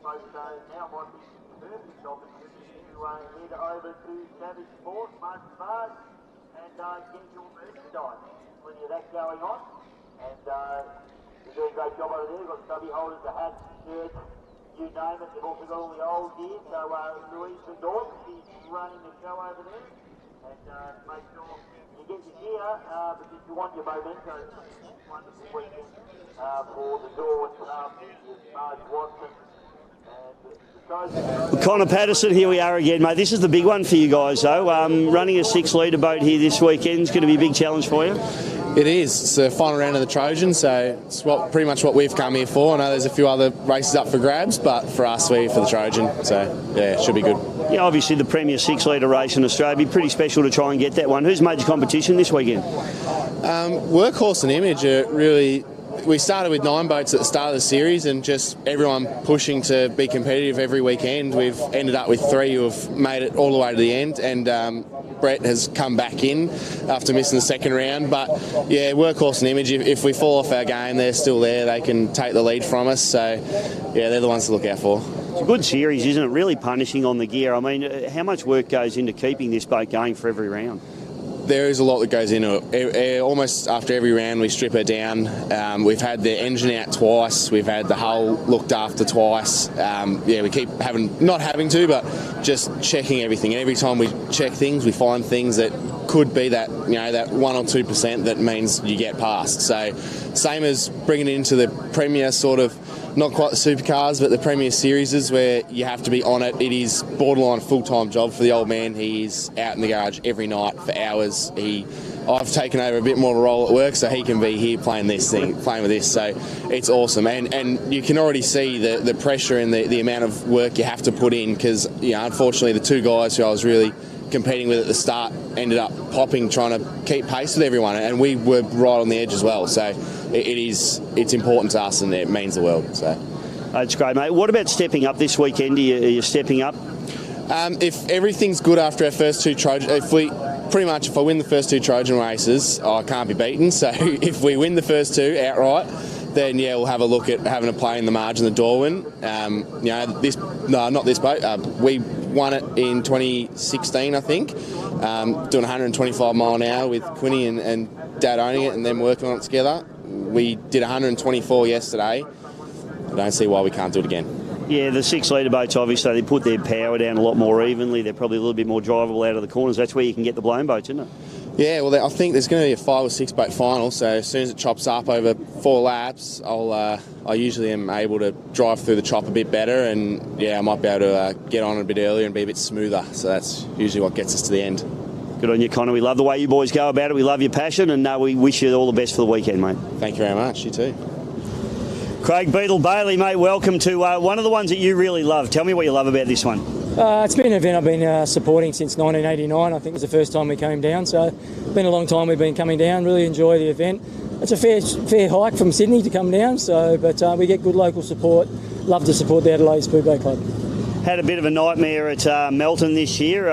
Folks, now might be the perfect opportunity to head over to Savage Sports, Marj, and get your merchandise. Plenty of that going on. And they're doing a great job over there. They've got stubby holders, the hats, shirts, you name it. They've also got all the old gear. So Louise Van Dorp, she's running the show over there. And make sure you get your gear because you want your memento. Wonderful weekend for the Dorwin Marj Watson. Connor Patterson, here we are again, mate. This is the big one for you guys, though. Running a 6-litre boat here this weekend is going to be a big challenge for you. It is. It's the final round of the Trojan, so it's pretty much what we've come here for. I know there's a few other races up for grabs, but for us, we're for the Trojan. So, yeah, it should be good. Yeah, obviously the premier 6-litre race in Australia. It'd be pretty special to try and get that one. Who's major competition this weekend? Workhorse and Image are really... We started with 9 boats at the start of the series and just everyone pushing to be competitive every weekend. We've ended up with 3 who have made it all the way to the end, and Brett has come back in after missing the second round. But yeah, Workhorse and Image, if we fall off our game, they're still there. They can take the lead from us. So yeah, they're the ones to look out for. It's a good series, isn't it? Really punishing on the gear. I mean, how much work goes into keeping this boat going for every round? There is a lot that goes into it. Almost after every round we strip her down. We've had the engine out twice. We've had the hull looked after twice. We keep not having to, but just checking everything. And every time we check things, we find things that could be that 1 or 2% that means you get past. So same as bringing it into the Premier sort of, not quite the supercars, but the Premier Series is where you have to be on it. It is borderline a full-time job for the old man. He is out in the garage every night for hours. I've taken over a bit more of a role at work, so he can be here playing with this. So it's awesome, and you can already see the pressure and the amount of work you have to put in because unfortunately the 2 guys who I was really competing with at the start ended up popping, trying to keep pace with everyone, and we were right on the edge as well. So it's important to us, and it means the world. So that's great, mate. What about stepping up this weekend? Are you stepping up? If everything's good after our first 2 Trojan, if I win the first 2 Trojan races, I can't be beaten. So if we win the first 2 outright, then yeah, we'll have a look at having a play in the Marj and the Darwin. Not this boat. We won it in 2016, I think, doing 125 mile an hour with Quinny and Dad owning it and then working on it together. We did 124 yesterday. I don't see why we can't do it again. Yeah, the 6-litre boats, obviously, they put their power down a lot more evenly. They're probably a little bit more drivable out of the corners. That's where you can get the blown boats, isn't it? Yeah, well, I think there's going to be a 5 or 6 boat final, so as soon as it chops up over 4 laps, I usually am able to drive through the chop a bit better, and yeah, I might be able to get on a bit earlier and be a bit smoother, so that's usually what gets us to the end. Good on you, Connor. We love the way you boys go about it. We love your passion, and we wish you all the best for the weekend, mate. Thank you very much. You too. Craig Beadle-Bailey, mate, welcome to one of the ones that you really love. Tell me what you love about this one. It's been an event I've been supporting since 1989. I think it was the first time we came down, so it's been a long time we've been coming down. Really enjoy the event. It's a fair hike from Sydney to come down, but we get good local support. Love to support the Adelaide Speedway Club. Had a bit of a nightmare at Melton this year.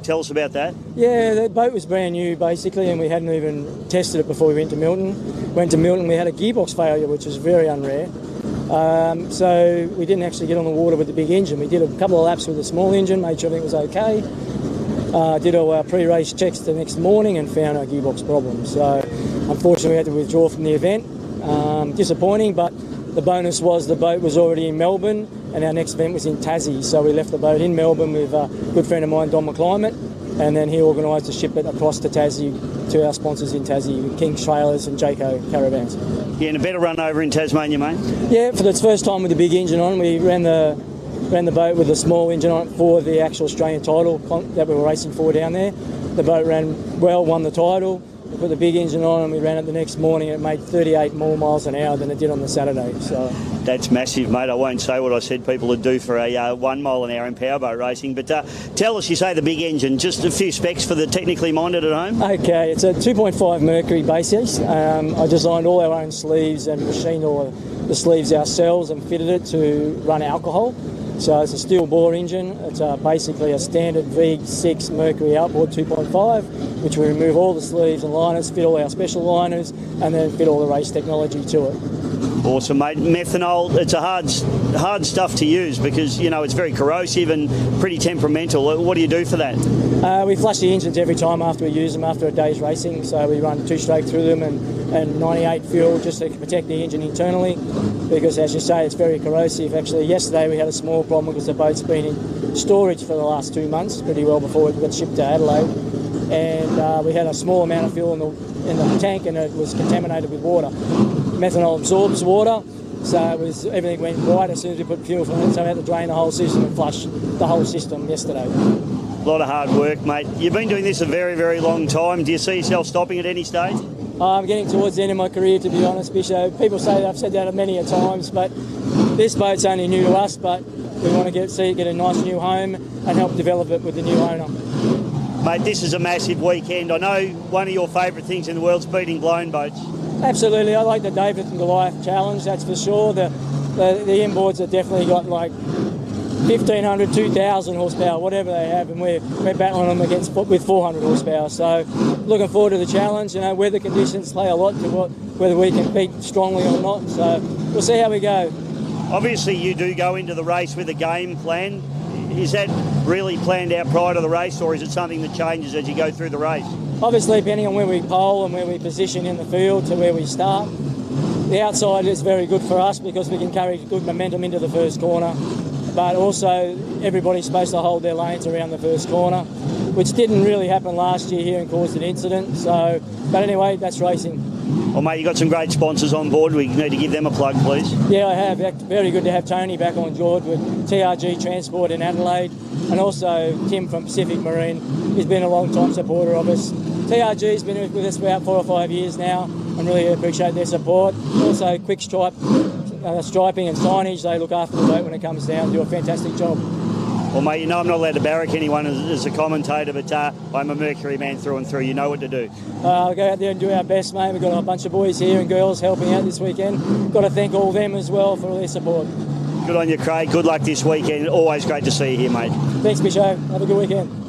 Tell us about that. Yeah, the boat was brand new basically, and we hadn't even tested it before we went to Milton. Went to Milton, we had a gearbox failure, which is very unrare. So we didn't actually get on the water with the big engine. We did a couple of laps with the small engine, made sure everything was okay. Did all our pre-race checks the next morning and found our gearbox problem. So unfortunately we had to withdraw from the event. Disappointing, but the bonus was the boat was already in Melbourne and our next event was in Tassie. So we left the boat in Melbourne with a good friend of mine, Don McClimate, and then he organised to ship it across to Tassie to our sponsors in Tassie, King's Trailers and Jayco Caravans. Yeah, and a better run over in Tasmania, mate? Yeah, for the first time with the big engine on. We ran the boat with the small engine on it for the actual Australian title that we were racing for down there. The boat ran well, won the title. We put the big engine on and we ran it the next morning. It made 38 more miles an hour than it did on the Saturday. So that's massive, mate. I won't say what I said people would do for a 1 mile an hour in powerboat racing, but tell us, you say the big engine, just a few specs for the technically minded at home. Okay, it's a 2.5 Mercury basis. I designed all our own sleeves and machined all the sleeves ourselves and fitted it to run alcohol. So it's a steel bore engine. It's basically a standard V6 Mercury outboard 2.5, which we remove all the sleeves and liners, fit all our special liners, and then fit all the race technology to it. Awesome, mate. Methanol, it's a hard stuff to use because, you know, it's very corrosive and pretty temperamental. What do you do for that? We flush the engines every time after we use them after a day's racing. So we run 2 straight through them and 98 fuel just to protect the engine internally because, as you say, it's very corrosive. Actually, yesterday we had a small problem because the boat's been in storage for the last 2 months, pretty well before it got shipped to Adelaide. And we had a small amount of fuel in the tank and it was contaminated with water. Methanol absorbs water, so everything went right as soon as we put fuel in it, so we had to drain the whole system and flush the whole system yesterday. A lot of hard work, mate. You've been doing this a very, very long time. Do you see yourself stopping at any stage? I'm getting towards the end of my career, to be honest, Bisho. People say that, I've said that many a times, but this boat's only new to us, but we want to see it get a nice new home and help develop it with the new owner. Mate, this is a massive weekend. I know one of your favourite things in the world is beating blown boats. Absolutely, I like the David and Goliath challenge, that's for sure. The inboards have definitely got like 1,500, 2,000 horsepower, whatever they have, and we're battling them with 400 horsepower. So looking forward to the challenge. You know, weather conditions play a lot to whether we can compete strongly or not. So we'll see how we go. Obviously, you do go into the race with a game plan. Is that really planned out prior to the race, or is it something that changes as you go through the race? Obviously, depending on where we pole and where we position in the field to where we start. The outside is very good for us because we can carry good momentum into the first corner. But also, everybody's supposed to hold their lanes around the first corner, which didn't really happen last year here and caused an incident. So, but anyway, that's racing. Well, mate, you've got some great sponsors on board. We need to give them a plug, please. Yeah, I have. Very good to have Tony back on board with TRG Transport in Adelaide, and also Tim from Pacific Marine. He's been a long-time supporter of us. TRG's been with us for about 4 or 5 years now, and really appreciate their support. Also, Quick Stripe, striping and signage. They look after the boat when it comes down, do a fantastic job. Well, mate, you know I'm not allowed to barrack anyone as a commentator, but I'm a Mercury man through and through. You know what to do. I'll go out there and do our best, mate. We've got a bunch of boys here and girls helping out this weekend. Got to thank all them as well for their support. Good on you, Craig. Good luck this weekend. Always great to see you here, mate. Thanks, Bisho. Have a good weekend.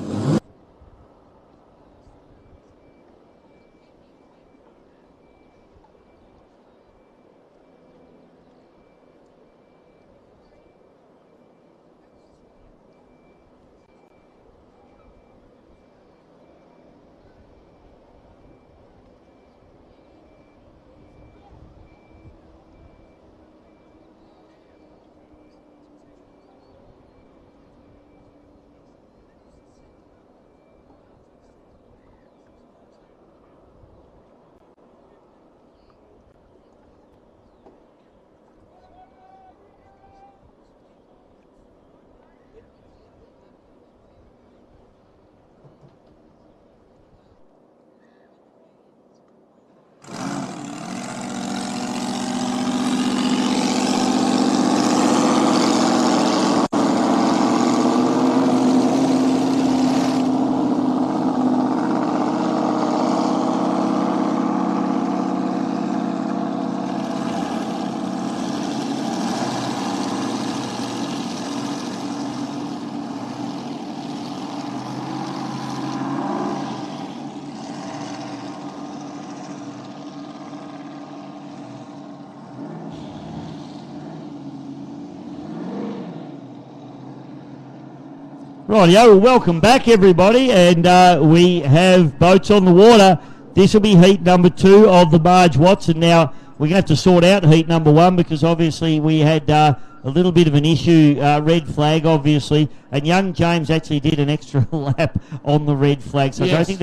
Rightio, well, welcome back everybody, and we have boats on the water. This will be heat number 2 of the Marj Watson. Now, we're going to have to sort out heat number 1 because obviously we had a little bit of an issue, red flag obviously, and young James actually did an extra lap on the red flag, so Yes. I think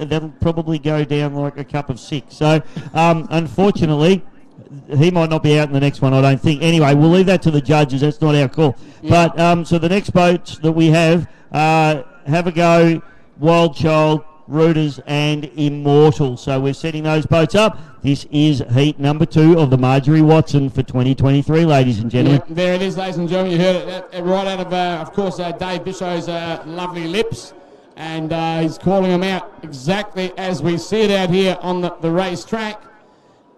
that'll probably go down like a cup of 6. So, unfortunately, he might not be out in the next one, I don't think. Anyway, we'll leave that to the judges. That's not our call. Yeah. But so the next boats that we have a go, Wild Child, Rooters, and Immortal. So we're setting those boats up. This is heat number 2 of the Marjorie Watson for 2023, ladies and gentlemen. Yeah, there it is, ladies and gentlemen. You heard it right out of course, Dave Bisho's lovely lips. And he's calling them out exactly as we see it out here on the race track.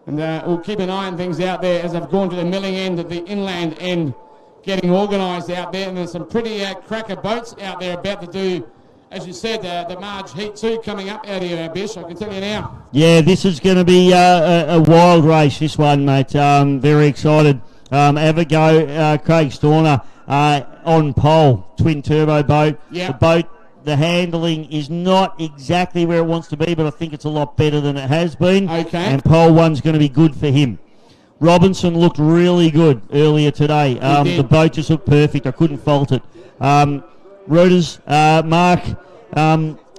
And we'll keep an eye on things out there as I've gone to the milling end, at the inland end, getting organised out there. And there's some pretty cracker boats out there about to do, as you said, the Marj Heat 2 coming up out here, Bish. I can tell you now. Yeah, this is going to be a wild race, this one, mate. Very excited Evergo, Craig Storner on pole, twin turbo boat. Yep. The boat, the handling is not exactly where it wants to be, but I think it's a lot better than it has been. Okay. And pole one's going to be good for him. Robinson looked really good earlier today. The boat just looked perfect. I couldn't fault it. Reuters, Mark,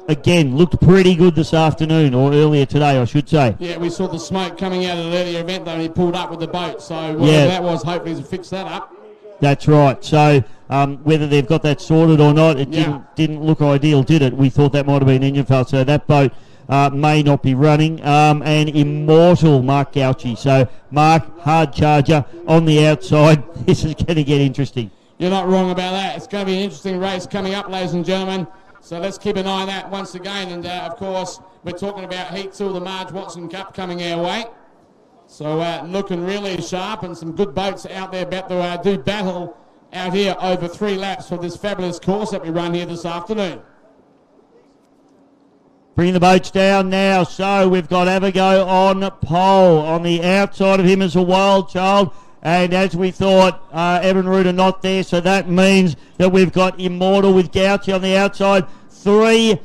again, looked pretty good this afternoon, or earlier today, I should say. Yeah, we saw the smoke coming out of the earlier event, though, and he pulled up with the boat. So whatever that was, hopefully he's fixed that up. That's right. So whether they've got that sorted or not, it didn't look ideal, did it? We thought that might have been engine failure. So that boat may not be running. And Immortal, Mark Gauchi. So Mark, hard charger on the outside. This is going to get interesting. You're not wrong about that. It's going to be an interesting race coming up, ladies and gentlemen. So let's keep an eye on that once again. And, of course, we're talking about Heat 2 of the Marj Watson Cup coming our way. So looking really sharp, and some good boats out there about to do battle out here over 3 laps for this fabulous course that we run here this afternoon. Bring the boats down now. So we've got Evergo on pole. On the outside of him is a Wild Child. And as we thought, Evan Reuter not there, so that means that we've got Immortal with Gauchi on the outside. 3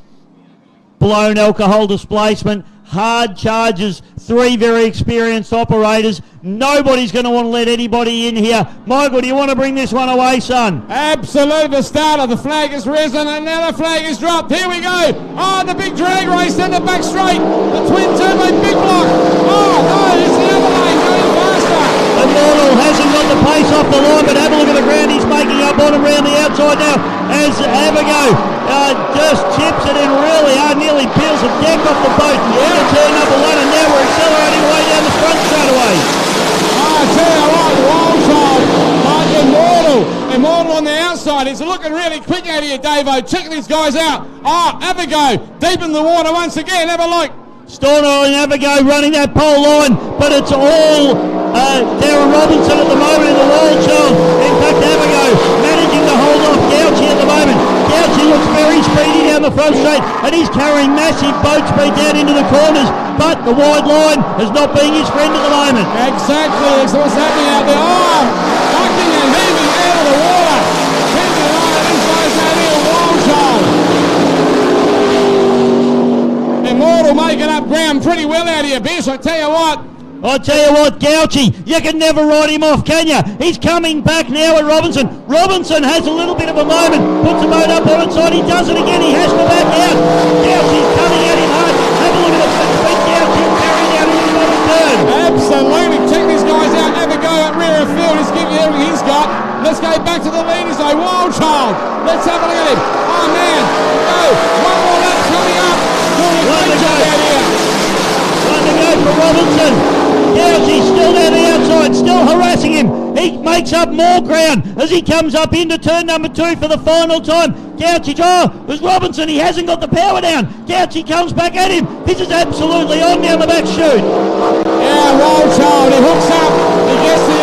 blown alcohol displacement, hard charges, 3 very experienced operators. Nobody's going to want to let anybody in here. Michael, do you want to bring this one away, son? Absolutely. The starter, the flag has risen, and now the flag is dropped. Here we go. Oh, the big drag race down the back straight. The twin turbo big block. Oh, no, it's the Adelaide going faster. Immortal hasn't got the pace off the line, but have a look at the ground. He's making up on him around the outside now as Evergo just chips it in really hard, nearly peels the deck off the boat. Yeah, turn number 1, and now we're accelerating way down the front straight away. I tell you what, Wild Child, like Immortal on the outside. He's looking really quick out here, Davo. Check these guys out. Oh, Evergo deep in the water once again. Have a look. Storner and Evergo running that pole line, but it's all Darren Robinson at the moment in the Wild Child. In fact, Evergo managing to hold off Gauchi at the moment. Gauchi looks very speedy down the front straight, and he's carrying massive boat speed down into the corners, but the wide line has not been his friend at the moment. Exactly, so what's happening out there? Oh, bucking and heaving out of the water. Keep an eye on these guys out here, Wild Child. Immortal making up ground pretty well out here, Bish. I tell you what, Gauchi, you can never write him off, can you? He's coming back now at Robinson. Robinson has a little bit of a moment, puts the boat up on its side. He does it again. He has to back out. Gauchi's coming at him hard. Have a look at the speed Gauchi carrying out in the bottom turn. Absolutely. Check these guys out. Evergo at rear of field. He's giving you everything he's got. Let's go back to the leaders though. Wild Child. Let's have a look at him. Oh man. Go. One more lap coming up. Doing a great job out here. One to go for Robinson. Gauchi's still down the outside, still harassing him. He makes up more ground as he comes up into turn number 2 for the final time. Gauchi, it was Robinson. He hasn't got the power down. Gauchi comes back at him. This is absolutely on down the back chute. Yeah, Wild Child. He hooks up. He gets the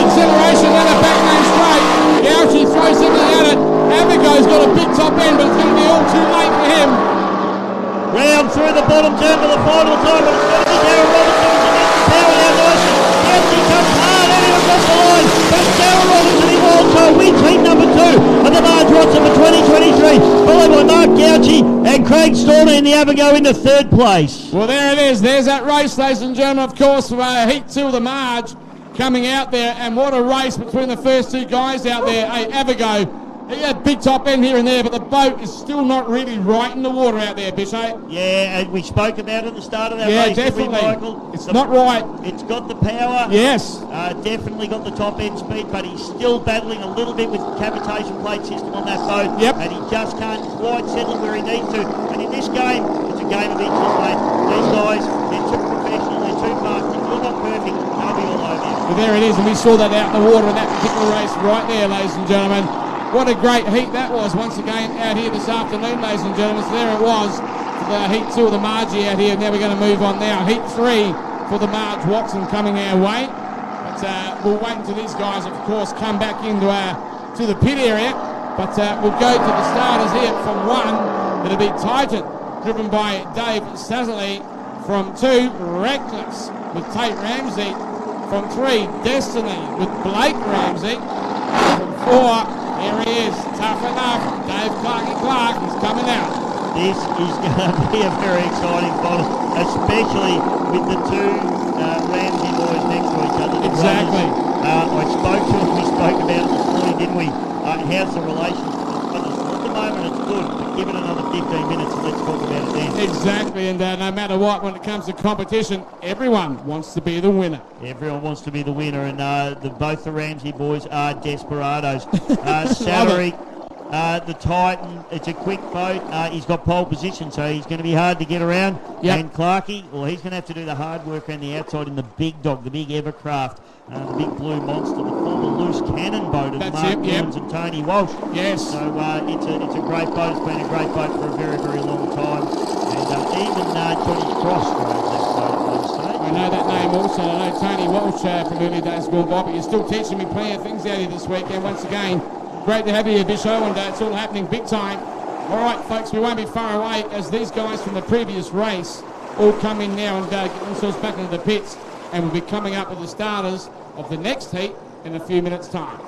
acceleration and the back lane straight. Gauchi throws something at it. Evergo's got a big top end, but it's going to be all too late for him. Round through the bottom turn for the final time, but it's going to be Darren Robinson who gets the power down nicely. Gauchi comes hard at him across the line, but it's Darren Robinson in Wild Child wins heat number 2 of the Marj Watson for 2023, followed by Mark Gauchi and Craig Storner in the Evergo into 3rd place. Well, there it is. There's that race, ladies and gentlemen, of course, for Heat 2 of the Marj coming out there, and what a race between the first 2 guys out there. Hey, Evergo. He had big top end here and there, but the boat is still not really right in the water out there, Bishay. Yeah, and we spoke about it at the start of that race, race, definitely. didn't we, Michael? It's not right. It's got the power. Yes. Definitely got the top end speed, but he's still battling a little bit with the cavitation plate system on that boat. Yep. And he just can't quite settle where he needs to. And in this game, it's a game of inches, mate. These guys, they're too professional, they're too fast. If you're not perfect, they'll be all over you. Well, there it is, and we saw that out in the water in that particular race right there, ladies and gentlemen. What a great heat that was once again out here this afternoon, ladies and gentlemen. So there it was for the Heat 2 of the Marj out here. Now we're going to move on now. Heat 3 for the Marj Watson coming our way. But we'll wait until these guys, of course, come back into to the pit area. But we'll go to the starters here. From 1, it'll be Titan, driven by Dave Sazerly. From 2, Reckless with Tate Ramsey. From 3, Destiny with Blake Ramsey. From 4, here he is, tough enough. Dave Clark, he's coming out. This is going to be a very exciting final, especially with the two Ramsey boys next to each other. Exactly. We spoke about it this morning, didn't we? How's the relationship? At the moment it's good, but give it another 15 minutes and let's talk about it then. Exactly, and no matter what, when it comes to competition, everyone wants to be the winner. Everyone wants to be the winner, and both the Ramsey boys are desperados. Salary, the Titan, it's a quick boat. He's got pole position, so he's going to be hard to get around. Yep. And Clarkey, well, he's going to have to do the hard work around the outside in the big dog, the big Evercraft, the big blue monster, the former loose cannon boat of Mark Burns and Tony Walsh. Yes. So it's a great boat. It's been a great boat for a very, very long time. And even Johnny Cross drove that boat, I know that name also. I know Tony Walsh from early days gone by, but you're still teaching me plenty of things out here this weekend. Once again, great to have you here, Bisho, and it's all happening big time. All right, folks, we won't be far away as these guys from the previous race all come in now and get themselves back into the pits, and we'll be coming up with the starters of the next heat in a few minutes' time.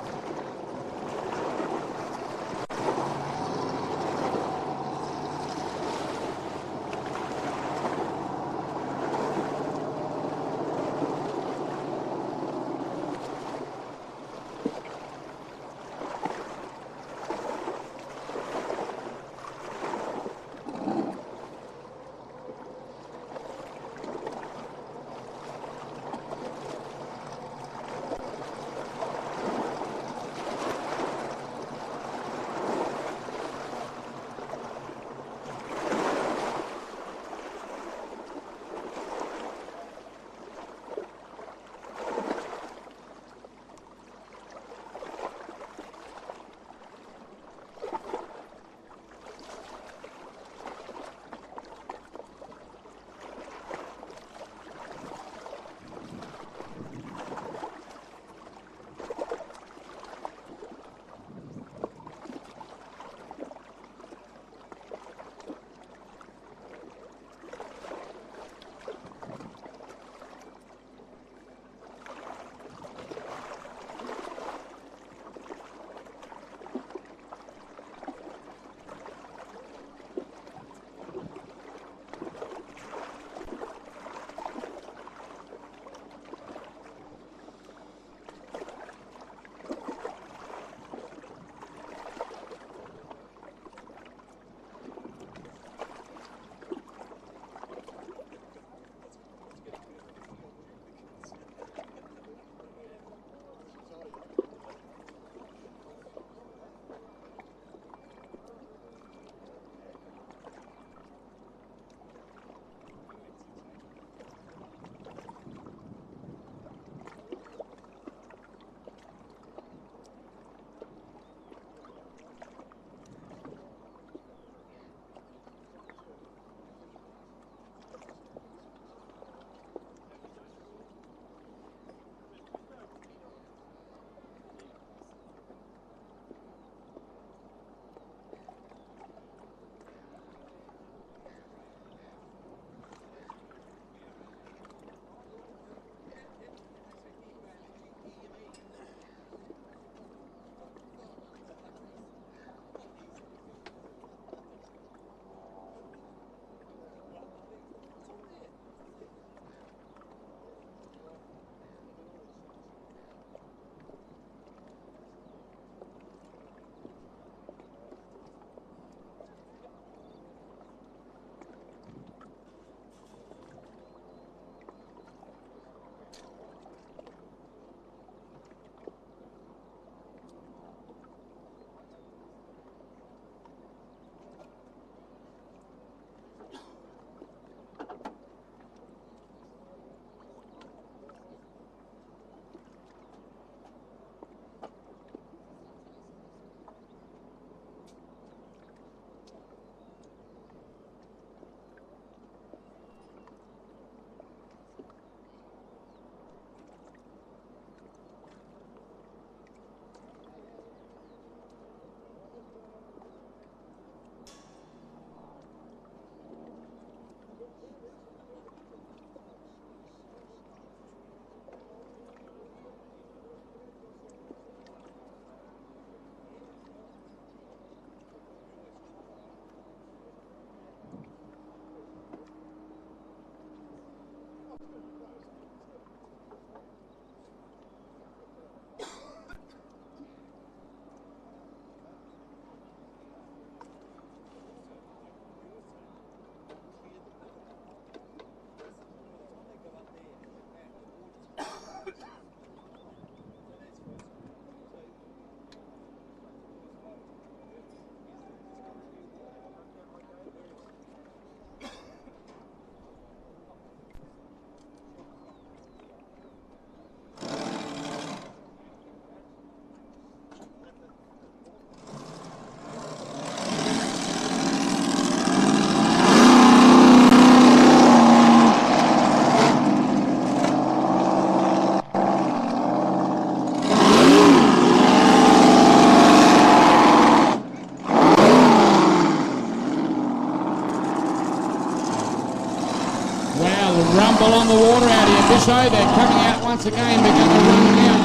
rumble on the water out here, Bisho. They're coming out once again. They're going to run out.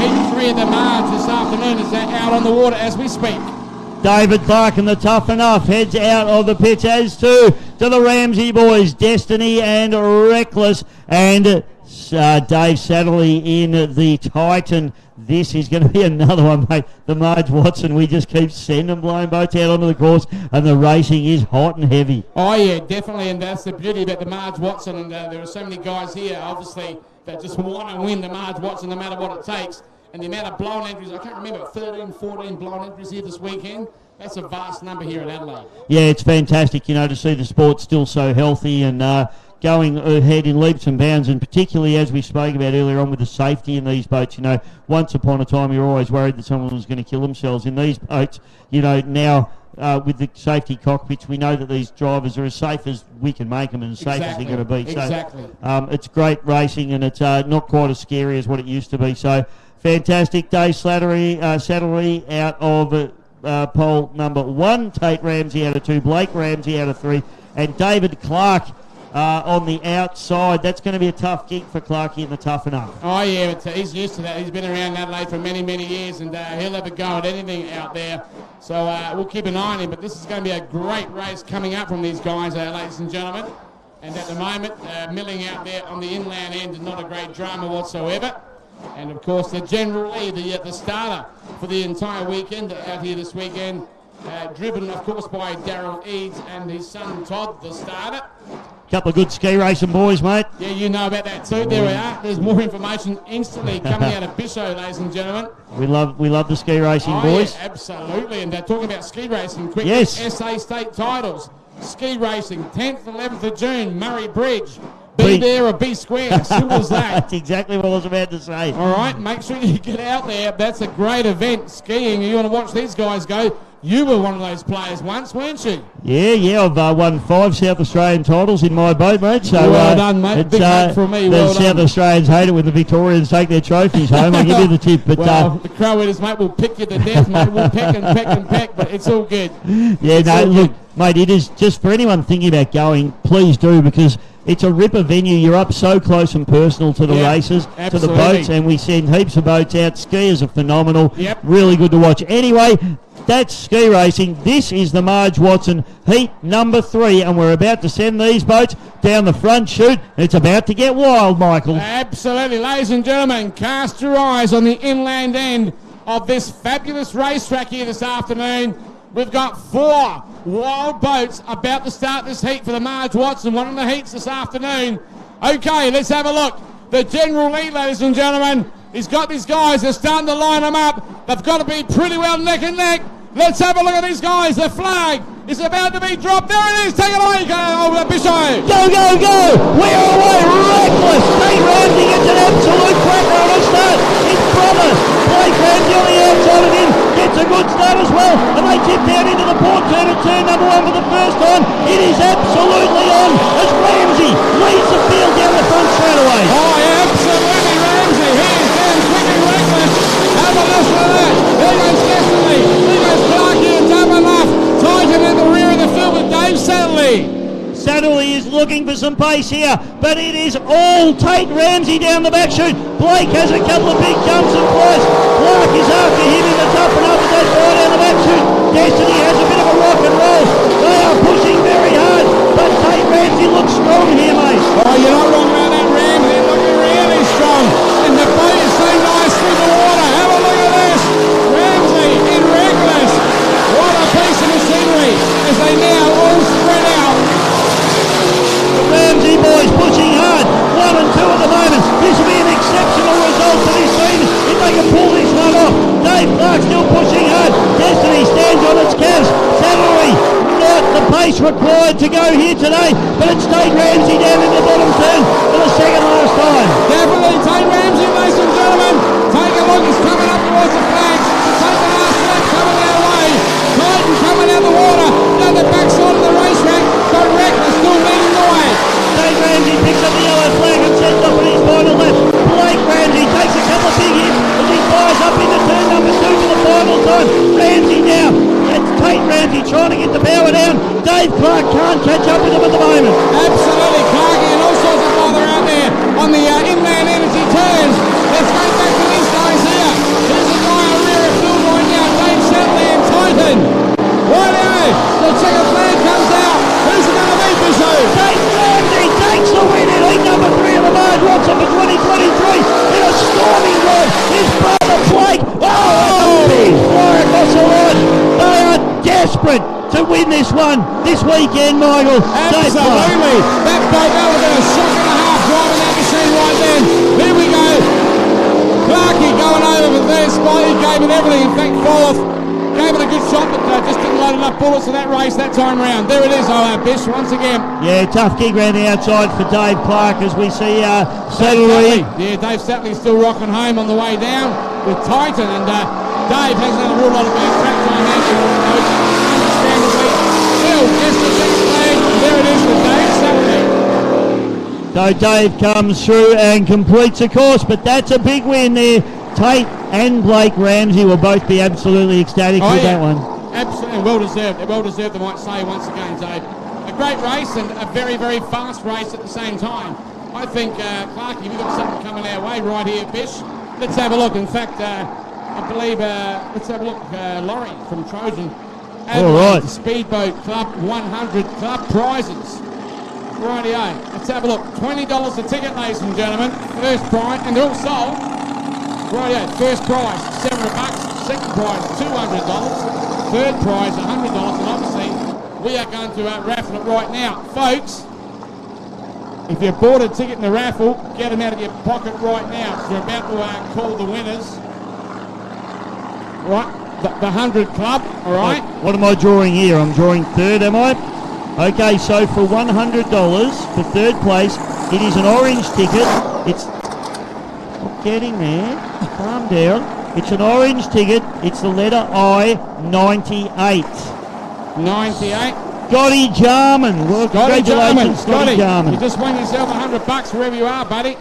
Heat 3 of the Marj this afternoon is out on the water as we speak. David Clark and the Tough Enough heads out of the pitch, as to the Ramsey boys, Destiny and Reckless, and Dave Satterley in the Titan. This is going to be another one, mate. The Marj Watson, we just keep sending blown boats out onto the course, and the racing is hot and heavy. Oh, yeah, definitely, and that's the beauty about the Marj Watson, and there are so many guys here, obviously, that just want to win the Marj Watson no matter what it takes. And the amount of blown entries, I can't remember, 13, 14 blown entries here this weekend. That's a vast number here in Adelaide. Yeah, it's fantastic, to see the sport still so healthy and going ahead in leaps and bounds, and particularly as we spoke about earlier on with the safety in these boats. Once upon a time you're always worried that someone was going to kill themselves. In these boats, now with the safety cockpits, we know that these drivers are as safe as we can make them and as safe as they're going to be. Exactly. So it's great racing, and it's not quite as scary as what it used to be. So fantastic. Dave Satterley out of pole number 1, Tate Ramsey out of 2, Blake Ramsey out of 3, and David Clark on the outside. That's going to be a tough gig for Clarkie and the Tough Enough. Oh, yeah, he's used to that. He's been around Adelaide for many, many years, and he'll have a go at anything out there. So we'll keep an eye on him, but this is going to be a great race coming up from these guys, ladies and gentlemen. And at the moment, milling out there on the inland end is not a great drama whatsoever. And, of course, the General Lee, the starter for the entire weekend, out here this weekend, driven, of course, by Daryl Eads and his son Todd, the starter. Couple of good ski racing boys, mate. Yeah, you know about that too. There we are. There's more information instantly coming out of Bisho, ladies and gentlemen. We love the ski racing boys. Yeah, absolutely. And they're talking about ski racing quickly. Yes. SA state titles. Ski racing, 10th, 11th of June, Murray Bridge. Be there or be square. Simple as that. That's exactly what I was about to say. All right, make sure you get out there. That's a great event, skiing. You want to watch these guys go. You were one of those players once, weren't you? Yeah, I've won 5 South Australian titles in my boat, mate. So well done, mate. Big hug from me. Well the South Australians hate it when the Victorians take their trophies home. I'll give you the tip. But the Crow Eaters, mate, will pick you to death, mate. We'll peck and peck and peck, but it's all good. Yeah, look, mate, it is just for anyone thinking about going, please do, because it's a ripper venue. You're up so close and personal to the races, absolutely. To the boats, and we send heaps of boats out. Skiers are phenomenal. Yep. Really good to watch. Anyway, that's ski racing. This is the Marj Watson heat number 3, and we're about to send these boats down the front chute. It's about to get wild, Michael. Absolutely. Ladies and gentlemen, cast your eyes on the inland end of this fabulous racetrack here this afternoon. We've got 4 wild boats about to start this heat for the Marj Watson, one of the heats this afternoon. Okay, let's have a look. The General Lee, ladies and gentlemen, he's got these guys. They're starting to line them up. They've got to be pretty well neck and neck. Let's have a look at these guys. The flag is about to be dropped. There it is. Take it away, Bisho. Go, go, go. We're away. Reckless. Tate Ramsey gets an absolute cracker on a start. His brother, Blake Ramsey, on the outside of him, gets a good start as well. And they tip down into the port turn at turn number 1 for the first time. It is absolutely on as Ramsey leads the field down the front straight away. Oh, yeah, absolutely, Ramsey. He is down quick and reckless. Have a listen to that. There goes Destiny. There goes Clarkie and Tough Enough. Titan in the rear of the field with Dave Satterley. Satterley is looking for some pace here, but it is all Tate Ramsey down the back chute. Blake has a couple of big jumps and flies. Clark is after him in the Tough Enough as they fly down the back chute. Destiny has a bit of a rock and roll. They are pushing very hard, but Tate Ramsey looks strong here, mate. Oh, you're not wrong about that, Ramsey. Looking really strong. And the boat is so nice through the water. Have a look at this. Ramsey in Reckless. What a piece of machinery as they now all spread out. The Ramsey boys pushing hard. 1 and 2 at the moment. This will be an exceptional result for this team if they can pull this one off. Dave Clark still pushing hard. Destiny stands on its calves. Satterley, not the pace required to go here today, but it's Tate Ramsey down in the bottom turn for the second last time. Definitely Tate Ramsey, ladies and gentlemen. Take a look. He's coming up towards the flags. Take the last flag coming their way. Titan coming out the water. Down the backside of the racetrack. But Reckless still leading the way. Tate Ramsey picks up the yellow flag and sets up on his final lap. Blake Ramsey takes a couple of big hits as he fires up into turn number 2 for the final time. Ramsey now. That's Tate Ramsey trying to get the power down. Dave Clark can't catch up with him at the moment. Absolutely, Clarkie, and also on the inland energy turn. Let's go back to these guys here. There's a guy on rear of field right now, Dave Shatley and Titan. Righto, the checkered flag comes out. Who's it going to be, Bishop? Dave Ramsey takes the win in heat number 3 of the Marj Watson for 2023 in a storming run. His brother Blake. Oh, that's a big fly across the line. They are desperate to win this one this weekend, Michael. Absolutely. That boat over there, a shot and a half driving that machine right then. There we go. Clarkey going over for third spot. He gave it everything. In fact, fourth. Gave it a good shot, but just didn't load enough bullets in that race that time round. There it is, Bish, once again. Yeah, tough gig round the outside for Dave Clark as we see Saturday. Yeah, Dave Satley still rocking home on the way down with Titan, and Dave hasn't had a real lot of track time action. Understandably, still just the sixth flag. There it is for Dave Satley. So Dave comes through and completes the course, but that's a big win there. Tate and Blake Ramsey will both be absolutely ecstatic with that one. Absolutely, well deserved. Well deserved, I might say once again, Dave. A great race and a very, very fast race at the same time. I think, Clarkey, we've got something coming our way right here, Bish. Let's have a look. In fact, I believe, let's have a look. Laurie from Trojan. Adelaide Speedboat Club 100 Club prizes. Rightio. Let's have a look. $20 a ticket, ladies and gentlemen. First prize, and they're all sold. Rightio, first prize, $700. Second prize, $200. Third prize, $100. And obviously, we are going to raffle it right now. Folks, if you bought a ticket in the raffle, get them out of your pocket right now. Because we're about to call the winners. Right, the 100 Club, all right? What am I drawing here? I'm drawing third, am I? Okay, so for $100 for third place, it is an orange ticket. It's getting there. Calm down. It's an orange ticket. It's the letter I, 98. 98. Scotty Jarman. Well, congratulations, Scotty Jarman. You just won yourself $100 wherever you are, buddy.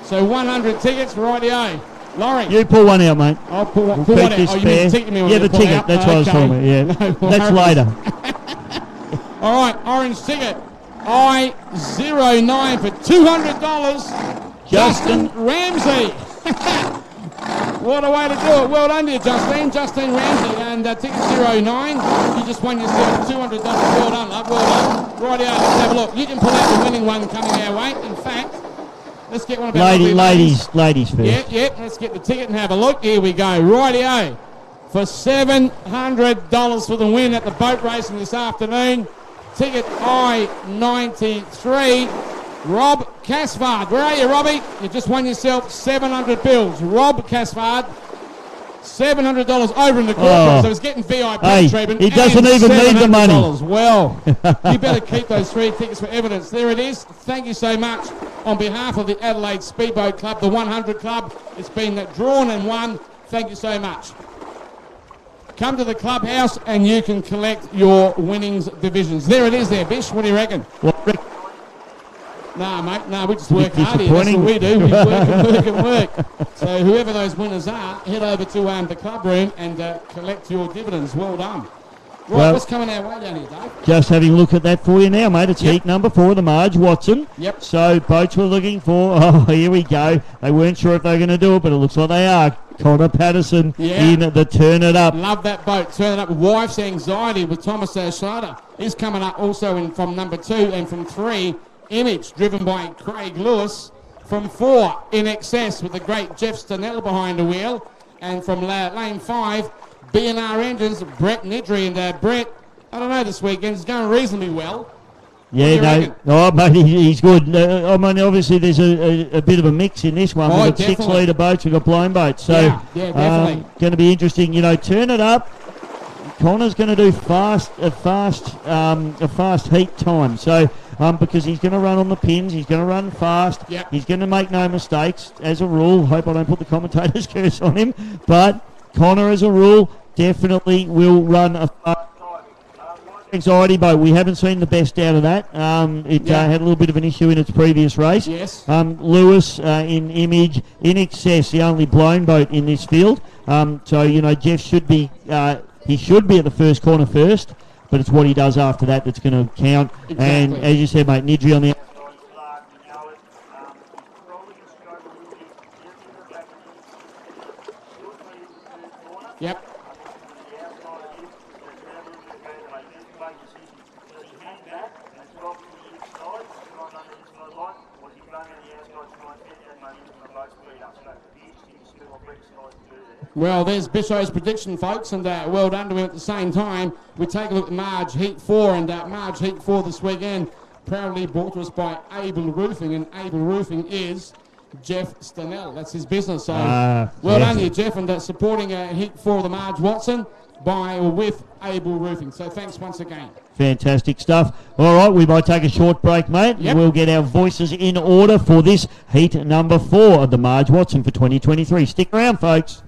So 100 tickets, rightio. Laurie. You pull one out, mate. I'll pull one. We'll Pull one out. this Oh, you mean the ticket? Yeah, the ticket. Out? That's what I was talking about. Yeah, No that's later. All right, orange ticket. I-09 for $200. Justin Ramsey. What a way to do it. Well done to you, Justine Ramsey. And ticket 09, you just won yourself $200. Well done, love. Well done. Rightio, let's have a look. You can pull out the winning one coming our way. In fact, let's get one of our ladies first. Yeah. Let's get the ticket and have a look. Here we go. Rightio. For $700 for the win at the boat racing this afternoon. Ticket I-93. Rob Casfard. Where are you, Robbie? You just won yourself 700 bills. Rob Casfard. $700 over in the corporate, so he's getting VIP treatment. He doesn't even need the money. Well, you better keep those 3 tickets for evidence. There it is. Thank you so much. On behalf of the Adelaide Speedboat Club, the 100 Club, it's been drawn and won. Thank you so much. Come to the clubhouse and you can collect your winnings divisions. There it is there, Bish. What do you reckon? Nah, mate. Nah, we just work hard here. That's what we do. We work and work. So whoever those winners are, head over to the club room and collect your dividends. Well done. Right, well, what's coming our way down here, Dave? Just having a look at that for you now, mate. It's heat number 4, the Marj Watson. Yep. So boats were looking for, here we go. They weren't sure if they were going to do it, but it looks like they are. Connor Patterson in the Turn It Up. Love that boat. Turn It Up. Wife's Anxiety with Thomas Schrader. He's coming up also from number 2 and from 3. Image, driven by Craig Lewis. From 4, In Excess with the great Jeff Stanell behind the wheel. And from lane 5, B&R Engines, Brett Nidry. And Brett, I don't know, this weekend is going reasonably well. Yeah, no, mate, he's good. I mean, obviously there's a bit of a mix in this one. We've got 6-litre boats, we've got blown boats. So, definitely. Going to be interesting. You know, Turn It Up. Connor's going to do a fast heat time. So, because he's going to run on the pins, he's going to run fast. Yep. He's going to make no mistakes, as a rule. Hope I don't put the commentator's curse on him. But Connor, as a rule, definitely will run a fast Anxiety boat. We haven't seen the best out of that. It had a little bit of an issue in its previous race. Yes. Lewis in Image, In Excess, the only blown boat in this field. So, you know, Jeff should be, he should be at the first corner first, but it's what he does after that that's going to count. Exactly. And as you said, mate, Nidri on the Yep. Well, there's Bisho's prediction, folks, and well done to him at the same time. We take a look at Marj Heat 4, and Marj Heat 4 this weekend, proudly brought to us by Able Roofing, and Able Roofing is Jeff Stanell. That's his business. So well done you, Jeff, and supporting Heat 4 of the Marj Watson by or with Able Roofing. So thanks once again. Fantastic stuff. All right, we might take a short break, mate. Yep. We'll get our voices in order for this Heat number 4 of the Marj Watson for 2023. Stick around, folks.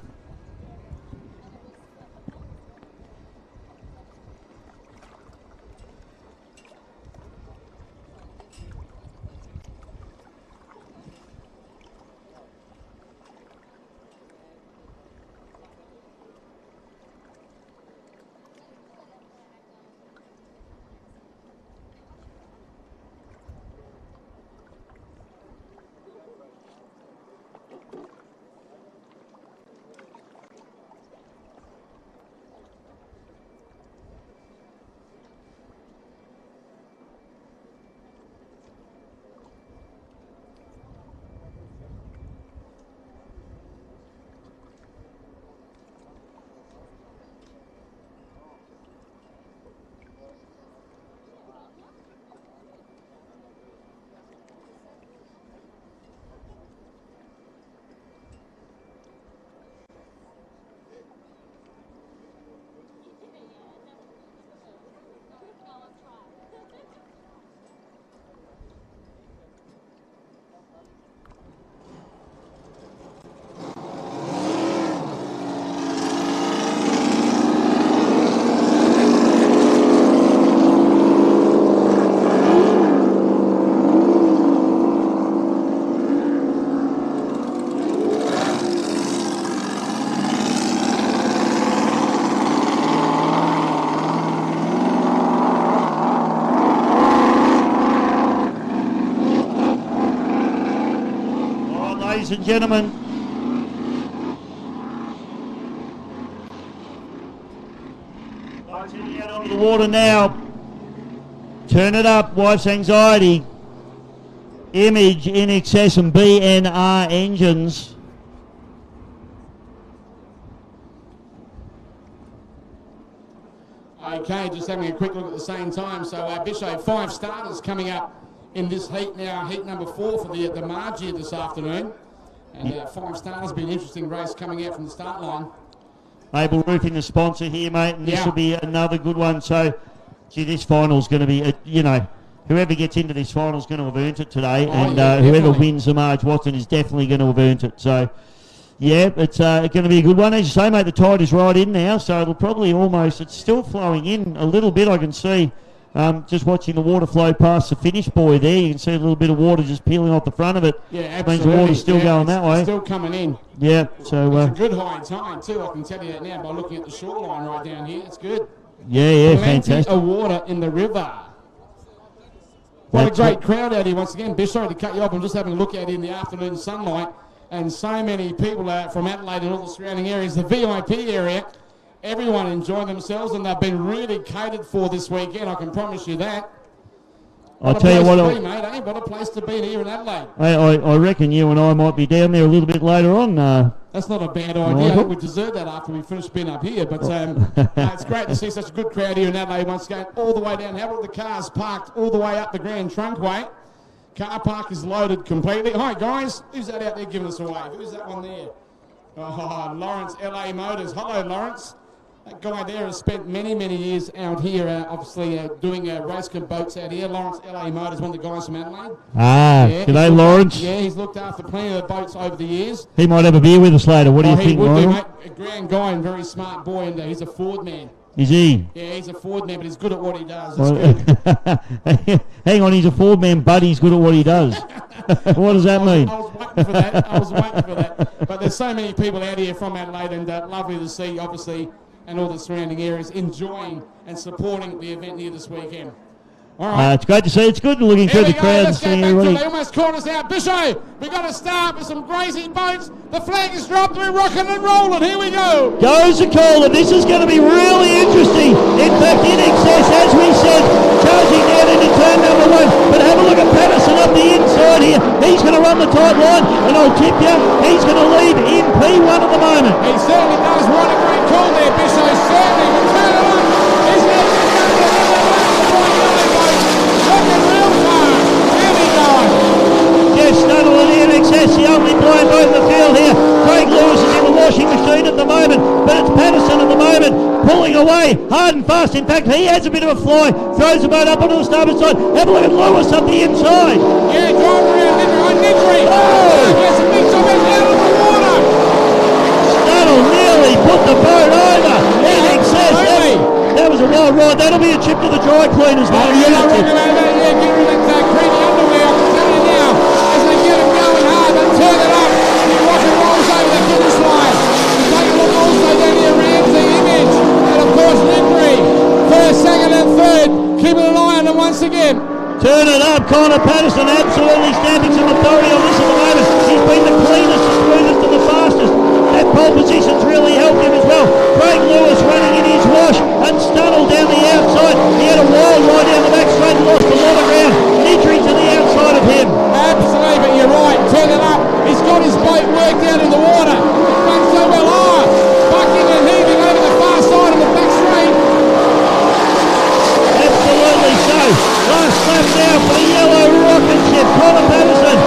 Ladies and gentlemen, heading out onto the water now. Turn it up, Wife's Anxiety, Image, In Excess and BNR engines. Okay, just having a quick look at the same time. So Bishop, 5 starters coming up in this heat now, heat number 4 for the Marj here this afternoon. And 5 starters, be an interesting race coming out from the start line. Able Roofing, the sponsor here, mate, and this will be another good one. So, gee, this final's going to be, whoever gets into this final is going to have earned it today, whoever wins the Marj Watson is definitely going to have earned it. So, yeah, it's going to be a good one. As you say, mate, the tide is right in now, so it'll probably it's still flowing in a little bit, I can see. Just watching the water flow past the finish buoy there, you can see a little bit of water just peeling off the front of it. Yeah, absolutely. Means the water's still going that way. Still coming in. Yeah, so... it's a good high tide too, I can tell you that now by looking at the shoreline right down here. It's good. Yeah, fantastic. Plenty of water in the river. What a great crowd out here once again. Bish, sorry to cut you off. I'm just having a look out in the afternoon sunlight, and so many people from Adelaide and all the surrounding areas, the VIP area. Everyone enjoying themselves, and they've been really catered for this weekend, I can promise you that. I'll tell you what... What a place to be here in Adelaide. I reckon you and I might be down there a little bit later on. That's not a bad idea. I think we deserve that after we finish being up here. But it's great to see such a good crowd here in Adelaide once again, all the way down. How about the cars parked all the way up the Grand Trunkway? Car park is loaded completely. Hi, guys. Who's that out there giving us a wave? Who's that one there? Oh, Lawrence, LA Motors. Hello, Lawrence. That guy there has spent many, many years out here, obviously doing race car boats out here. Lawrence, LA Motors, one of the guys from Adelaide. G'day, Lawrence. He's looked after plenty of the boats over the years. He might have a beer with us later. What do you think, Lawrence? He would do, mate. A grand guy and very smart boy, and he's a Ford man. Is he? Yeah, he's a Ford man, but he's good at what he does. That's good. Hang on, he's a Ford man, but he's good at what he does. What does that mean? I was waiting for that. But there's so many people out here from Adelaide, and lovely to see, obviously, and all the surrounding areas enjoying and supporting the event here this weekend. All right. It's great to see. It's good looking through the crowd and Let's seeing get back to everybody. it. They almost caught us out. Bisho, we got to start with some grazing boats. The flag is dropped. We're rocking and rolling. Here we go. Goes the caller. This is going to be really interesting. In fact, in excess, as we said, charging down into turn number 1. But have a look at Patterson up the inside here. He's going to run the tight line, and I'll tip you, he's going to lead in P1 at the moment. He certainly does. What a great call there, Bisho. Certainly. We'll turn it on. He's going to get down to the yellow boat. Looking real fast. Here we go. Yes, Nuttall and NXS, the only blind boat in the field here. Craig Lewis is in the washing machine at the moment, but it's Patterson at the moment, pulling away hard and fast. In fact, he has a bit of a fly, throws the boat up onto the starboard side. Have a look at Lewis up the inside. Yeah, drive around Nidri. There's a big top end out of the water. Nuttall nearly put the boat over. NXS, that was a wild ride. That'll be a trip to the dry cleaners. Oh, you're not wrong about that. Yeah, get rid of that creamy underwear. I can tell you now, as they get it going hard, they turn it up. He rock and rolls over the finish line. You take a look also down here, Ramsey, Image, and of course Nidri. First, second and third. Keeping an eye on them once again. Turn it up. Connor Patterson absolutely stamping some authority on this at the moment. He's been the cleanest, the smoothest and the fastest. That pole position's really helped him as well. Craig Lewis running in his wash and Stunnell down the outside. He had a wild ride down the back straight and lost a lot of ground. Nidri to the outside of him. Absolutely, but you're right. Turn it up. He's got his boat worked out in the water. It runs so well. Bucking and heaving over the far side of the back straight. Absolutely so. Last lap now for the yellow rocket ship. Connor Patterson.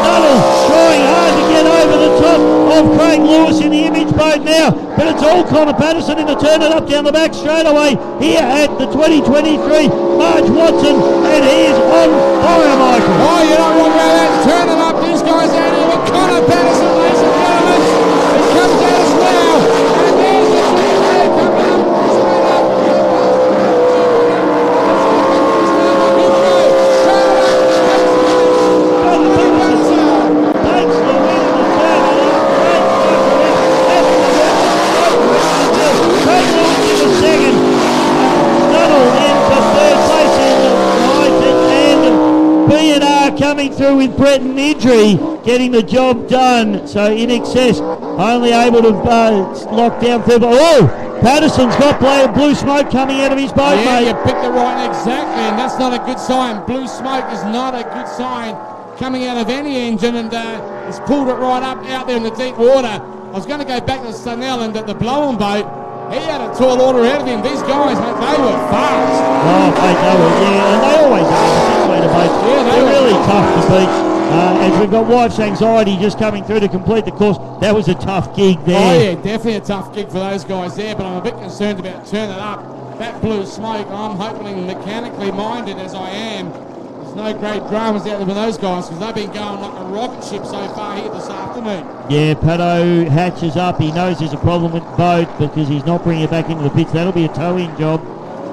Nuttall trying hard to get over the top of Craig Lewis in the Image boat now. But it's all Connor Patterson in the turn it up down the back straight away here at the 2023 Marj Watson. And he is on fire, Michael. Oh, you're not wrong about that. Turn it up. These guys out here with Connor Patterson, ladies and gentlemen. It comes at us now. And there's the ship there coming up. Straight up. Coming through with Brett and Nidri getting the job done. So in excess, only able to lock down third. Oh, Patterson's got blue smoke coming out of his boat, Yeah, mate. you picked it right, exactly, and that's not a good sign. Blue smoke is not a good sign coming out of any engine, and he's pulled it right up out there in the deep water. I was going to go back to Stunnell and the blow-on boat. He had a tall order ahead of him. These guys, mate, they were fast. Oh, mate, they were, yeah, and they always are. Yeah, they're really tough to beat. As we've got Wife's Anxiety just coming through to complete the course. That was a tough gig there. Oh, yeah, definitely a tough gig for those guys there, but I'm a bit concerned about turning it up. That blue smoke, I'm hoping mechanically minded as I am. There's no great dramas out there with those guys because they've been going like a rocket ship so far here this afternoon. Yeah, Pato hatches up. He knows there's a problem with the boat because he's not bringing it back into the pits. That'll be a towing job.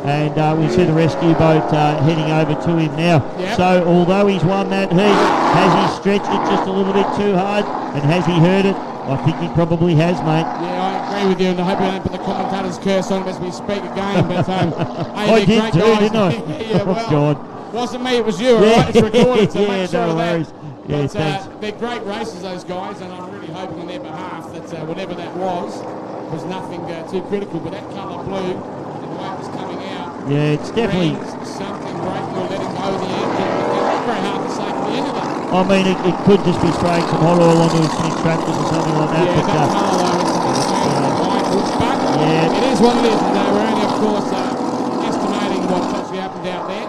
And we see the rescue boat heading over to him now. Yep. So although he's won that heat, has he stretched it just a little bit too hard? And has he hurt it? I think he probably has, mate. Yeah, I agree with you, and I hope we don't put the commentator's curse on him as we speak again. But I did too, didn't I? Yeah, well, oh, God. Wasn't me, it was you, all right? It's recorded, so yeah, make sure no of that. worries. Yeah, But thanks. they're great races, those guys, and I'm really hoping on their behalf that whatever that was nothing too critical. But that colour blue, and the way it was coming out, Yeah, it's definitely. something great. We're letting go of the engine. It's very hard to say from the end of it. I mean, it could just be spraying some hot oil onto his sneak tractors or something like that. Yeah, but, that colour though is but it is what it is. And we're only, of course, estimating what's actually happened out there.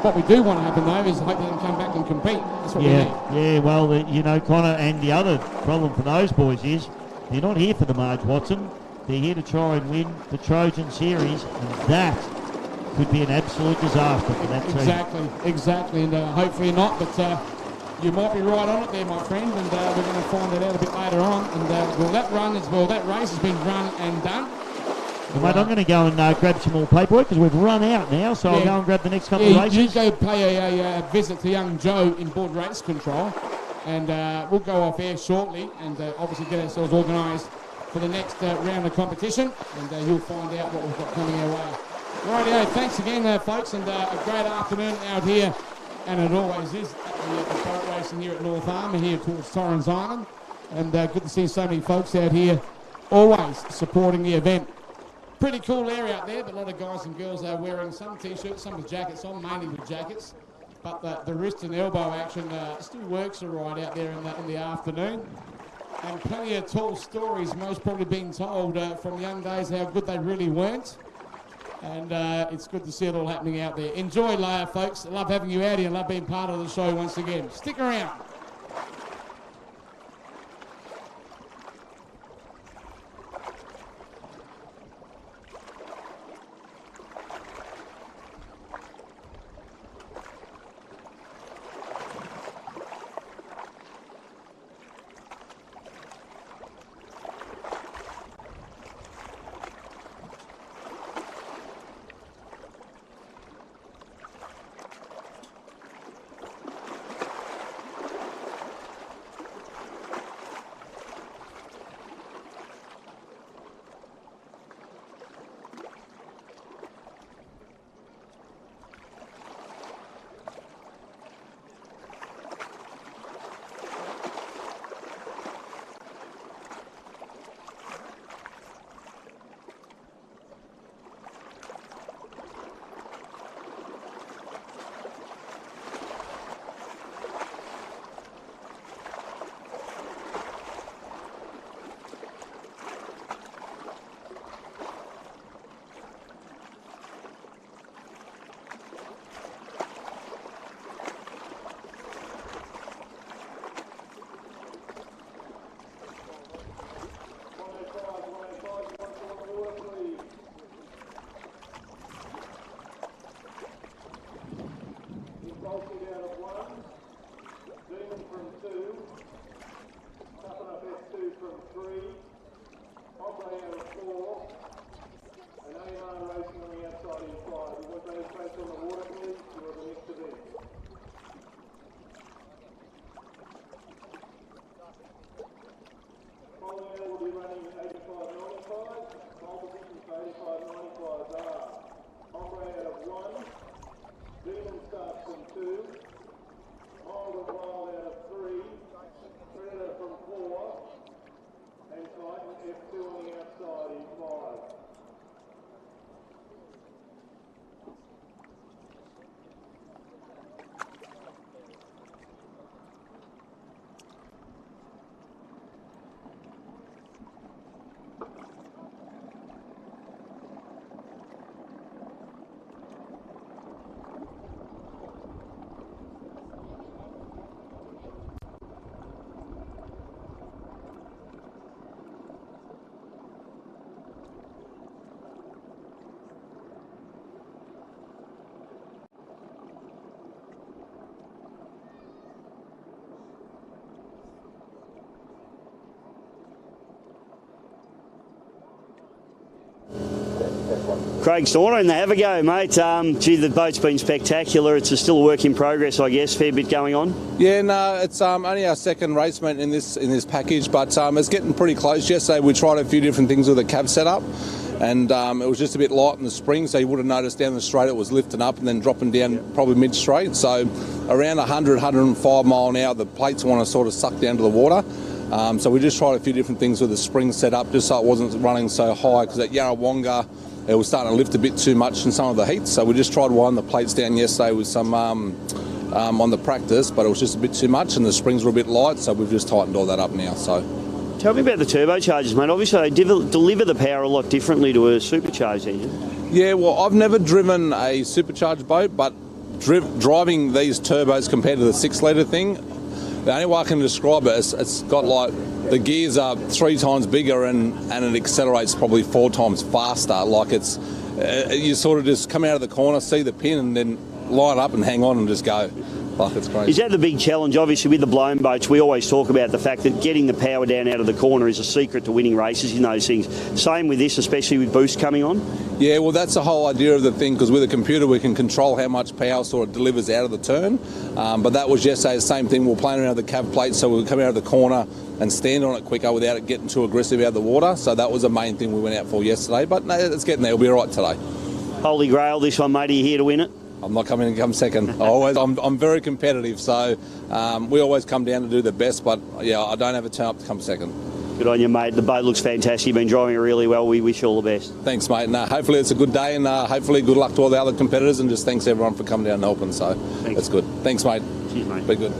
What we do want to happen though is hope they can come back and compete. That's what we need. Yeah, well, you know, Connor, and the other problem for those boys is they're not here for the Marj Watson. They're here to try and win the Trojan Series, and that could be an absolute disaster for that team. Exactly, and hopefully not, but you might be right on it there, my friend, and we're going to find it out a bit later on. And that race has been run and done. Well, mate, I'm going to go and grab some more paperwork because we've run out now, so I'll go and grab the next couple of races. You go pay a visit to young Joe in board race control, and we'll go off air shortly and obviously get ourselves organised for the next round of competition, and you'll find out what we've got coming our way. Rightio, thanks again, folks, and a great afternoon out here, and it always is at the boat racing here at North Armour, here towards Torrens Island, and good to see so many folks out here, always supporting the event. Pretty cool area out there, but a lot of guys and girls are wearing some T-shirts, some with jackets on, mainly with jackets, but the wrist and elbow action still works all right out there in the afternoon. And plenty of tall stories, most probably being told from young days how good they really weren't. And it's good to see it all happening out there. Enjoy, folks. I love having you out here. I love being part of the show once again. Stick around. Craig Storner, and have a go, mate. Gee, the boat's been spectacular. It's still a work in progress, I guess. Fair bit going on. Yeah, no, it's only our second race, mate, in this package, but it's getting pretty close. Yesterday we tried a few different things with the cab setup, and it was just a bit light in the spring, so you would have noticed down the straight it was lifting up and then dropping down probably mid-straight. So around 100, 105 mile an hour, the plates want to sort of suck down to the water. So we just tried a few different things with the spring setup, just so it wasn't running so high, because at Yarrawonga it was starting to lift a bit too much in some of the heats. So we just tried winding the plates down yesterday with some on the practice, but it was just a bit too much and the springs were a bit light, so we've just tightened all that up now. So tell me about the turbochargers, mate. Obviously they deliver the power a lot differently to a supercharged engine. Yeah, well, I've never driven a supercharged boat, but driving these turbos compared to the 6 litre thing, the only way I can describe it is it's got like the gears are 3 times bigger and it accelerates probably 4 times faster. Like it's you sort of just come out of the corner, see the pin, and then line up and hang on and just go. Like it's crazy. Is that the big challenge? Obviously, with the blown boats, we always talk about the fact that getting the power down out of the corner is a secret to winning races in those things. Same with this, especially with boost coming on. Yeah, well, that's the whole idea of the thing, because with a computer we can control how much power sort of delivers out of the turn. But that was yesterday the same thing. We were playing around the cab plate, so we would come out of the corner and stand on it quicker without it getting too aggressive out of the water. So that was the main thing we went out for yesterday. But no, it's getting there. We'll be all right today. Holy Grail, this one, mate. Are you here to win it? I'm not coming to come second. I'm very competitive, so we always come down to do the best, but yeah, I don't have a turn up to come second. Good on you, mate. The boat looks fantastic. You've been driving it really well. We wish you all the best. Thanks, mate. And hopefully it's a good day, and hopefully good luck to all the other competitors, and just thanks everyone for coming down and helping. So that's good. Thanks, mate. Cheers, mate. Be good.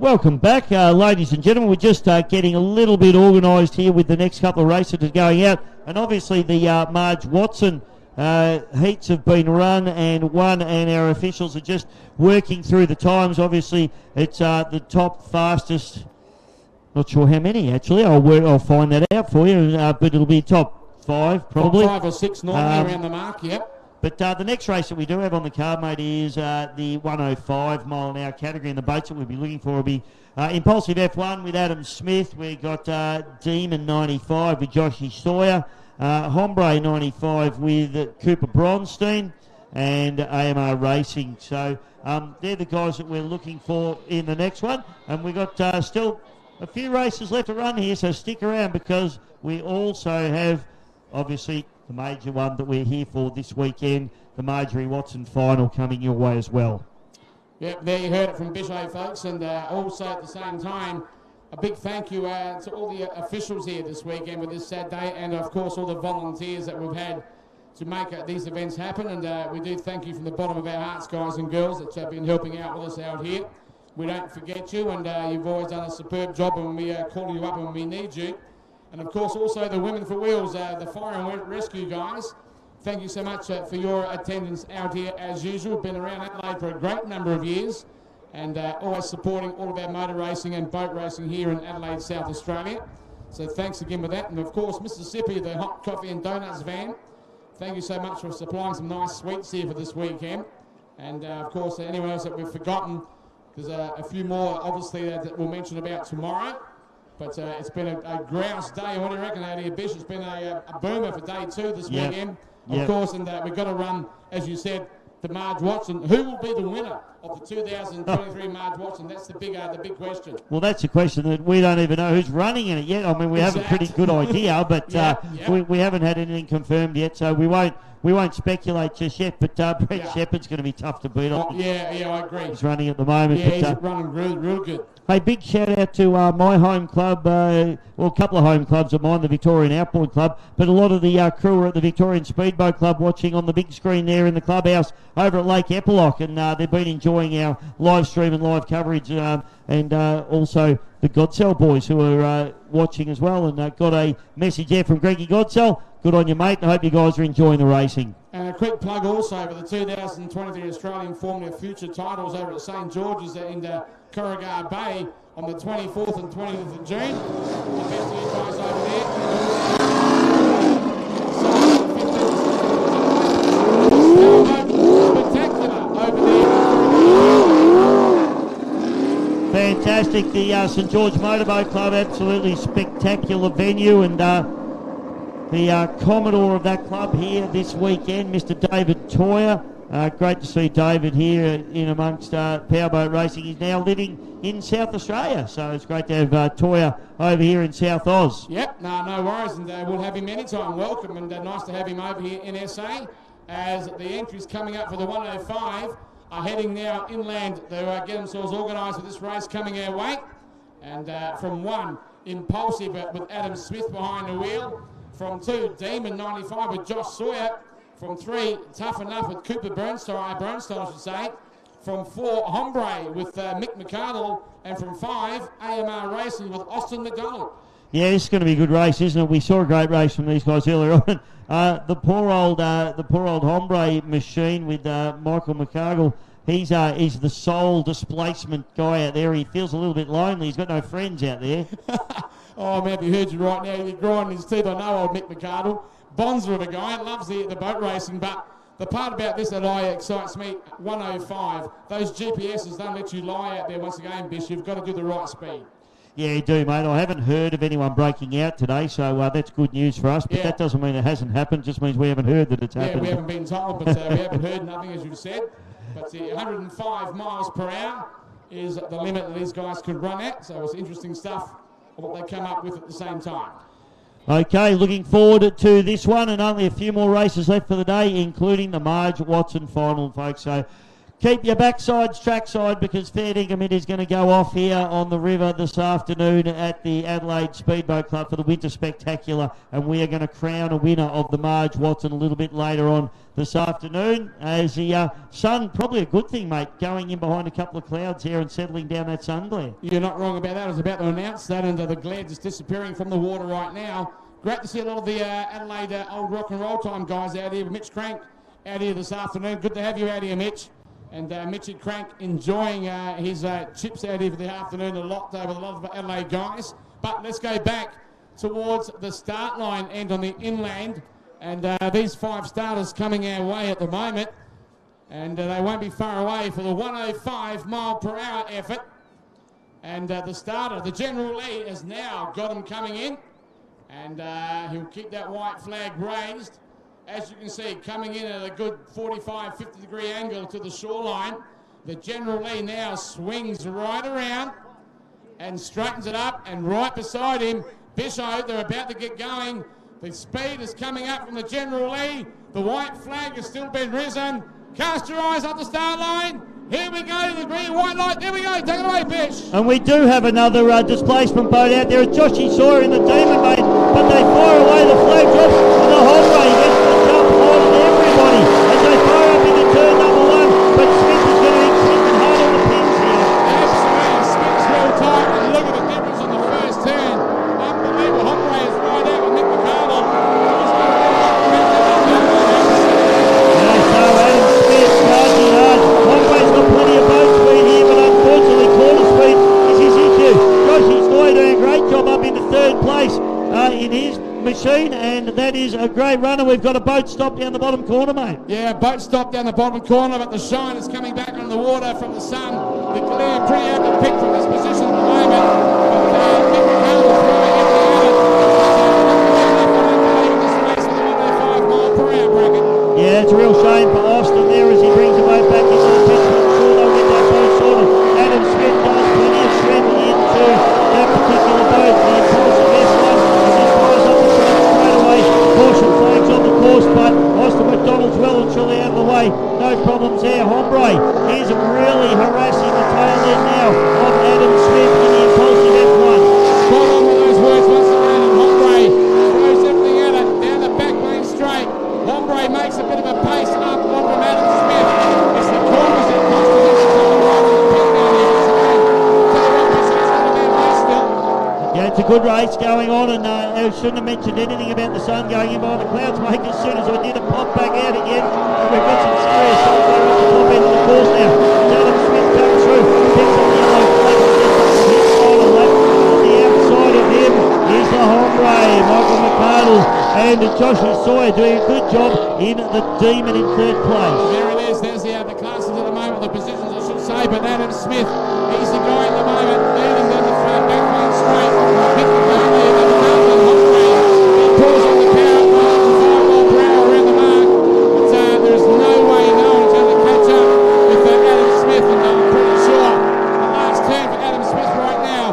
Welcome back, ladies and gentlemen. We're just getting a little bit organised here with the next couple of races that are going out. And obviously the Marj Watson heats have been run and won, and our officials are just working through the times. Obviously, it's the top fastest. Not sure how many, actually. I'll find that out for you, but it'll be top 5, probably. Top 5 or 6 normally around the mark, yep. But the next race that we do have on the card, mate, is the 105 mile an hour category, and the boats that we'll be looking for will be Impulsive F1 with Adam Smith. We've got Demon 95 with Joshy Sawyer, Hombre 95 with Cooper Bronstein, and AMR Racing. So they're the guys that we're looking for in the next one. And we've got still a few races left to run here, so stick around, because we also have, obviously, the major one that we're here for this weekend, the Marjorie Watson final, coming your way as well. Yep, there you heard it from Bisho, folks, and also at the same time, a big thank you to all the officials here this weekend with this sad day, and of course all the volunteers that we've had to make these events happen. And we do thank you from the bottom of our hearts, guys and girls, that have been helping out with us out here. We don't forget you, and you've always done a superb job when we call you up when we need you. And of course also the Women for Wheels, the fire and rescue guys. Thank you so much for your attendance out here as usual. Been around Adelaide for a great number of years, and always supporting all of our motor racing and boat racing here in Adelaide, South Australia. So thanks again for that. And of course Mississippi, the hot coffee and donuts van. Thank you so much for supplying some nice sweets here for this weekend. And of course anyone else that we've forgotten, there's a few more obviously that we'll mention about tomorrow. But it's been a grouse day. What do you reckon, Adelaide Bish? It's been a boomer for day 2 this weekend. Of course, and we've got to run, as you said, the Marj Watson. Who will be the winner of the 2023 Marj Watson? That's the big question. Well, that's a question that we don't even know who's running in it yet. I mean, we have a pretty good idea, but we haven't had anything confirmed yet, so we won't speculate just yet. But Brett Shepherd's going to be tough to beat. I agree. He's running at the moment. Yeah, he's running real good. Hey, big shout out to my home club, well, a couple of home clubs of mine, the Victorian Outboard Club, but a lot of the crew are at the Victorian Speedboat Club watching on the big screen there in the clubhouse over at Lake Epilock, and they've been enjoying our live stream and live coverage, and also the Godsell boys who are watching as well, and got a message there from Greggy Godsell. Good on you, mate, and I hope you guys are enjoying the racing. And a quick plug also for the 2023 Australian Formula Future titles over at St George's in Corrugated Bay on the 24th and 20th of June. I'll bet to you guys over there. Spectacular over there. Fantastic. The St George Motorboat Club, absolutely spectacular venue, and the Commodore of that club here this weekend, Mr. David Toyer. Great to see David here in amongst powerboat racing. He's now living in South Australia, so it's great to have Toyer over here in South Oz. Yep, no worries, and we'll have him anytime. Welcome, and nice to have him over here in SA, as the entries coming up for the 105 are heading now inland to get themselves organised for this race coming our way. And from 1, Impulsive with Adam Smith behind the wheel. From 2, Demon 95 with Josh Sawyer. From 3, Tough Enough with Cooper Bernstein, I should say. From 4, Hombre with Mick McArdle. And from 5, AMR Racing with Austin McDonald. Yeah, this is going to be a good race, isn't it? We saw a great race from these guys earlier on. The poor old Hombre machine with Michael McArdle. He's the sole displacement guy out there. He feels a little bit lonely. He's got no friends out there. Oh, man, he heard you right now. You're grinding his teeth. I know old Mick McArdle. Bonzer of a guy, loves the boat racing, but the part about this that excites me, 105, those GPSs don't let you lie out there once again, Bish. You've got to do the right speed. Yeah, you do, mate. I haven't heard of anyone breaking out today, so that's good news for us, but that doesn't mean it hasn't happened, just means we haven't heard that it's happened. Yeah, we haven't been told, but we haven't heard nothing, as you've said. But 105 miles per hour is the limit that these guys could run at, so it's interesting stuff what they come up with at the same time. Okay, looking forward to this one, and only a few more races left for the day, including the Marj Watson final, folks. So keep your backsides trackside because fair dinkum it is going to go off here on the river this afternoon at the Adelaide Speedboat Club for the Winter Spectacular, and we are going to crown a winner of the Marj Watson a little bit later on this afternoon as the sun, probably a good thing, mate, going in behind a couple of clouds here and settling down that sun glare. You're not wrong about that. I was about to announce that, and the glare just disappearing from the water right now. Great to see a lot of the Adelaide old rock and roll time guys out here. Mitch Crank out here this afternoon. Good to have you out here, Mitch. And Mitchy Crank enjoying his chips out here for the afternoon, a lot with a lot of Adelaide guys. But let's go back towards the start line end on the inland. And these 5 starters coming our way at the moment. And they won't be far away for the 105 mile per hour effort. And the starter, the General Lee, has now got him coming in. And he'll keep that white flag raised. As you can see, coming in at a good 45, 50 degree angle to the shoreline. The General Lee now swings right around and straightens it up, and right beside him, Bisho, they're about to get going. The speed is coming up from the General Lee. The white flag has still been risen. Cast your eyes up the start line. Here we go, the green and white light. There we go, take it away, Bish. And we do have another displacement boat out there. It's Joshy Sawyer in the Demon, mate, but they fire away, the flag drops, and the Hombre gets the jump higher than everybody as they fire up into turn number 1, but Smith is going to be slipping hard on the pins here. Absolutely, Smith's real tight, and look at the difference on the first turn. Unbelievable, Hombre is right out with Nick McCardle. Adam Smith charging hard. Hombre's got plenty of boat speed here, but unfortunately corner speed is his issue. Joshy Sawyer doing a great job up into 3rd place in his machine, and that is a great runner. We've got a boat stop down the bottom corner, mate. Yeah, boat stop down the bottom corner, but the shine is coming back on the water from the sun. The glare pretty out to pick from this position at the moment. But Nick McCardle's really empty at it. This race with the 105 mile per hour bracket. Yeah, it's a real shame for Austin there as he brings the boat back into the pitch. I'm sure they'll get that boat sorted. Adam Smith does plenty of strength into that particular boat. The impulsive S1 as he fires up the front straight away. Caution flags on the course, but Austin McDonald's well and truly out of the way. No problems there. Hombre is really harassing the tail end now of Adam Smith in the impulsive F1. Spot on with those words once again, and Hombre throws everything at it down the back lane straight. Hombre makes a bit of a pace up on from Adam Smith. It's the corners that cost him this time right on the pin down here once again. Tell you what, this is going to be a race still. Yeah, it's a good race going on, and I shouldn't have mentioned anything about the sun going in behind the clouds, mate. As soon as I did it pop back out again, and we've got some serious sun there at the top end of the course now. Adam Smith comes through, picks up the yellow flag, and his final lap. On the outside of him is the Hombre, Michael McCardle, and Joshy Sawyer doing a good job in the Demon in 3rd place. There it is, there's the classes at the moment, the positions I should say, but Adam Smith, he's the guy at the moment, leading down the front, back lane straight. Nick McCardle, and Hombre, he pulls on the power, 105 mile per hour around the mark, but there's no way no one's going to catch up with Adam Smith, and I'm pretty sure the last turn for Adam Smith right now.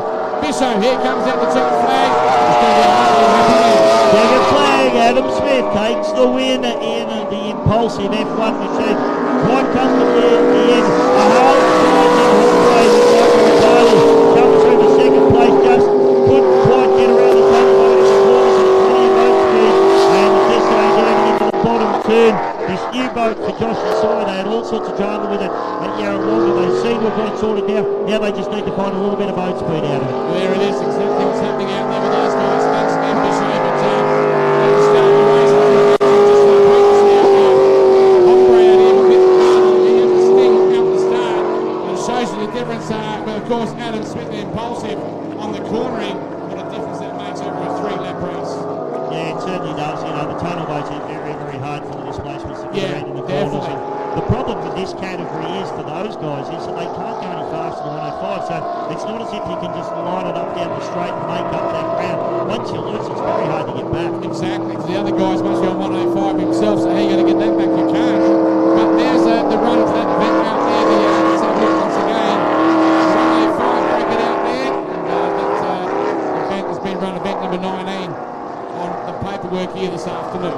Bisho, here comes out the checkered flag. It's going to be a happy end. Checkered flag, Adam Smith takes the win in the impulsive F1 machine. Quite comfortably at the end. A hard side and Hombre with Michael McCardle comes through the 2nd place. Just couldn't quite get around the tunnel boat in the corners and plenty of boat speed. And just going down into the bottom turn. This new boat for Joshy Sawyer, they had all sorts of drama with it at Yarrawonga. They seem to have got it sorted now. Now they just need to find a little bit of boat speed out of it. There it is, exactly what's happening out there with those guys. Thanks again, Bisho, but they start the race just like previously out there. Hombre out here with Nick McCardle, he had the sting out the start, and it shows you the difference, but of course Adam Smith, the impulsive on the cornering, what a difference that makes over a 3-lap race. Yeah, it certainly does. You know, the tunnel boats are very, very hard for the displacements to get around in the corners. Definitely. The problem with this category is for those guys is that they can't go any faster than 105, so it's not as if you can just line it up down the straight and make up that ground. Once you lose, it's very hard to get back. Exactly, because the other guy's must be on 105 himself, so how are you going to get that back? You can't. But there's the run for that event out there. Let's have a look once again. 105 bracket out there, and that event has been run event number 19 on the paperwork here this afternoon.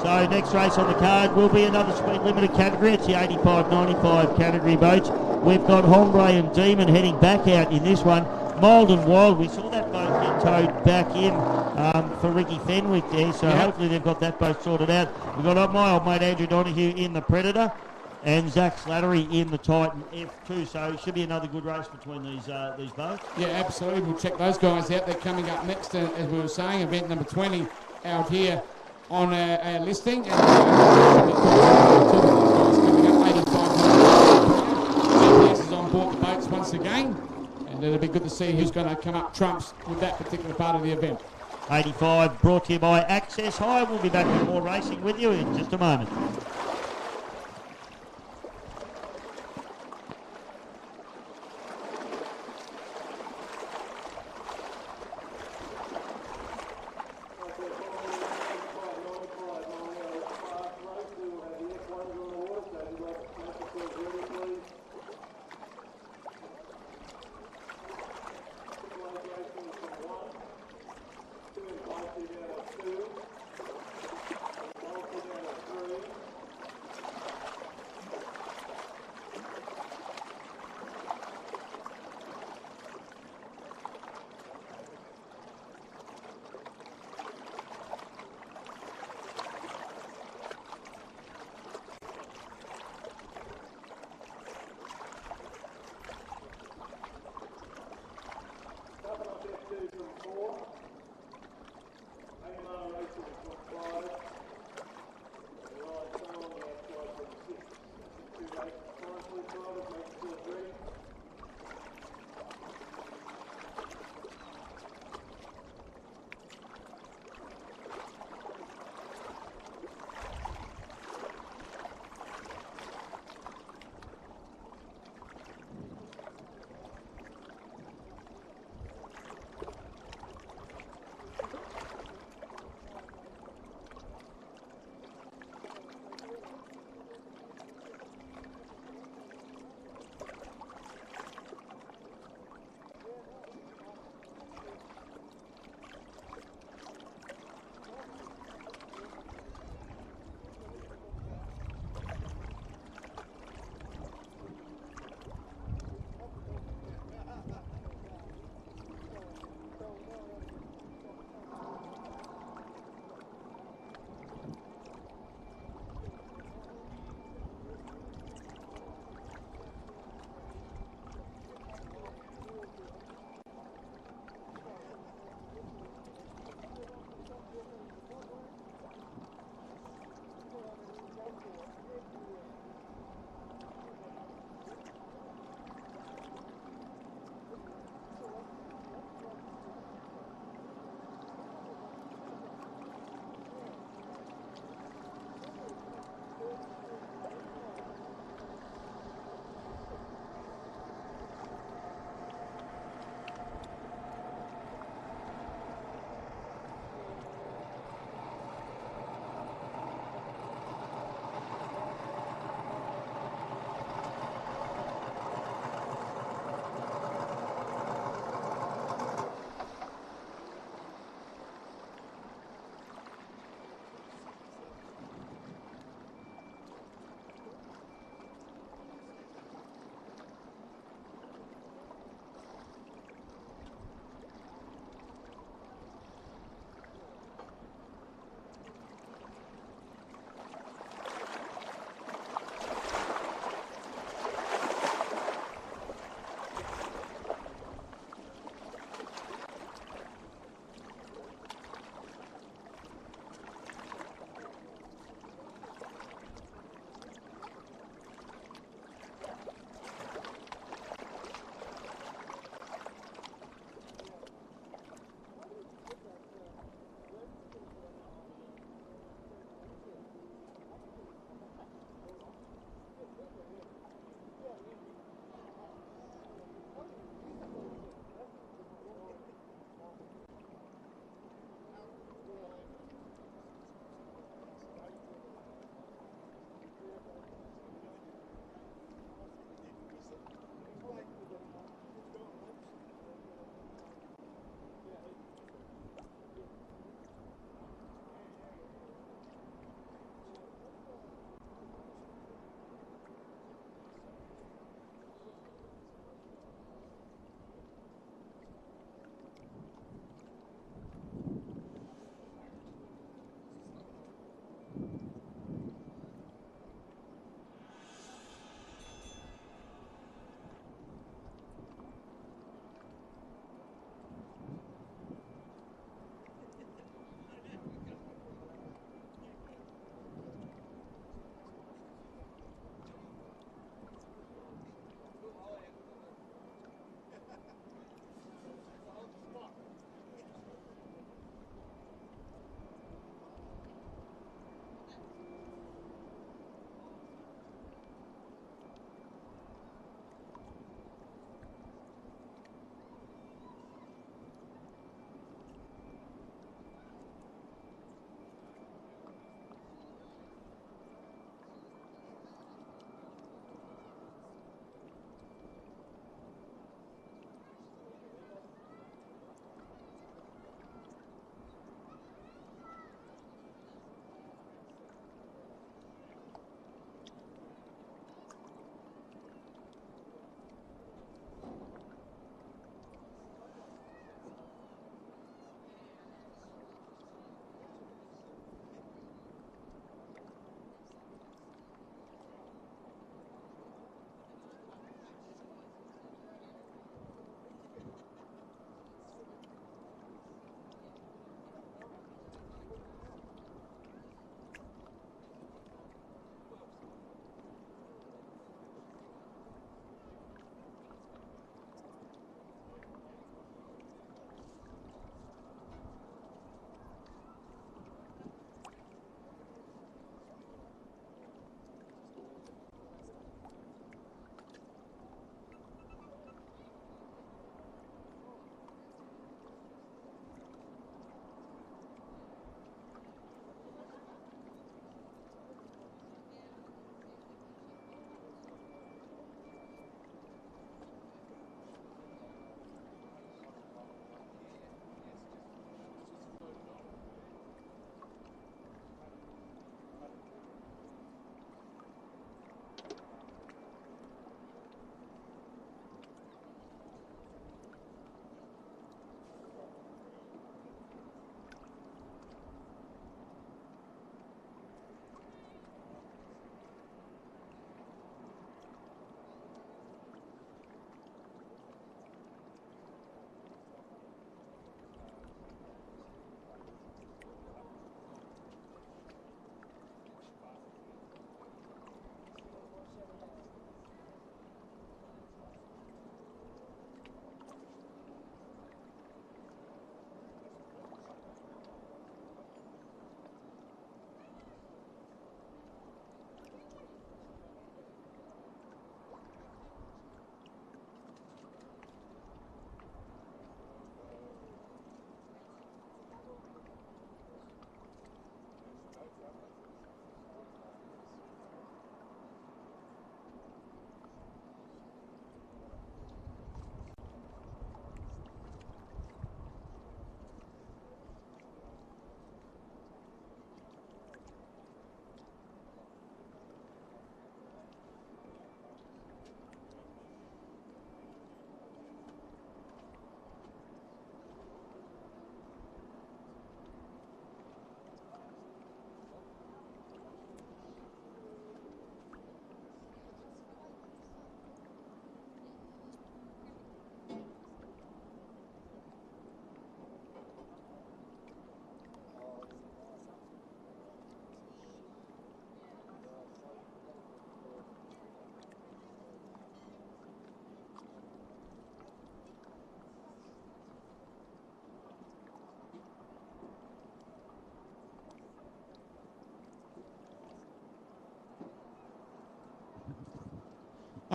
So next race on the card will be another speed limited category. It's the 85-95 category boats. We've got Hombre and Demon heading back out in this one. Mild and Wild, we saw that boat get towed back in for Ricky Fenwick there, so hopefully they've got that boat sorted out. We've got my old mate Andrew Donoghue in the Predator and Zach Slattery in the Titan F2, so it should be another good race between these boats. Yeah, absolutely. We'll check those guys out. They're coming up next, as we were saying, event number 20 out here on our listing. And coming up 85 is on board the boats once again. And it'll be good to see who's going to come up trumps with that particular part of the event. 85 brought to you by Access Hire. We'll be back with more racing with you in just a moment.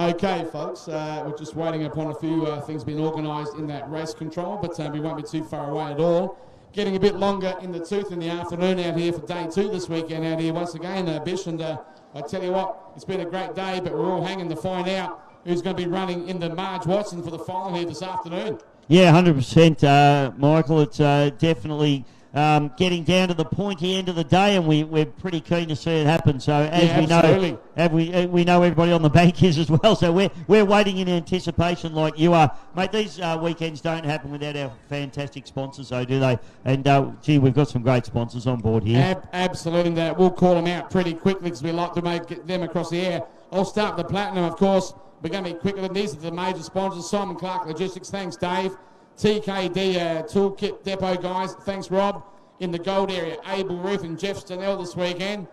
Okay, folks, we're just waiting upon a few things being organised in that race control, but we won't be too far away at all. Getting a bit longer in the tooth in the afternoon out here for day 2 this weekend out here once again, Bish, and I tell you what, it's been a great day, but we're all hanging to find out who's going to be running in the Marj Watson for the final here this afternoon. Yeah, 100%, Michael. It's definitely getting down to the pointy end of the day, and we're pretty keen to see it happen. So as we know everybody on the bank is as well. So we're waiting in anticipation like you are, mate. These weekends don't happen without our fantastic sponsors, though, do they? And gee, we've got some great sponsors on board here. Absolutely, and we'll call them out pretty quickly because we like to get them across the air. I'll start with the Platinum, of course. We're going to be quicker than these. Are the major sponsors: Simon Clark Logistics. Thanks, Dave. TKD Toolkit Depot guys. Thanks, Rob. In the gold area, Able Roof and Jeff Stanell this weekend.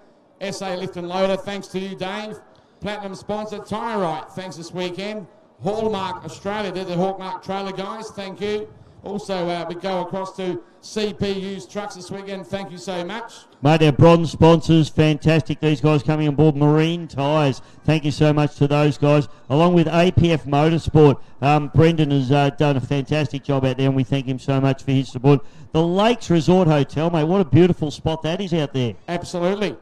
SA Lift and Loader. Thanks to you, Dave. Platinum sponsor Tyre Right. Thanks this weekend. Hallmark Australia. They're the Hallmark trailer guys. Thank you. Also, we go across to CPU's trucks this weekend. Thank you so much. Mate, our bronze sponsors, fantastic. These guys coming on board. Marine Tyres, thank you so much to those guys. Along with APF Motorsport, Brendan has done a fantastic job out there, and we thank him so much for his support. The Lakes Resort Hotel, mate, what a beautiful spot that is out there. Absolutely.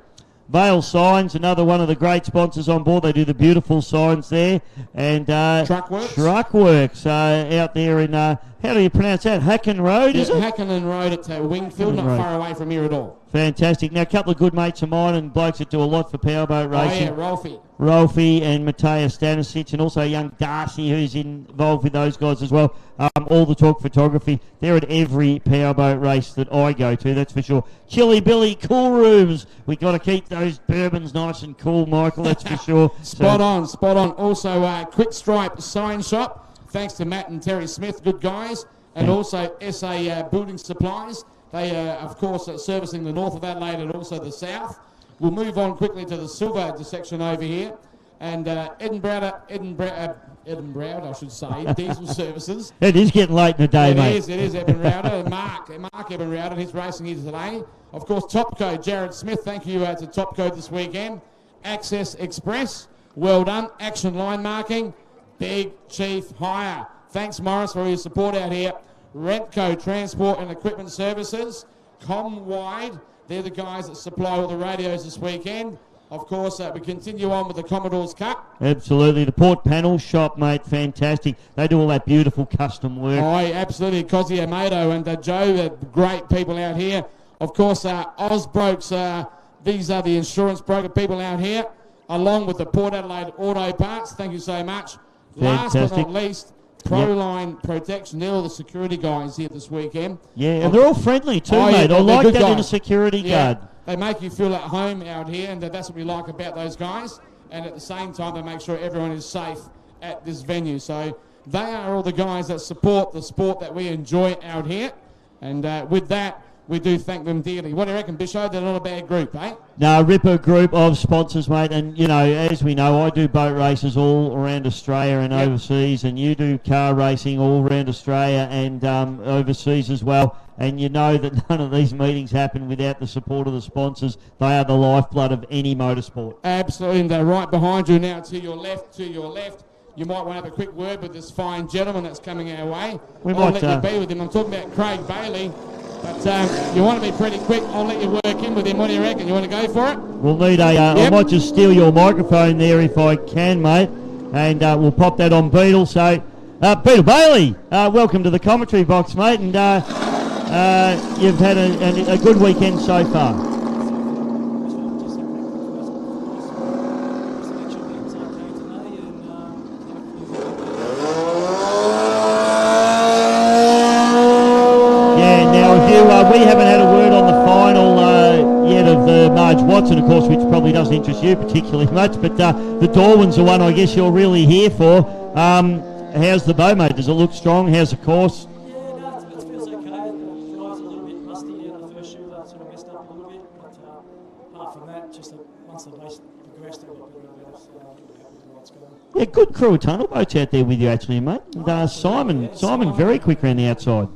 Vale Signs, another one of the great sponsors on board. They do the beautiful signs there. And Truckworks out there in, how do you pronounce that? Hacken Road, is it? Hacken Road at Wingfield, not far away from here at all. Fantastic. Now, a couple of good mates of mine and blokes that do a lot for powerboat racing. Oh, yeah, Rolfie and Matthias Stanisic, and also young Darcy, who's involved with those guys as well. All the Talk Photography. They're at every powerboat race that I go to, that's for sure. Chili Billy Cool Rooms. We've got to keep those bourbons nice and cool, Michael, that's for sure. Spot on. Also, Quick Stripe Sign Shop. Thanks to Matt and Terry Smith, good guys. And also SA Building Supplies. They are, of course, servicing the north of Adelaide and also the south. We'll move on quickly to the silver section over here. And Edinburgh, I should say, Diesel Services. It is getting late in the day, mate. It is, Edinburgh. Mark Edinburgh, he's racing here today. Of course, Topco, Jared Smith, thank you to Topco this weekend. Access Express, well done. Action Line Marking, Big Chief Hire. Thanks, Morris, for your support out here. Rentco Transport and Equipment Services, ComWide, they're the guys that supply all the radios this weekend. Of course, we continue on with the Commodore's Cup. Absolutely. The Port Panel Shop, mate, fantastic. They do all that beautiful custom work. Oh, absolutely. Cosio Amato and Joe, great people out here. Of course, Osbrokes, these are the insurance broker people out here, along with the Port Adelaide Auto Parts. Thank you so much. Fantastic. Last but not least, Proline Protection. They're all the security guys here this weekend. Yeah, and they're all friendly too, mate. I like that in a security guard. They make you feel at home out here, and that's what we like about those guys. And at the same time, they make sure everyone is safe at this venue. So they are all the guys that support the sport that we enjoy out here. And with that, we do thank them dearly. What do you reckon, Bisho? They're not a bad group, eh? No, ripper group of sponsors, mate. And, you know, as we know, I do boat races all around Australia and overseas, and you do car racing all around Australia and overseas as well. And you know that none of these meetings happen without the support of the sponsors. They are the lifeblood of any motorsport. Absolutely, and they're right behind you now, to your left. You might want to have a quick word with this fine gentleman that's coming our way. I'll let you be with him. I'm talking about Craig Bailey. But you want to be pretty quick. I'll let you work in with him. What do you reckon? You want to go for it? We'll need I might just steal your microphone there if I can, mate. And we'll pop that on Beetle. So, Beetle Bailey, welcome to the commentary box, mate. And you've had a good weekend so far. We haven't had a word on the final yet of the Marj Watson, of course, which probably doesn't interest you particularly much, but the Darwin's the one I guess you're really here for. How's the bow, mate? Does it look strong? How's the course? Yeah, no, it feels okay. The drive's a little bit rusty in the first shoot. I sort of messed up a little bit, but apart from that, just once the race progressed, I got better and better, so I'm happy with what's going. Yeah, good crew of tunnel boats out there with you actually, mate. And Simon very quick around the outside.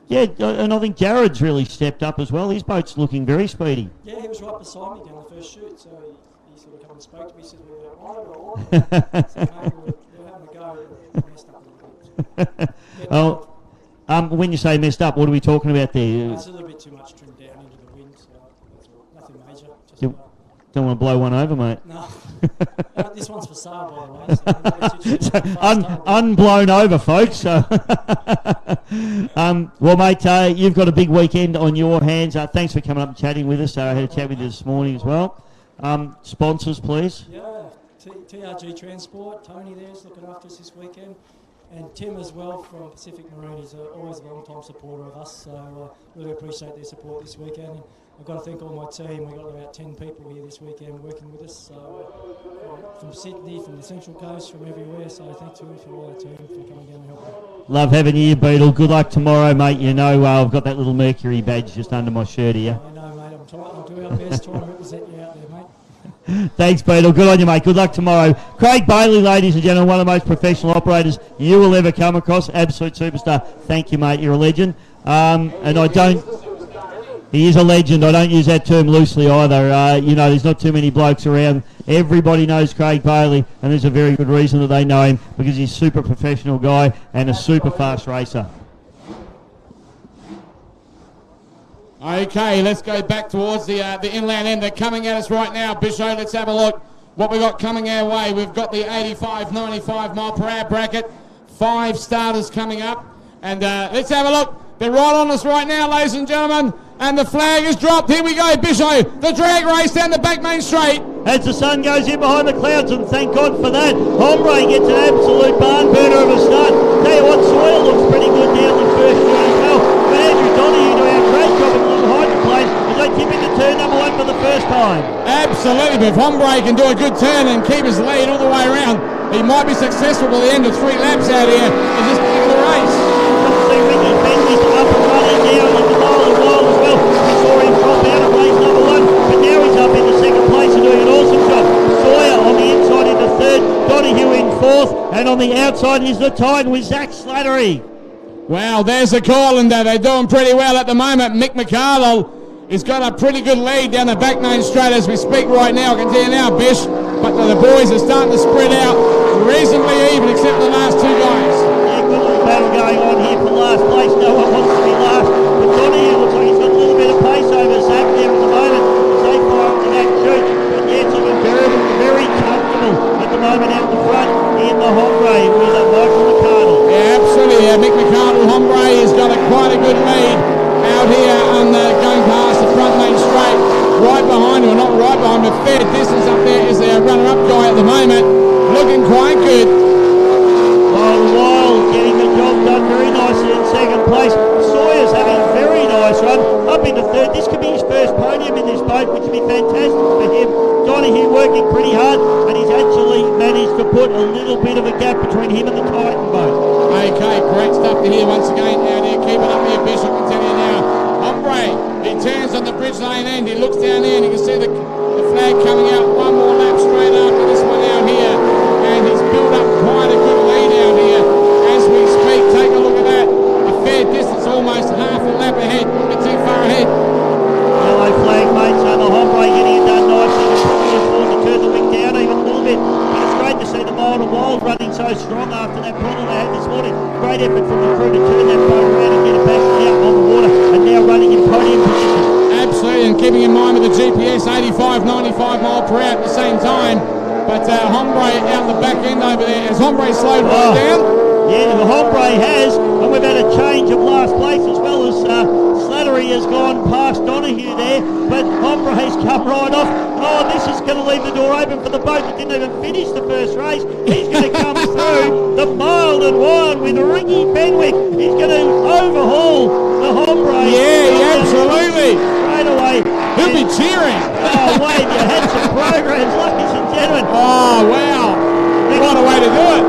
Yeah, and I think Jared's really stepped up as well. His boat's looking very speedy. Yeah, he was right beside me down the first shoot, so he sort of come and spoke to me. He said, "Well, so maybe we're having a go. We messed up a little bit." Oh, when you say messed up, what are we talking about there? It's a little bit too much trimmed down into the wind, so that's all. Nothing major. Just Don't want to blow one over, mate. no. This one's for sale, by the way. So unblown over, folks. So, well, mate, you've got a big weekend on your hands. Thanks for coming up and chatting with us. I had a chat with you this morning as well. Sponsors, please. Yeah, TRG Transport. Tony there's looking after us this weekend. And Tim as well from Pacific Marine is always a long-time supporter of us, so really appreciate their support this weekend. And I've got to thank all my team. We've got about 10 people here this weekend working with us, so from Sydney, from the Central Coast, from everywhere, so thanks to all our team for coming down and helping. Love having you, Beetle. Good luck tomorrow, mate. You know I've got that little Mercury badge just under my shirt here. I know, mate. I'll do our best, try and represent you out there, mate. Thanks, Beetle. Good on you, mate. Good luck tomorrow. Craig Bailey, ladies and gentlemen, one of the most professional operators you will ever come across. Absolute superstar. Thank you, mate. You're a legend. And I don't... He is a legend. I don't use that term loosely either. You know, there's not too many blokes around. Everybody knows Craig Bailey, and there's a very good reason that they know him, because he's a super professional guy and a super fast racer. Okay, let's go back towards the inland end. They're coming at us right now. Bisho, let's have a look what we got coming our way. We've got the 85, 95 mile per hour bracket. 5 starters coming up. And let's have a look. They're right on us right now, ladies and gentlemen. And the flag is dropped. Here we go, Bisho. The drag race down the back main straight. As the sun goes in behind the clouds, and thank God for that. Hombre gets an absolute barn burner of a start. Tell you what, Soil looks pretty good down the first turn as well. But Andrew Donahue to our crash dropping a little hydroplane as they tip into turn number 1 for the first time. Absolutely, but if Hombre can do a good turn and keep his lead all the way around, he might be successful by the end of 3 laps out here in this particular race. See Ricky Bentley's up and running now in the mile and wild as well. We saw him drop out of race number 1, but now he's up into second place and doing an awesome job. Sawyer on the inside into third, Donahue in fourth, and on the outside is the Titan with Zach Slattery. Wow, there's the call, and they're doing pretty well at the moment. Mick McCardle has got a pretty good lead down the back main straight as we speak right now. I can tell you now, Bish, but the boys are starting to spread out reasonably even, except the last 2 guys. Yeah, good little battle going on here for last place. No one wants to be last, but Donahue looks like he's got a little bit of pace over Zach there at the moment. They fire up to that chute, but Yancey and Gerber very comfortable at the moment out the front in the Hombre with Michael McCardle. Yeah, absolutely. Mick McCardle, Hombre has got quite a good lead out here on going past the front main straight. Right behind him, or not right behind him, a fair distance up there is their runner-up guy at the moment. Looking quite good. Wild getting the job done very nicely in second place. Sawyer's having a very nice run up into third. This could be his first podium in this boat, which would be fantastic for him. Donahue working pretty hard, and he's actually managed to put a little bit of a gap between him and the Titan boat. Okay, great stuff to hear once again out here. Keep it up here, Bishop, I can tell you now. Hombre, he turns on the bridge lane end. He looks down there and you can see the flag coming out. 1 more lap straight after this one out here. And he's built up quite a good lead out here as we speak. Take a look at that. A fair distance, almost half a lap ahead. Not too far ahead. Yellow flag, mate, so the Hombre getting it done nicely. He's probably afford to turn the wing down even a little bit. But it's great to see the Mild and Wild running so strong after that problem they had this morning. Great effort from the crew to turn that boat around and get it back out on the water, and now running in podium position. Absolutely, and keeping in mind with the GPS 85, 95 mile per hour at the same time. But Hombre out the back end over there. Has Hombre slowed right down? Yeah, the Hombre has, and we've had a change of last place as well as Slattery has gone past Donahue there, but Hombre's come right off. Oh, this is going to leave the door open for the boat that didn't even finish the first race. He's going to come through the Mild and Wild with Ricky Benwick. He's going to overhaul the Hombre. Yeah, absolutely. Straight away. He'll be cheering. Oh, Wade, you had some programs, ladies and gentlemen. Oh, wow. What a way to do it.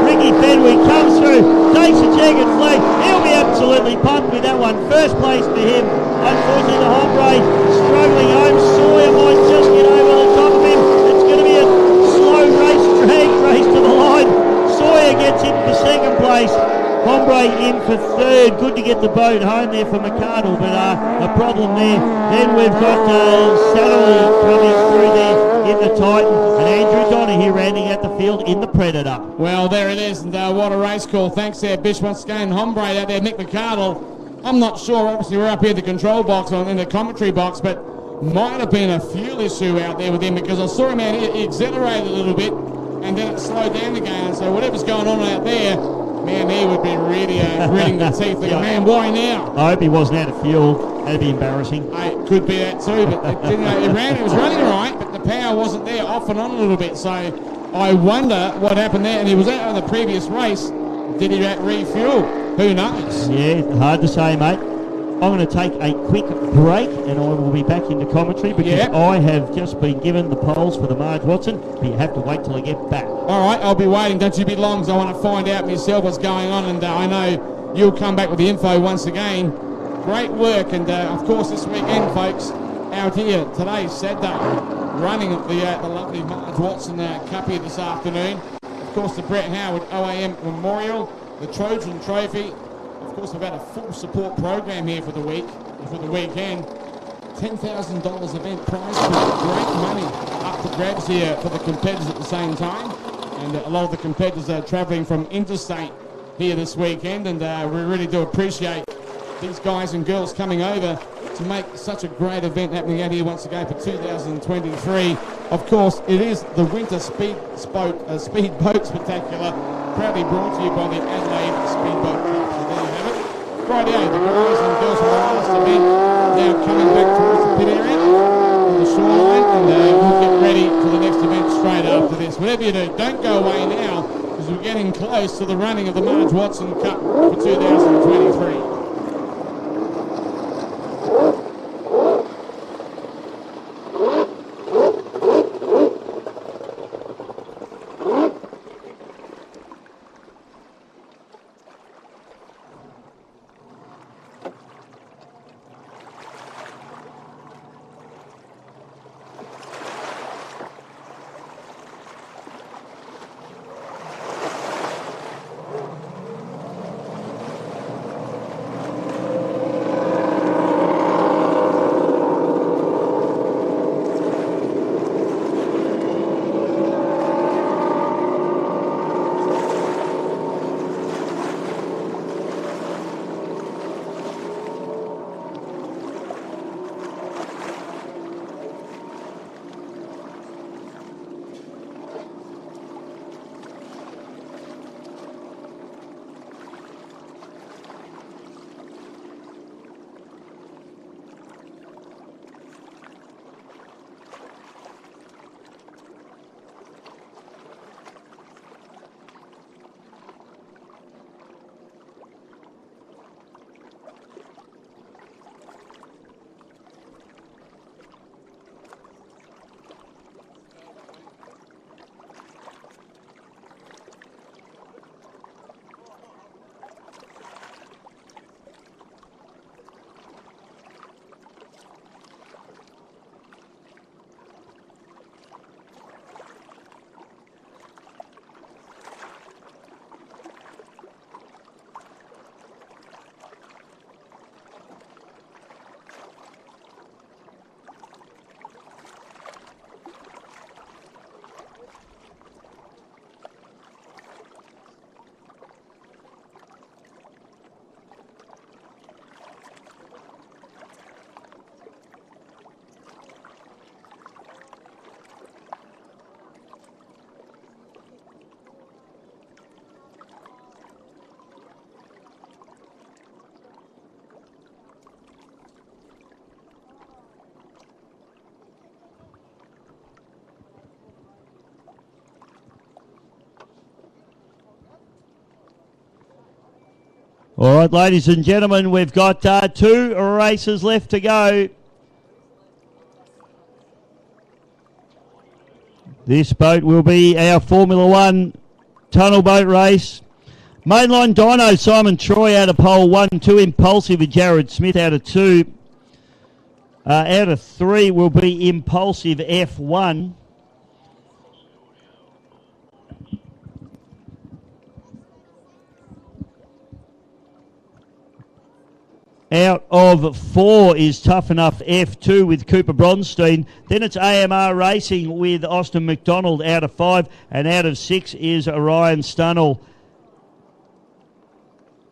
Ricky Benwick comes through, takes a checkered flag. He'll be absolutely pumped with that one. First place for him. Unfortunately, the Hombre struggling home. Sawyer might just get over the top of him. It's going to be a slow race, drag race to the line. Sawyer gets in for second place. Hombre in for third. Good to get the boat home there for McArdle, but a problem there. Then we've got Satterley coming through there in the Titan, and Andrew Donaghy rounding out the field in the Predator. Well, there it is, and what a race call. Thanks there, Bish, once again. Hombre out there, Mick McArdle. I'm not sure, obviously we're up here in the control box, in the commentary box, but might have been a fuel issue out there with him, because I saw him out here, he accelerated a little bit, and then it slowed down again. So whatever's going on out there, man, he would be really gritting the teeth. Like, man, why now? I hope he wasn't out of fuel. That'd be embarrassing. It could be that too, but it was running right, but the power wasn't there, off and on a little bit. So I wonder what happened there. And he was out on the previous race. Did he refuel? Who knows? Yeah, hard to say, mate. I'm going to take a quick break, and I will be back into commentary, because I have just been given the polls for the Marj Watson, but you have to wait till I get back. All right, I'll be waiting. Don't you be long, because I want to find out myself what's going on, and I know you'll come back with the info once again. Great work, and of course this weekend, folks, out here today, Saturday, running the lovely Marj Watson Cup here this afternoon. Of course, the Brett Howard OAM Memorial, the Trojan Trophy. Of course, we've had a full support program here for the weekend. $10,000 event prize pool, great money up for grabs here for the competitors at the same time. And a lot of the competitors are travelling from interstate here this weekend, and we really do appreciate these guys and girls coming over to make such a great event happening out here once again for 2023. Of course, it is the Winter Speedboat Spectacular, proudly brought to you by the Adelaide Speedboat Club. So there you have it. Rightio, the guys and girls from the last event now coming back towards the pit area on the shoreline, and we'll get ready for the next event straight after this. Whatever you do, don't go away now, because we're getting close to the running of the Marj Watson Cup for 2023. All right, ladies and gentlemen, we've got 2 races left to go. This boat will be our Formula 1 tunnel boat race. Mainline Dyno, Simon Troy out of pole 1, 2 Impulsive with Jared Smith out of 2. Out of 3 will be Impulsive F1. Out of 4 is Tough Enough F2 with Cooper Bronstein. Then it's AMR Racing with Austin McDonald out of 5. And out of 6 is Orion Stunnell.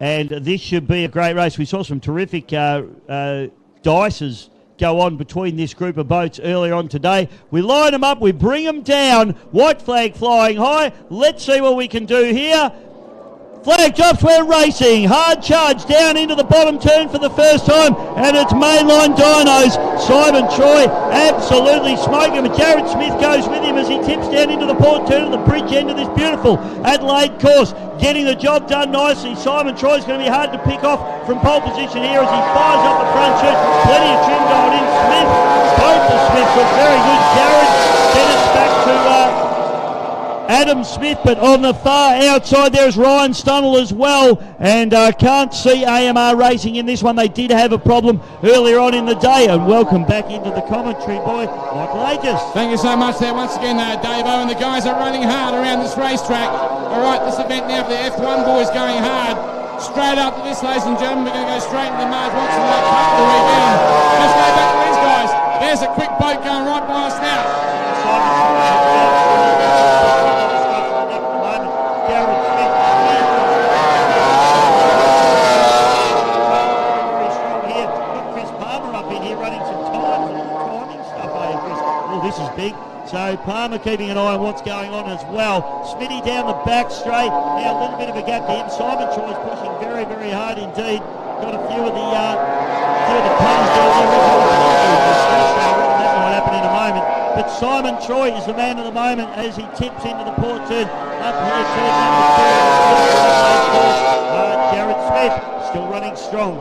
And this should be a great race. We saw some terrific dices go on between this group of boats earlier on today. We line them up, we bring them down. White flag flying high. Let's see what we can do here. Flag drops, we're racing. Hard charge down into the bottom turn for the first time, and it's Mainline Dinos. Simon Troy absolutely smoking him. Jared Smith goes with him as he tips down into the port turn of the bridge end of this beautiful Adelaide course. Getting the job done nicely. Simon Troy's going to be hard to pick off from pole position here as he fires up the front chute. Plenty of trim going in. Smith, both the Smiths look very good. Jared, then it's back to Adam Smith, but on the far outside there is Ryan Stunnell as well, and can't see AMR Racing in this one. They did have a problem earlier on in the day, and welcome back into the commentary by Michael Aegis. Thank you so much there once again, Dave-O, and the guys are running hard around this racetrack. All right, this event now for the F1 boys going hard. Straight up to this, ladies and gentlemen, we're going to go straight into the Marj Watson Cup for the weekend. Let's go back to these guys. There's a quick boat going right by us now. This is big. So Palmer keeping an eye on what's going on as well. Smitty down the back straight. Now a little bit of a gap to him. Simon Troy's pushing very, very hard indeed. Got a few of the puns down there. That might happen in a moment. But Simon Troy is the man of the moment as he tips into the port turn. Up here, turn number 2. Jared Smith still running strong.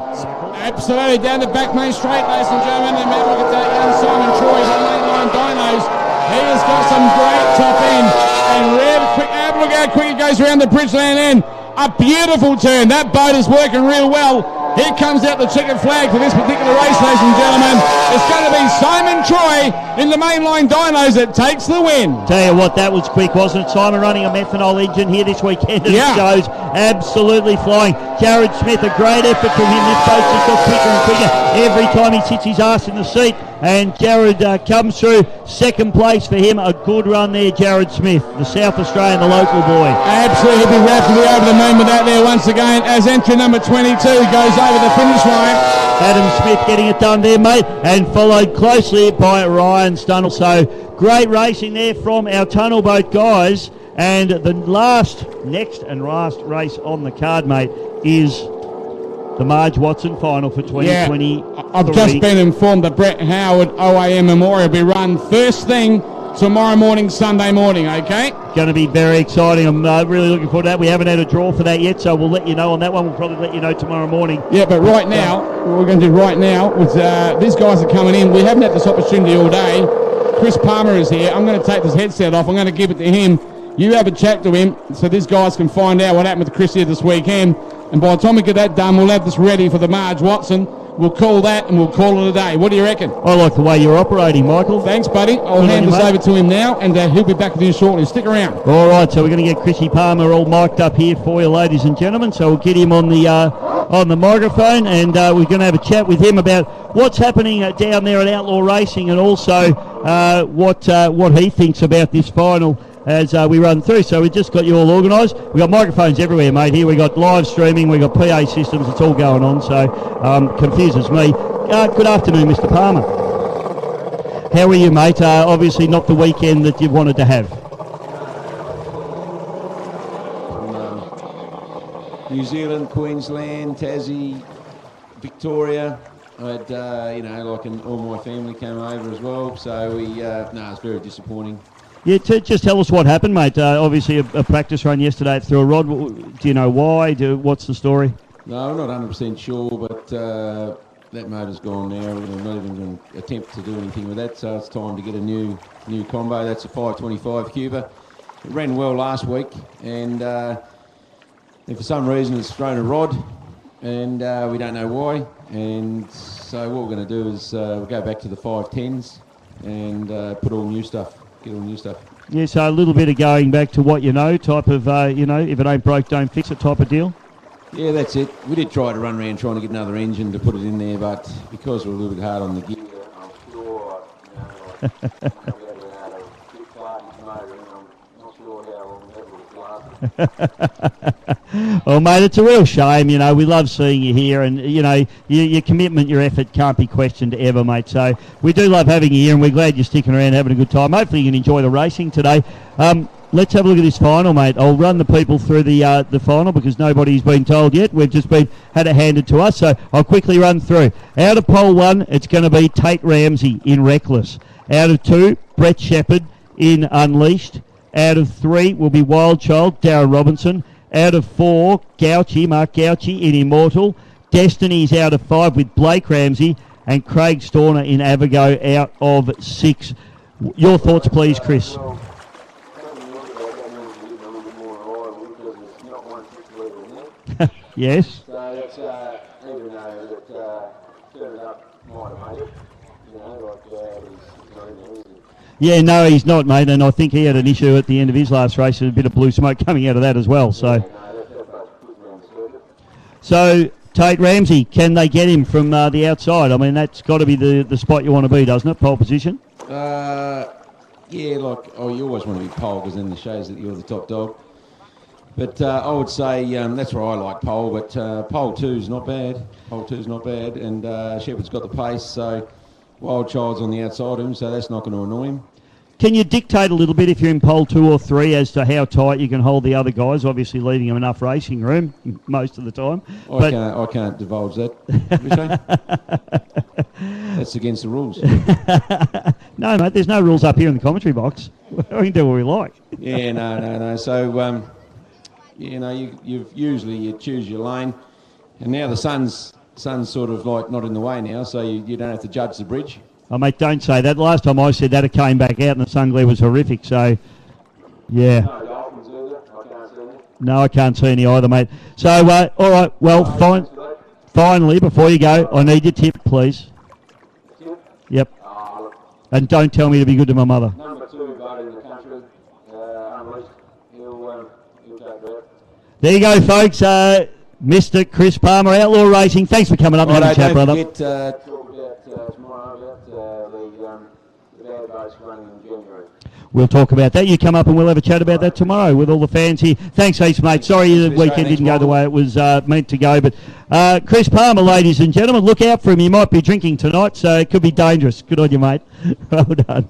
Absolutely, down the back main straight, ladies and gentlemen. And maybe look at that young Simon Troy on Mainline Dinos. He has got some great top end. And real quick, look how quick it goes around the Bridgeland end. A beautiful turn. That boat is working real well. Here comes out the checkered flag for this particular race, ladies and gentlemen. It's going to be Simon Troy in the Mainline Dinos that takes the win. Tell you what, that was quick, wasn't it? Simon running a methanol engine here this weekend, and it goes absolutely flying. Jared Smith, a great effort from him. This boat's just got quicker and quicker every time he sits his ass in the seat. And Jared comes through second place for him. A good run there, Jared Smith, the South Australian, the local boy. Absolutely, he'll be rapidly over the moon with that there once again as entry number 22 goes over the finish line. Adam Smith getting it done there, mate, and followed closely by Ryan Stunnell. So great racing there from our tunnel boat guys. And the next and last race on the card, mate, is the Marj Watson final for 2020. I've just been informed that Brett Howard OAM Memorial will be run first thing tomorrow morning, Sunday morning, okay? Going to be very exciting. I'm really looking forward to that. We haven't had a draw for that yet, so we'll let you know on that one. We'll probably let you know tomorrow morning. Yeah, but right now, what we're going to do right now is these guys are coming in. We haven't had this opportunity all day. Chris Palmer is here. I'm going to take this headset off. I'm going to give it to him. You have a chat to him so these guys can find out what happened with Chris here this weekend. And by the time we get that done, we'll have this ready for the Marj Watson. We'll call that and we'll call it a day. What do you reckon? I like the way you're operating, Michael. Thanks, buddy. I'll hand this over to him now, and he'll be back with you shortly. Stick around. All right, so we're going to get Chrissy Palmer all mic'd up here for you, ladies and gentlemen. So we'll get him on the microphone, and we're going to have a chat with him about what's happening down there at Outlaw Racing, and also what he thinks about this final as we run through. So we've just got you all organised. We've got microphones everywhere, mate. Here we've got live streaming, we've got PA systems, it's all going on, so confuses me. Good afternoon, Mr. Palmer. How are you, mate? Obviously not the weekend that you wanted to have. New Zealand, Queensland, Tassie, Victoria. I had, all my family came over as well, so it's very disappointing. Yeah, just tell us what happened, mate. Obviously a practice run yesterday through a rod. Do you know why? What's the story? No, I'm not 100% sure, but that motor's gone now. We're not even going to attempt to do anything with that, so it's time to get a new combo. That's a 525 Cuba. It ran well last week, and for some reason it's thrown a rod, and we don't know why. And so what we're going to do is we'll go back to the 510s and put all new stuff. Get all new stuff. Yeah, so a little bit of going back to what you know, type of, if it ain't broke, don't fix it type of deal. Yeah, that's it. We did try to run around trying to get another engine to put it in there, but because we're a little bit hard on the gear, I'm sure, we'll be able to kick Clarkie's motor, and I'm not sure how long that will last. Well, mate, it's a real shame. You know, we love seeing you here, and you know, your commitment, your effort can't be questioned ever, mate. So we do love having you here, and we're glad you're sticking around, having a good time. Hopefully, you can enjoy the racing today. Let's have a look at this final, mate. I'll run the people through the final because nobody's been told yet. We've just had it handed to us, so I'll quickly run through. Out of pole 1, it's going to be Tate Ramsey in Reckless. Out of 2, Brett Shepherd in Unleashed. Out of 3 will be Wild Child, Darren Robinson. Out of 4, Mark Gauchi in Immortal. Destiny's out of 5 with Blake Ramsey. And Craig Storner in Avago out of 6. Your thoughts, please, Chris. Yes. So it's even though that turning up might have made it, you know, he's not in there, is he? Yeah, no, he's not, mate, and I think he had an issue at the end of his last race. There's a bit of blue smoke coming out of that as well. So Tate Ramsey, can they get him from the outside? I mean, that's got to be the spot you want to be, doesn't it? Pole position. Yeah, you always want to be pole because then it shows that you're the top dog. But I would say that's where I like pole, but pole 2's not bad. Pole 2's not bad, and Shepherd's got the pace, so Wild Child's on the outside of him, so that's not going to annoy him. Can you dictate a little bit if you're in pole 2 or 3 as to how tight you can hold the other guys, obviously leaving them enough racing room most of the time? I can't divulge that. That's against the rules. No, mate, there's no rules up here in the commentary box. We can do what we like. Yeah, no. So, you know, you usually choose your lane, and now the sun's sort of like not in the way now, so you don't have to judge the bridge. Oh, mate, don't say that. Last time I said that, it came back out and the sun glare was horrific, so, yeah. No dolphins either. I can't see any. No, I can't see any either, mate. So, all right, well, finally, before you go, I need your tip, please. Yep. And don't tell me to be good to my mother. Number 2 vote in the country, Unleashed. He'll take that. There you go, folks. Mr. Chris Palmer, Outlaw Racing. Thanks for coming up and having a chat, brother. Don't forget, talk about tomorrow about the bad race running in January. We'll talk about that. You come up and we'll have a chat about that tomorrow with all the fans here. Thanks, heaps, mate. Sorry the weekend didn't go the way it was meant to go. But Chris Palmer, ladies and gentlemen, look out for him. He might be drinking tonight, so it could be dangerous. Good on you, mate. Well done.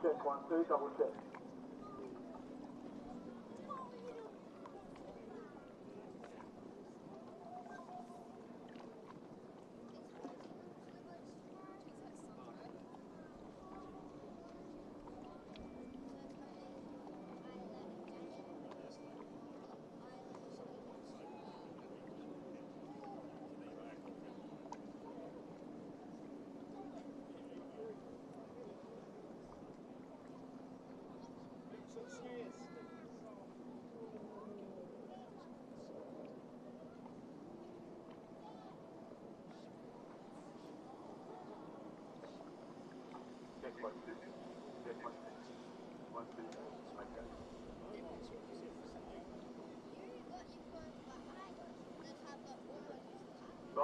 Check 1, 2, double check.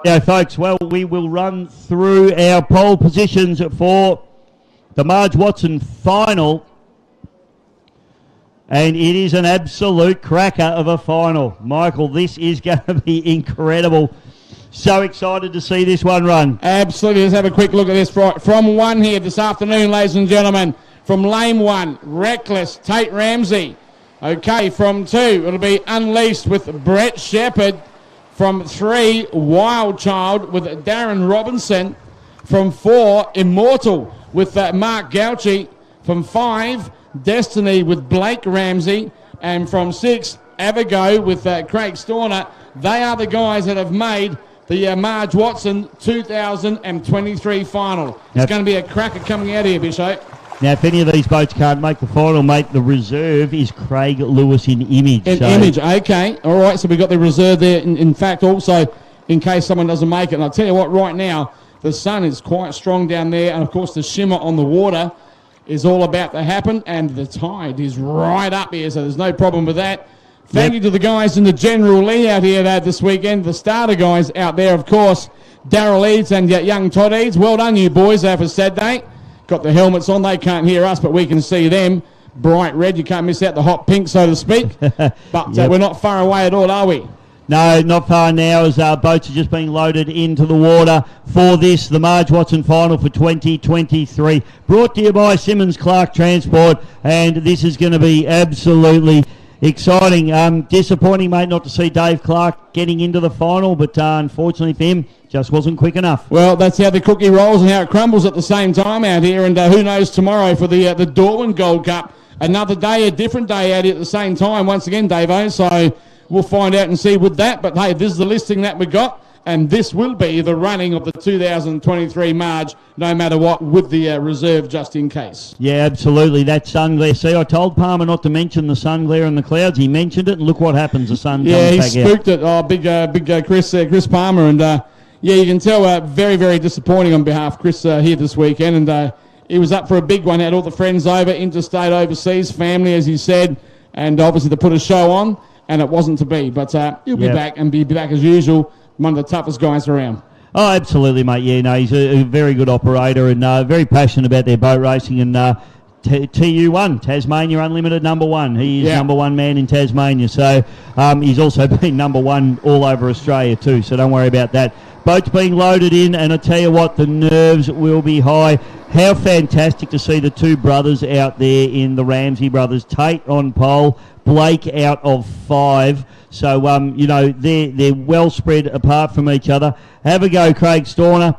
Yeah, folks, well, we will run through our pole positions for the Marj Watson final. And it is an absolute cracker of a final. Michael, this is going to be incredible. So excited to see this one run. Absolutely. Let's have a quick look at this from 1 here this afternoon, ladies and gentlemen. From lane 1, Reckless, Tate Ramsey. Okay, from 2, it'll be Unleashed with Brett Shepherd. From 3, Wild Child with Darren Robinson. From 4, Immortal with Mark Gauchi. From 5, Destiny with Blake Ramsey. And from 6, Avago with Craig Storner. They are the guys that have made the Marj Watson 2023 final. It's going to be a cracker coming out here, Bishop. Now, if any of these boats can't make the final, mate, the reserve is Craig Lewis in Image. Image, okay. All right, so we've got the reserve there. In fact, also, in case someone doesn't make it, and I'll tell you what, right now, the sun is quite strong down there, and, of course, the shimmer on the water is all about to happen, and the tide is right up here, so there's no problem with that. Thank you to the guys in the General Lee out here this weekend, the starter guys out there, of course, Daryl Eads and young Todd Eads. Well done, you boys, for Saturday. Got the helmets on. They can't hear us, but we can see them. Bright red. You can't miss out the hot pink, so to speak. But we're not far away at all, are we? No, not far now, as boats are just being loaded into the water for this, the Marj Watson final for 2023. Brought to you by Simmons Clark Transport, and this is going to be absolutely exciting. Disappointing, mate, not to see Dave Clark getting into the final, but unfortunately for him, just wasn't quick enough. Well, that's how the cookie rolls and how it crumbles at the same time out here, and who knows tomorrow for the Darwin Gold Cup. Another day, a different day out here at the same time, once again, Davo, so we'll find out and see with that. But, hey, this is the listing that we got, and this will be the running of the 2023 Marj, no matter what, with the reserve just in case. Yeah, absolutely. That sun glare. See, I told Palmer not to mention the sun glare and the clouds. He mentioned it, and look what happens. The sun comes back out. Yeah, he spooked it. Oh, big Chris Palmer. And, yeah, you can tell very, very disappointing on behalf of Chris here this weekend. And he was up for a big one. Had all the friends over, interstate, overseas, family, as he said, and obviously to put a show on, and it wasn't to be. But he'll be back and be back as usual. One of the toughest guys around. Oh, absolutely, mate. Yeah, no, he's a very good operator and very passionate about their boat racing. And TU1, Tasmania Unlimited #1. He is #1 man in Tasmania. So he's also been #1 all over Australia too. So don't worry about that. Boats being loaded in, and I tell you what, the nerves will be high. How fantastic to see the two brothers out there in the Ramsey brothers. Tate on pole, Blake out of 5. So, you know, they're well spread apart from each other. Have a go, Craig Storner.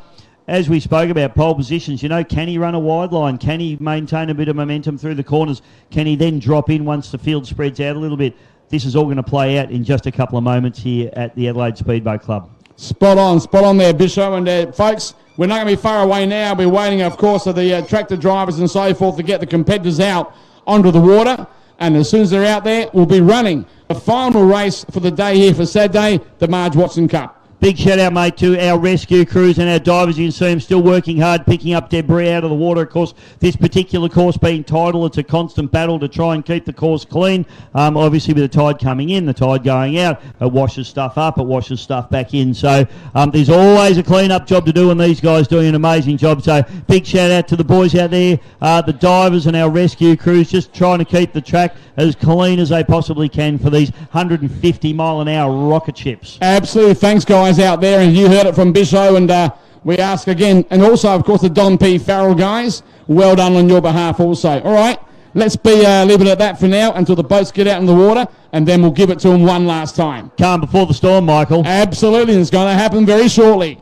As we spoke about pole positions, you know, can he run a wide line? Can he maintain a bit of momentum through the corners? Can he then drop in once the field spreads out a little bit? This is all going to play out in just a couple of moments here at the Adelaide Speedboat Club. Spot on there, Bisho. And folks, we're not going to be far away now. We're waiting, of course, for the tractor drivers and so forth to get the competitors out onto the water. And as soon as they're out there, we'll be running the final race for the day here for Saturday, the Marj Watson Cup. Big shout out, mate, to our rescue crews and our divers. You can see them still working hard, picking up debris out of the water. Of course, this particular course being tidal, it's a constant battle to try and keep the course clean. Obviously, with the tide coming in, the tide going out, it washes stuff up, it washes stuff back in. So there's always a clean-up job to do, and these guys doing an amazing job. So big shout out to the boys out there, the divers and our rescue crews, just trying to keep the track as clean as they possibly can for these 150-mile-an-hour rocket ships. Absolutely. Thanks, guys out there, and you heard it from Bisho, and we ask again, and also of course the Don P. Farrell guys, well done on your behalf also. All right, let's leave it at that for now until the boats get out in the water, and then we'll give it to them one last time. Calm before the storm, Michael. Absolutely, it's going to happen very shortly.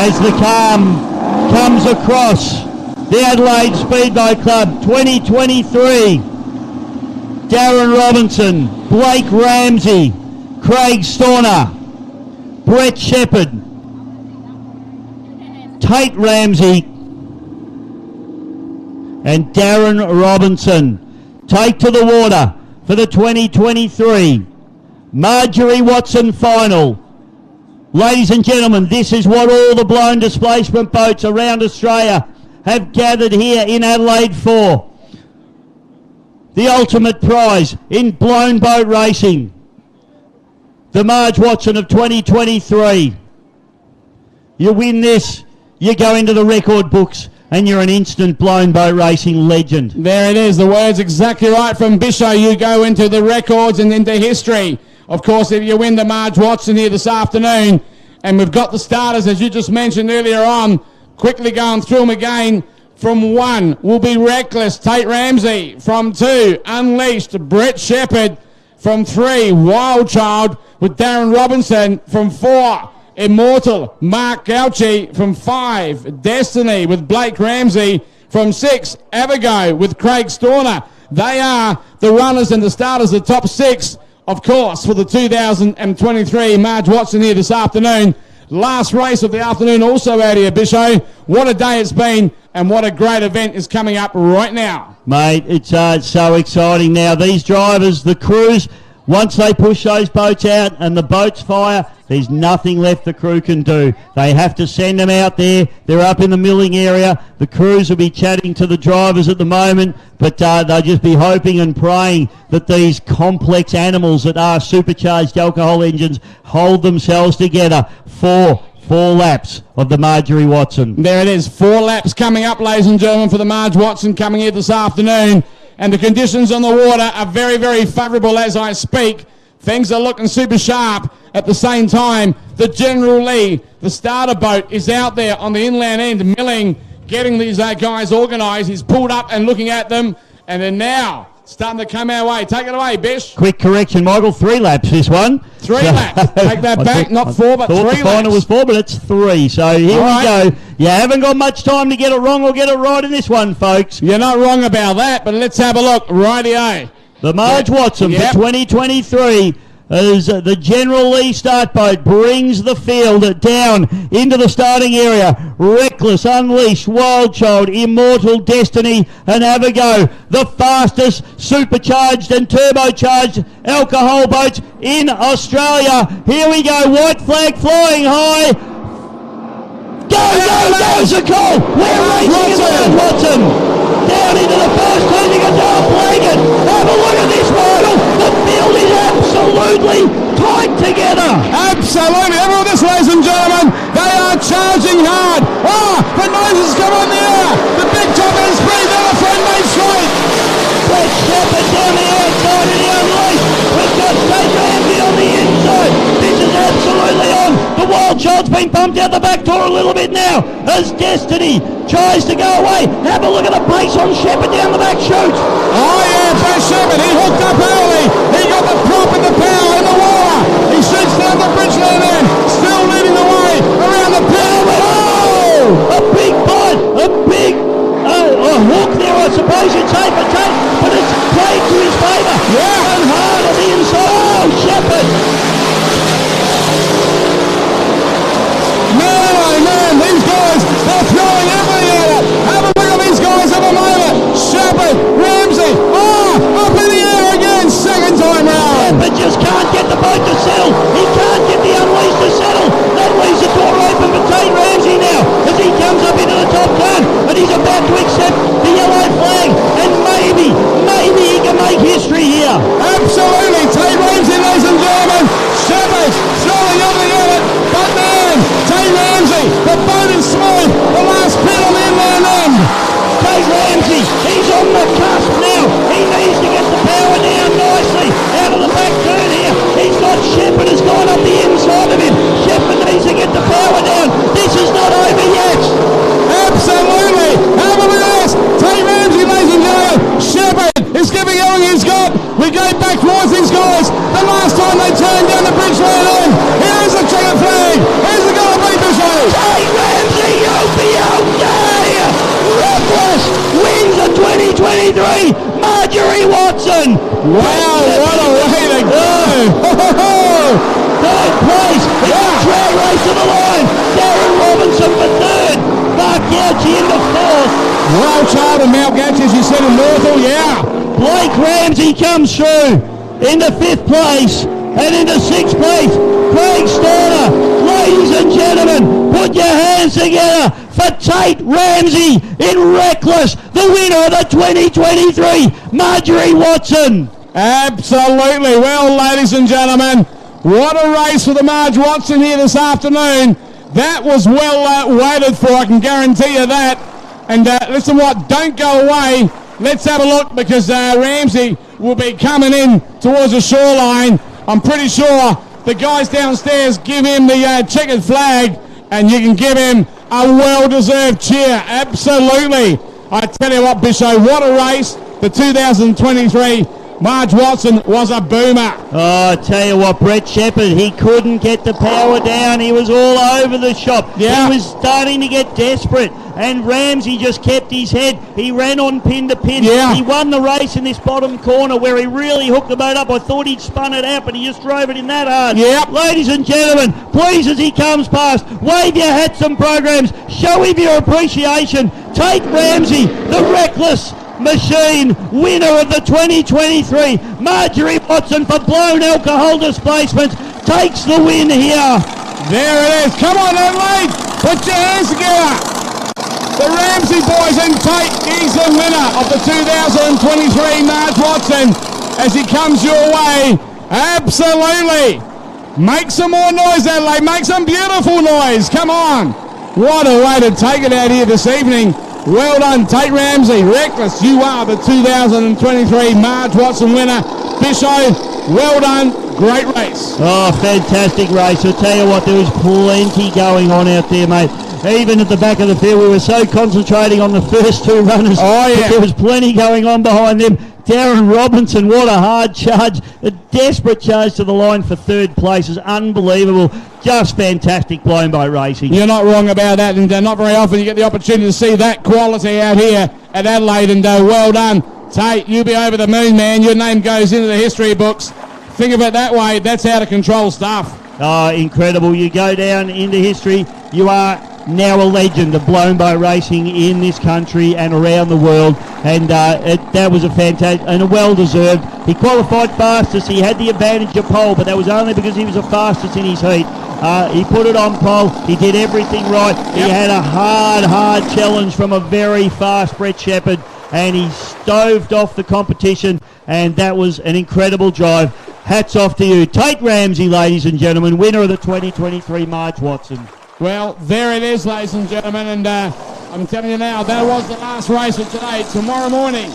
as the calm comes across the Adelaide Speedboat Club 2023. Darren Robinson, Blake Ramsey, Craig Storner, Brett Shepherd, Tate Ramsey and Darren Robinson take to the water for the 2023 Marjorie Watson final. Ladies and gentlemen, this is what all the blown displacement boats around Australia have gathered here in Adelaide for. The ultimate prize in blown boat racing. The Marj Watson of 2023. You win this, you go into the record books and you're an instant blown boat racing legend. There it is, the words exactly right from Bisho. You go into the records and into history. Of course, if you win the Marj Watson here this afternoon, and we've got the starters, as you just mentioned earlier on, quickly going through them again. From 1 will be Reckless, Tate Ramsey. From 2, Unleashed, Brett Shepherd. From 3, Wild Child with Darren Robinson. From 4, Immortal, Mark Gauchi. From 5, Destiny with Blake Ramsey. From 6, Avigo with Craig Storner. They are the runners and the starters, the top 6, of course, for the 2023 Marj Watson here this afternoon. Last race of the afternoon also out here, Bisho. What a day it's been and what a great event is coming up right now. Mate, it's so exciting now. These drivers, the crews, once they push those boats out and the boats fire, there's nothing left the crew can do. They have to send them out there. They're up in the milling area. The crews will be chatting to the drivers at the moment, but they'll just be hoping and praying that these complex animals that are supercharged alcohol engines hold themselves together for 4 laps of the Marjorie Watson. There it is, 4 laps coming up, ladies and gentlemen, for the Marj Watson coming here this afternoon. And the conditions on the water are very, very favourable as I speak. Things are looking super sharp. At the same time, the General Lee, the starter boat, is out there on the inland end, milling, getting these guys organised. He's pulled up and looking at them, and they're now starting to come our way. Take it away, Bish. Quick correction, Michael, 3 laps this one. 3 laps. Take that back, not 4, but 3 laps. The final was 4, but it's 3. So here we go. You haven't got much time to get it wrong or get it right in this one, folks. You're not wrong about that, but let's have a look. Rightio. The Marj Watson for 2023 as the General Lee start boat brings the field down into the starting area. Reckless, Unleashed, Wild Child, Immortal, Destiny and Avigo, the fastest supercharged and turbocharged alcohol boats in Australia. Here we go, white flag flying high. Go, Zacol! We're racing in the Watson! Down into the first turn, you can down blanket! Have a look at this, Michael! The field is absolutely tight together! Absolutely! Everyone, this, ladies and gentlemen, they are charging hard! Oh, the noses come on the air! The big top end speed down the front main street! Brett Shepherd down the outside and the Unleashed! We've got Tate Ramsey on the inside! This is absolutely on! The Wild Child's been bumped out the back door a little bit now as Destiny tries to go away. Have a look at the pace on Shepherd down the back chute. Oh yeah, Brett Shepherd, he hooked up early. He got the prop and the power in the water. He shoots down the Bridgeland end, still leading the way around the pit. Oh! A big bite, a big a hook there, I suppose you'd say, for Tate, but it's played to his favour. Yeah. And hard on the inside. Oh, Shepherd. Man, these guys, they're throwing everything at it. Have a look at these guys at the moment. Shepherd, Ramsey, up in the air again, second Marjorie Watson. Wow, what a way to go. Third place. Drag race to the line. Darren Robinson for third. Mark Gauchi in the fourth. Well, child of Mount Gauchi, as you said in Northall, yeah. Blake Ramsey comes through into fifth place. And into sixth place, Craig Storner. Ladies and gentlemen, put your hands together for Tate Ramsey in Reckless, the winner of the 2023 Marjorie Watson. Absolutely. Well, ladies and gentlemen, what a race for the Marj Watson here this afternoon. That was well waited for, I can guarantee you that. And listen what, don't go away. Let's have a look because Ramsey will be coming in towards the shoreline. I'm pretty sure the guys downstairs give him the checkered flag and you can give him a well-deserved cheer. Absolutely. I tell you what, Bisho, what a race. The 2023 Marj Watson was a boomer. Oh, I tell you what, Brett Shepherd, he couldn't get the power down. He was all over the shop. Yeah. He was starting to get desperate. And Ramsey just kept his head. He ran on pin to pin. Yeah. He won the race in this bottom corner where he really hooked the boat up. I thought he'd spun it out, but he just drove it in that hard. Yep. Ladies and gentlemen, please, as he comes past, wave your hats and programs. Show him your appreciation. Tate Ramsey, the Reckless Machine, winner of the 2023 Marjorie Watson for blown alcohol displacements, takes the win here. There it is. Come on, Adelaide. Put your hands together. The Ramsey boys and Tate, he's the winner of the 2023 Marj Watson as he comes your way. Absolutely. Make some more noise, Adelaide. Make some beautiful noise. Come on. What a way to take it out here this evening. Well done, Tate Ramsey. Reckless, you are the 2023 Marj Watson winner. Bisho, well done. Great race. Oh, fantastic race. I'll tell you what, there was plenty going on out there, mate. Even at the back of the field, we were so concentrating on the first two runners. Oh, yeah. But there was plenty going on behind them. Darren Robinson, what a hard charge. A desperate charge to the line for third place is unbelievable. Just fantastic blown by racing. You're not wrong about that, and not very often you get the opportunity to see that quality out here at Adelaide, and well done. Tate, you'll be over the moon, man. Your name goes into the history books. Think of it that way. That's out of control stuff. Oh, incredible. You go down into history. You are now a legend of blown by racing in this country and around the world, and that was a fantastic and a well-deserved. He qualified fastest. He had the advantage of pole, but that was only because he was the fastest in his heat. He put it on pole. He did everything right. Yep. He had a hard challenge from a very fast Brett Shepherd, and he stoved off the competition, and that was an incredible drive. Hats off to you. Tate Ramsey, ladies and gentlemen, winner of the 2023 Marj Watson. Well, there it is, ladies and gentlemen, and I'm telling you now, that was the last race of today. Tomorrow morning,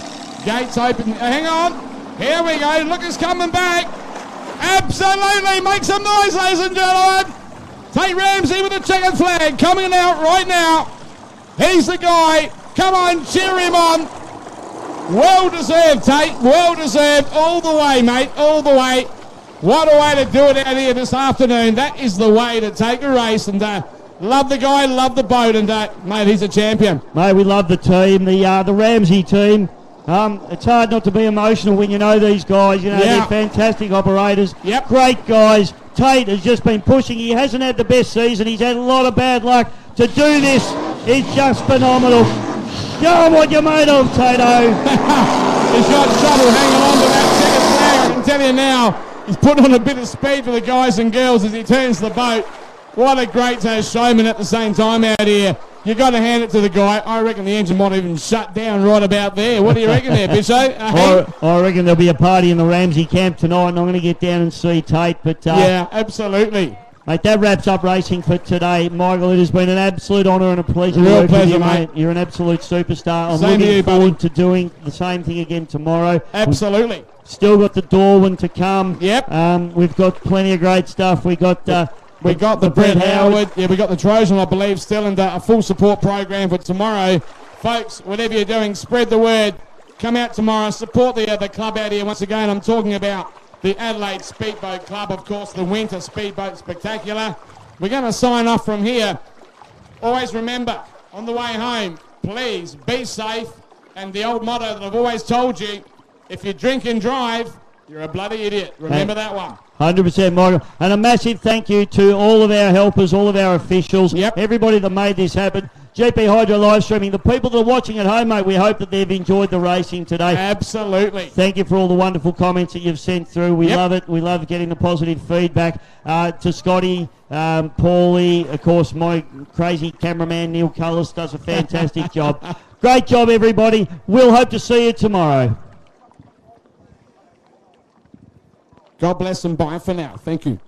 gates open. Hang on. Here we go. Look, it's coming back. Absolutely. Make some noise, ladies and gentlemen. Tate Ramsey with a checkered flag coming out right now. He's the guy. Come on, cheer him on. Well deserved, Tate. Well deserved. All the way, mate. All the way. What a way to do it out here this afternoon. That is the way to take a race. And love the guy, love the boat. And, mate, he's a champion. Mate, we love the team, the Ramsey team. It's hard not to be emotional when you know these guys. You know, they're fantastic operators. Yep. Great guys. Tate has just been pushing. He hasn't had the best season. He's had a lot of bad luck. To do this is just phenomenal. Show him what you're made of, Tato. He's got trouble hanging on to that second flag. I can tell you now. He's put on a bit of speed for the guys and girls as he turns the boat. What a great showman at the same time out here. You got to hand it to the guy. I reckon the engine might even shut down right about there. What do you reckon there, Bisho? I reckon there'll be a party in the Ramsey camp tonight, and I'm going to get down and see Tate. But yeah, absolutely. Mate, that wraps up racing for today. Michael, it has been an absolute honour and a pleasure. Real to pleasure, with you, mate. You're an absolute superstar. I'm Same to looking you, forward buddy. to doing the same thing again tomorrow. Absolutely. Still got the Darwin to come. Yep. We've got plenty of great stuff. We got the Brett Howard. Yeah, we got the Trojan, I believe, still, and a full support program for tomorrow. Folks, whatever you're doing, spread the word. Come out tomorrow, support the club out here. Once again, I'm talking about the Adelaide Speedboat Club, of course, the Winter Speedboat Spectacular. We're going to sign off from here. Always remember, on the way home, please be safe, And the old motto that I've always told you, if you drink and drive, you're a bloody idiot. Remember that one. 100%, Michael. And a massive thank you to all of our helpers, all of our officials, everybody that made this happen. GP Hydro live streaming. The people that are watching at home, mate, we hope that they've enjoyed the racing today. Absolutely. Thank you for all the wonderful comments that you've sent through. We love it. We love getting the positive feedback. To Scotty, Paulie, of course, my crazy cameraman, Neil Cullis, does a fantastic job. Great job, everybody. We'll hope to see you tomorrow. God bless and bye for now. Thank you.